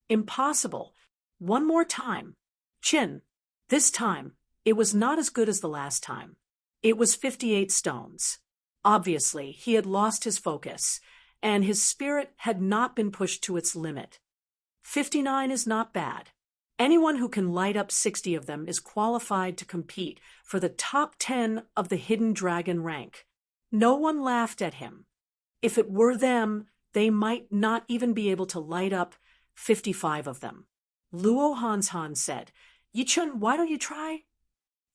Impossible. One more time. Qin. This time, it was not as good as the last time. It was 58 stones. Obviously, he had lost his focus, and his spirit had not been pushed to its limit. 59 is not bad. Anyone who can light up 60 of them is qualified to compete for the top 10 of the hidden dragon rank. No one laughed at him. If it were them, they might not even be able to light up 55 of them. Luo Hanshan said, "Yichun, why don't you try?"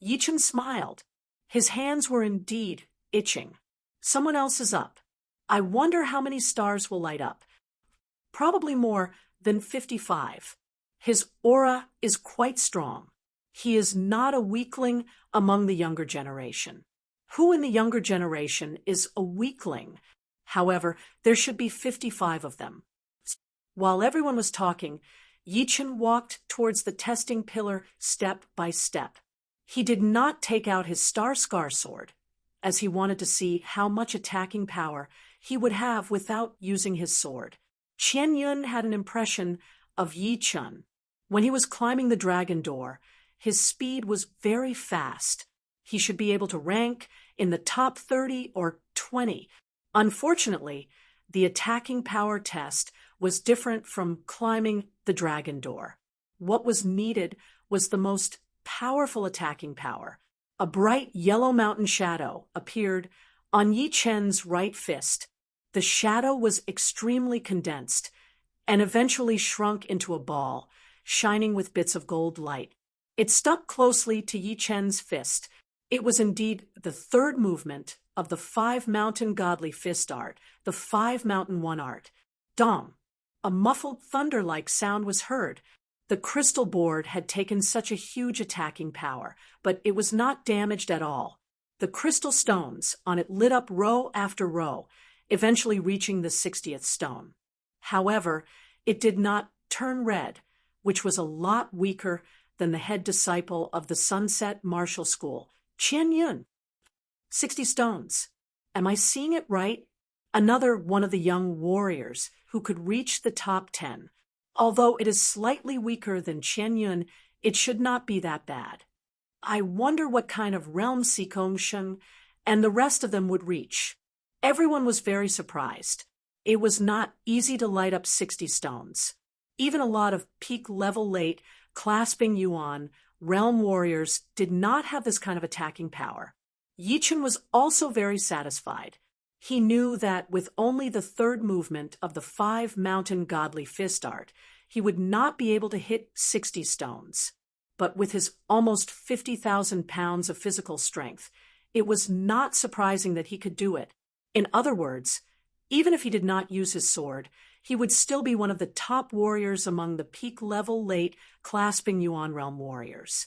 Yichun smiled. His hands were indeed itching. Someone else is up. I wonder how many stars will light up. Probably more than 55. His aura is quite strong. He is not a weakling among the younger generation. Who in the younger generation is a weakling? However, there should be 55 of them. While everyone was talking, Yichun walked towards the testing pillar step by step. He did not take out his Star Scar sword, as he wanted to see how much attacking power he would have without using his sword. Qian Yun had an impression of Yichun. When he was climbing the dragon door, his speed was very fast. He should be able to rank in the top 30 or 20. Unfortunately, the attacking power test was different from climbing the dragon door. What was needed was the most powerful attacking power. A bright yellow mountain shadow appeared on Yi Chen's right fist. The shadow was extremely condensed and eventually shrunk into a ball, shining with bits of gold light. It stuck closely to Yi Chen's fist. It was indeed the third movement of the 5-mountain godly fist art, the 5-mountain one art. Dong! A muffled thunder-like sound was heard. The crystal board had taken such a huge attacking power, but it was not damaged at all. The crystal stones on it lit up row after row, eventually reaching the 60th stone. However, it did not turn red, which was a lot weaker than the head disciple of the Sunset Martial School, Qian Yun. 60 stones. Am I seeing it right? Another one of the young warriors who could reach the top 10. Although it is slightly weaker than Qian Yun, it should not be that bad. I wonder what kind of realm Sikong Sheng and the rest of them would reach. Everyone was very surprised. It was not easy to light up 60 stones. Even a lot of peak-level late, clasping Yuan, realm warriors did not have this kind of attacking power. Yi Chen was also very satisfied. He knew that with only the third movement of the 5-mountain godly fist art, he would not be able to hit 60 stones. But with his almost 50,000 pounds of physical strength, it was not surprising that he could do it. In other words, even if he did not use his sword, he would still be one of the top warriors among the peak-level late clasping Yuan realm warriors.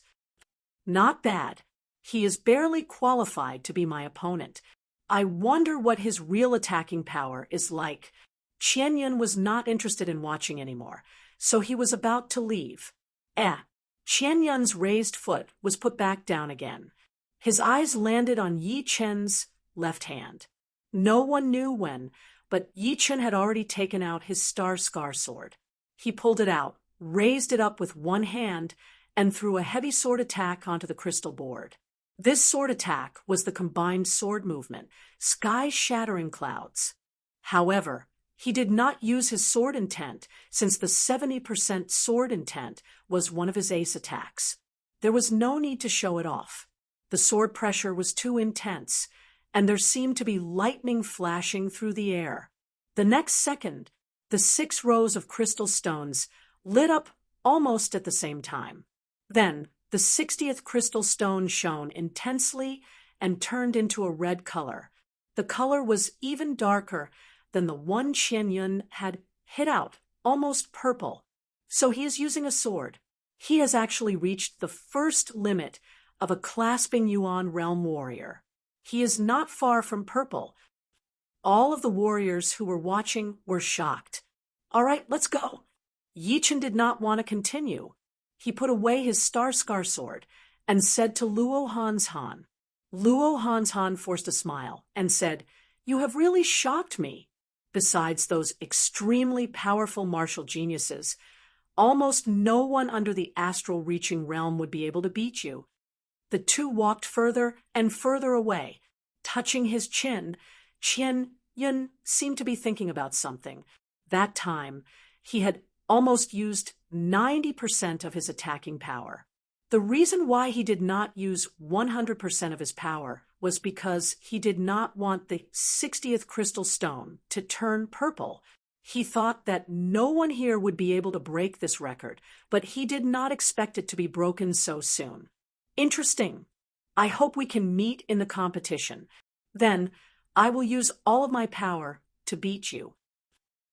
Not bad. He is barely qualified to be my opponent. I wonder what his real attacking power is like. Qian Yun was not interested in watching anymore, so he was about to leave. Qian Yun's raised foot was put back down again. His eyes landed on Yi Chen's left hand. No one knew when, but Yi Chen had already taken out his Star Scar sword. He pulled it out, raised it up with one hand, and threw a heavy sword attack onto the crystal board. This sword attack was the combined sword movement, sky-shattering clouds. However, he did not use his sword intent, since the 70% sword intent was one of his ace attacks. There was no need to show it off. The sword pressure was too intense, and there seemed to be lightning flashing through the air. The next second, the 6 rows of crystal stones lit up almost at the same time. Then, the 60th crystal stone shone intensely and turned into a red color. The color was even darker than the one Qian Yun had hit out, almost purple. So he is using a sword. He has actually reached the first limit of a clasping Yuan realm warrior. He is not far from purple. All of the warriors who were watching were shocked. All right, let's go. Yi Chen did not want to continue. He put away his Star Scar sword and said to Luo Han's Han. Luo Han's Han forced a smile and said, "You have really shocked me. Besides those extremely powerful martial geniuses, almost no one under the astral reaching realm would be able to beat you." The two walked further and further away. Touching his chin, Qian Yun seemed to be thinking about something. That time, he had almost used 90% of his attacking power. The reason why he did not use 100% of his power was because he did not want the 60th crystal stone to turn purple. He thought that no one here would be able to break this record, but he did not expect it to be broken so soon. Interesting. I hope we can meet in the competition. Then, I will use all of my power to beat you.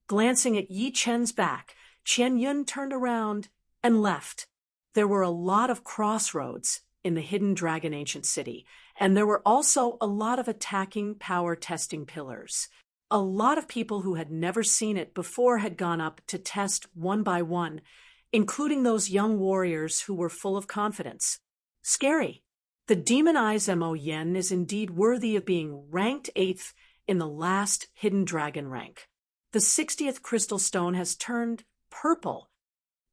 Glancing at Yi Chen's back, Qian Yun turned around and left. There were a lot of crossroads in the hidden dragon ancient city, and there were also a lot of attacking power testing pillars. A lot of people who had never seen it before had gone up to test one by one, including those young warriors who were full of confidence. Scary. The Demon Eyes Mo Yen is indeed worthy of being ranked 8th in the last hidden dragon rank. The 60th crystal stone has turned purple.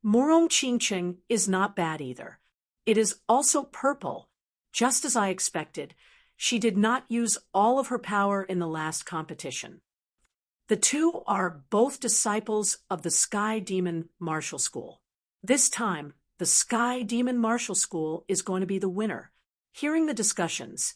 Murong Qingqing is not bad either. It is also purple. Just as I expected, she did not use all of her power in the last competition. The two are both disciples of the Sky Demon Martial School. This time, the Sky Demon Martial School is going to be the winner. Hearing the discussions,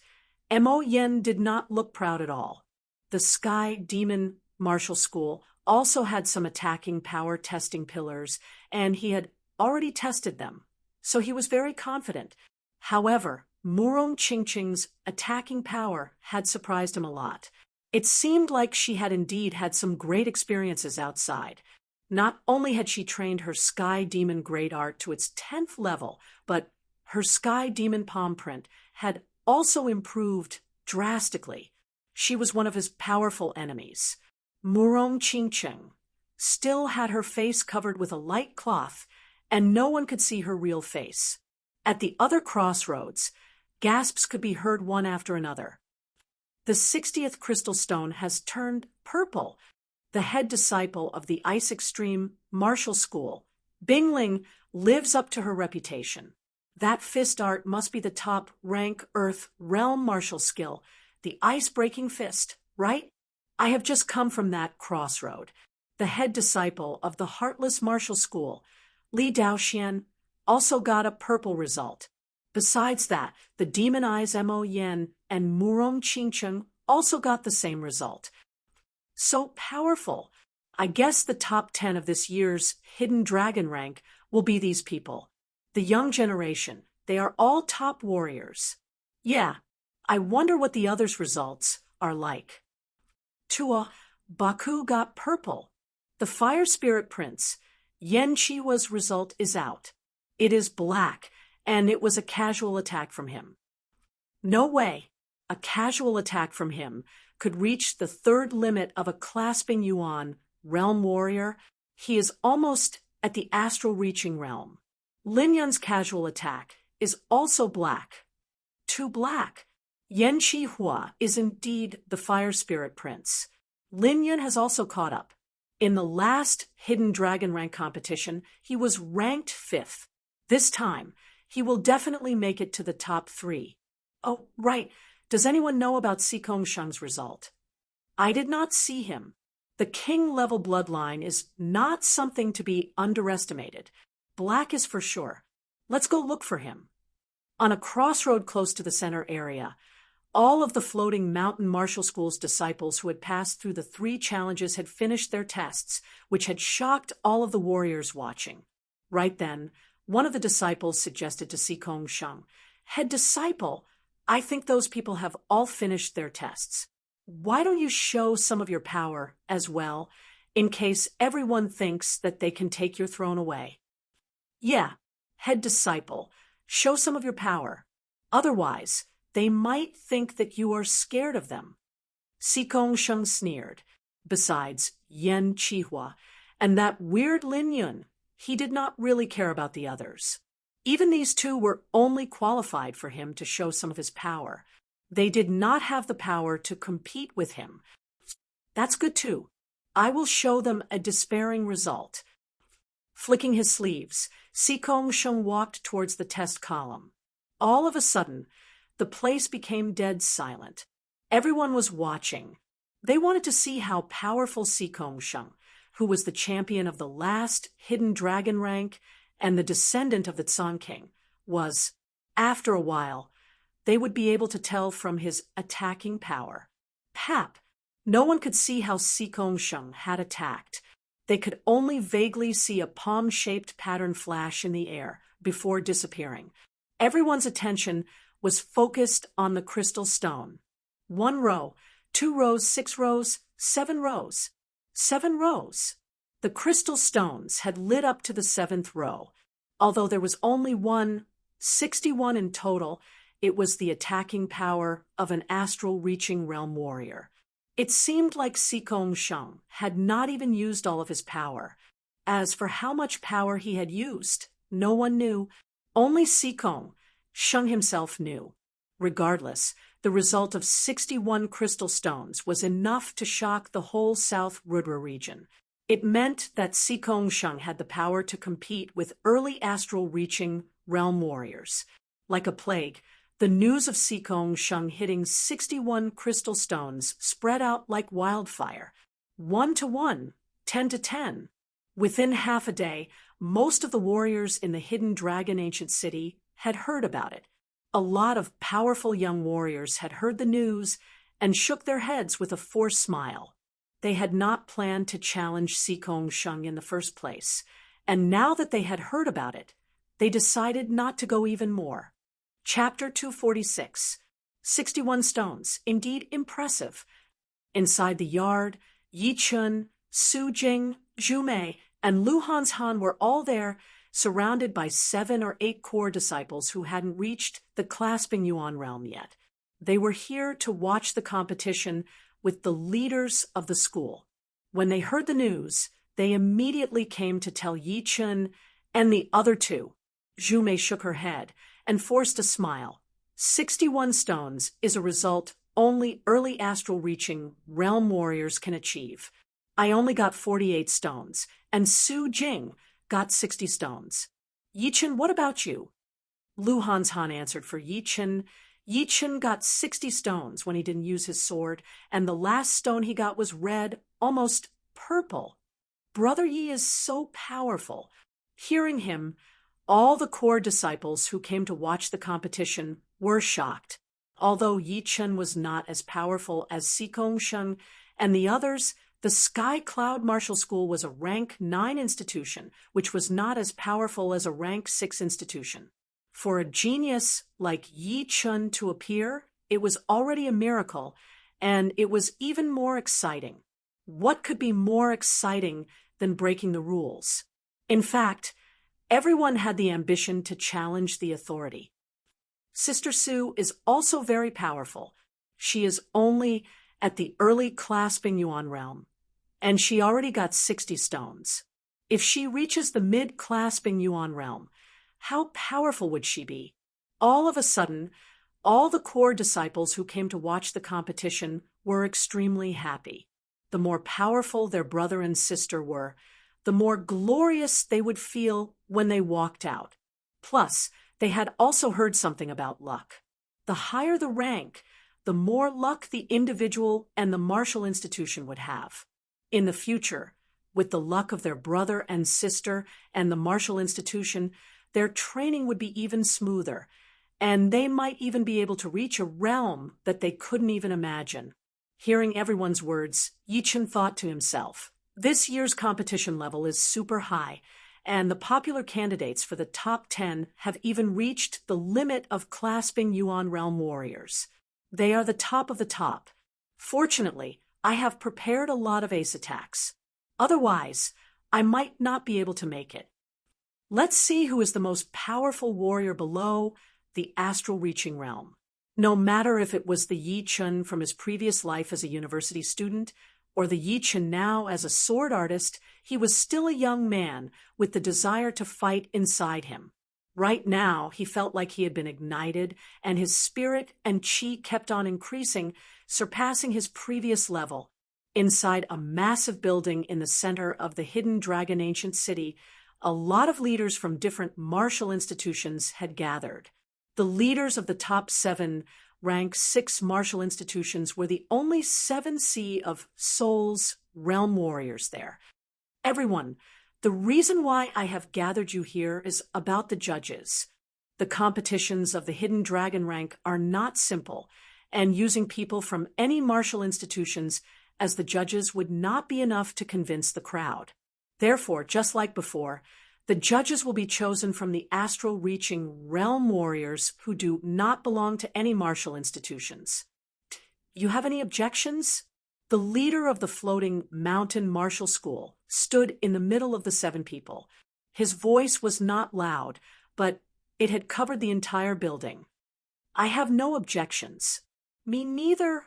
Mo Yen did not look proud at all. The Sky Demon Martial School also had some attacking power testing pillars, and he had already tested them, so he was very confident. However, Murong Qingqing's attacking power had surprised him a lot. It seemed like she had indeed had some great experiences outside. Not only had she trained her Sky Demon Great Art to its 10th level, but her Sky Demon palm print had also improved drastically. She was one of his powerful enemies. Murong Qingqing still had her face covered with a light cloth, and no one could see her real face. At the other crossroads, gasps could be heard one after another. The 60th crystal stone has turned purple. The head disciple of the Ice Extreme Martial School, Bingling, lives up to her reputation. That fist art must be the top rank Earth realm martial skill, the ice-breaking fist, right? I have just come from that crossroad. The head disciple of the Heartless Martial School, Li Daoxian, also got a purple result. Besides that, the Demon Eyes Mo Yen and Murong Qingqing also got the same result. So powerful. I guess the top 10 of this year's Hidden Dragon rank will be these people. The young generation, they are all top warriors. Yeah, I wonder what the others' results are like. Tua, Baku got purple. The Fire Spirit Prince, Yen Chiwa's result is out. It is black, and it was a casual attack from him. No way. A casual attack from him could reach the third limit of a clasping Yuan realm warrior. He is almost at the astral reaching realm. Lin Yun's casual attack is also black. Too black. Yen Qihua is indeed the Fire Spirit Prince. Lin Yun has also caught up. In the last Hidden Dragon rank competition, he was ranked 5th. This time, he will definitely make it to the top 3. Oh, right. Does anyone know about Sikong Sheng's result? I did not see him. The king-level bloodline is not something to be underestimated. Black is for sure. Let's go look for him. On a crossroad close to the center area, all of the floating mountain martial school's disciples who had passed through the 3 challenges had finished their tests, which had shocked all of the warriors watching. Right then, one of the disciples suggested to Sikong Sheng, "Head disciple, I think those people have all finished their tests. Why don't you show some of your power as well, in case everyone thinks that they can take your throne away?" Yeah, head disciple, show some of your power. Otherwise, they might think that you are scared of them. Sikong Sheng sneered. Besides, Yen Qihua and that weird Lin Yun, he did not really care about the others. Even these two were only qualified for him to show some of his power. They did not have the power to compete with him. That's good too. I will show them a despairing result. Flicking his sleeves, Sikong Sheng walked towards the test column. All of a sudden, the place became dead silent. Everyone was watching. They wanted to see how powerful Sikong Sheng, who was the champion of the last Hidden Dragon rank and the descendant of the Tsan King, was. After a while, they would be able to tell from his attacking power. Pap! No one could see how Sikong Sheng had attacked. They could only vaguely see a palm-shaped pattern flash in the air before disappearing. Everyone's attention was focused on the crystal stone. 1 row, 2 rows, 6 rows, 7 rows. 7 rows. The crystal stones had lit up to the 7th row. Although there was only 61 in total, it was the attacking power of an astral-reaching realm warrior. It seemed like Sikong Sheng had not even used all of his power. As for how much power he had used, no one knew. Only Sikong Sheng himself knew. Regardless, the result of 61 crystal stones was enough to shock the whole South Rudra region. It meant that Sikong Sheng had the power to compete with early astral-reaching realm warriors. Like a plague, the news of Sikong Sheng hitting 61 crystal stones spread out like wildfire. 1-1, 10-10. Within half a day, most of the warriors in the hidden dragon ancient city had heard about it. A lot of powerful young warriors had heard the news and shook their heads with a forced smile. They had not planned to challenge Sikong Sheng in the first place, and now that they had heard about it, they decided not to go even more. Chapter 246. 61 stones, indeed impressive. Inside the yard, Yi Chun, Su Jing, Zhu Mei, and Lu Hanshan were all there, surrounded by 7 or 8 core disciples who hadn't reached the clasping Yuan realm yet. They were here to watch the competition with the leaders of the school. When they heard the news, they immediately came to tell Yi Chun and the other 2. Zhu Mei shook her head and forced a smile. 61 stones is a result only early astral reaching realm warriors can achieve. I only got 48 stones, and Su Jing got 60 stones. Yi Chun, what about you? Lu Hanshan answered for Yi Chun. Yi Chun got 60 stones when he didn't use his sword, and the last stone he got was red, almost purple. Brother Yi is so powerful. Hearing him, all the core disciples who came to watch the competition were shocked. Although Yi Chun was not as powerful as Sikong Sheng and the others, the Sky Cloud Martial School was a rank 9 institution, which was not as powerful as a rank 6 institution. For a genius like Yi Chun to appear, it was already a miracle, and it was even more exciting. What could be more exciting than breaking the rules? In fact, everyone had the ambition to challenge the authority. Sister Su is also very powerful. She is only at the early clasping Yuan realm, and she already got 60 stones. If she reaches the mid-clasping Yuan realm, how powerful would she be? All of a sudden, all the core disciples who came to watch the competition were extremely happy. The more powerful their brother and sister were, the more glorious they would feel when they walked out. Plus, they had also heard something about luck. The higher the rank, the more luck the individual and the martial institution would have. In the future, with the luck of their brother and sister and the martial institution, their training would be even smoother, and they might even be able to reach a realm that they couldn't even imagine. Hearing everyone's words, Yi Chun thought to himself, this year's competition level is super high, and the popular candidates for the top 10 have even reached the limit of clasping Yuan realm warriors. They are the top of the top. Fortunately, I have prepared a lot of ace attacks. Otherwise, I might not be able to make it. Let's see who is the most powerful warrior below the astral reaching realm. No matter if it was the Yi Chun from his previous life as a university student or the Yi Chun now as a sword artist, he was still a young man with the desire to fight inside him. Right now, he felt like he had been ignited, and his spirit and qi kept on increasing, surpassing his previous level. Inside a massive building in the center of the hidden dragon ancient city, a lot of leaders from different martial institutions had gathered. The leaders of the top 7 rank 6 martial institutions were the only 7C of souls realm warriors there. Everyone, the reason why I have gathered you here is about the judges. The competitions of the hidden dragon rank are not simple, and using people from any martial institutions as the judges would not be enough to convince the crowd. Therefore, just like before, the judges will be chosen from the astral-reaching realm warriors who do not belong to any martial institutions. You have any objections? The leader of the floating mountain martial school stood in the middle of the 7 people. His voice was not loud, but it had covered the entire building. I have no objections. Me neither.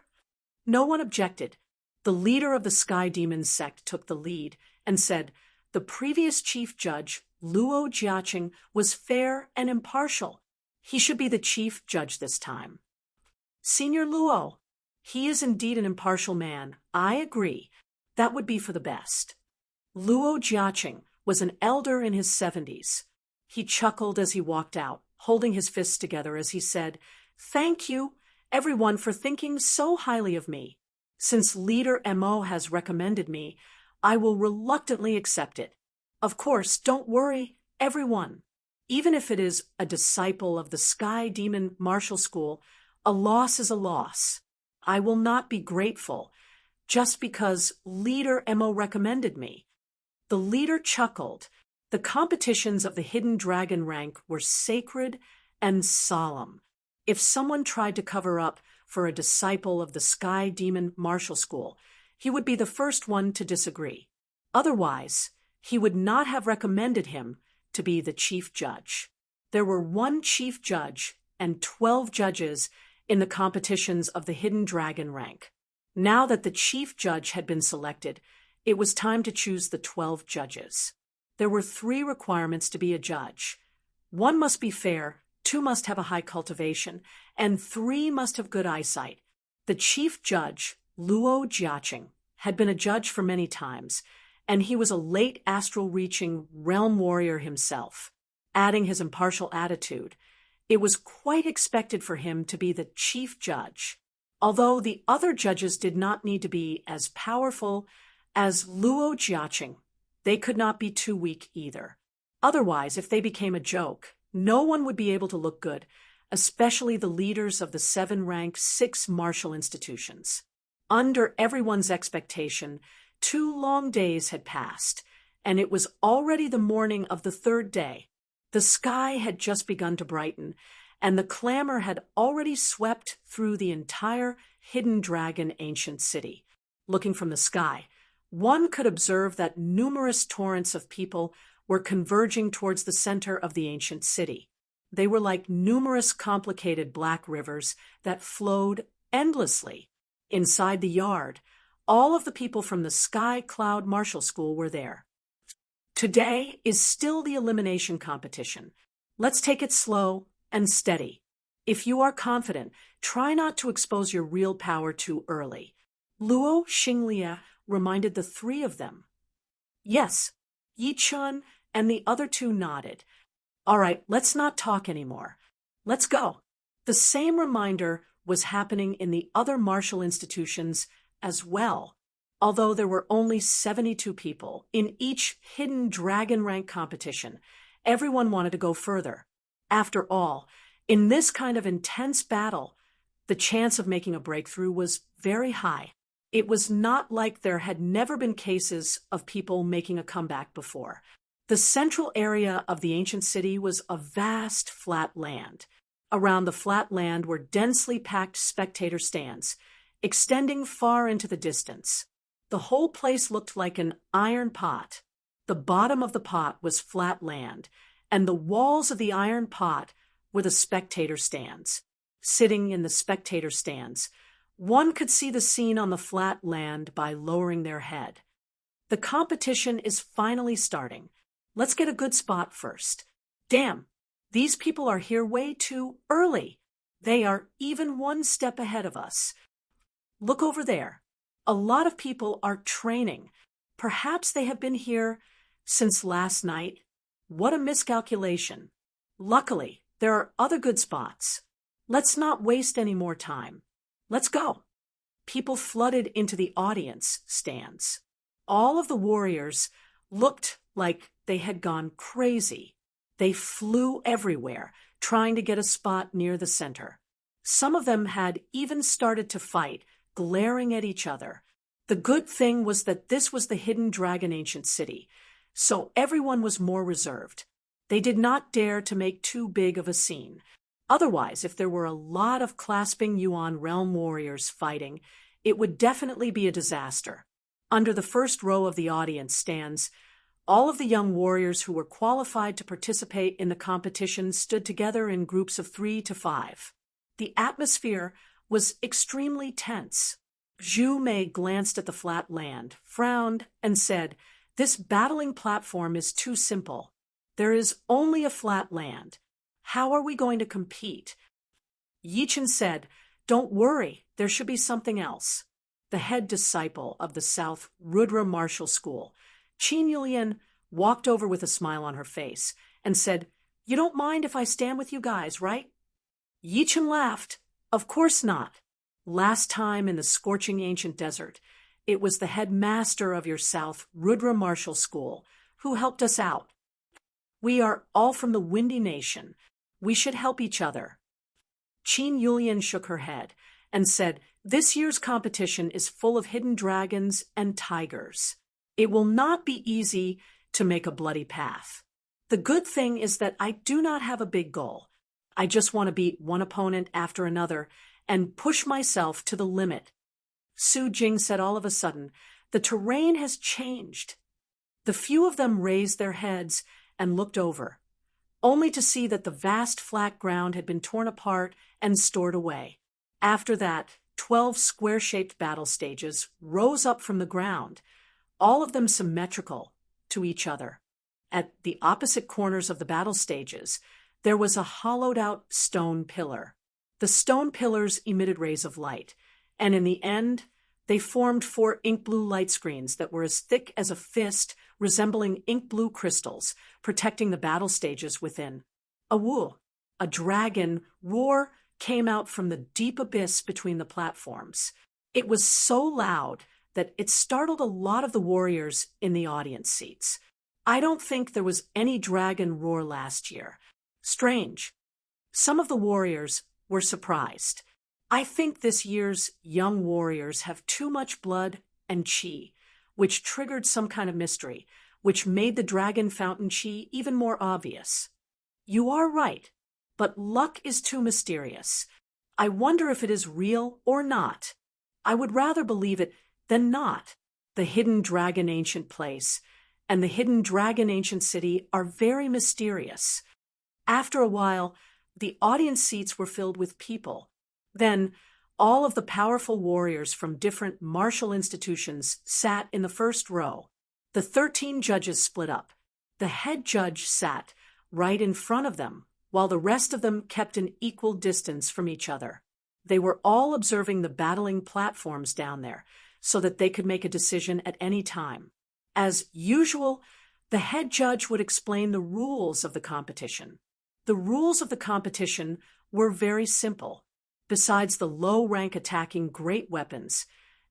No one objected. The leader of the Sky Demon sect took the lead and said, the previous chief judge, Luo Jiaqing, was fair and impartial. He should be the chief judge this time. Senior Luo, he is indeed an impartial man. I agree. That would be for the best. Luo Jiaqing was an elder in his 70s. He chuckled as he walked out, holding his fists together as he said, thank you, everyone, for thinking so highly of me. Since Leader Mo has recommended me, I will reluctantly accept it. Of course, don't worry, everyone. Even if it is a disciple of the Sky Demon Martial School, a loss is a loss. I will not be grateful just because Leader Mo recommended me. The leader chuckled. The competitions of the Hidden Dragon rank were sacred and solemn. If someone tried to cover up for a disciple of the Sky Demon Martial School, he would be the first one to disagree. Otherwise, he would not have recommended him to be the chief judge. There were one chief judge and 12 judges in the competitions of the Hidden Dragon rank. Now that the chief judge had been selected, it was time to choose the 12 judges. There were 3 requirements to be a judge. 1 must be fair, 2 must have a high cultivation, and 3 must have good eyesight. The chief judge, Luo Jiaqing, had been a judge for many times, and he was a late astral-reaching realm warrior himself. Adding his impartial attitude, it was quite expected for him to be the chief judge. Although the other judges did not need to be as powerful as Luo Jiaqing, they could not be too weak either. Otherwise, if they became a joke, no one would be able to look good, especially the leaders of the 7-rank 6 martial institutions. Under everyone's expectation, 2 long days had passed, and it was already the morning of the 3rd day. The sky had just begun to brighten, and the clamor had already swept through the entire Hidden Dragon ancient city. Looking from the sky, one could observe that numerous torrents of people were converging towards the center of the ancient city. They were like numerous complicated black rivers that flowed endlessly. Inside the yard, all of the people from the Sky Cloud Martial School were there. Today is still the elimination competition. Let's take it slow and steady. If you are confident, try not to expose your real power too early. Luo Xinglia reminded the 3 of them. Yes, Yichun and the other 2 nodded. All right, let's not talk anymore. Let's go. The same reminder was happening in the other martial institutions as well. Although there were only 72 people in each Hidden Dragon rank competition, everyone wanted to go further. After all, in this kind of intense battle, the chance of making a breakthrough was very high. It was not like there had never been cases of people making a comeback before. The central area of the ancient city was a vast flat land. Around the flat land were densely packed spectator stands, extending far into the distance. The whole place looked like an iron pot. The bottom of the pot was flat land, and the walls of the iron pot were the spectator stands. Sitting in the spectator stands, one could see the scene on the flat land by lowering their head. The competition is finally starting. Let's get a good spot first. Damn, these people are here way too early. They are even 1 step ahead of us. Look over there. A lot of people are training. Perhaps they have been here since last night. What a miscalculation. Luckily, there are other good spots. Let's not waste any more time. Let's go. People flooded into the audience stands. All of the warriors looked like they had gone crazy. They flew everywhere, trying to get a spot near the center. Some of them had even started to fight, glaring at each other. The good thing was that this was the Hidden Dragon ancient city, so everyone was more reserved. They did not dare to make too big of a scene. Otherwise, if there were a lot of clasping Yuan realm warriors fighting, it would definitely be a disaster. Under the first row of the audience stands, all of the young warriors who were qualified to participate in the competition stood together in groups of 3 to 5. The atmosphere was extremely tense. Zhu Mei glanced at the flat land, frowned, and said, "This battling platform is too simple. There is only a flat land. How are we going to compete?" Yichun said, "Don't worry, there should be something else." The head disciple of the South Rudra Martial School, Qin Yulian, walked over with a smile on her face and said, "You don't mind if I stand with you guys, right?" Yichun laughed. "Of course not." Last time in the scorching ancient desert, it was the headmaster of your South Rudra Martial School who helped us out. We are all from the Windy Nation. We should help each other. Qin Yulian shook her head and said, "This year's competition is full of hidden dragons and tigers. It will not be easy to make a bloody path. The good thing is that I do not have a big goal. I just want to beat one opponent after another and push myself to the limit." Su Jing said all of a sudden, "The terrain has changed." The few of them raised their heads and looked over, only to see that the vast flat ground had been torn apart and stored away. After that, 12 square-shaped battle stages rose up from the ground, all of them symmetrical to each other. At the opposite corners of the battle stages, there was a hollowed-out stone pillar. The stone pillars emitted rays of light, and in the end, they formed 4 ink blue light screens that were as thick as a fist, resembling ink blue crystals, protecting the battle stages within. A woo, a dragon roar came out from the deep abyss between the platforms. It was so loud that it startled a lot of the warriors in the audience seats. I don't think there was any dragon roar last year. Strange. Some of the warriors were surprised. I think this year's young warriors have too much blood and chi, which triggered some kind of mystery, which made the dragon fountain chi even more obvious. You are right, but luck is too mysterious. I wonder if it is real or not. I would rather believe it than not. The hidden dragon ancient place and the hidden dragon ancient city are very mysterious. After a while, the audience seats were filled with people. Then, all of the powerful warriors from different martial institutions sat in the first row. The 13 judges split up. The head judge sat right in front of them, while the rest of them kept an equal distance from each other. They were all observing the battling platforms down there, so that they could make a decision at any time. As usual, the head judge would explain the rules of the competition. The rules of the competition were very simple. Besides the low-rank attacking great weapons,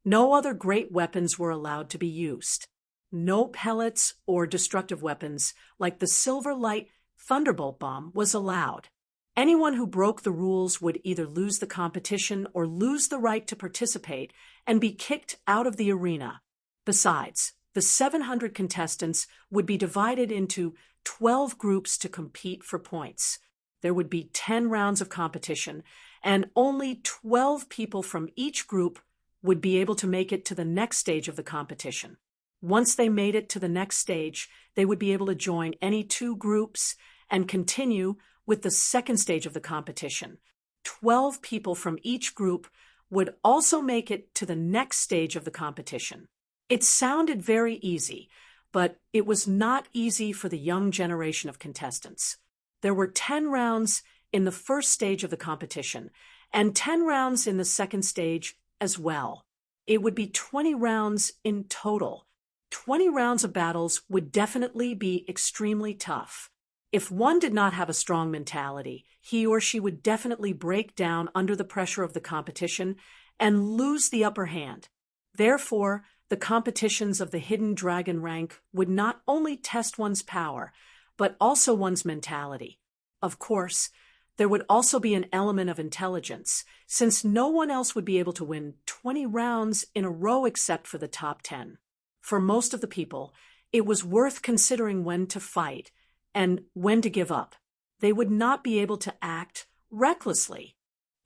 no other great weapons were allowed to be used. No pellets or destructive weapons like the Silver Light Thunderbolt Bomb was allowed. Anyone who broke the rules would either lose the competition or lose the right to participate and be kicked out of the arena. Besides, the 700 contestants would be divided into 12 groups to compete for points. There would be 10 rounds of competition, and only 12 people from each group would be able to make it to the next stage of the competition. Once they made it to the next stage, they would be able to join any 2 groups and continue with the second stage of the competition. 12 people from each group would also make it to the next stage of the competition. It sounded very easy, but it was not easy for the young generation of contestants. There were 10 rounds in the first stage of the competition, and 10 rounds in the second stage as well. It would be 20 rounds in total. 20 rounds of battles would definitely be extremely tough. If one did not have a strong mentality, he or she would definitely break down under the pressure of the competition and lose the upper hand. Therefore, the competitions of the hidden dragon rank would not only test one's power, but also one's mentality. Of course, there would also be an element of intelligence, since no one else would be able to win 20 rounds in a row except for the top 10. For most of the people, it was worth considering when to fight and when to give up. They would not be able to act recklessly.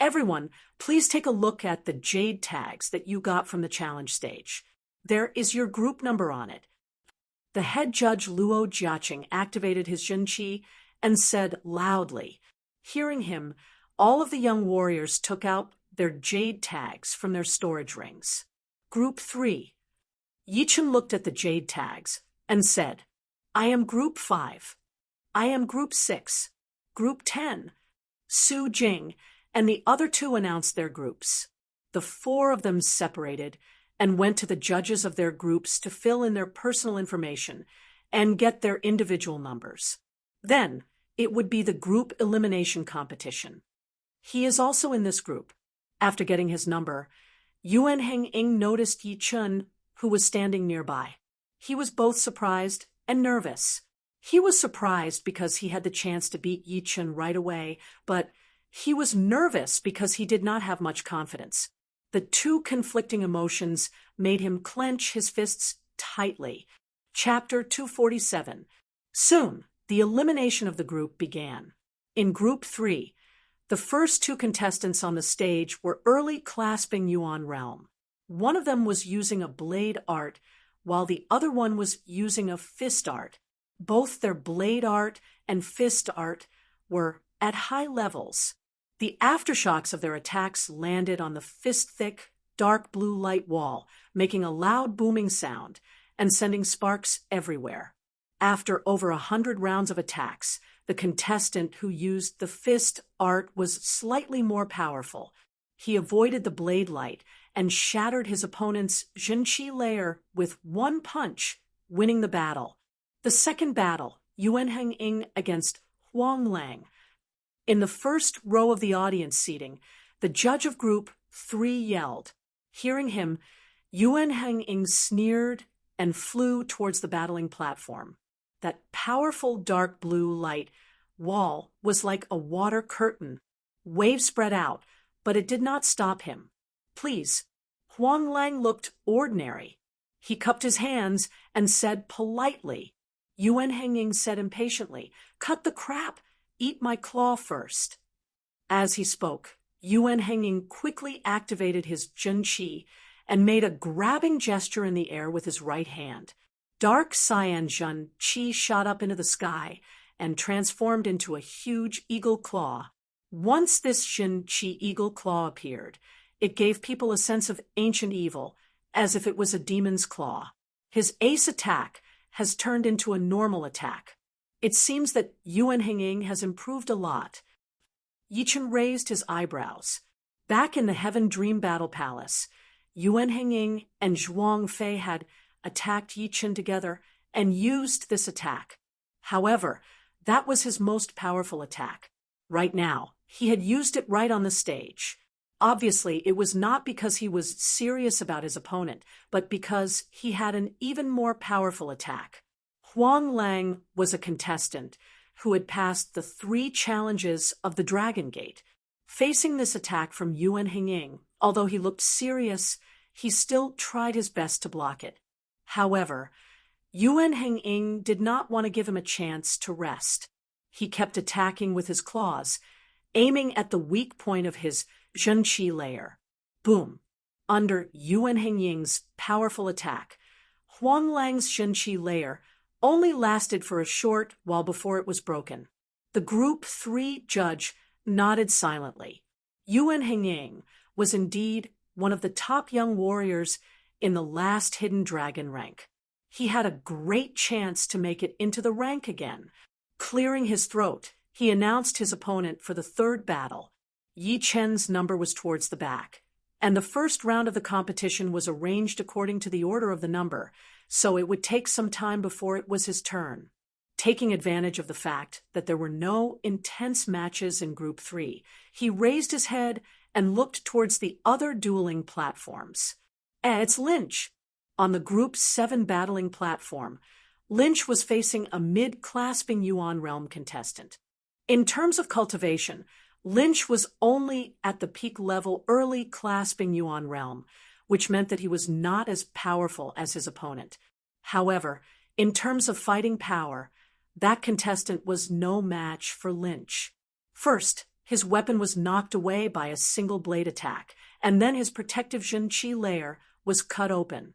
Everyone, please take a look at the jade tags that you got from the challenge stage. There is your group number on it. The head judge Luo Jiaqing activated his Jinqi and said loudly. Hearing him, all of the young warriors took out their jade tags from their storage rings. Group 3. Yichen looked at the jade tags and said, "I am Group 5. I am Group 6. Group 10. Su Jing and the other 2 announced their groups. The 4 of them separated and went to the judges of their groups to fill in their personal information and get their individual numbers. Then, it would be the group elimination competition. He is also in this group. After getting his number, Yuan Heng-ing noticed Yi Chun, who was standing nearby. He was both surprised and nervous. He was surprised because he had the chance to beat Yi Chun right away, but he was nervous because he did not have much confidence. The two conflicting emotions made him clench his fists tightly. Chapter 247. Soon, the elimination of the group began. In Group 3, the first two contestants on the stage were early clasping Yuan realm. One of them was using a blade art, while the other one was using a fist art. Both their blade art and fist art were at high levels. The aftershocks of their attacks landed on the fist-thick, dark blue light wall, making a loud booming sound and sending sparks everywhere. After over 100 rounds of attacks, the contestant who used the fist art was slightly more powerful. He avoided the blade light and shattered his opponent's Zhenqi layer with one punch, winning the battle. The second battle, Yuan Heng-ing against Huang Lang. In the first row of the audience seating, the judge of Group 3 yelled. Hearing him, Yuan Heng-ing sneered and flew towards the battling platform. That powerful dark blue light wall was like a water curtain. Waves spread out, but it did not stop him. Please, Huang Lang looked ordinary. He cupped his hands and said politely. Yuan Heng-ing said impatiently, "Cut the crap! Eat my claw first." As he spoke, Yuan Heng-ing quickly activated his Zhenqi and made a grabbing gesture in the air with his right hand. Dark cyan Zhenqi shot up into the sky and transformed into a huge eagle claw. Once this Zhenqi eagle claw appeared, it gave people a sense of ancient evil, as if it was a demon's claw. His ace attack has turned into a normal attack. It seems that Yuan Heng-ing has improved a lot. Yi Chun raised his eyebrows. Back in the Heaven Dream Battle Palace, Yuan Heng-ing and Zhuang Fei had attacked Yi Chun together and used this attack. However, that was his most powerful attack. Right now, he had used it right on the stage. Obviously, it was not because he was serious about his opponent, but because he had an even more powerful attack. Huang Lang was a contestant who had passed the 3 challenges of the Dragon Gate. Facing this attack from Yuan Heng-ing, although he looked serious, he still tried his best to block it. However, Yuan Heng-ing did not want to give him a chance to rest. He kept attacking with his claws, aiming at the weak point of his Zhenqi layer. Boom! Under Yuan Heng-ing's powerful attack, Huang Lang's Zhenqi layer only lasted for a short while before it was broken. The Group 3 judge nodded silently. Yuan Heng-ing was indeed one of the top young warriors in the last hidden dragon rank. He had a great chance to make it into the rank again. Clearing his throat, he announced his opponent for the third battle. Yi Chen's number was towards the back, and the first round of the competition was arranged according to the order of the number, so it would take some time before it was his turn. Taking advantage of the fact that there were no intense matches in Group 3, he raised his head and looked towards the other dueling platforms. It's Lynch. On the Group 7 battling platform, Lynch was facing a mid-clasping Yuan realm contestant. In terms of cultivation, Lynch was only at the peak level early clasping Yuan realm, which meant that he was not as powerful as his opponent. However, in terms of fighting power, that contestant was no match for Lynch. First, his weapon was knocked away by a single blade attack, and then his protective Zhenqi layer was cut open.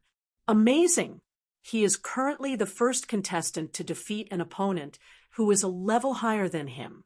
Amazing! He is currently the first contestant to defeat an opponent who is a level higher than him.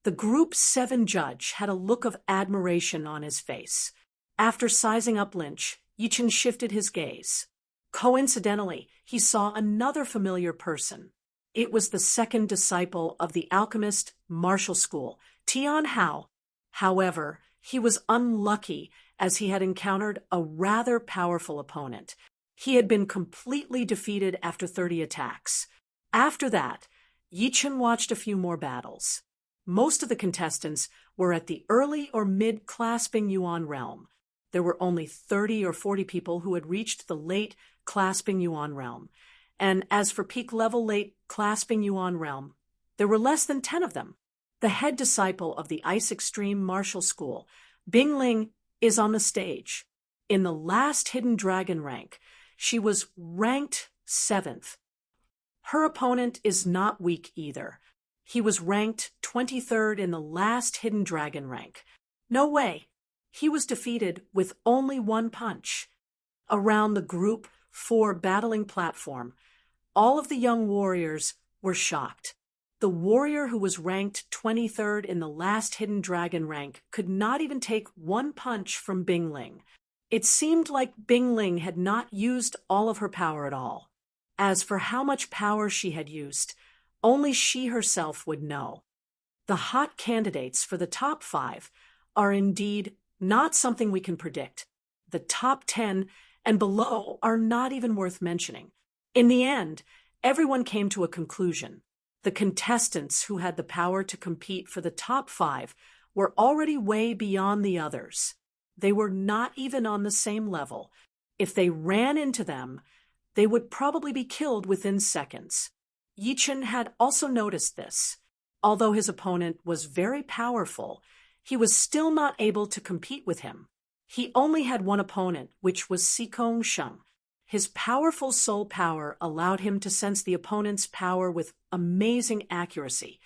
The Group 7 judge had a look of admiration on his face. After sizing up Lynch, Yi Chun shifted his gaze. Coincidentally, he saw another familiar person. It was the second disciple of the alchemist martial school, Tian Hao. However, he was unlucky as he had encountered a rather powerful opponent. He had been completely defeated after 30 attacks. After that, Yi Chun watched a few more battles. Most of the contestants were at the early or mid-clasping yuan realm. There were only 30 or 40 people who had reached the late clasping yuan realm. And as for peak-level late clasping yuan realm, there were less than 10 of them. The head disciple of the Ice Extreme Martial School, Bing Ling, is on the stage. In the last hidden dragon rank, she was ranked 7th. Her opponent is not weak either. He was ranked 23rd in the last hidden dragon rank. No way. He was defeated with only one punch. Around the Group 4 battling platform, all of the young warriors were shocked. The warrior who was ranked 23rd in the last hidden dragon rank could not even take one punch from Bing Ling. It seemed like Bing Ling had not used all of her power at all. As for how much power she had used, only she herself would know. The hot candidates for the top 5 are indeed not something we can predict. The top 10 and below are not even worth mentioning. In the end, everyone came to a conclusion. The contestants who had the power to compete for the top 5 were already way beyond the others. They were not even on the same level. If they ran into them, they would probably be killed within seconds. Yi Chen had also noticed this. Although his opponent was very powerful, he was still not able to compete with him. He only had one opponent, which was Sikong Sheng. His powerful soul power allowed him to sense the opponent's power with amazing accuracy.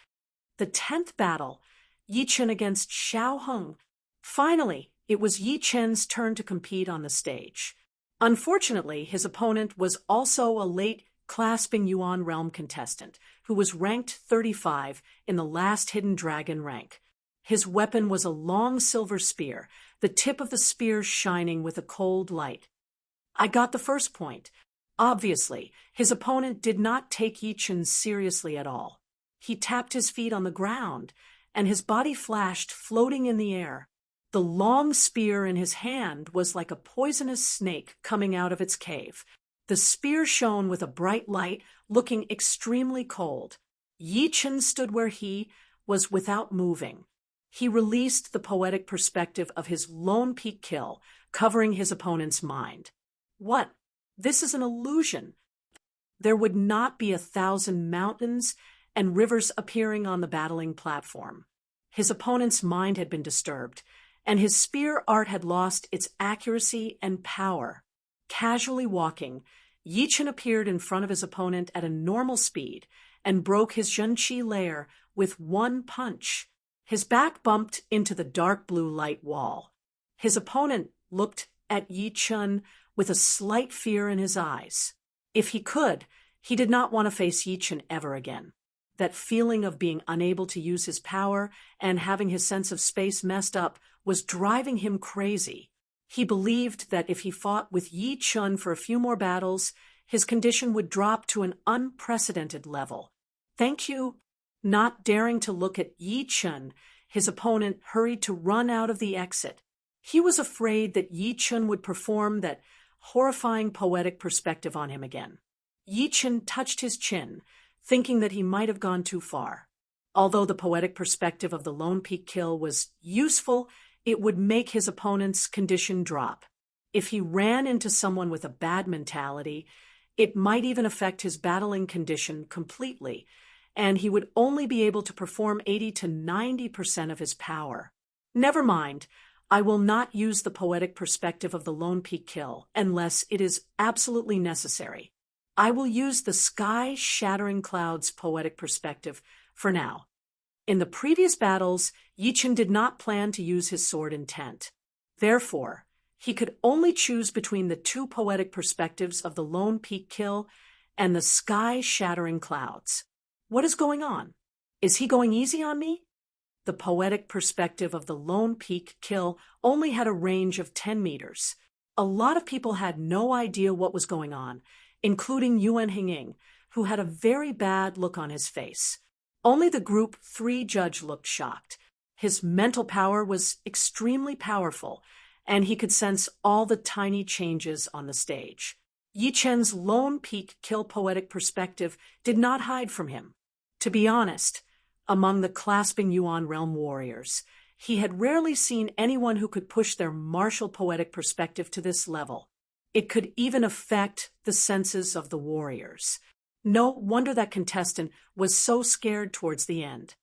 The 10th battle, Yi Chen against Xiao Heng. Finally, it was Yi Chen's turn to compete on the stage. Unfortunately, his opponent was also a late clasping yuan realm contestant who was ranked 35 in the last hidden dragon rank. His weapon was a long silver spear, the tip of the spear shining with a cold light. I got the first point. Obviously, his opponent did not take Yi Chen seriously at all. He tapped his feet on the ground, and his body flashed, floating in the air. The long spear in his hand was like a poisonous snake coming out of its cave. The spear shone with a bright light, looking extremely cold. Yi Chen stood where he was without moving. He released the poetic perspective of his lone peak kill, covering his opponent's mind. What? This is an illusion. There would not be 1,000 mountains and rivers appearing on the battling platform. His opponent's mind had been disturbed, and his spear art had lost its accuracy and power. Casually walking, Yi Chen appeared in front of his opponent at a normal speed and broke his Zhenqi layer with one punch. His back bumped into the dark blue light wall. His opponent looked at Yi Chen with a slight fear in his eyes. If he could, he did not want to face Yi Chen ever again. That feeling of being unable to use his power and having his sense of space messed up was driving him crazy. He believed that if he fought with Yi Chen for a few more battles, his condition would drop to an unprecedented level. Thank you. Not daring to look at Yi Chen, his opponent hurried to run out of the exit. He was afraid that Yi Chen would perform that horrifying poetic perspective on him again. Yi Chen touched his chin, thinking that he might have gone too far. Although the poetic perspective of the lone peak kill was useful, it would make his opponent's condition drop. If he ran into someone with a bad mentality, it might even affect his battling condition completely, and he would only be able to perform 80 to 90% of his power. Never mind, I will not use the poetic perspective of the lone peak kill unless it is absolutely necessary. I will use the sky-shattering clouds poetic perspective for now. In the previous battles, Yi Chen did not plan to use his sword intent. Therefore, he could only choose between the two poetic perspectives of the lone peak kill and the sky-shattering clouds. What is going on? Is he going easy on me? The poetic perspective of the lone peak kill only had a range of 10 meters. A lot of people had no idea what was going on, including Yuan Hinging, who had a very bad look on his face. Only the Group 3 judge looked shocked. His mental power was extremely powerful, and he could sense all the tiny changes on the stage. Yi Chen's lone peak kill poetic perspective did not hide from him. To be honest, among the clasping Yuan realm warriors. He had rarely seen anyone who could push their martial poetic perspective to this level. It could even affect the senses of the warriors. No wonder that contestant was so scared towards the end.